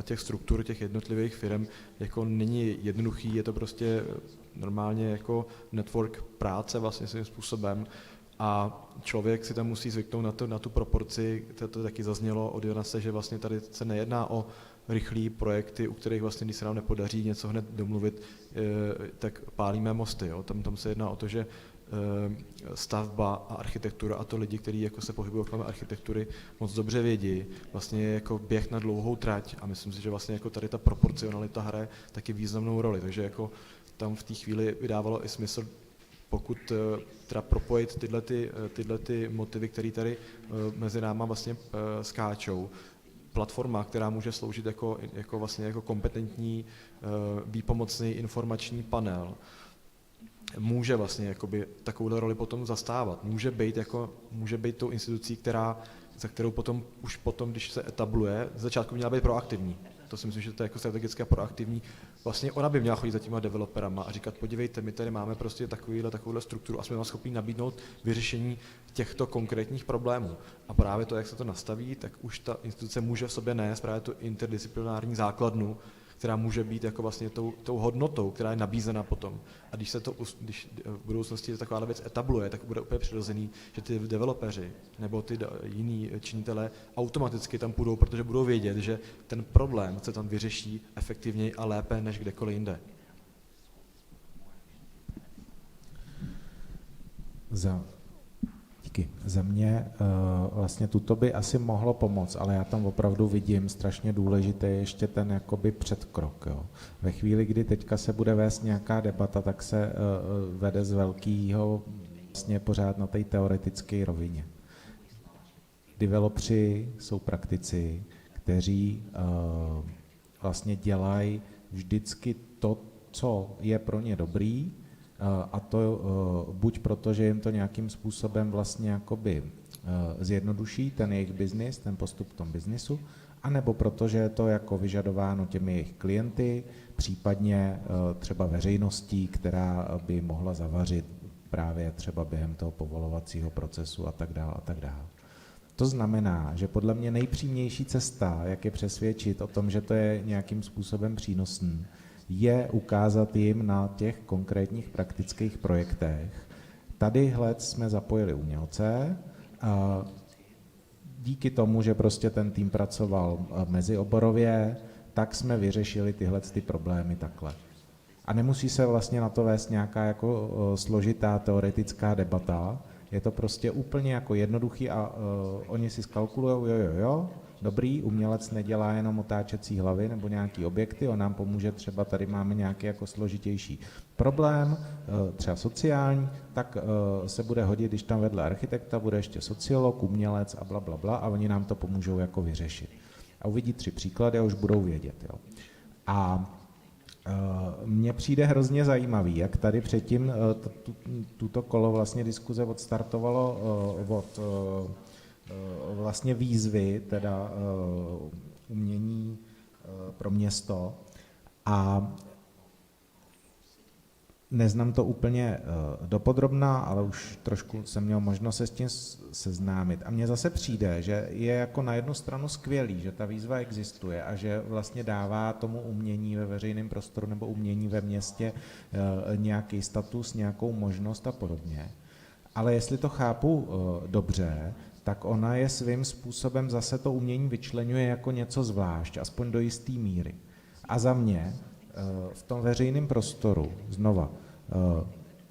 těch struktur, těch jednotlivých firm, jako není jednoduchý, je to prostě normálně jako network práce vlastně svým způsobem a člověk si tam musí zvyknout na tu proporci, to taky zaznělo od Jonase, že vlastně tady se nejedná o rychlý projekty, u kterých vlastně, když se nám nepodaří něco hned domluvit, tak pálíme mosty. Jo. Tam se jedná o to, že stavba a architektura a to lidi, kteří jako se pohybují kolem architektury, moc dobře vědí, vlastně je jako běh na dlouhou trať a myslím si, že vlastně jako tady ta proporcionalita hraje taky významnou roli, takže jako tam v té chvíli by dávalo i smysl, pokud teda propojit tyhle ty motivy, které tady mezi náma vlastně skáčou, platforma, která může sloužit jako kompetentní výpomocný informační panel, může vlastně jakoby takovou roli potom zastávat. Může být tou institucí, za kterou už potom, když se etabluje, z začátku měla být proaktivní. To si myslím, že to je jako strategicky proaktivní. Vlastně ona by měla chodit za těma developerama a říkat, podívejte, my tady máme prostě takovouhle strukturu a jsme vám schopni nabídnout vyřešení těchto konkrétních problémů. A právě to, jak se to nastaví, tak už ta instituce může v sobě nést právě tu interdisciplinární základnu, která může být jako vlastně tou hodnotou, která je nabízena potom. A když v budoucnosti taková věc etabluje, tak bude úplně přirozený, že ty developeři nebo ty jiní činitelé automaticky tam půjdou, protože budou vědět, že ten problém se tam vyřeší efektivněji a lépe než kdekoliv jinde. Díky. Za mě vlastně tuto by asi mohlo pomoct, ale já tam opravdu vidím strašně důležité ještě ten jakoby předkrok. Jo. Ve chvíli, kdy teďka se bude vést nějaká debata, tak se vede z velkého vlastně pořád na té teoretické rovině. Developři jsou praktici, kteří vlastně dělají vždycky to, co je pro ně dobrý, a to buď proto, že jim to nějakým způsobem vlastně jakoby zjednoduší ten jejich biznis, ten postup v tom biznisu, anebo proto, že je to jako vyžadováno těmi jejich klienty, případně třeba veřejností, která by mohla zavařit právě třeba během toho povolovacího procesu a tak dále a tak dále. To znamená, že podle mě nejpřímější cesta, jak je přesvědčit o tom, že to je nějakým způsobem přínosný, je ukázat jim na těch konkrétních praktických projektech. Tadyhle jsme zapojili umělce. A díky tomu, že prostě ten tým pracoval mezioborově, tak jsme vyřešili tyhle ty problémy takhle. A nemusí se vlastně na to vést nějaká jako složitá teoretická debata. Je to prostě úplně jako jednoduchý a oni si zkalkulujou, jo, dobrý, umělec nedělá jenom otáčecí hlavy nebo nějaký objekty, on nám pomůže, třeba tady máme nějaký jako složitější problém, třeba sociální, tak se bude hodit, když tam vedle architekta bude ještě sociolog, umělec a bla, bla, bla, a oni nám to pomůžou jako vyřešit. A uvidí 3 příklady a už budou vědět. Jo. A mně přijde hrozně zajímavý, jak tady předtím tuto kolo vlastně diskuze odstartovalo od vlastně výzvy, teda umění pro město, a neznám to úplně dopodrobna, ale už trošku jsem měl možnost se s tím seznámit. A mně zase přijde, že je jako na jednu stranu skvělý, že ta výzva existuje a že vlastně dává tomu umění ve veřejném prostoru nebo umění ve městě nějaký status, nějakou možnost a podobně. Ale jestli to chápu dobře, tak ona je svým způsobem zase to umění vyčleňuje jako něco zvlášť, aspoň do jisté míry. A za mě v tom veřejném prostoru, znova,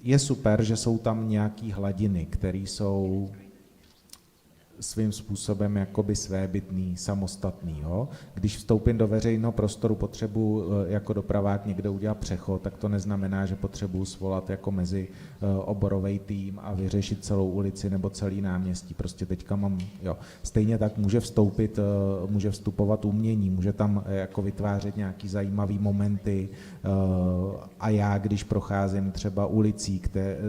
je super, že jsou tam nějaký hladiny, které jsou svým způsobem jakoby svébytný, samostatný. Jo? Když vstoupím do veřejného prostoru, potřebuji jako dopravák někde udělat přechod, tak to neznamená, že potřebuji svolat jako mezi oborový tým a vyřešit celou ulici nebo celý náměstí. Prostě teďka mám, jo. Stejně tak může vstupovat umění, může tam jako vytvářet nějaký zajímavý momenty a já, když procházím třeba ulicí,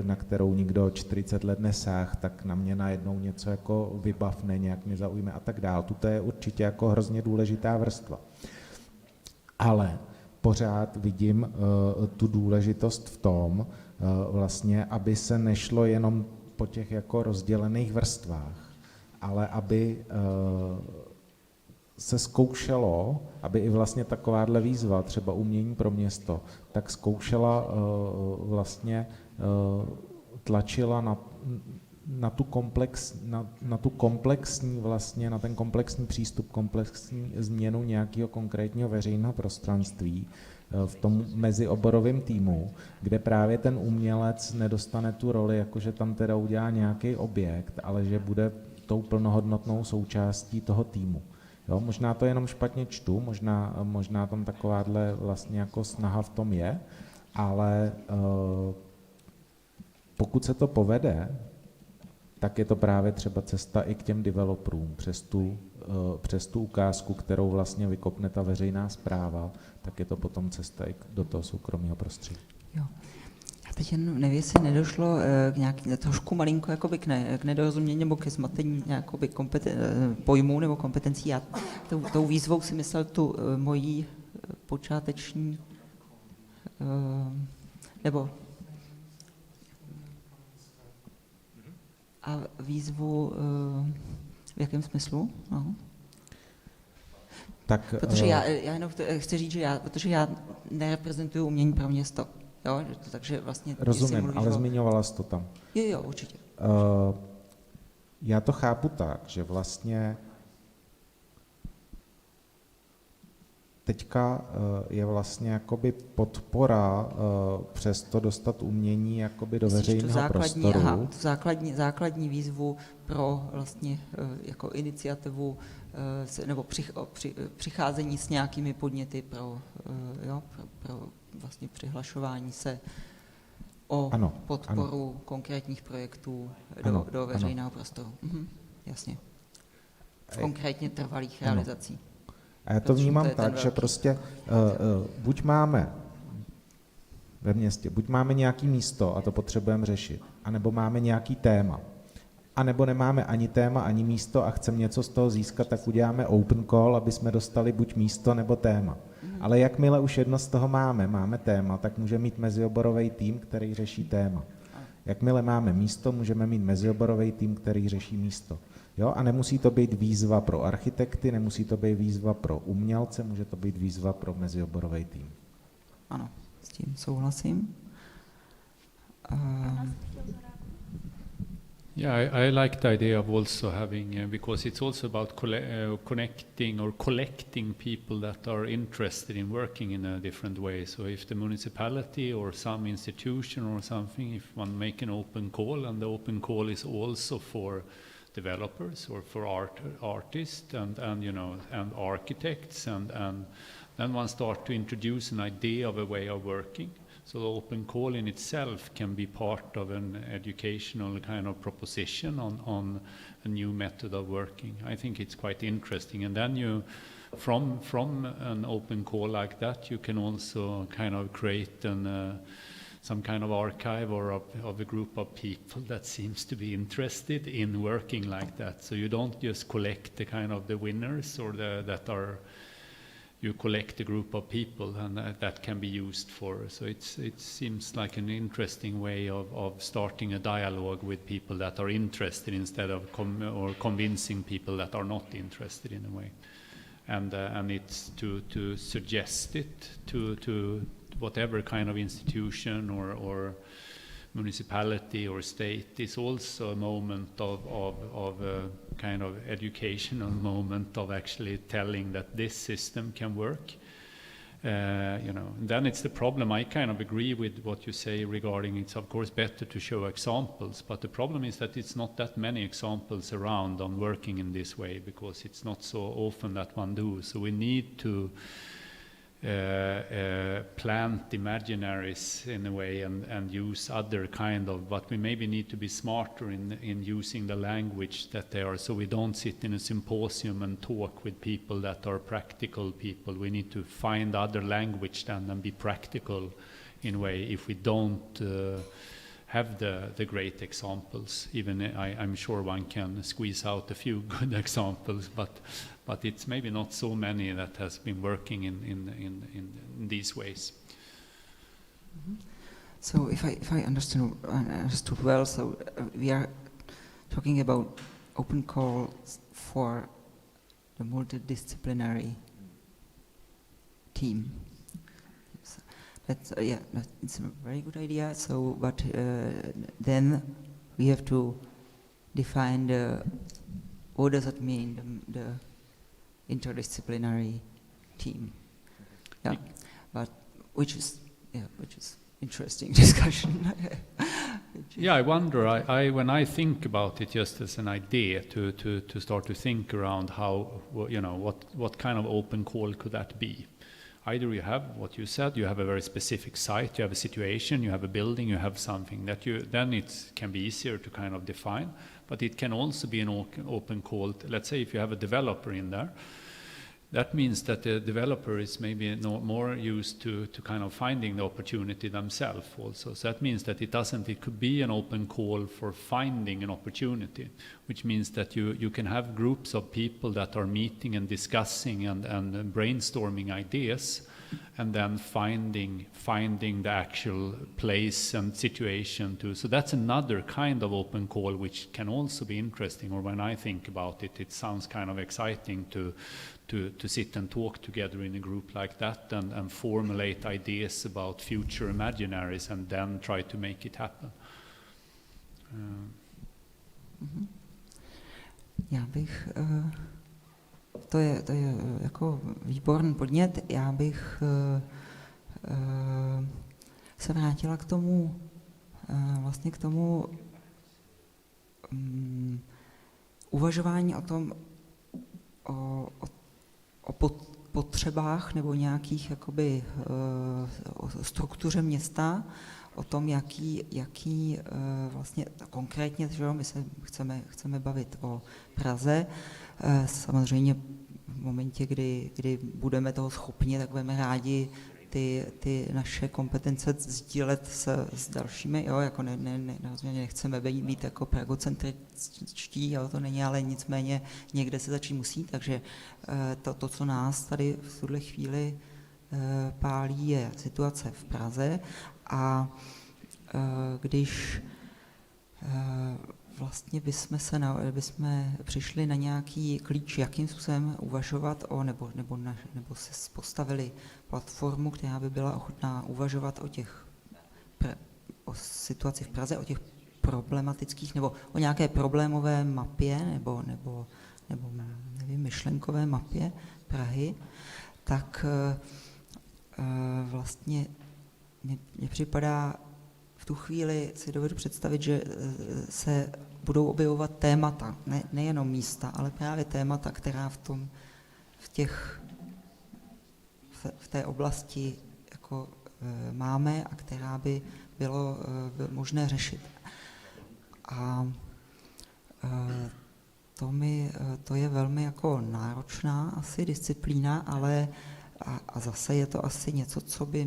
na kterou nikdo 40 let nesáh, tak na mě najednou něco jako vybavne, nějak mě zaujme a tak dál. Tuto je určitě jako hrozně důležitá vrstva. Ale pořád vidím tu důležitost v tom, vlastně, aby se nešlo jenom po těch jako rozdělených vrstvách, ale aby se zkoušelo, aby i vlastně takováhle výzva, třeba umění pro město, tak zkoušela vlastně, tlačila na ten komplexní přístup, komplexní změnu nějakého konkrétního veřejného prostranství v tom mezioborovém týmu, kde právě ten umělec nedostane tu roli, jakože tam teda udělá nějaký objekt, ale že bude tou plnohodnotnou součástí toho týmu. Jo, možná to jenom špatně čtu, možná tam takováhle vlastně jako snaha v tom je, ale pokud se to povede, tak je to právě třeba cesta i k těm developerům. Přes tu ukázku, kterou vlastně vykopne ta veřejná správa, tak je to potom cesta i do toho soukromého prostředí. Jo. A teď jen nevím, jestli nedošlo k nějaký trošku malinko jakoby k nedorozumění nebo ke zmatení pojmů nebo kompetencí. Já tou výzvou si myslel tu mojí počáteční nebo a výzvu v jakém smyslu? No. Tak, protože já jenom chci říct, že protože já nereprezentuju umění pro město. Jo, takže vlastně... Rozumím, ale zmiňovala jsi to tam. Jo, určitě. Já to chápu tak, že vlastně teďka je vlastně jakoby podpora přesto dostat umění jakoby do veřejného prostoru. Aha, základní výzvu pro vlastně jako iniciativu nebo přicházení s nějakými podněty pro vlastně přihlašování se o podporu konkrétních projektů do veřejného prostoru. Jasně. Konkrétně trvalých realizací. A já to vnímám tak, že prostě buď máme ve městě, buď máme nějaký místo a to potřebujeme řešit, anebo máme nějaký téma, anebo nemáme ani téma, ani místo a chceme něco z toho získat, tak uděláme open call, aby jsme dostali buď místo, nebo téma. Ale jakmile už jedno z toho máme téma, tak můžeme mít mezioborový tým, který řeší téma. Jakmile máme místo, můžeme mít mezioborový tým, který řeší místo. Jo? A nemusí to být výzva pro architekty, nemusí to být výzva pro umělce, může to být výzva pro mezioborový tým. Ano, s tím souhlasím. Yeah, I like the idea of also having, because it's also about connecting or collecting people that are interested in working in a different way. So if the municipality or some institution or something, if one make an open call, and the open call is also for developers or for artists and you know, and architects, and then one start to introduce an idea of a way of working. So the open call in itself can be part of an educational kind of proposition on a new method of working. I think it's quite interesting. And then you, from an open call like that, you can also kind of create some kind of archive or of a group of people that seems to be interested in working like that. So you don't just collect the kind of the winners or you collect a group of people, and that can be used for. So it seems like an interesting way of starting a dialogue with people that are interested instead of convincing people that are not interested in a way. And it's to suggest it to whatever kind of institution or municipality or state is also a moment of a kind of educational moment of actually telling that this system can work. You know, and then it's the problem. I kind of agree with what you say regarding it's of course better to show examples, but the problem is that it's not that many examples around on working in this way, because it's not so often that one do. So we need to plant imaginaries in a way and use other kind of, but we maybe need to be smarter in using the language that they are, so we don't sit in a symposium and talk with people that are practical people. We need to find other language then and be practical in a way if we don't have the great examples. Even I'm sure one can squeeze out a few good examples, but it's maybe not so many that has been working in these ways. Mm-hmm. So if I understood well, so we are talking about open calls for the multidisciplinary team. That's it's a very good idea. So, but then we have to define what does it mean, the interdisciplinary team. Yeah, but which is interesting discussion. Yeah, I wonder. I when I think about it just as an idea to start to think around how, you know, what kind of open call could that be? Either you have what you said, you have a very specific site, you have a situation, you have a building, you have something that then it can be easier to kind of define, but it can also be an open call. Let's say if you have a developer in there, that means that the developer is maybe more used to kind of finding the opportunity themselves also. So that means that it could be an open call for finding an opportunity, which means that you can have groups of people that are meeting and discussing and brainstorming ideas, and then finding the actual place and situation too. So that's another kind of open call which can also be interesting, or when I think about it, it sounds kind of exciting to sit and talk together in a group like that and formulate ideas about future imaginaries and then try to make it happen. Já bych, to je jako výborný podnět, já bych se vrátila k tomu, vlastně k tomu uvažování o tom, o potřebách nebo nějakých jakoby o struktuře města, o tom, jaký vlastně konkrétně, že jo, my se chceme bavit o Praze. Samozřejmě v momentě, kdy budeme toho schopni, tak budeme rádi ty naše kompetence sdílet s dalšími, jo, jako nechceme být jako pragocentričtí, jo, to není, ale nicméně někde se začít musí, takže to, co nás tady v tuhle chvíli pálí, je situace v Praze, a když vlastně bychom přišli na nějaký klíč, jakým způsobem uvažovat nebo se postavili platformu, která by byla ochotná uvažovat o situaci v Praze, o těch problematických, nebo o nějaké problémové mapě, nebo nevím, myšlenkové mapě Prahy, tak vlastně mně připadá, v tu chvíli si dovedu představit, že se budou objevovat témata, nejenom místa, ale právě témata, která v té oblasti jako máme a která by bylo možné řešit. A to je velmi jako náročná asi disciplína, ale a zase je to asi něco, co by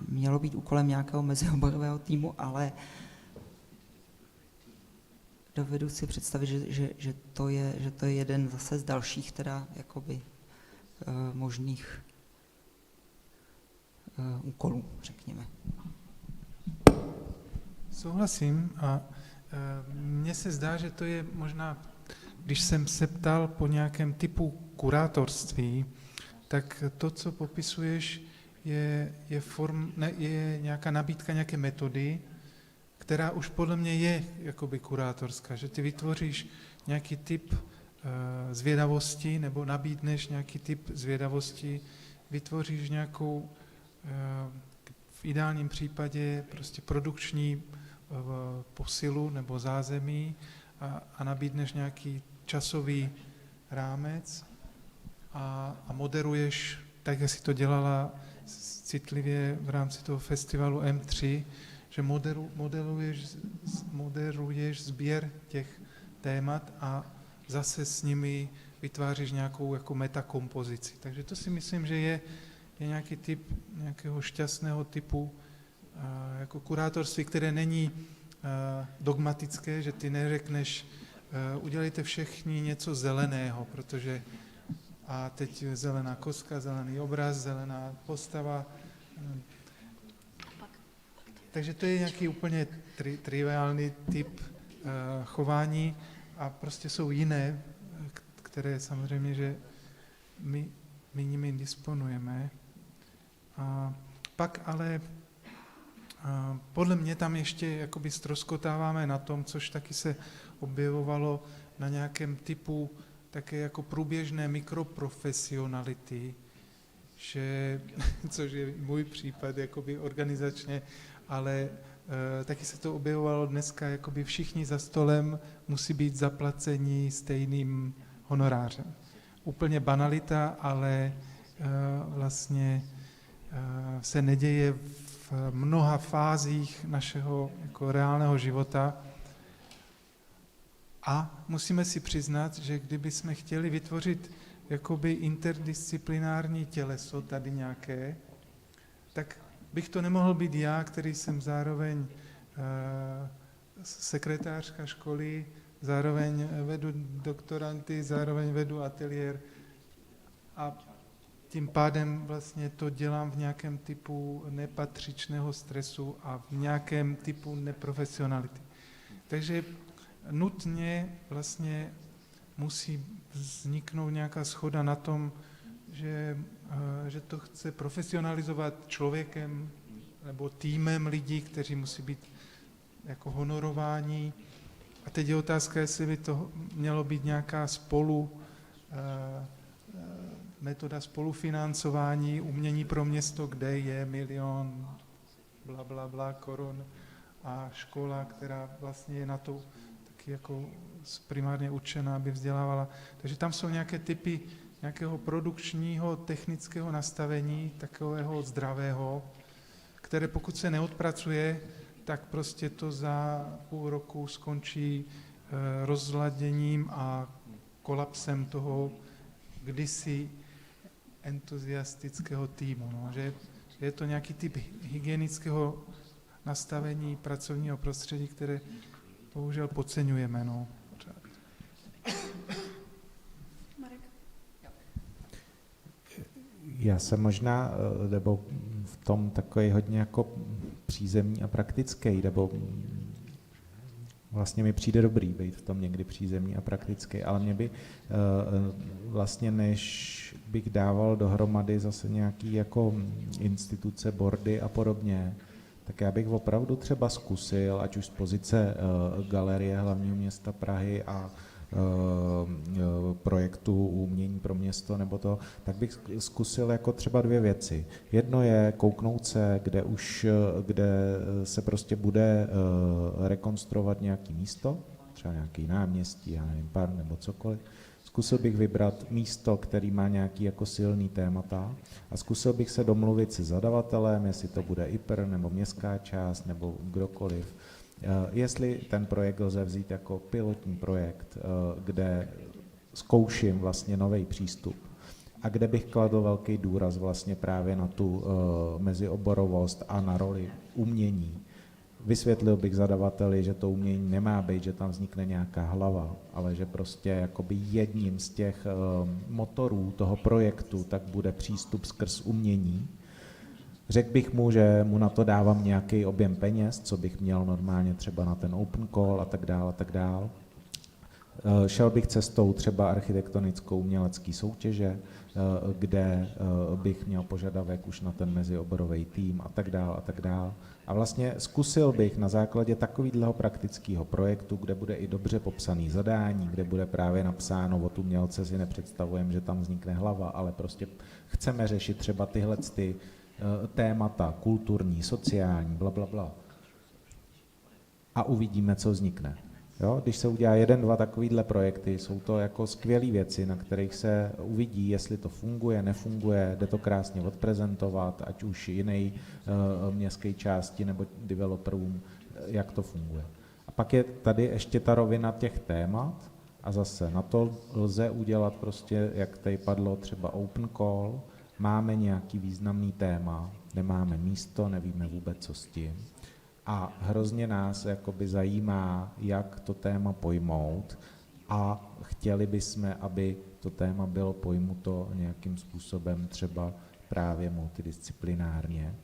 mělo být úkolem nějakého mezioborového týmu, ale dovedu si představit, že to je jeden zase z dalších teda jakoby možných úkolů, řekněme. Souhlasím a mně se zdá, že to je možná, když jsem se ptal po nějakém typu kurátorství, tak to, co popisuješ, je nějaká nabídka nějaké metody, která už podle mě je jakoby kurátorská, že ty vytvoříš nějaký typ zvědavosti nebo nabídneš nějaký typ zvědavosti, vytvoříš nějakou v ideálním případě prostě produkční posilu nebo zázemí a nabídneš nějaký časový rámec a moderuješ, tak jak jsi to dělala citlivě v rámci toho festivalu M3, že moderuješ sběr těch témat a zase s nimi vytváříš nějakou jako metakompozici. Takže to si myslím, že je nějaký typ nějakého šťastného typu jako kurátorství, které není dogmatické, že ty neřekneš, udělejte všichni něco zeleného, protože a teď zelená kostka, zelený obraz, zelená postava. Takže to je nějaký úplně triviální typ chování a prostě jsou jiné, které samozřejmě, že my nimi disponujeme. A pak ale podle mě tam ještě jakoby ztroskotáváme na tom, což taky se objevovalo na nějakém typu také jako průběžné mikroprofesionality, což je můj případ jakoby organizačně, ale taky se to objevovalo dneska, jakoby všichni za stolem musí být zaplaceni stejným honorářem. Úplně banalita, ale vlastně se neděje v mnoha fázích našeho jako reálného života. A musíme si přiznat, že kdyby jsme chtěli vytvořit jakoby interdisciplinární těleso tady nějaké, tak bych to nemohl být já, který jsem zároveň sekretářka školy, zároveň vedu doktoranty, zároveň vedu ateliér a tím pádem vlastně to dělám v nějakém typu nepatřičného stresu a v nějakém typu neprofesionality. Takže nutně vlastně musí vzniknout nějaká shoda na tom, že to chce profesionalizovat člověkem nebo týmem lidí, kteří musí být jako honorováni. A teď je otázka, jestli by to mělo být nějaká metoda spolufinancování umění pro město, kde je 1 milion bla korun a škola, která vlastně je na to taky jako primárně určená, aby vzdělávala. Takže tam jsou nějaké typy nějakého produkčního, technického nastavení, takového zdravého, které pokud se neodpracuje, tak prostě to za půl roku skončí rozladěním a kolapsem toho kdysi entuziastického týmu. No, že je to nějaký typ hygienického nastavení pracovního prostředí, které bohužel podceňujeme. No. Já jsem možná, nebo v tom takový hodně jako přízemní a praktický, nebo Vlastně mi přijde dobrý být v tom někdy přízemní a prakticky, ale mě by vlastně, než bych dával dohromady zase nějaký jako instituce, boardy a podobně, tak já bych opravdu třeba zkusil, ať už z pozice Galerie hlavního města Prahy a projektu Umění pro město nebo to, tak bych zkusil jako třeba 2 věci. Jedno je kouknout se, kde se prostě bude rekonstruovat nějaký místo, třeba nějaký náměstí, já nevím, park nebo cokoliv. Zkusil bych vybrat místo, který má nějaký jako silný témata a zkusil bych se domluvit se zadavatelem, jestli to bude IPR nebo městská část nebo kdokoliv. Jestli ten projekt lze vzít jako pilotní projekt, kde zkouším vlastně nový přístup a kde bych kladl velký důraz vlastně právě na tu mezioborovost a na roli umění. Vysvětlil bych zadavateli, že to umění nemá být, že tam vznikne nějaká hlava, ale že prostě jakoby jedním z těch motorů toho projektu tak bude přístup skrz umění. Řekl bych mu, že mu na to dávám nějaký objem peněz, co bych měl normálně třeba na ten open call a tak dále a tak dále. Šel bych cestou třeba architektonickou umělecký soutěže, kde bych měl požadavek už na ten mezioborový tým a tak dále a tak dále. A vlastně zkusil bych na základě takového praktického projektu, kde bude i dobře popsaný zadání, kde bude právě napsáno od umělce, si nepředstavujeme, že tam vznikne hlava, ale prostě chceme řešit třeba tyhle témata kulturní, sociální, blablabla. A uvidíme, co vznikne. Jo? Když se udělá 1, 2 takovýhle projekty, jsou to jako skvělé věci, na kterých se uvidí, jestli to funguje, nefunguje, jde to krásně odprezentovat, ať už jiné městské části nebo developerům, jak to funguje. A pak je tady ještě ta rovina těch témat a zase na to lze udělat prostě, jak tady padlo, třeba open call, máme nějaký významný téma, nemáme místo, nevíme vůbec, co s tím. A hrozně nás jakoby zajímá, jak to téma pojmout a chtěli bychom, aby to téma bylo pojmuto nějakým způsobem třeba právě multidisciplinárně.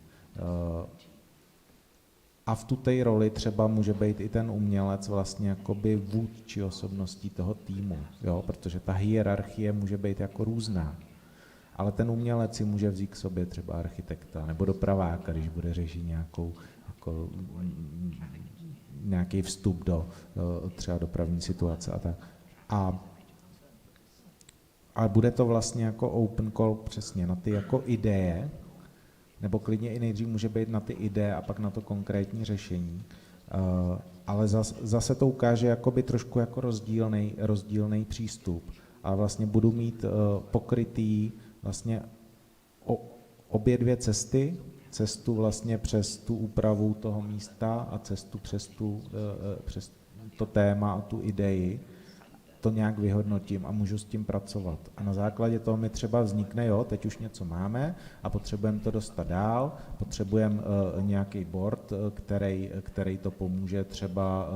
A v té roli třeba může být i ten umělec vlastně jakoby vůdčí osobností toho týmu, jo? Protože ta hierarchie může být jako různá. Ale ten umělec si může vzít k sobě třeba architekta nebo dopraváka, když bude řešit nějaký vstup do třeba dopravní situace a tak. A bude to vlastně jako open call přesně na ty jako ideje, nebo klidně i nejdřív může být na ty ideje a pak na to konkrétní řešení. Ale zase to ukáže jakoby trošku jako rozdílný přístup. A vlastně budu mít pokrytý vlastně obě 2 cesty, cestu vlastně přes tu úpravu toho místa a cestu přes to téma a tu ideji, to nějak vyhodnotím a můžu s tím pracovat. A na základě toho mi třeba vznikne, jo, teď už něco máme a potřebujeme to dostat dál, potřebujeme nějaký board, který to pomůže třeba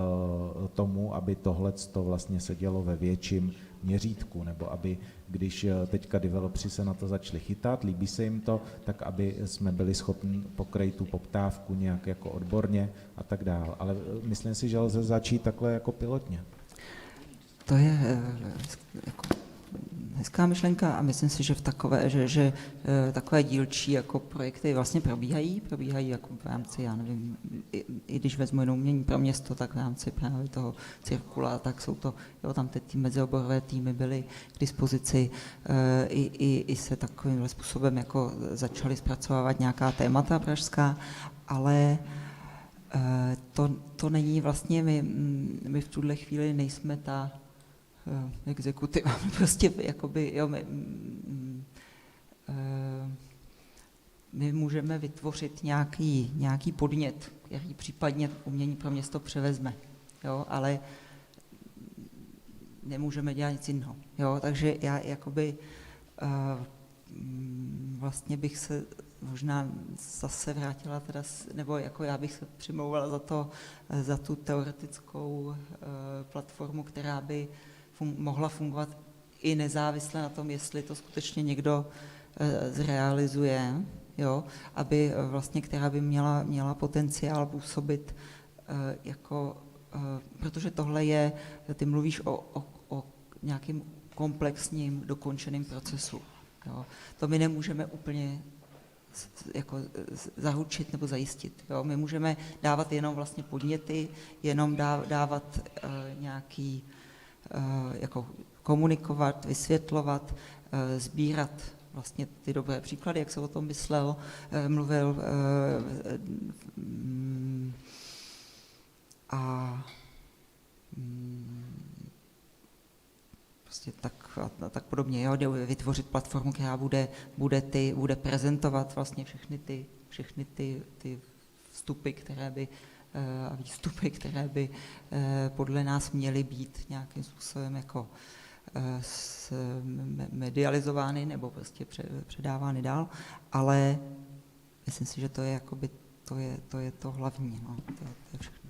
tomu, aby tohleto vlastně se dělo ve větším měřítku, nebo aby, když teďka developři se na to začali chytat, líbí se jim to, tak aby jsme byli schopni pokrýt tu poptávku nějak jako odborně a tak dále. Ale myslím si, že lze začít takhle jako pilotně. To je jako hezká myšlenka a myslím si, že že takové dílčí jako projekty vlastně probíhají jako v rámci, já nevím, i když vezmu jenom Umění pro město, tak v rámci právě toho cirkula, tak jsou to, jo, tam ty mezioborové týmy byly k dispozici, i se takovým způsobem jako začaly zpracovávat nějaká témata pražská, ale to není vlastně, my v tuhle chvíli nejsme ta exekutiva, prostě jakoby, jo, my můžeme vytvořit nějaký podnět, který případně Umění pro město převezme, jo, ale nemůžeme dělat nic jiného, jo, takže já jakoby vlastně bych se možná zase vrátila teda, nebo jako já bych se přimlouvala za tu teoretickou platformu, která by mohla fungovat i nezávisle na tom, jestli to skutečně někdo zrealizuje, jo, aby vlastně, která by měla potenciál působit jako protože tohle je, ty mluvíš o nějakým komplexním, dokončeným procesu. Jo. To my nemůžeme úplně jako zaručit nebo zajistit. Jo. My můžeme dávat jenom vlastně podněty, jenom dávat nějaký, jako komunikovat, vysvětlovat, sbírat vlastně ty dobré příklady, jak se o tom mluvil a prostě tak podobně, jo, jde vytvořit platformu, která bude prezentovat vlastně všechny ty vstupy, a výstupy, které by podle nás měly být nějakým způsobem jako medializovány nebo prostě předávány dál, ale myslím si, že to je jakoby, to je to hlavní, no, to je všechno.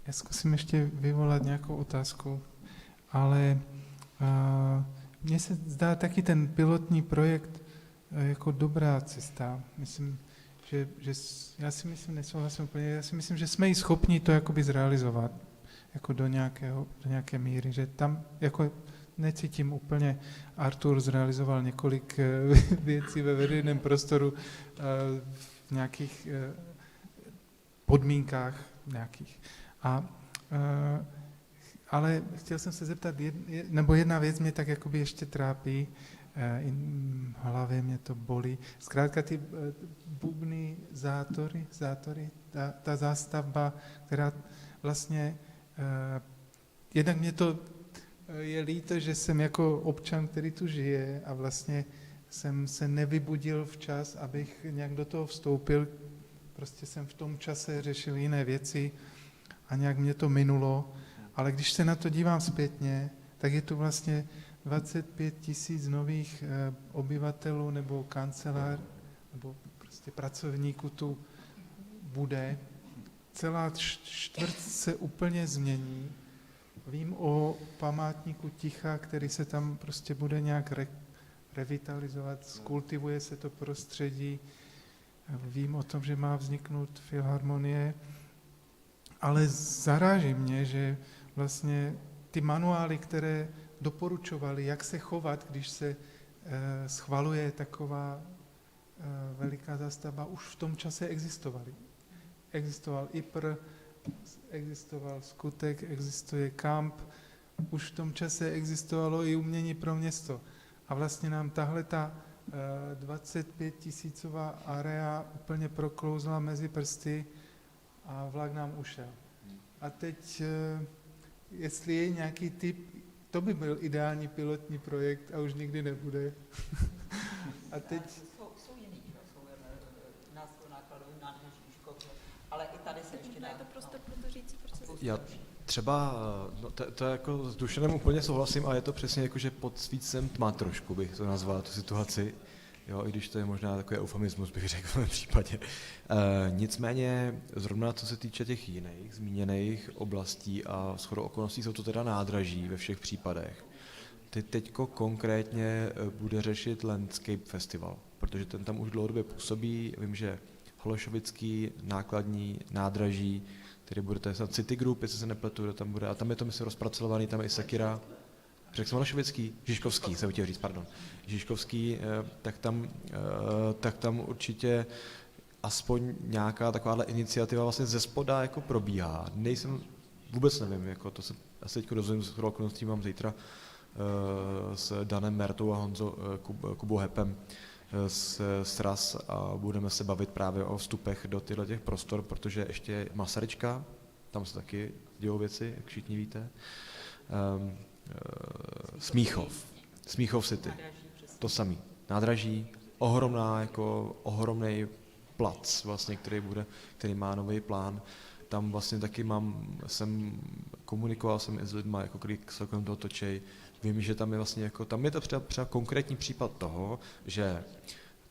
Já zkusím ještě vyvolat nějakou otázku, ale mně se zdá taky ten pilotní projekt jako dobrá cesta. Myslím, že já si myslím, nesouhlasím úplně, já si myslím, že jsme i schopni to jakoby zrealizovat jako do nějaké míry, že tam jako necítím úplně, Artur zrealizoval několik věcí ve veřejném prostoru v nějakých podmínkách nějakých. Ale chtěl jsem se zeptat, nebo jedna věc mě tak jakoby ještě trápí, v hlavě mě to bolí. Zkrátka ty bubny, zátory, ta zástavba, která vlastně, jednak mě to je líto, že jsem jako občan, který tu žije a vlastně jsem se nevybudil včas, abych nějak do toho vstoupil. Prostě jsem v tom čase řešil jiné věci a nějak mě to minulo. Ale když se na to dívám zpětně, tak je tu vlastně 25 000 nových obyvatelů nebo kancelář, nebo prostě pracovníků tu bude. Celá čtvrť se úplně změní. Vím o památníku ticha, který se tam prostě bude nějak revitalizovat, skultivuje se to prostředí. Vím o tom, že má vzniknout filharmonie, ale zaráží mě, že vlastně ty manuály, které doporučovaly, jak se chovat, když se schvaluje taková veliká zástavba, už v tom čase existovaly. Existoval IPR, existoval Skutek, existuje KAMP, už v tom čase existovalo i umění pro město. A vlastně nám tahle ta 25 000 area úplně proklouzla mezi prsty a vlak nám ušel. A teď, jestli je nějaký typ, to by byl ideální pilotní projekt a už nikdy nebude. A teď... Jsou jiný, jsou nákladový nádraží, ale i tady se ještě dá. Je to prostor pro to říct, proč Já třeba, no to jako s Dušanem úplně souhlasím, ale je to přesně jako, že pod svícem tma trošku bych to nazval, tu situaci. Jo, i když to je možná takový eufemismus, bych řekl v mém případě. Nicméně, zrovna co se týče těch jiných zmíněných oblastí a shodou okolností jsou to teda nádraží ve všech případech. Teďko konkrétně bude řešit Landscape Festival, protože ten tam už dlouhodobě působí. Vím, že Holešovický nákladní nádraží, který bude, to je City Group, jestli se nepletu, tam bude, a tam je to myslím rozpracovaný, tam je i Sakira. Řekl jsem Holešovický? Žižkovský, jsem chtěl říct, pardon. Žižkovský, tak tam určitě aspoň nějaká takováhle iniciativa vlastně ze spoda jako probíhá. Vůbec nevím, jako to se asi teď dozvím, s okolností mám zítra s Danem Mertou a Kubou Hepem z SRAS a budeme se bavit právě o vstupech do těch prostor, protože ještě Masaryčka, tam se taky dějou věci, jak všichni víte. Smíchov City, to samý. Nádraží, ohromný plac, vlastně, který má nový plán. Tam vlastně taky komunikoval jsem i s lidmi, jako který se kolem toho točej. Vím, že tam je vlastně tam je to třeba konkrétní případ toho, že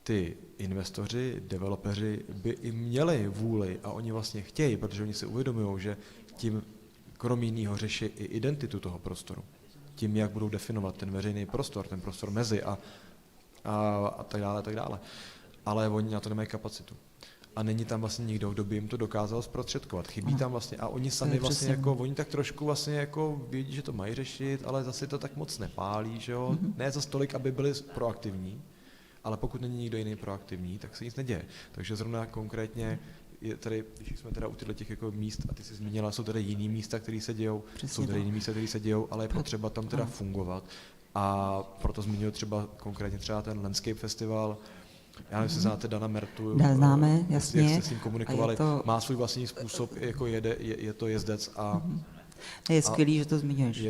ty investoři, developeři by i měli vůli a oni vlastně chtějí, protože oni si uvědomují, že tím krom jiného řeší i identitu toho prostoru. Tím, jak budou definovat ten veřejný prostor, ten prostor mezi a tak dále, tak dále. Ale oni na to nemají kapacitu. a není tam vlastně nikdo, kdo by jim to dokázal zprostředkovat. Chybí tam vlastně a oni sami vlastně jako, oni tak trošku vlastně jako vědí, že to mají řešit, ale zase to tak moc nepálí, že jo. Ne za tolik, aby byli proaktivní, ale pokud není nikdo jiný proaktivní, tak se nic neděje. Takže zrovna konkrétně je tady, když jsme teda u těch jako míst, a ty jsi zmínila, jsou tady jiný místa, které se dějou, jsou tady jiný místa, které se dějou, ale je potřeba tam teda fungovat. A proto zmiňuji třeba konkrétně třeba ten Landscape Festival. Já nevím, jestli znáte Dana Mertu, známe, jasně. Jak jste s ním komunikovali, má svůj vlastní způsob, jako je to jezdec a je skvělý, že to zmiňuješ.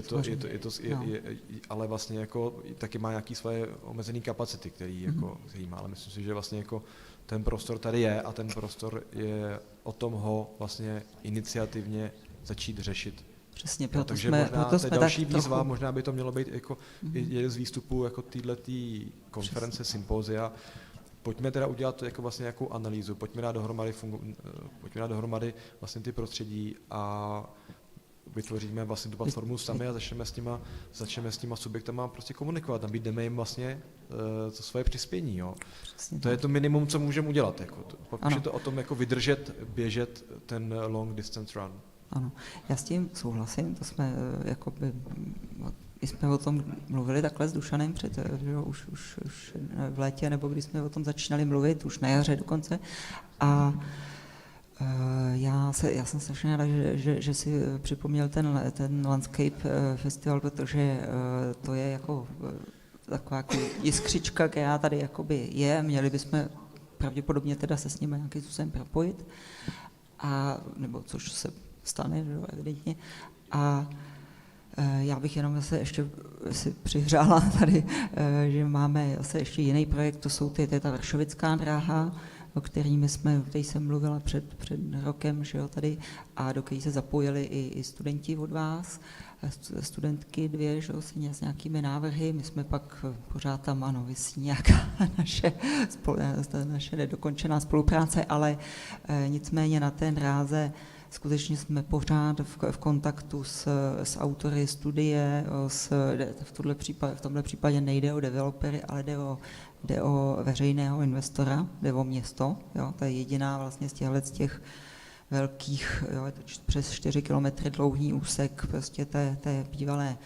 Ale vlastně jako taky má nějaké svoje omezené kapacity, který má, ale myslím si, že vlastně jako ten prostor tady je a ten prostor je o tom ho vlastně iniciativně začít řešit. Přesně, takže možná to další výzva, možná by to mělo být jako jeden z výstupů jako této konference, sympózia. Pojďme teda udělat jako vlastně nějakou analýzu, pojďme dát dohromady vlastně ty prostředí a vytvoříme vlastně tu platformu sami a začneme s těma subjektama prostě komunikovat, nabídneme jim vlastně to svoje přispění. Jo. To je to minimum, co můžeme udělat. Jako. Pak už je to o tom jako běžet ten long distance run. Ano, já s tím souhlasím, to jsme jsme o tom mluvili takhle s Dušanem před, už v létě, nebo když jsme o tom začínali mluvit, už na jaře dokonce. A já jsem strašně ráda, že si připomněl ten Landscape Festival, protože to je jako taková jako jiskřička, která tady jakoby je, měli bychom pravděpodobně teda se s nimi nějakým způsobem propojit, nebo což se stane, evidentně. A já bych jenom zase ještě si přihřála tady, že máme zase ještě jiný projekt, to je ta Vršovická dráha, o který jsem mluvila před rokem, že jo, tady, a do které se zapojili i studenti od vás, studentky 2, že jo, s nějakými návrhy, my jsme pak pořád tam, visí nějaká naše nedokončená spolupráce, ale nicméně na té dráze skutečně jsme pořád v kontaktu s autory studie, v tomhle případě nejde o developery, ale jde o veřejného investora, jde o město. Jo, to je jediná vlastně z těch velkých, jo, je to přes 4 kilometry dlouhý úsek prostě té bývalé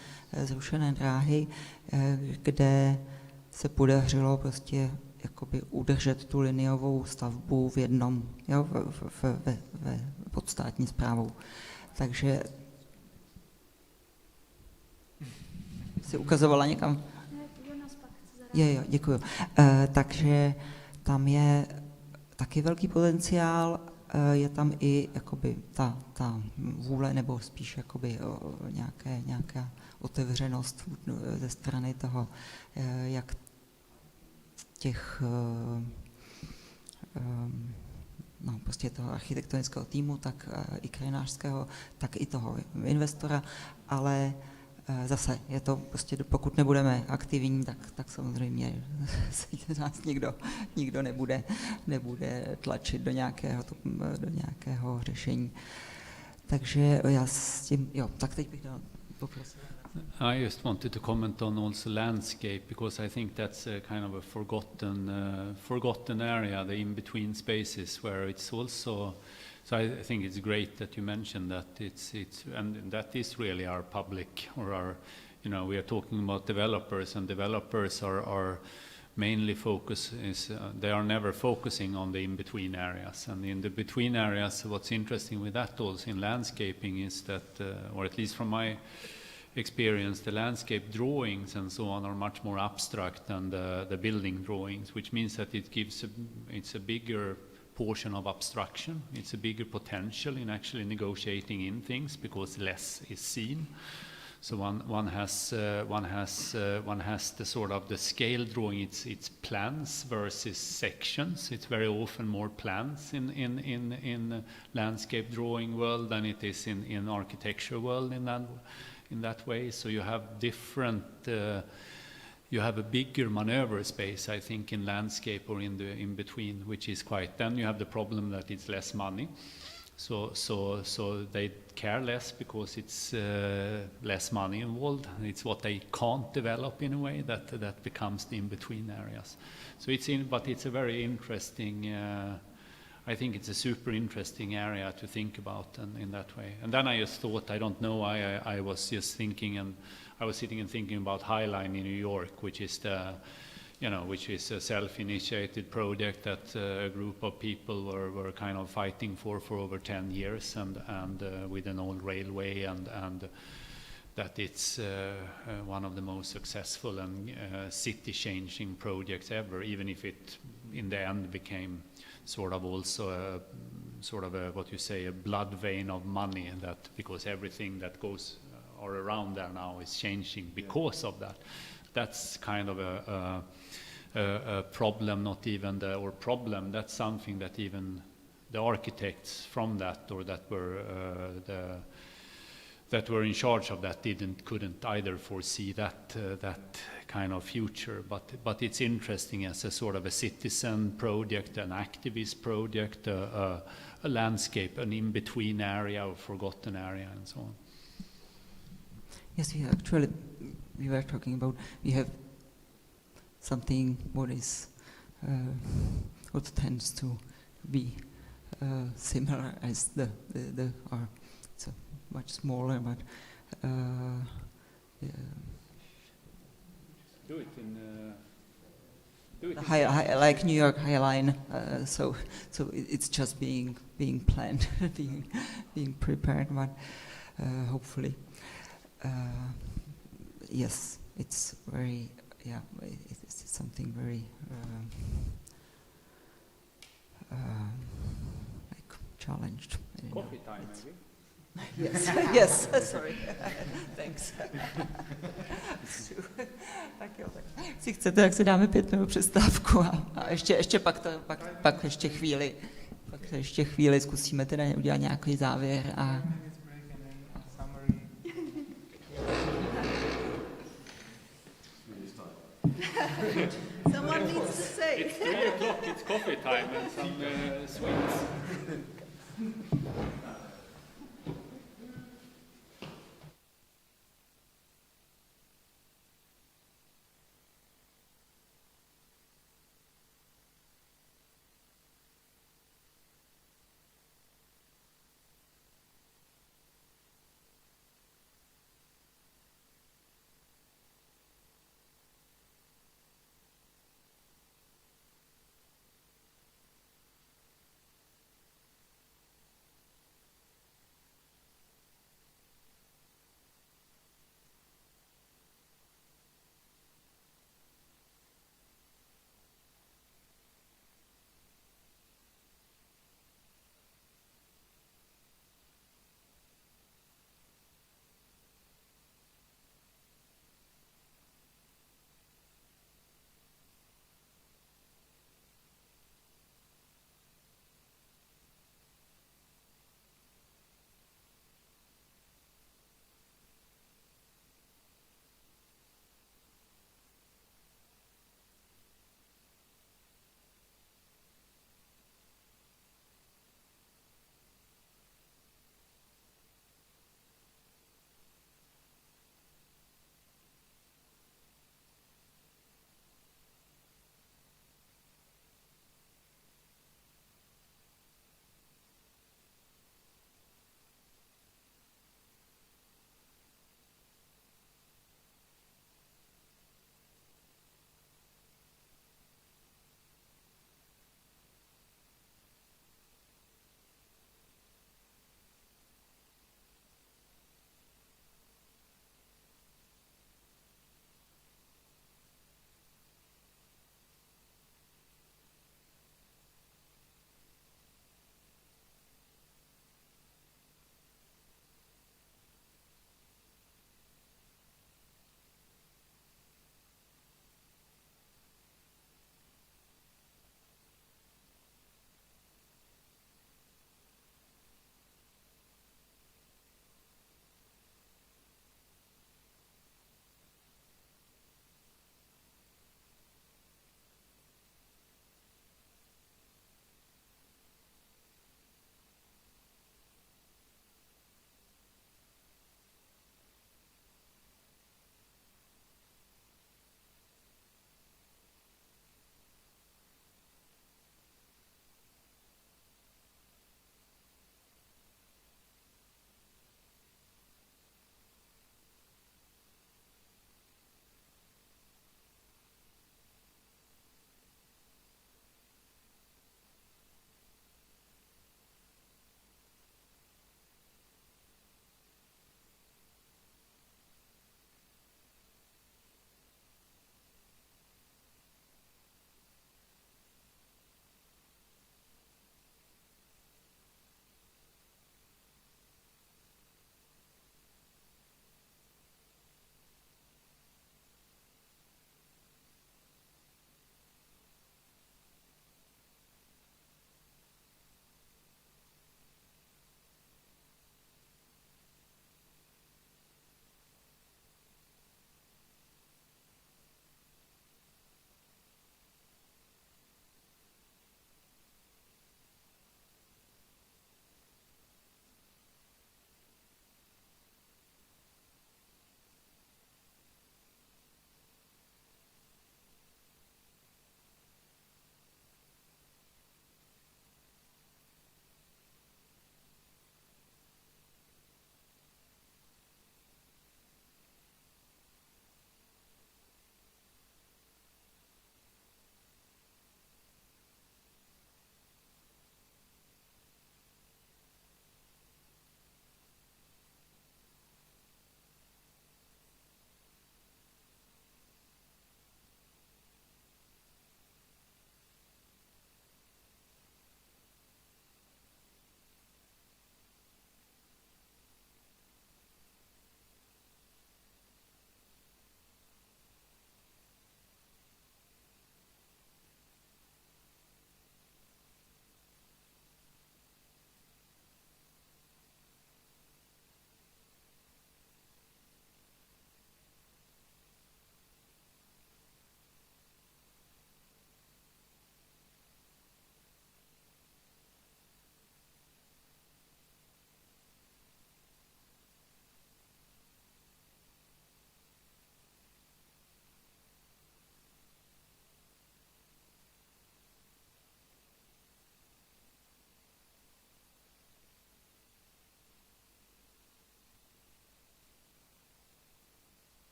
zrušené dráhy, kde se podařilo prostě jakoby udržet tu liniovou stavbu v jednom, jo, pod státní správou. Takže si ukazovala někam? Jo, děkuju. Takže tam je taky velký potenciál, je tam i jakoby ta vůle, nebo spíš jakoby nějaká otevřenost ze strany toho, jak těch prostě toho architektonického týmu, tak i krajinářského, tak i toho investora, ale zase je to prostě, pokud nebudeme aktivní, tak samozřejmě se nás nikdo nebude tlačit do nějakého řešení. Takže já s tím, tak teď bych dal poprosil. I just wanted to comment on also landscape, because I think that's a kind of a forgotten area, the in-between spaces, where it's also. So I think it's great that you mentioned that and that is really our public, or our, we are talking about developers, and developers are mainly they are never focusing on the in-between areas. And in the between areas, what's interesting with that also in landscaping is that, or at least from my experience, the landscape drawings and so on are much more abstract than the building drawings, which means that it's a bigger portion of abstraction. It's a bigger potential in actually negotiating in things, because less is seen. So one has the sort of the scale drawing. It's plans versus sections. It's very often more plans in landscape drawing world than it is in architecture world in that way. So you have different. You have a bigger maneuver space, I think, in landscape or in between, which is quite. Then you have the problem that it's less money, so they care less because it's less money involved. It's what they can't develop in a way that becomes the in between areas. So but it's a very interesting. I think it's a super interesting area to think about and in that way. And then I just thought, I don't know, I was just thinking, and I was sitting and thinking about Highline in New York, which is which is a self-initiated project that a group of people were kind of fighting for over 10 years, and with an old railway, and that it's one of the most successful and city-changing projects ever, even if it in the end became sort of also a what you say, a blood vein of money, and that because everything that goes or around there now is changing because of that. That's kind of a problem, not even problem. That's something that even the architects from that, or that were in charge of that, couldn't either foresee that kind of future. But it's interesting as a sort of a citizen project, an activist project, a landscape, an in-between area, a forgotten area, and so on. Yes, we were talking about, we have something what tends to be similar as the it's a much smaller, but do it in like New York High Line. So it's just being planned, being prepared, but hopefully. Yes, it's very, it's something very like challenged. Coffee time, maybe? Yes, yes, sorry. Thanks. Tak jo, tak. Si chcete, tak si dáme 5 minut přestávku a ještě pak ještě chvíli zkusíme teda udělat nějaký závěr a Someone needs to say. It's 3 o'clock, it's coffee time and some sweets.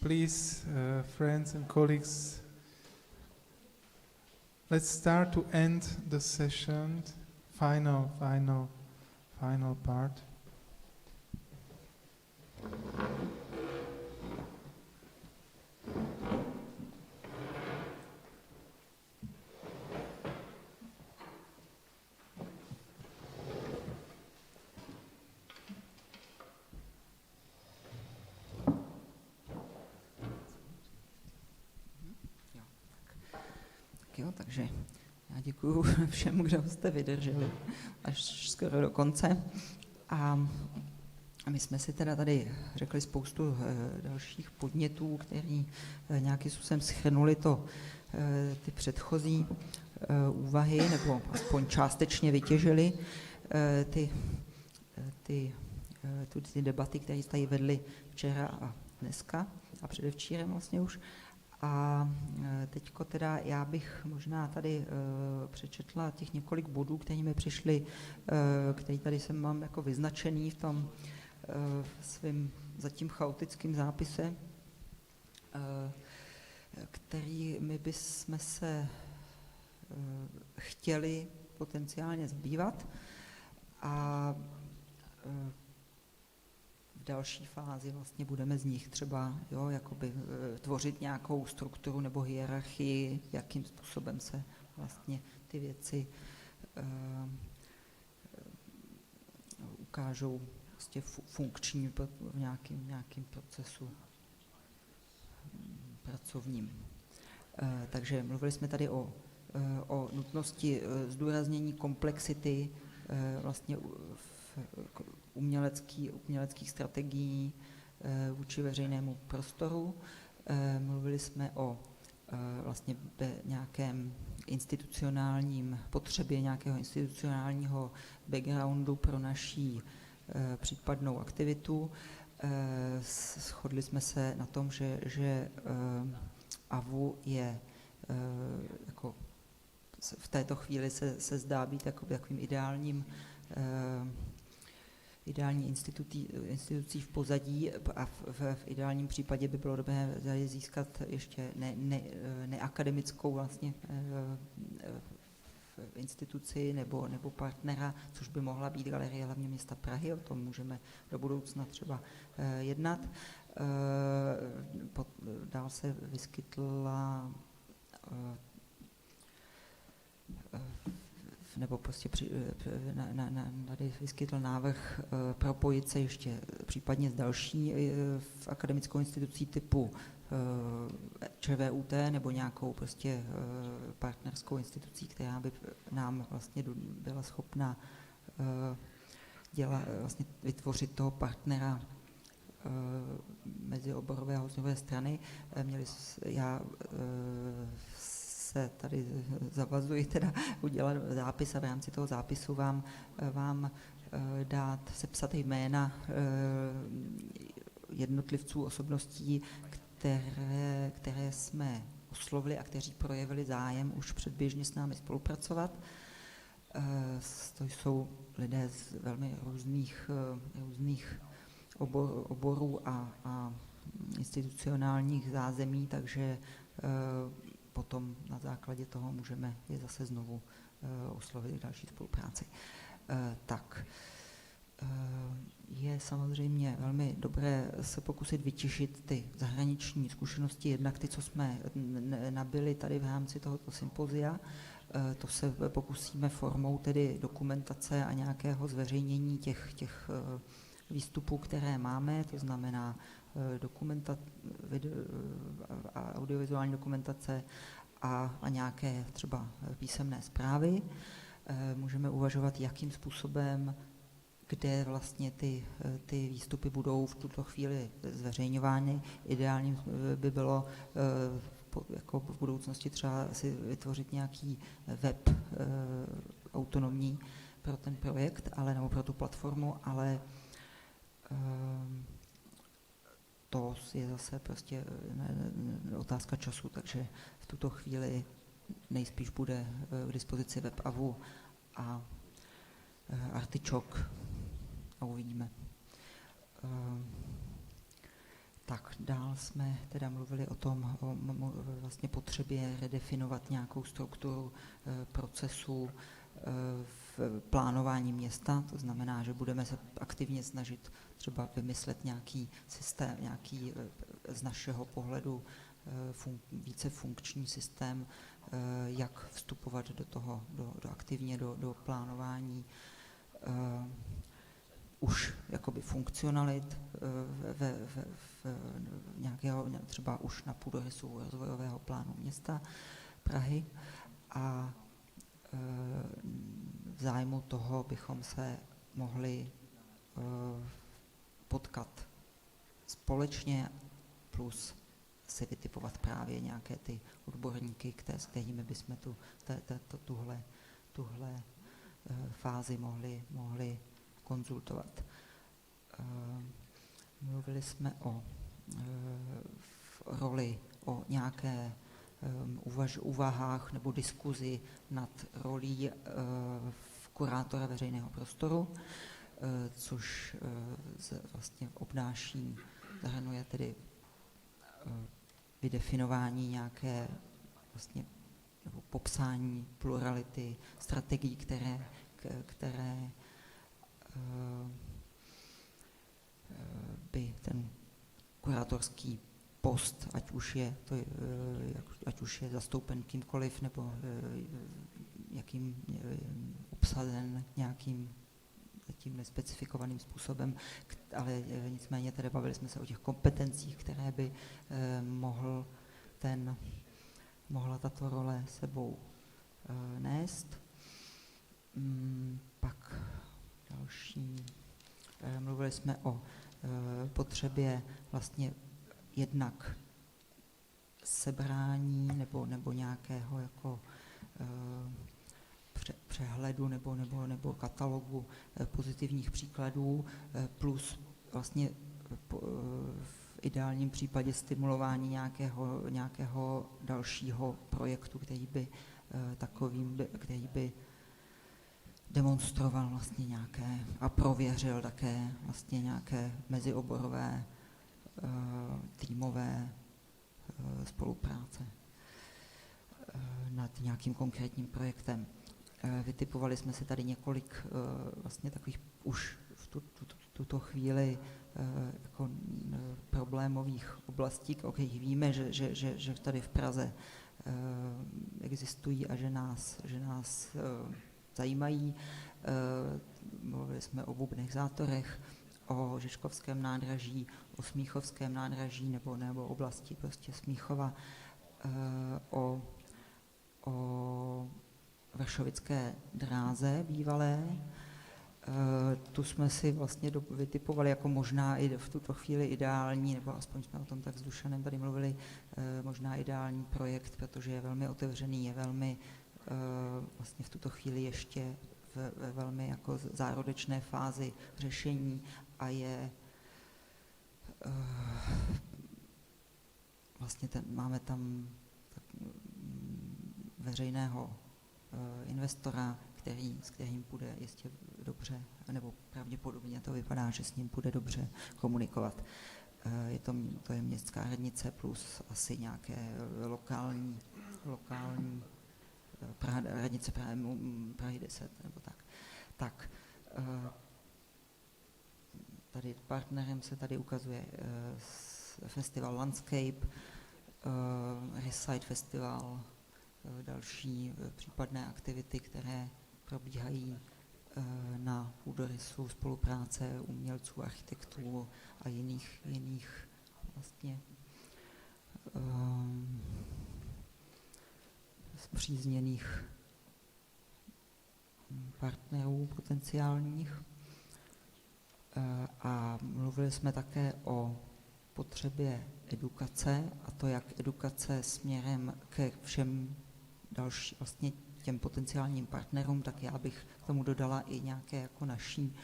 please, friends and colleagues, let's start to end the session. Final part. Jo, takže já děkuju všem, kdo jste vydrželi až skoro do konce. A my jsme si teda tady řekli spoustu dalších podnětů, který nějakým způsobem shrnuli ty předchozí úvahy, nebo aspoň částečně vytěžili ty debaty, které jste tady vedli včera a dneska a předevčírem vlastně už. A teďko teda já bych možná tady přečetla těch několik bodů, které mi přišly, který tady jsem mám jako vyznačený v tom svým zatím chaotickým zápise, který my bychom se chtěli potenciálně zbývat a v další fázi vlastně budeme z nich třeba jakoby tvořit nějakou strukturu nebo hierarchii, jakým způsobem se vlastně ty věci ukážou vlastně funkční v nějakým procesu pracovním. Takže mluvili jsme tady o nutnosti zdůraznění komplexity vlastně uměleckých strategií vůči veřejnému prostoru. Mluvili jsme o vlastně nějakém potřebě nějakého institucionálního backgroundu pro naší případnou aktivitu. Shodli jsme se na tom, že AVU je jako v této chvíli se zdá být takovým ideální institucí v pozadí a v ideálním případě by bylo dobré získat ještě neakademickou vlastně instituci nebo partnera, což by mohla být Galerie hlavního města Prahy, o tom můžeme do budoucna třeba jednat. Dál se vyskytla nebo prostě tady vyskytl návrh propojit se ještě případně s další akademickou institucí typu ČVUT nebo nějakou prostě partnerskou institucí, která by nám vlastně byla schopna vlastně vytvořit toho partnera mezioborového z druhé strany. Já se tady zavazuji teda udělat zápis a v rámci toho zápisu vám sepsat jména jednotlivců, osobností, které jsme oslovili a kteří projevili zájem už předběžně s námi spolupracovat. To jsou lidé z velmi různých oborů a institucionálních zázemí, takže potom na základě toho můžeme je zase znovu oslovit k další spolupráci. Je samozřejmě velmi dobré se pokusit vytěžit ty zahraniční zkušenosti, jednak ty, co jsme nabili tady v rámci tohoto sympozia. To se pokusíme formou tedy dokumentace a nějakého zveřejnění těch výstupů, které máme, to znamená audiovizuální dokumentace a nějaké třeba písemné zprávy. Můžeme uvažovat, jakým způsobem, kde vlastně ty výstupy budou v tuto chvíli zveřejňovány. Ideálním by bylo jako v budoucnosti třeba si vytvořit nějaký web autonomní pro ten projekt, nebo pro tu platformu, ale to je zase prostě otázka času, takže v tuto chvíli nejspíš bude k dispozici web AVU a Artičok a uvidíme. Tak dál jsme teda mluvili o tom, o vlastně potřebě redefinovat nějakou strukturu procesu v plánování města, to znamená, že budeme se aktivně snažit třeba vymyslet nějaký systém, nějaký z našeho pohledu více funkční systém, jak vstupovat do toho, aktivně do plánování už jakoby funkcionalit nějakého, třeba už na půdorysu rozvojového plánu města Prahy, a v zájmu toho bychom se mohli potkat společně plus si vytipovat právě nějaké ty odborníky, s kterými bychom tuhle fázi mohli konzultovat. Mluvili jsme o roli, o nějaké úvahách nebo diskuzi nad rolí kurátora veřejného prostoru, což vlastně zahrnuje tedy vydefinování nějaké vlastně nebo popsání plurality strategií, které by ten kurátorský post, ať už je zastoupen kýmkoliv, nebo jakým obsazen nějakým tím nespecifikovaným způsobem, ale nicméně tedy bavili jsme se o těch kompetencích, které by mohla tato role sebou nést. Pak další. Mluvili jsme o potřebě vlastně jednak sebrání nebo nějakého jako přehledu nebo katalogu pozitivních příkladů, plus vlastně v ideálním případě stimulování nějakého dalšího projektu, který by demonstroval vlastně nějaké a prověřil také vlastně nějaké mezioborové týmové spolupráce nad nějakým konkrétním projektem. Vytipovali jsme si tady několik vlastně takových už v tuto chvíli jako problémových oblastí, o kterých víme, že tady v Praze existují a že nás zajímají. Mluvili jsme o bubných zátorech, o Žižkovském nádraží, o Smíchovském nádraží nebo oblasti prostě Smíchova, o Vršovické dráze bývalé. Tu jsme si vlastně vytipovali jako možná i v tuto chvíli ideální, nebo aspoň jsme o tom tak s Dušanem tady mluvili, možná ideální projekt, protože je velmi otevřený, je velmi vlastně v tuto chvíli ještě ve velmi jako zárodečné fázi řešení a je vlastně máme tam veřejného investora, s kterým půjde jistě dobře, nebo pravděpodobně to vypadá, že s ním půjde dobře komunikovat. To je městská radnice plus asi nějaké lokální radnice Prahy 10 nebo tak. Tak tady partnerem se tady ukazuje festival Landscape, Reside Festival, další případné aktivity, které probíhají na půdorysu spolupráce umělců, architektů a jiných vlastně spřízněných partnerů potenciálních. A mluvili jsme také o potřebě edukace, a to jak edukace směrem ke všem dalším vlastně těm potenciálním partnerům, tak já bych k tomu dodala i nějaké jako naší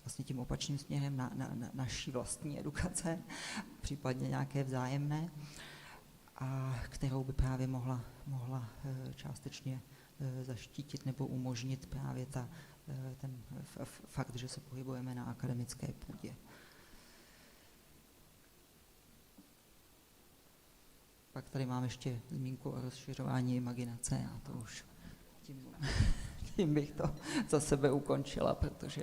vlastně tím opačným směrem na naší vlastní edukace, případně nějaké vzájemné, a kterou by právě mohla částečně zaštítit nebo umožnit právě ten fakt, že se pohybujeme na akademické půdě. pak tady mám ještě zmínku o rozšiřování imaginace a to už tím bych to za sebe ukončila, protože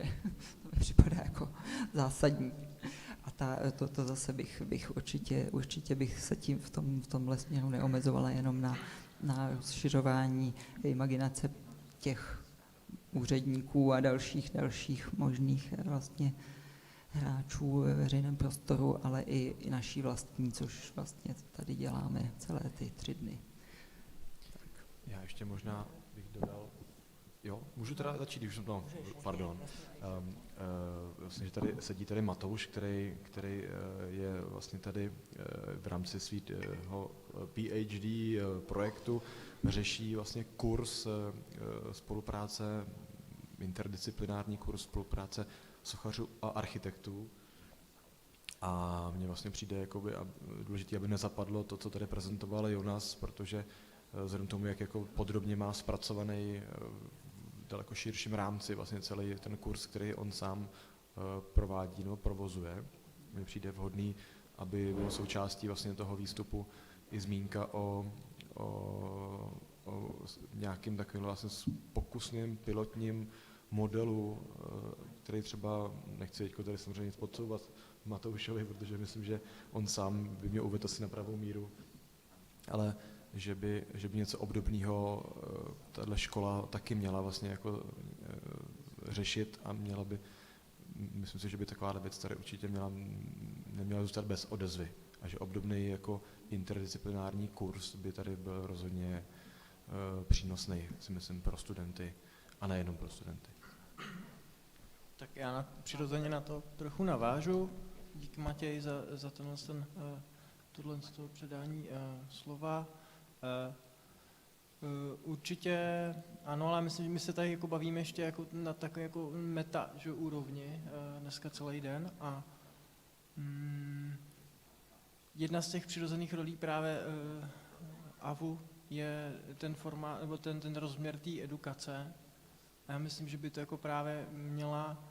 to mi připadá jako zásadní. A to zase bych určitě bych se tím v tomhle směru neomezovala jenom na rozšiřování imaginace těch úředníků a dalších možných vlastně hráčů ve veřejném prostoru, ale i naší vlastní, což vlastně tady děláme celé ty 3 dny. Já ještě možná bych dodal, jo, můžu teda začít, když no, pardon. Vlastně, že tady sedí tady Matouš, který je vlastně tady v rámci svého PhD projektu, řeší vlastně kurz spolupráce, interdisciplinární kurz spolupráce sochařů a architektů. A mně vlastně přijde jakoby důležité, aby nezapadlo to, co tady prezentoval Jonas, protože vzhledem tomu, jak jako podrobně má zpracovaný v daleko širším rámci vlastně celý ten kurz, který on sám provádí nebo provozuje, mně přijde vhodný, aby bylo součástí vlastně toho výstupu i zmínka o nějakým takovým vlastně pokusným pilotním modelu, který třeba, nechci tady samozřejmě nic podsouvat Matoušovi, protože myslím, že on sám by mě uvedl asi na pravou míru, ale že by něco obdobného tahle škola taky měla vlastně jako řešit a měla by, myslím si, že by taková věc tady určitě neměla zůstat bez odezvy a že obdobný jako interdisciplinární kurz by tady byl rozhodně přínosný, si myslím, pro studenty a nejenom pro studenty. Tak já přirozeně na to trochu navážu. Díky Matěji za tohle předání slova. Určitě ano, ale myslím, že my se tady jako bavíme ještě jako na takové jako meta úrovni dneska celý den a jedna z těch přirozených rolí právě AVU je ten formát, nebo ten rozměr té edukace. A já myslím, že by to jako právě měla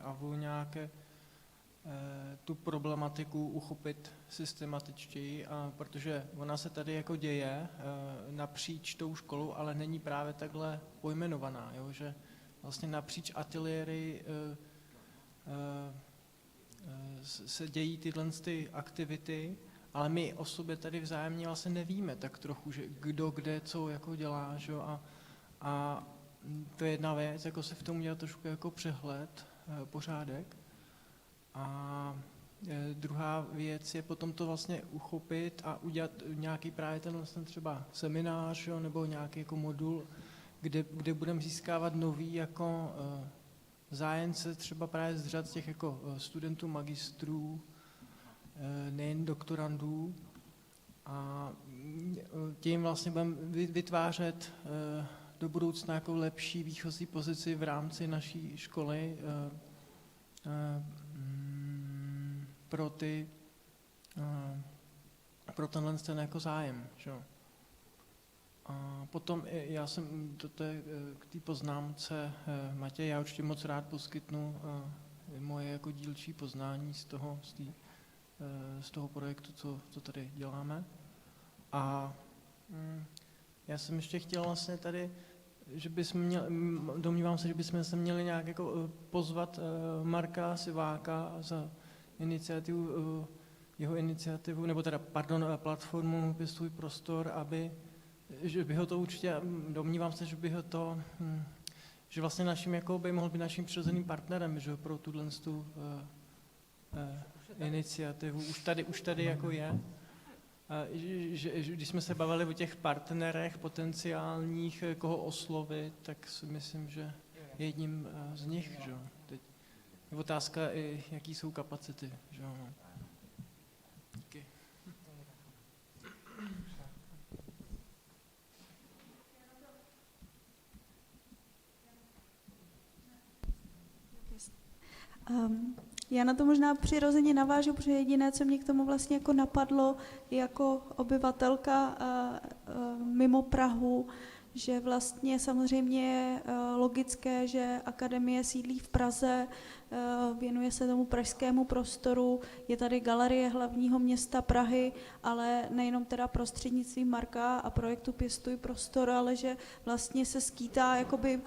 AVU nějaké tu problematiku uchopit systematičtěji, protože ona se tady jako děje napříč tou školou, ale není právě takhle pojmenovaná, jo? Že vlastně napříč ateliéry se dějí tyhle aktivity, ale my o sobě tady vzájemně vlastně nevíme tak trochu, že kdo kde co jako dělá, že? A to je jedna věc, jako se v tom udělat trošku jako přehled, pořádek. A druhá věc je potom to vlastně uchopit a udělat nějaký právě ten vlastně třeba seminář, jo, nebo nějaký jako modul, kde budeme získávat nový jako zájemce třeba právě z řad těch jako studentů, magistrů, nejen doktorandů a tím vlastně budeme vytvářet do budoucna jako lepší výchozí pozici v rámci naší školy pro tenhle ten jako zájem. Že? A potom já jsem k té poznámce Matěj, já určitě moc rád poskytnu moje jako dílčí poznání z toho projektu, co tady děláme. A já jsem ještě chtěl vlastně tady, domnívám se, že bychom se měli nějak jako pozvat Marka Siváka za jeho iniciativu, nebo teda, platformu Pěstuj prostor, že by ho to určitě, domnívám se, že by ho to, že vlastně by mohl být naším přirozeným partnerem, že pro tuhle iniciativu. Už tady jako je. Že když jsme se bavili o těch partnerech potenciálních, koho oslovit, tak si myslím, že jedním z nich, že? Teď je otázka, jaký jsou kapacity, že? Díky. Já na to možná přirozeně navážu, protože jediné, co mě k tomu vlastně jako napadlo jako obyvatelka mimo Prahu, že vlastně samozřejmě je logické, že akademie sídlí v Praze, věnuje se tomu pražskému prostoru, je tady Galerie hlavního města Prahy, ale nejenom teda prostřednictvím Marka a projektu Pěstuj prostor, ale že vlastně se skýtá, jakoby,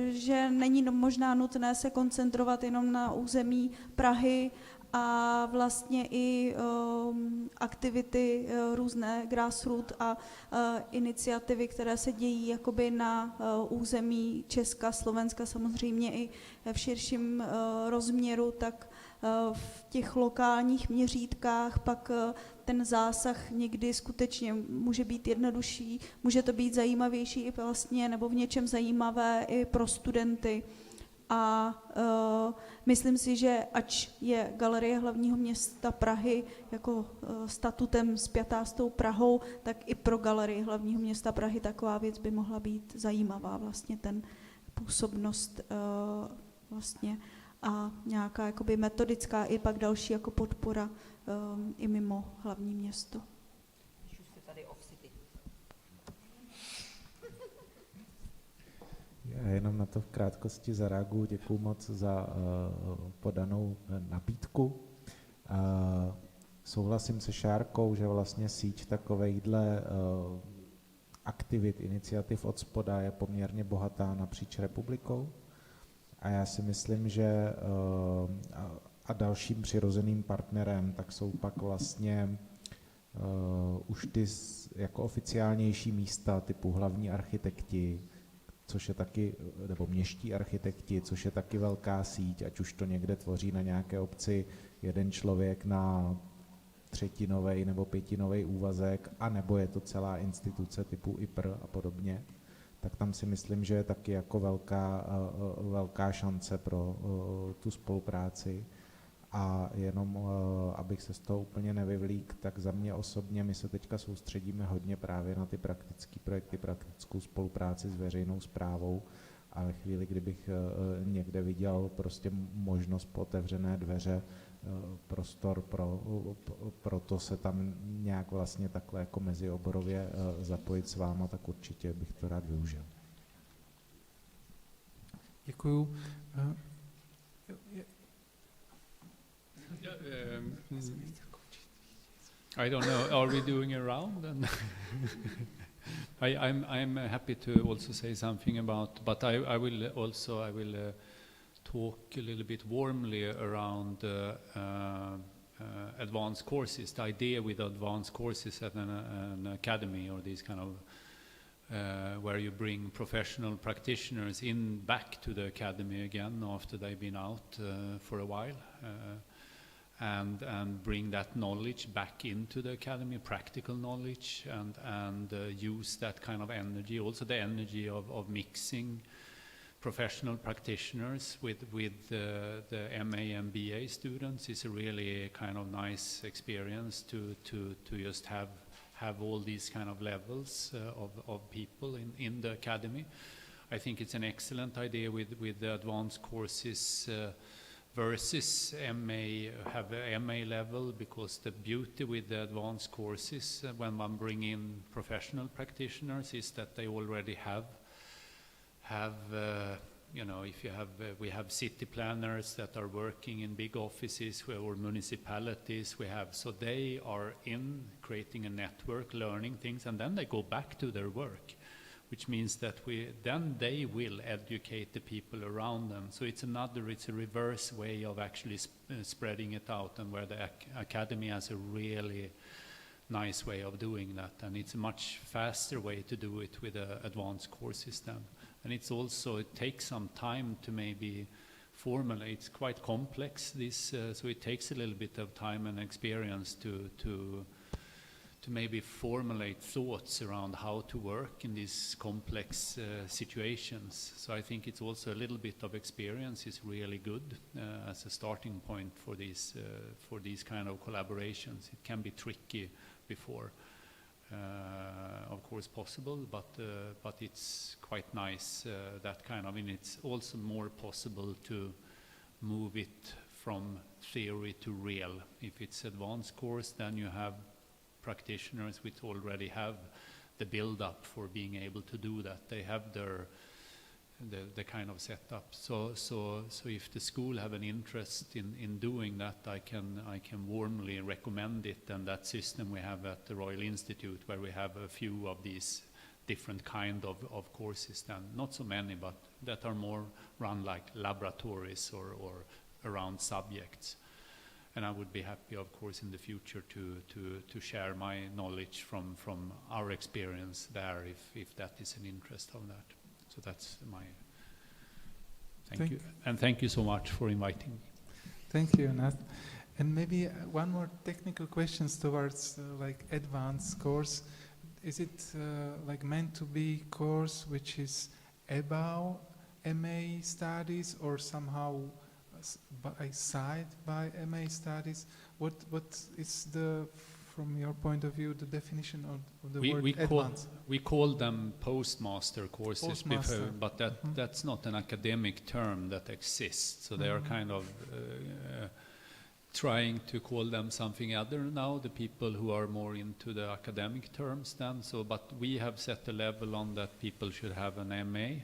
že není možná nutné se koncentrovat jenom na území Prahy, a vlastně i aktivity různé grassroots a iniciativy, které se dějí jakoby na území Česka, Slovenska, samozřejmě i v širším rozměru, tak v těch lokálních měřítkách pak ten zásah někdy skutečně může být jednodušší, může to být zajímavější i vlastně, nebo v něčem zajímavé i pro studenty. A myslím si, že ač je Galerie hlavního města Prahy jako statutem spjatá s tou Prahou, tak i pro Galerii hlavního města Prahy taková věc by mohla být zajímavá, vlastně ten působnost vlastně a nějaká jakoby metodická i pak další jako podpora i mimo hlavní město. Já jenom na to v krátkosti zareaguju. Děkuju moc za podanou nabídku. Souhlasím se Šárkou, že vlastně síť takovejhle aktivit, iniciativ od spoda je poměrně bohatá napříč republikou. A já si myslím, že a dalším přirozeným partnerem tak jsou pak vlastně už ty jako oficiálnější místa typu hlavní architekti, což je taky, nebo městští architekti, což je taky velká síť, ať už to někde tvoří na nějaké obci jeden člověk na třetinovej nebo pětinovej úvazek, anebo je to celá instituce typu IPR a podobně, tak tam si myslím, že je taky jako velká šance pro tu spolupráci. A jenom, abych se z toho úplně nevyvlík, tak za mě osobně my se teďka soustředíme hodně právě na ty praktické projekty, praktickou spolupráci s veřejnou správou a ve chvíli, kdybych někde viděl prostě možnost po otevřené dveře, prostor pro to se tam nějak vlastně takhle jako mezioborově zapojit s váma, tak určitě bych to rád využil. Děkuju. I don't know. Are we doing a round? I'm happy to also say something about, but I will talk a little bit warmly around advanced courses. The idea with advanced courses at an academy or these kind of where you bring professional practitioners back to the academy again after they've been out for a while. And bring that knowledge back into the academy, practical knowledge, and use that kind of energy, also the energy of mixing professional practitioners with the MA and BA students is a really kind of nice experience to just have all these kind of levels of people in the academy. I think it's an excellent idea with the advanced courses versus have a MA level, because the beauty with the advanced courses when one bring in professional practitioners is that they already have you know, if you have we have city planners that are working in big offices or municipalities, so they are in creating a network, learning things, and then they go back to their work, which means that then they will educate the people around them. So it's a reverse way of actually spreading it out, and where the academy has a really nice way of doing that, and it's a much faster way to do it with the advanced courses then. And it takes some time to maybe formulate. It's quite complex, so it takes a little bit of time and experience to maybe formulate thoughts around how to work in these complex situations. So I think it's also a little bit of experience is really good as a starting point for these kind of collaborations. It can be tricky before, of course possible, but it's quite nice that kind of, and it's also more possible to move it from theory to real. If it's advanced course, then you have practitioners which already have the build-up for being able to do that. They have the kind of setup. So if the school have an interest in doing that, I can warmly recommend it. And that system we have at the Royal Institute, where we have a few of these different kind of courses, then not so many, but that are more run like laboratories or around subjects. And I would be happy, of course, in the future to share my knowledge from our experience there, if that is an interest of that. So that's my thank you. And thank you so much for inviting me. Thank you, Nat. And maybe one more technical questions towards like advanced course. Is it like meant to be course which is above MA studies or somehow by side by MA studies? What is the, from your point of view, the definition of the word advanced? We call them postmaster courses, Postmaster. But that's not an academic term that exists. So they are kind of trying to call them something other now, the people who are more into the academic terms then. So, but we have set a level on that people should have an MA.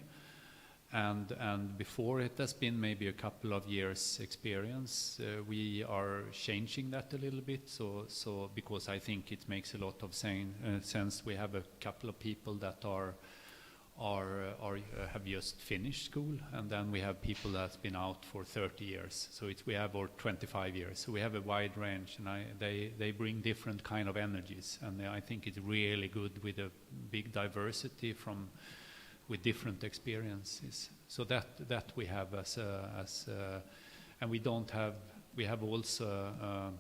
And before it has been maybe a couple of years experience. We are changing that a little bit. So because I think it makes a lot of sense. We have a couple of people that have just finished school, and then we have people that's been out for 30 years. So we have or 25 years. So we have a wide range, and they bring different kind of energies, and I think it's really good with a big diversity with different experiences. So that we have and we have also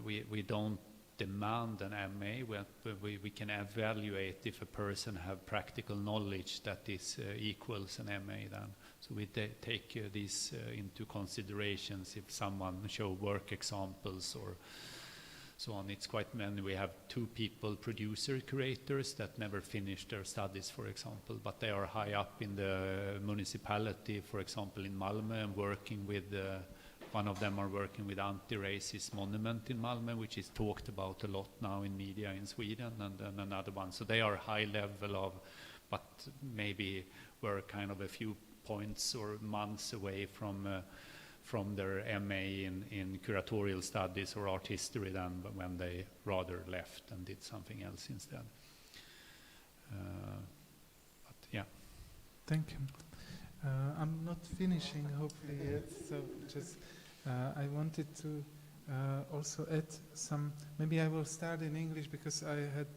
we don't demand an MA. We can evaluate if a person have practical knowledge that is equals an MA then. So we take these into considerations if someone show work examples or so on. It's quite many. We have 2 people, curators that never finished their studies, for example, but they are high up in the municipality, for example, in Malmö, and working with one of them are working with anti-racist monument in Malmö, which is talked about a lot now in media in Sweden, and then another one. So they are high level of, but maybe were kind of a few points or months away from their MA in curatorial studies or art history then, when they rather left and did something else instead. But yeah. Thank you. I'm not finishing hopefully yet, so just I wanted to also add some, maybe I will start in English because I had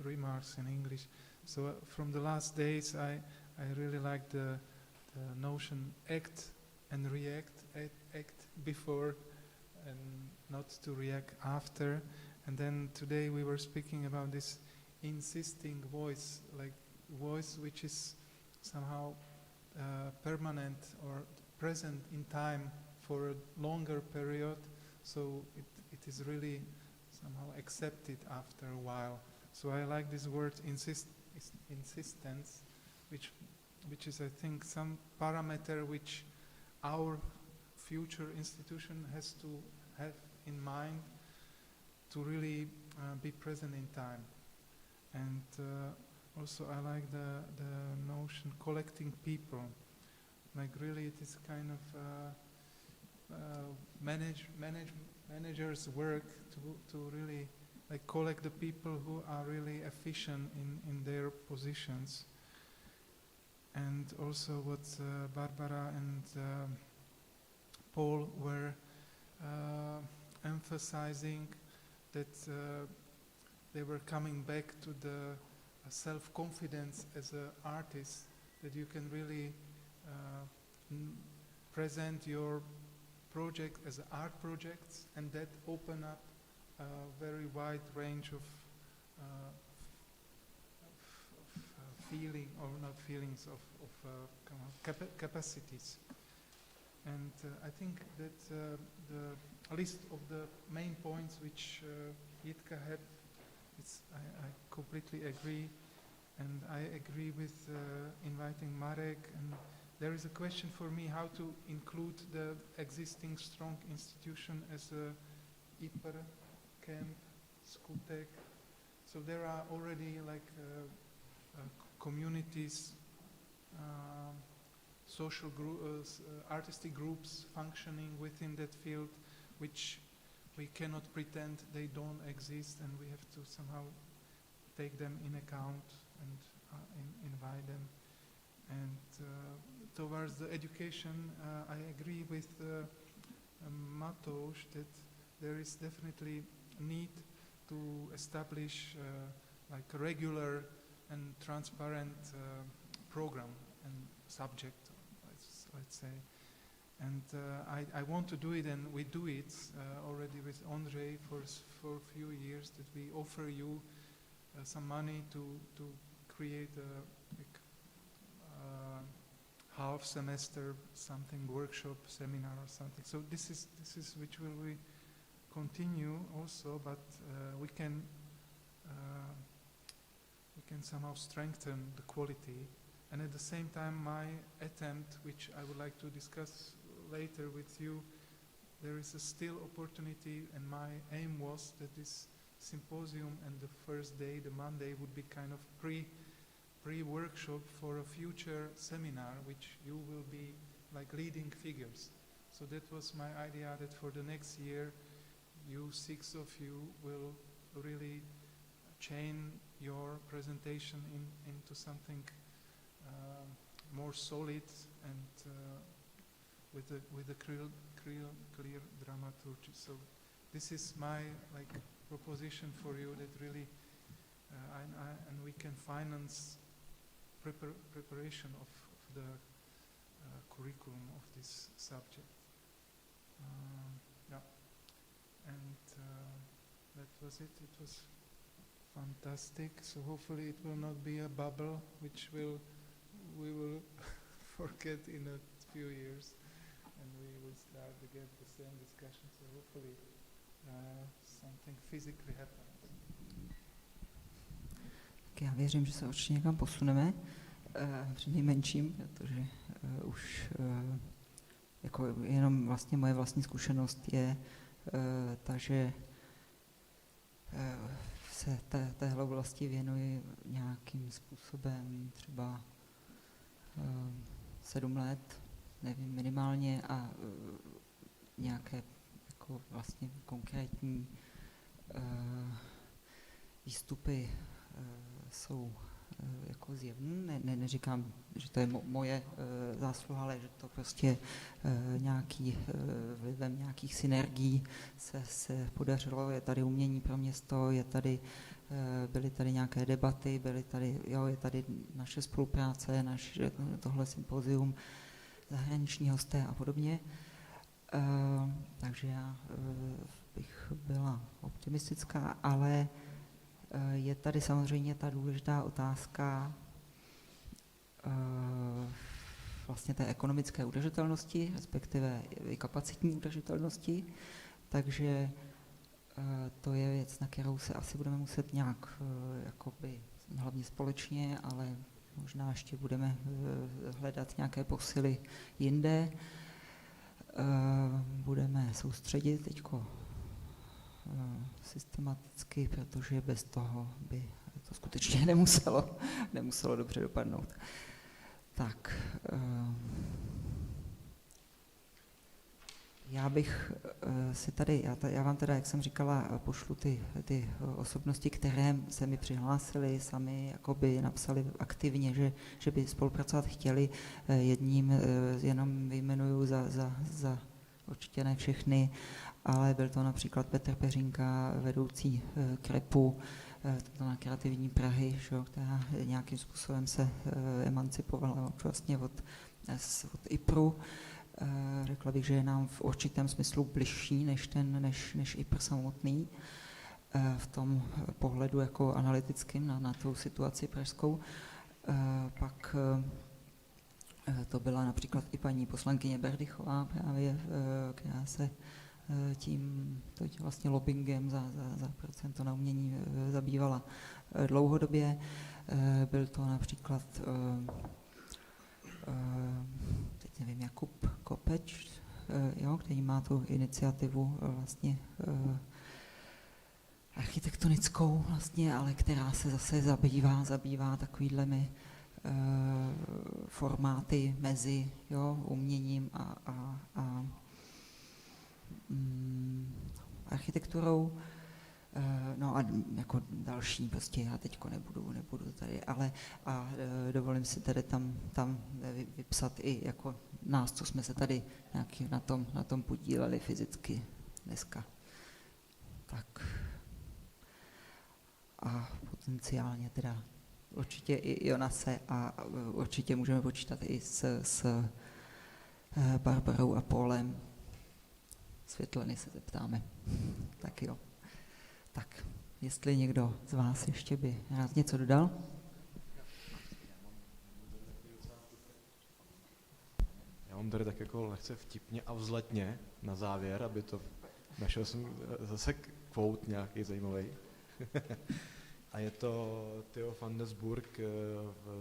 remarks in English. So from the last days I really like the notion act and react, act before and not to react after. And then today we were speaking about this insisting voice, like voice which is somehow permanent or present in time for a longer period, so it is really somehow accepted after a while. So I like this word insistence, which is I think some parameter which our future institution has to have in mind to really be present in time. And also I like the notion collecting people. Like really it is kind of managers' work to really like collect the people who are really efficient in their positions. And also what Barbara and Paul were emphasizing, that they were coming back to the self-confidence as an artist, that you can really present your project as art projects, and that open up a very wide range of feeling or not feelings of capacities. And I think that a list of the main points which Jitka had, I completely agree, and I agree with inviting Marek. And there is a question for me how to include the existing strong institution as a IPR, camp, Skutek. so there are already like communities, social artistic groups functioning within that field, which we cannot pretend they don't exist, and we have to somehow take them in account and invite them. And towards the education, I agree with Matouš that there is definitely need to establish like a regular and transparent program and subject, let's say. And I want to do it, and we do it already with Andrei for a few years, that we offer you some money to create a half semester something, workshop, seminar or something. So this is which will we continue also, but we can somehow strengthen the quality. And at the same time, my attempt, which I would like to discuss later with you, there is a still opportunity, and my aim was that this symposium and the first day, the Monday, would be kind of pre-workshop for a future seminar, which you will be like leading figures. So that was my idea, that for the next year, you 6 of you will really chain your presentation into something more solid and with a clear dramaturgy. So this is my like proposition for you, that really and we can finance preparation of the curriculum of this subject. Yeah, and that was it. It was fantastic. So hopefully it will not be a bubble, which we will forget in a few years, and we will start again the same discussion. So hopefully something physically happens. Tak já věřím, že se určitě někam posuneme, přinejmenším, protože už jako jenom vlastně moje vlastní zkušenost je ta, že se téhle oblasti věnuji nějakým způsobem třeba 7 let, nevím, minimálně, a nějaké jako vlastně konkrétní výstupy jsou jako zjevné. Neříkám, že to je moje zásluha, ale že to prostě nějaký vlivem nějakých synergií se podařilo. Je tady umění pro město, byly tady nějaké debaty, je tady naše spolupráce, tohle sympozium, zahraniční hosté a podobně. Takže já bych byla optimistická, ale je tady samozřejmě ta důležitá otázka vlastně té ekonomické udržitelnosti, respektive i kapacitní udržitelnosti, takže to je věc, na kterou se asi budeme muset nějak jakoby hlavně společně, ale možná ještě budeme hledat nějaké posily jinde. Budeme soustředit teďko systematicky, protože bez toho by to skutečně nemuselo dobře dopadnout. Tak, já bych si tady, já vám teda, jak jsem říkala, pošlu ty osobnosti, které se mi přihlásily, sami jakoby napsali aktivně, že by spolupracovat chtěli. Jedním jenom vyjmenuju za určitě ne všechny, ale byl to například Petr Peřinka, vedoucí Krepu, na kreativní Prahy, která nějakým způsobem se emancipovala vlastně od IPRu. Řekla bych, že je nám v určitém smyslu bližší než IPR samotný, v tom pohledu jako analytickým na tu situaci pražskou. Pak to byla například i paní poslankyně Berdychová právě, která se tím vlastně lobbyingem za procento na umění zabývala dlouhodobě. Byl to například teď nevím, Jakub Kopeč, který má tu iniciativu vlastně architektonickou vlastně, ale která se zase zabývá takovýhlemi formáty mezi uměním a architekturou. No a jako další, prostě já teďko nebudu tady, ale dovolím si tady tam vypsat i jako nás, co jsme se tady nějaký na tom podíleli fyzicky dneska. Tak a potenciálně teda určitě i Jonase a určitě můžeme počítat i s Barbarou a Paulem. Světleny se zeptáme. Tak jo. Tak, jestli někdo z vás ještě by rád něco dodal? Já mám tady tak jako lehce vtipně a vzletně na závěr, aby to našel jsem zase quote nějaký zajímavý. A je to Theo van der Burg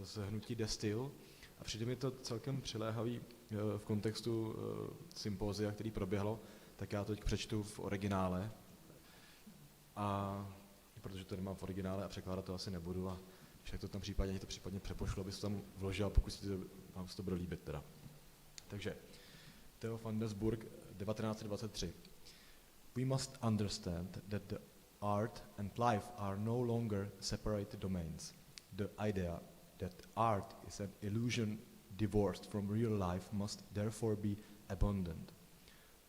z hnutí Destil. A přijde mi to celkem přiléhavý v kontextu sympózia, který proběhlo, tak já to teď přečtu v originále. A protože to nemám v originále a překládat to asi nebudu, a však to tam případně přepošlu, aby se tam vložil, pokud vám se to bude líbit teda. Takže Theo van der Burg 1923. We must understand that the art and life are no longer separate domains. The idea that art is an illusion divorced from real life must therefore be abandoned.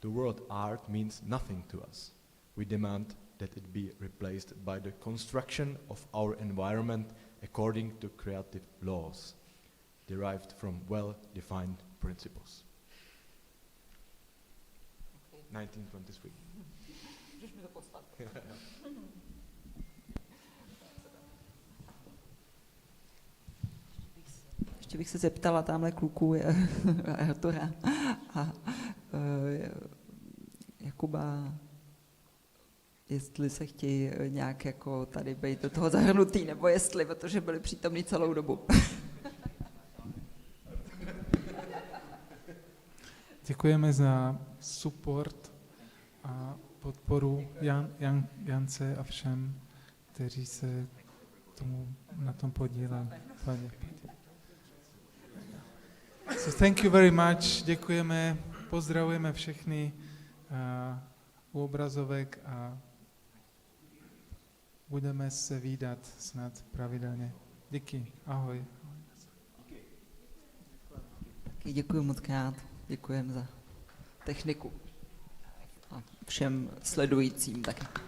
The word art means nothing to us. We demand that it be replaced by the construction of our environment according to creative laws, derived from well-defined principles. 1923. Ještě bych se zeptala tamhle kluků Artura a Jakuba, jestli se chtějí nějak jako tady být do toho zahrnutý, nebo jestli, protože byli přítomní celou dobu. Děkujeme za support a podporu Jance a všem, kteří se na tom podíleli. So thank you very much, děkujeme, pozdravujeme všechny u obrazovek a budeme se vídat snad pravidelně. Díky, ahoj. Děkuji moc krát, děkujeme za techniku a všem sledujícím taky.